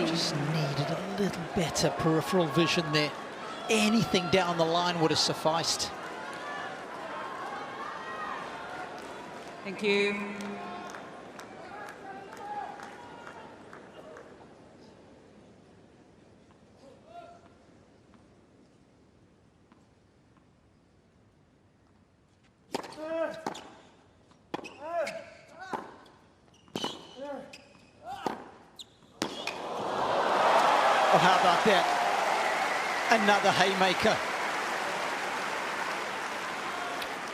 Just needed a little better peripheral vision there. anything down the line would have sufficed. Thank you. Oh, how about that? Another haymaker.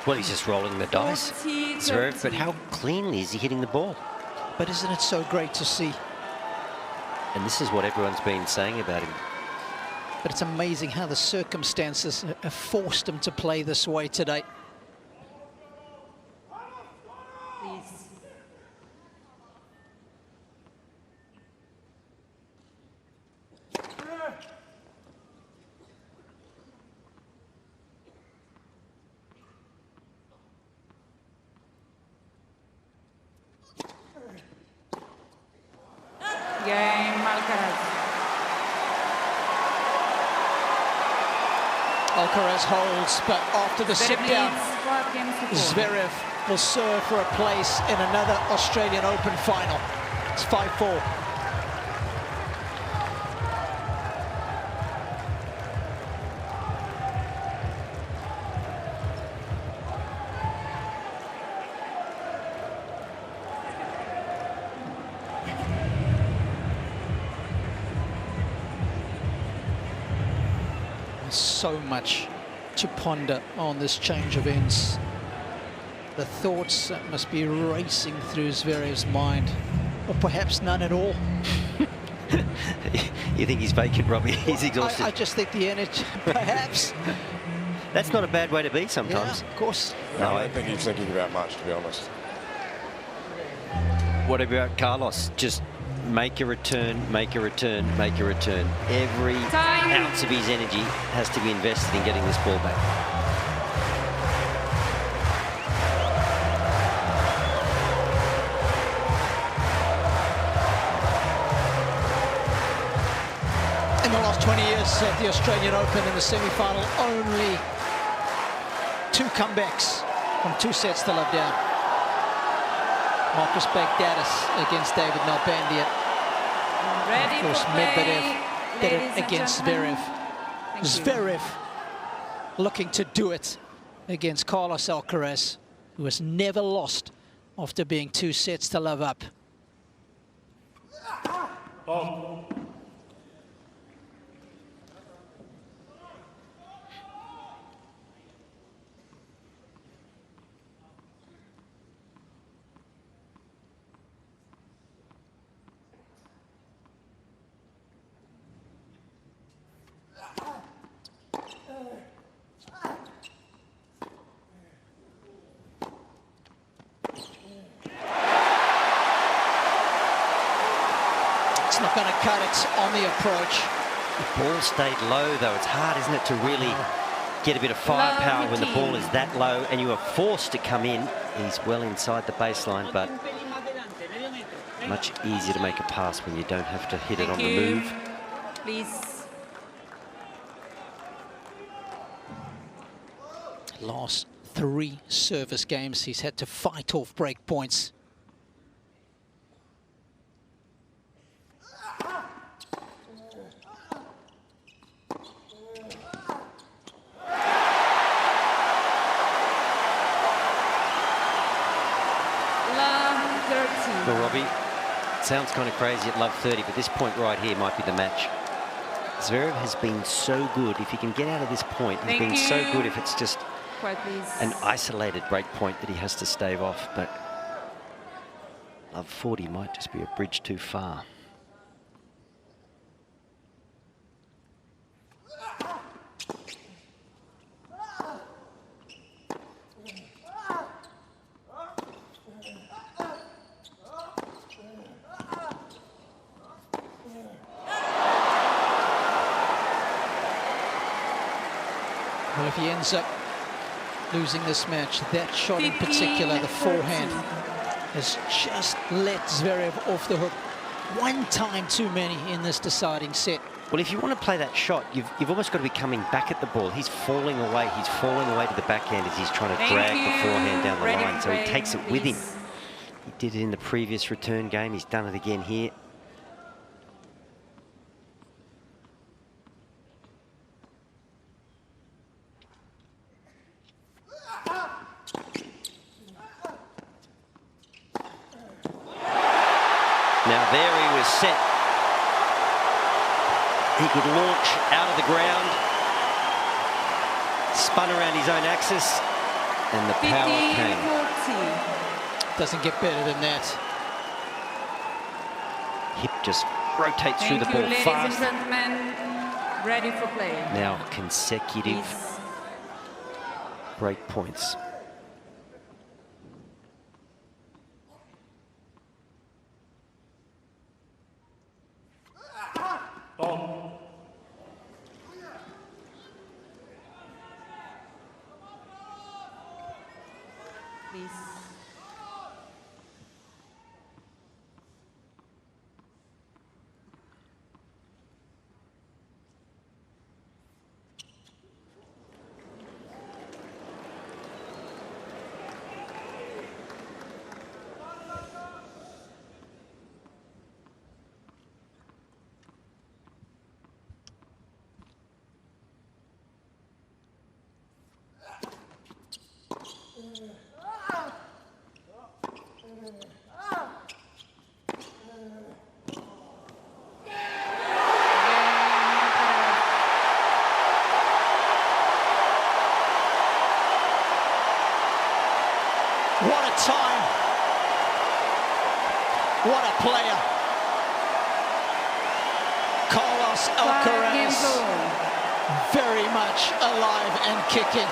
Well, he's just rolling the dice, Zverev, but how cleanly is he hitting the ball? But isn't it so great to see? And this is what everyone's been saying about him. But it's amazing how the circumstances have forced him to play this way today. Please. Game, Alcaraz. Alcaraz holds, but after the Zverev sit-down, leads 5 games to 4. Zverev will serve for a place in another Australian Open final. It's 5-4. So much to ponder on this change of ends. The thoughts that must be racing through Zverev's mind, or perhaps none at all. You think he's vacant, Robbie? He's exhausted. I just think the energy, perhaps. That's not a bad way to be sometimes. Yeah, of course. No, I don't think he's thinking about much, to be honest. What about Carlos? Just make a return, make a return, make a return. Every ounce of his energy has to be invested in getting this ball back. In the last 20 years at the Australian Open in the semi-final, only 2 comebacks from 2 sets to love down. Marcus Baghdatis against David Nalbandian. Ready Of course, for play, Medvedev did ladies it and against gentlemen. Zverev. Thank you. Zverev looking to do it against Carlos Alcaraz, who has never lost after being 2 sets to love up. It's not going to cut it on the approach. The ball stayed low, though. It's hard, isn't it, to really get a bit of firepower when the ball is that low and you are forced to come in. He's well inside the baseline, but much easier to make a pass when you don't have to hit it on the move. Please. Last 3 service games, he's had to fight off break points. Well, Robbie, it sounds kind of crazy at love 30, but this point right here might be the match. Zverev has been so good. If he can get out of this point, he's been so good if it's just an isolated break point that he has to stave off. But love 40 might just be a bridge too far. Well, if he ends up losing this match, that shot in particular, the forehand, has just let Zverev off the hook 1 time too many in this deciding set. Well, if you want to play that shot, you've almost got to be coming back at the ball. He's falling away. He's falling away to the backhand as he's trying to drag the forehand down the line. So he takes it with him. He did it in the previous return game. He's done it again here. Now there he was set. He could launch out of the ground, spun around his own axis, and the power came. Doesn't get better than that. Hip just rotates through the ball fast. Ladies and gentlemen, ready for play. Now consecutive break points. Please. What a time. What a player. Carlos Alcaraz, very much alive and kicking.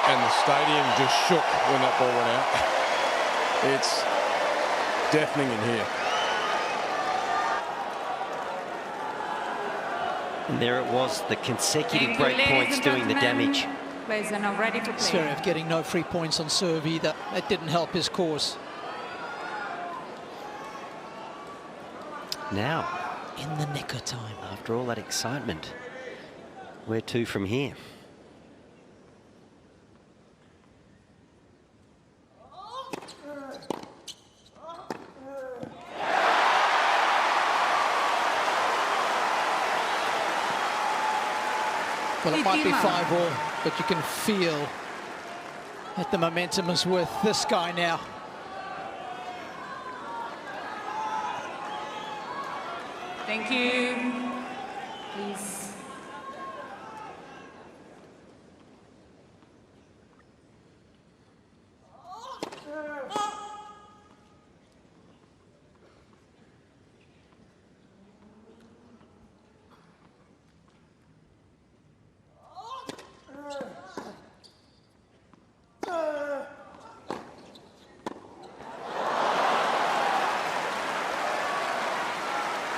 And the stadium just shook when that ball went out. It's deafening in here. And there it was, the consecutive break points doing the damage. Players are now ready to play. Zverev getting no free points on serve either. That didn't help his cause. Now, in the nick of time. After all that excitement, where to from here? Well, it might be 5-all, but you can feel that the momentum is with this guy now. Thank you. Please.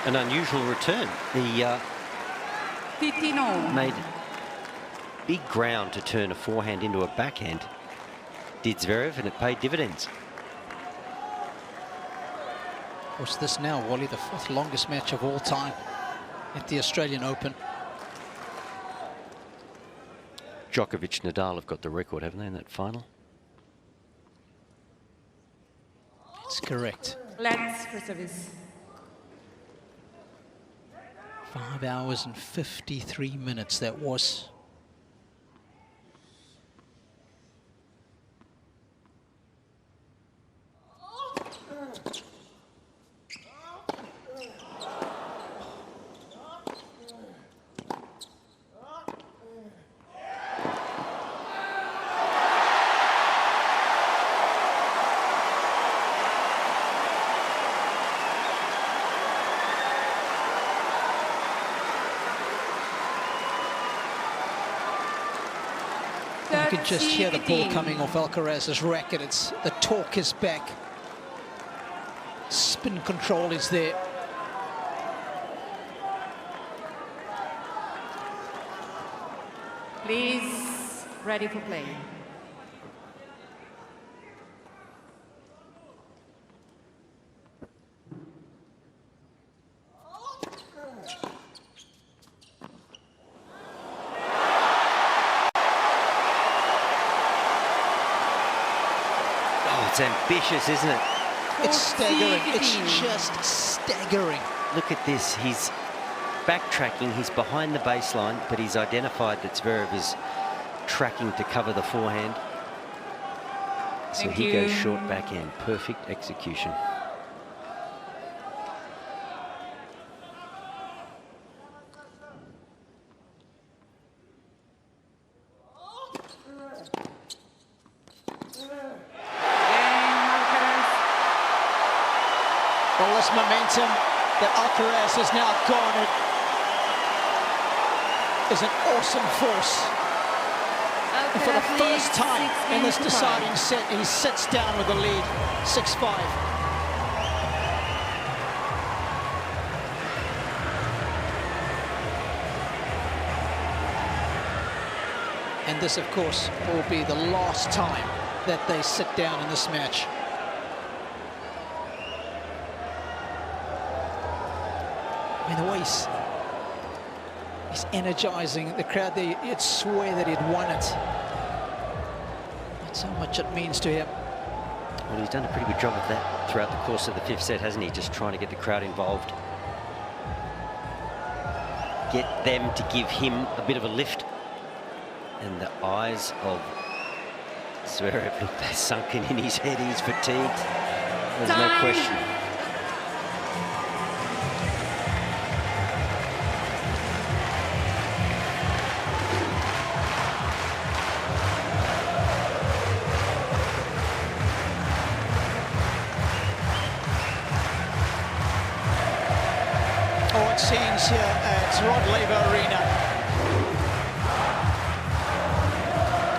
An unusual return. He made big ground to turn a forehand into a backhand. Did Zverev, and it paid dividends. What's this now, Wally? The 4th longest match of all time at the Australian Open. Djokovic and Nadal have got the record, haven't they, in that final? That's correct. Let's for service. 5 hours and 53 minutes that was. You can just hear the ball coming off Alcaraz's racket. The torque is back. Spin control is there. Please, ready for play. It's ambitious, isn't it? It's staggering. It's just staggering. Look at this. He's backtracking. He's behind the baseline, but he's identified that Zverev is tracking to cover the forehand. So he goes short backhand. Perfect execution. Well, this momentum that Alcaraz has now garnered is an awesome force. And for the first time in this deciding set, he sits down with the lead, 6-5. And this, of course, will be the last time that they sit down in this match. I mean, the way he's energizing the crowd there, you'd swear that he'd won it. That's how much it means to him. Well, he's done a pretty good job of that throughout the course of the 5th set, hasn't he? Just trying to get the crowd involved. Get them to give him a bit of a lift. And the eyes of Zverev, look, they're sunken in his head. He's fatigued. There's no question. Scenes here at Rod Laver Arena.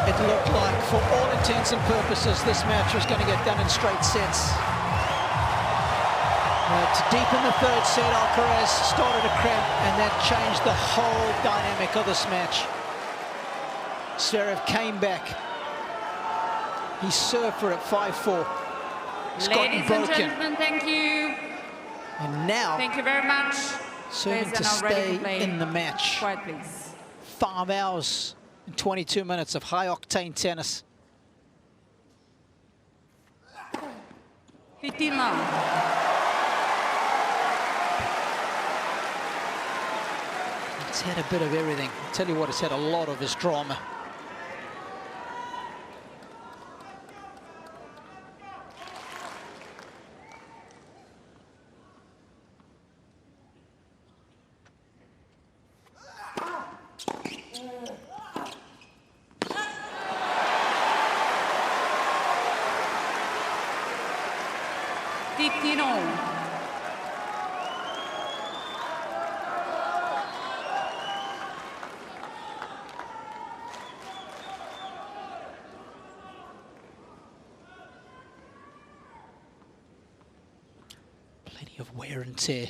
It looked like, for all intents and purposes, this match was going to get done in straight sets. But deep in the 3rd set, Alcaraz started to cramp, and that changed the whole dynamic of this match. Zverev came back. He served for it 5-4. Ladies and gentlemen, thank you. And now, thank you very much. Serving to stay in the match. Quiet, please. 5 hours and 22 minutes of high-octane tennis. 15 long. It's had a bit of everything. I'll tell you what, it's had a lot of his drama. Plenty of wear and tear.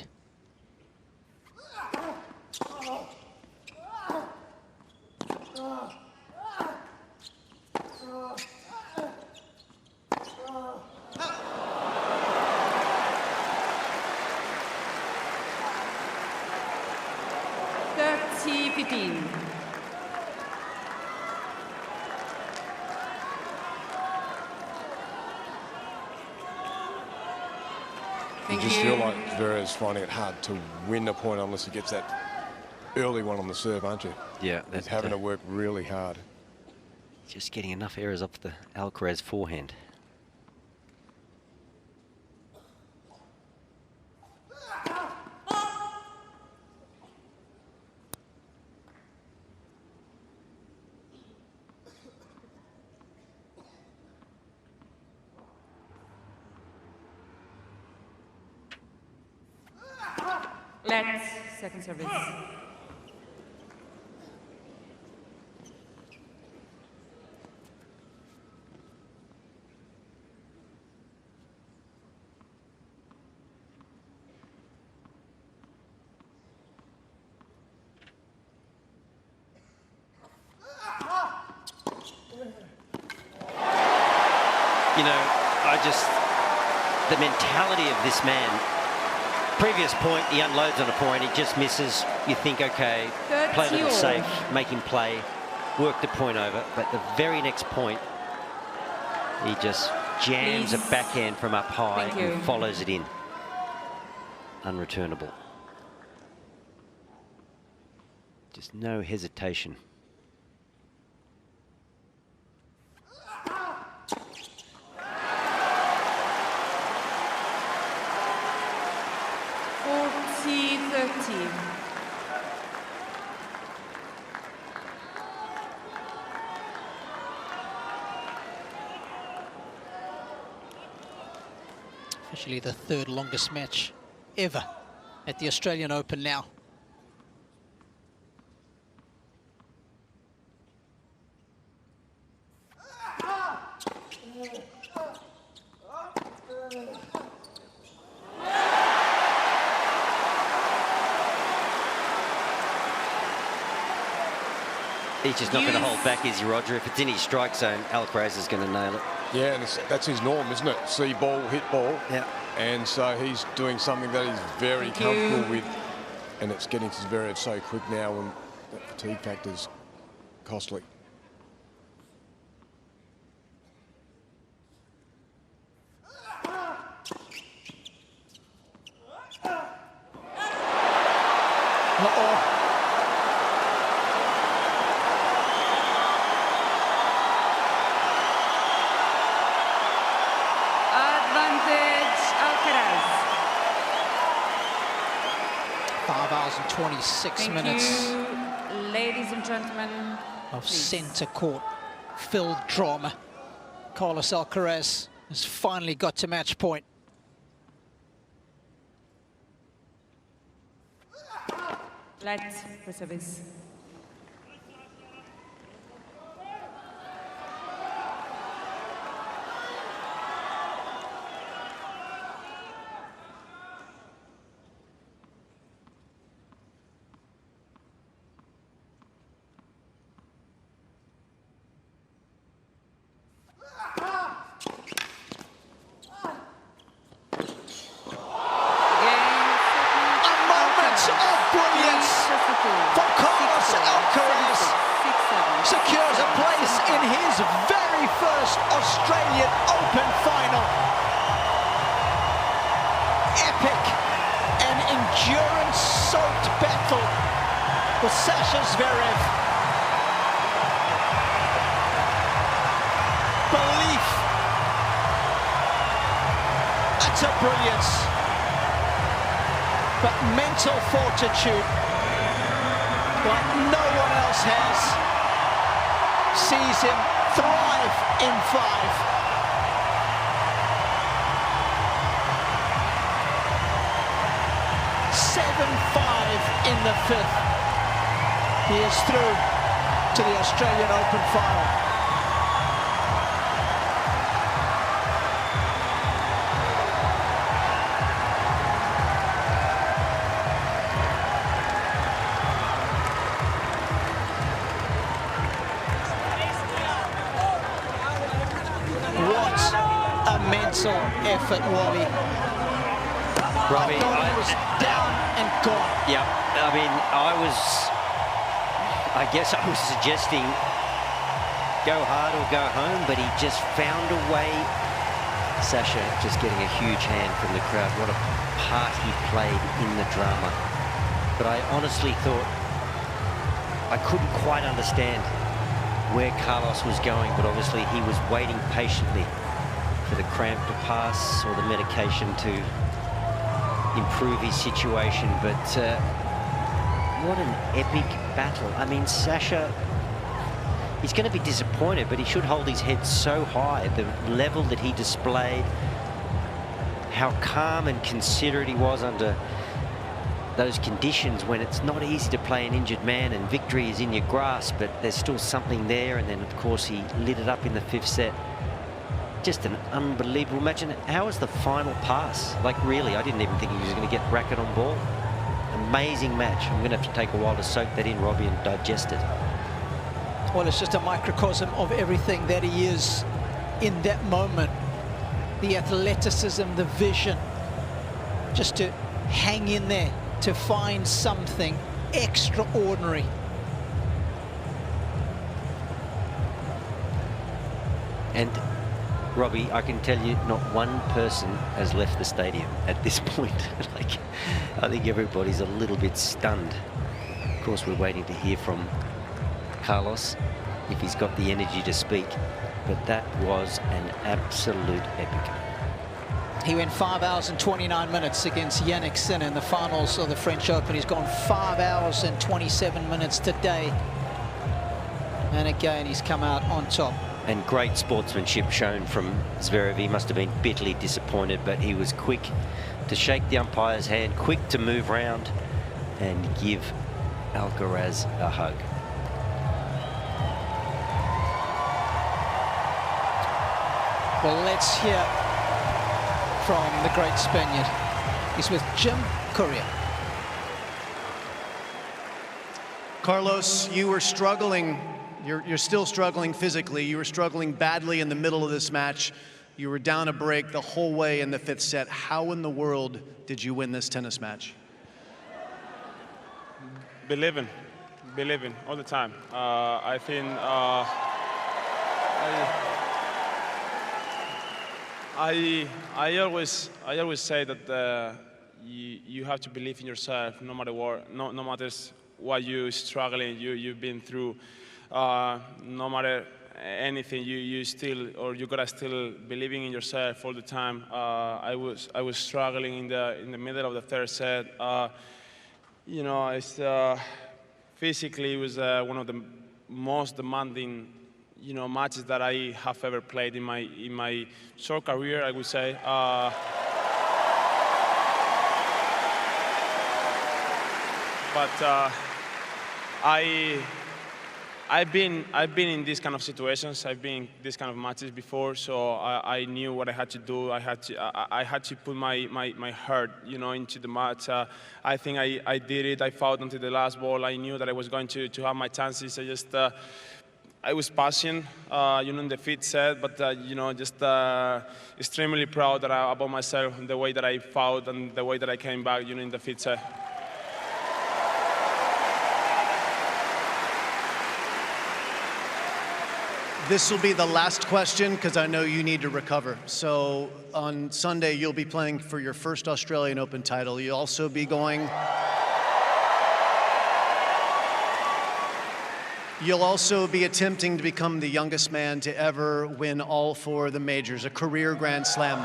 You just feel like Zverev's finding it hard to win a point unless he gets that early one on the serve, aren't you? Yeah. He's having to work really hard. Just getting enough errors off the Alcaraz forehand. Let's second service. You know, the mentality of this man. Previous point, he unloads on a point, he just misses. You think, okay, play a little safe, make him play, work the point over. But the very next point, he just jams a backhand from up high Thank you. and follows it in. Unreturnable. Just no hesitation. Officially the third longest match ever at the Australian Open now. He's just not going to hold back, is he, Roger? If it's in his strike zone, Alcaraz is going to nail it. Yeah, and that's his norm, isn't it? See ball, hit ball. Yeah. And so he's doing something that he's very comfortable with. And it's getting to Zverev so quick now, and that fatigue factor's costly. Advantage, Alcaraz. 5 hours and 26 Thank minutes you, ladies and gentlemen. of Please. centre court filled drama. Carlos Alcaraz has finally got to match point. Let's for service. Secures a place in his very first Australian Open final. Epic and endurance-soaked battle with Sasha Zverev. Belief, utter brilliance, but mental fortitude like no one else has. Sees him thrive in 5. In the 5th. He is through to the Australian Open final. What a mental effort, Wally. Robbie, I thought he was down and gone. Yeah, I mean, I guess I was suggesting go hard or go home, but he just found a way. Sasha just getting a huge hand from the crowd. What a part he played in the drama. But I honestly thought I couldn't quite understand where Carlos was going, but obviously he was waiting patiently for the cramp to pass or the medication to improve his situation. But what an epic battle. I mean, Sasha, he's going to be disappointed, but he should hold his head so high. The level that he displayed, how calm and considerate he was under those conditions when it's not easy to play an injured man and victory is in your grasp, but there's still something there. And then, of course, he lit it up in the 5th set. Just an unbelievable match. And how was the final pass? Like, really, I didn't even think he was going to get racket on ball. Amazing match. I'm going to have to take a while to soak that in, Robbie, and digest it. Well, it's just a microcosm of everything that he is in that moment. The athleticism, the vision, just to hang in there, to find something extraordinary. And Robbie, I can tell you not one person has left the stadium at this point. Like, I think everybody's a little bit stunned. Of course, we're waiting to hear from Carlos if he's got the energy to speak, but that was an absolute epic. He went 5 hours and 29 minutes against Yannick Sinner in the finals of the French Open. He's gone 5 hours and 27 minutes today. And again, he's come out on top. And great sportsmanship shown from Zverev. He must have been bitterly disappointed, but he was quick to shake the umpire's hand, quick to move round and give Alcaraz a hug. Well, let's hear from the great Spaniard. He's with Jim Courier. Carlos, you were struggling. You're still struggling physically. You were struggling badly in the middle of this match. You were down a break the whole way in the 5th set. How in the world did you win this tennis match? Believing all the time. I think I always say that you have to believe in yourself, no matter what, no matters what you're struggling, you've been through. No matter anything, you gotta still believing in yourself all the time. I was struggling in the middle of the 3rd set. You know, it's physically it was one of the most demanding, you know, matches that I have ever played in my short career, I would say. But I've been in these kind of situations. I've been in these kind of matches before, so I knew what I had to do. I had to put my heart, you know, into the match. I think I did it. I fought until the last ball. I knew that I was going to have my chances. I was passionate, you know, in the 5th set, but you know, just extremely proud about myself and the way that I fought and the way that I came back, you know, in the 5th set. This will be the last question because I know you need to recover. So on Sunday, you'll be playing for your first Australian Open title. You'll also be going... You'll also be attempting to become the youngest man to ever win all 4 of the majors, a career Grand Slam.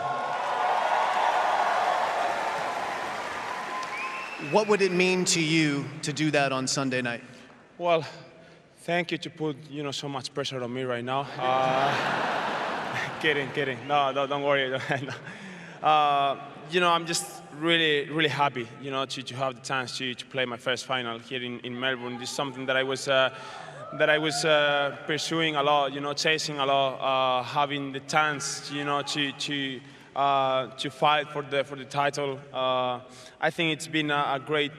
What would it mean to you to do that on Sunday night? Well, thank you to put, you know, so much pressure on me right now. Kidding. No, don't worry. You know, I'm just really happy, you know, to have the chance to play my first final here in Melbourne. This is something that I was pursuing a lot, you know, chasing a lot, having the chance, you know, to fight for the title. I think it's been a great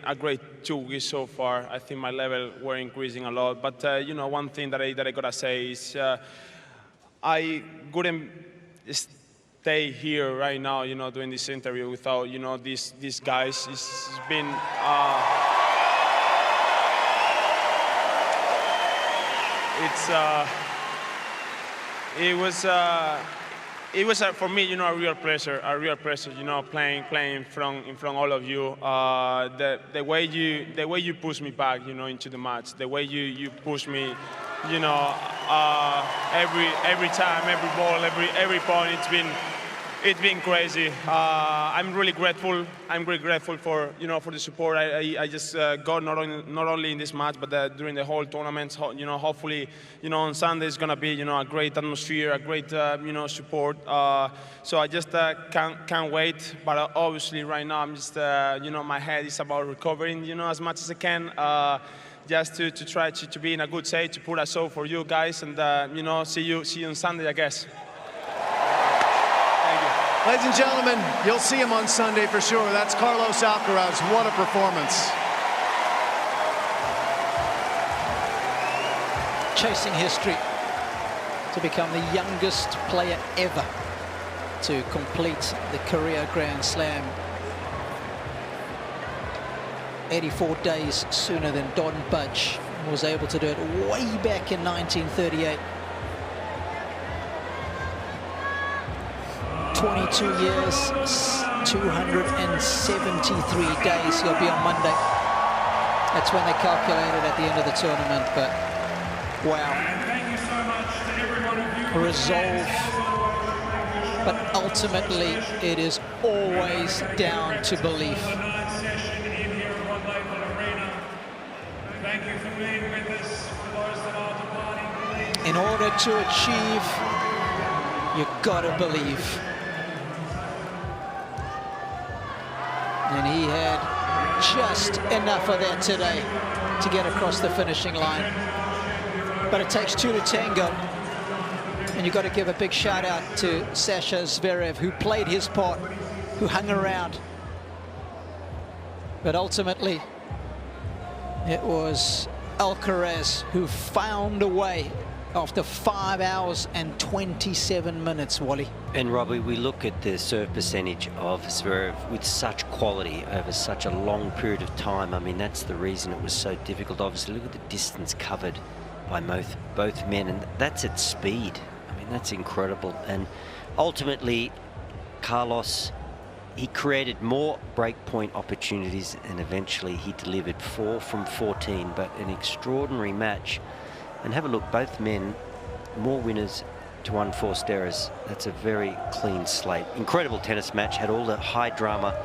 2 weeks so far. I think my level were increasing a lot. But you know, one thing that I gotta say is I couldn't stay here right now, you know, doing this interview without, you know, these guys. It's been it was for me, you know, a real pleasure, you know, playing in front all of you. The way you push me back, you know, into the match, the way you push me, you know, every time, every ball, every point, it's been crazy. I'm really grateful. I'm really grateful for, you know, for the support I just got not only in this match but during the whole tournament. You know, hopefully, you know, on Sunday it's gonna be, you know, a great atmosphere, a great you know, support. So I just can't wait. But obviously right now I'm just you know, my head is about recovering, you know, as much as I can. Just to try to be in a good state, to put a show for you guys, and you know, see you on Sunday, I guess. Ladies and gentlemen, you'll see him on Sunday for sure. That's Carlos Alcaraz. What a performance. Chasing history to become the youngest player ever to complete the career Grand Slam. 84 days sooner than Don Budge was able to do it way back in 1938. 22 years, 273 days. He'll be on Monday. That's when they calculated at the end of the tournament, but wow. Resolve. But ultimately, it is always down to belief. In order to achieve, you've got to believe. And he had just enough of that today to get across the finishing line. But it takes two to tango. And you've got to give a big shout out to Sasha Zverev, who played his part, who hung around. But ultimately, it was Alcaraz who found a way after 5 hours and 27 minutes, Wally. And Robbie, we look at the serve percentage of Zverev with such quality over such a long period of time. I mean, that's the reason it was so difficult. Obviously, look at the distance covered by both men, and that's at speed. I mean, that's incredible. And ultimately, Carlos, he created more breakpoint opportunities, and eventually he delivered 4 from 14, but an extraordinary match. And have a look, both men, more winners to unforced errors. That's a very clean slate. Incredible tennis match, had all the high drama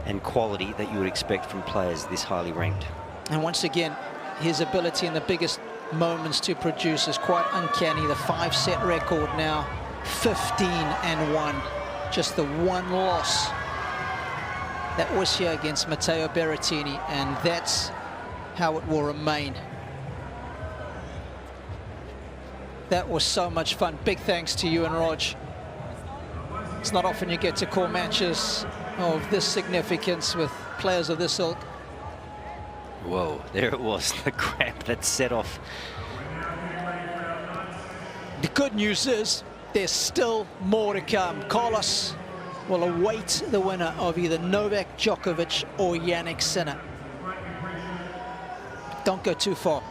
and quality that you would expect from players this highly ranked. And once again, his ability in the biggest moments to produce is quite uncanny. The 5-set record now, 15-1. Just the one loss that was here against Matteo Berrettini, and that's how it will remain. That was so much fun. Big thanks to you and Rog. It's not often you get to call matches of this significance with players of this ilk. Whoa, there it was, the grab that set off. The good news is there's still more to come. Carlos will await the winner of either Novak Djokovic or Jannik Sinner. Don't go too far.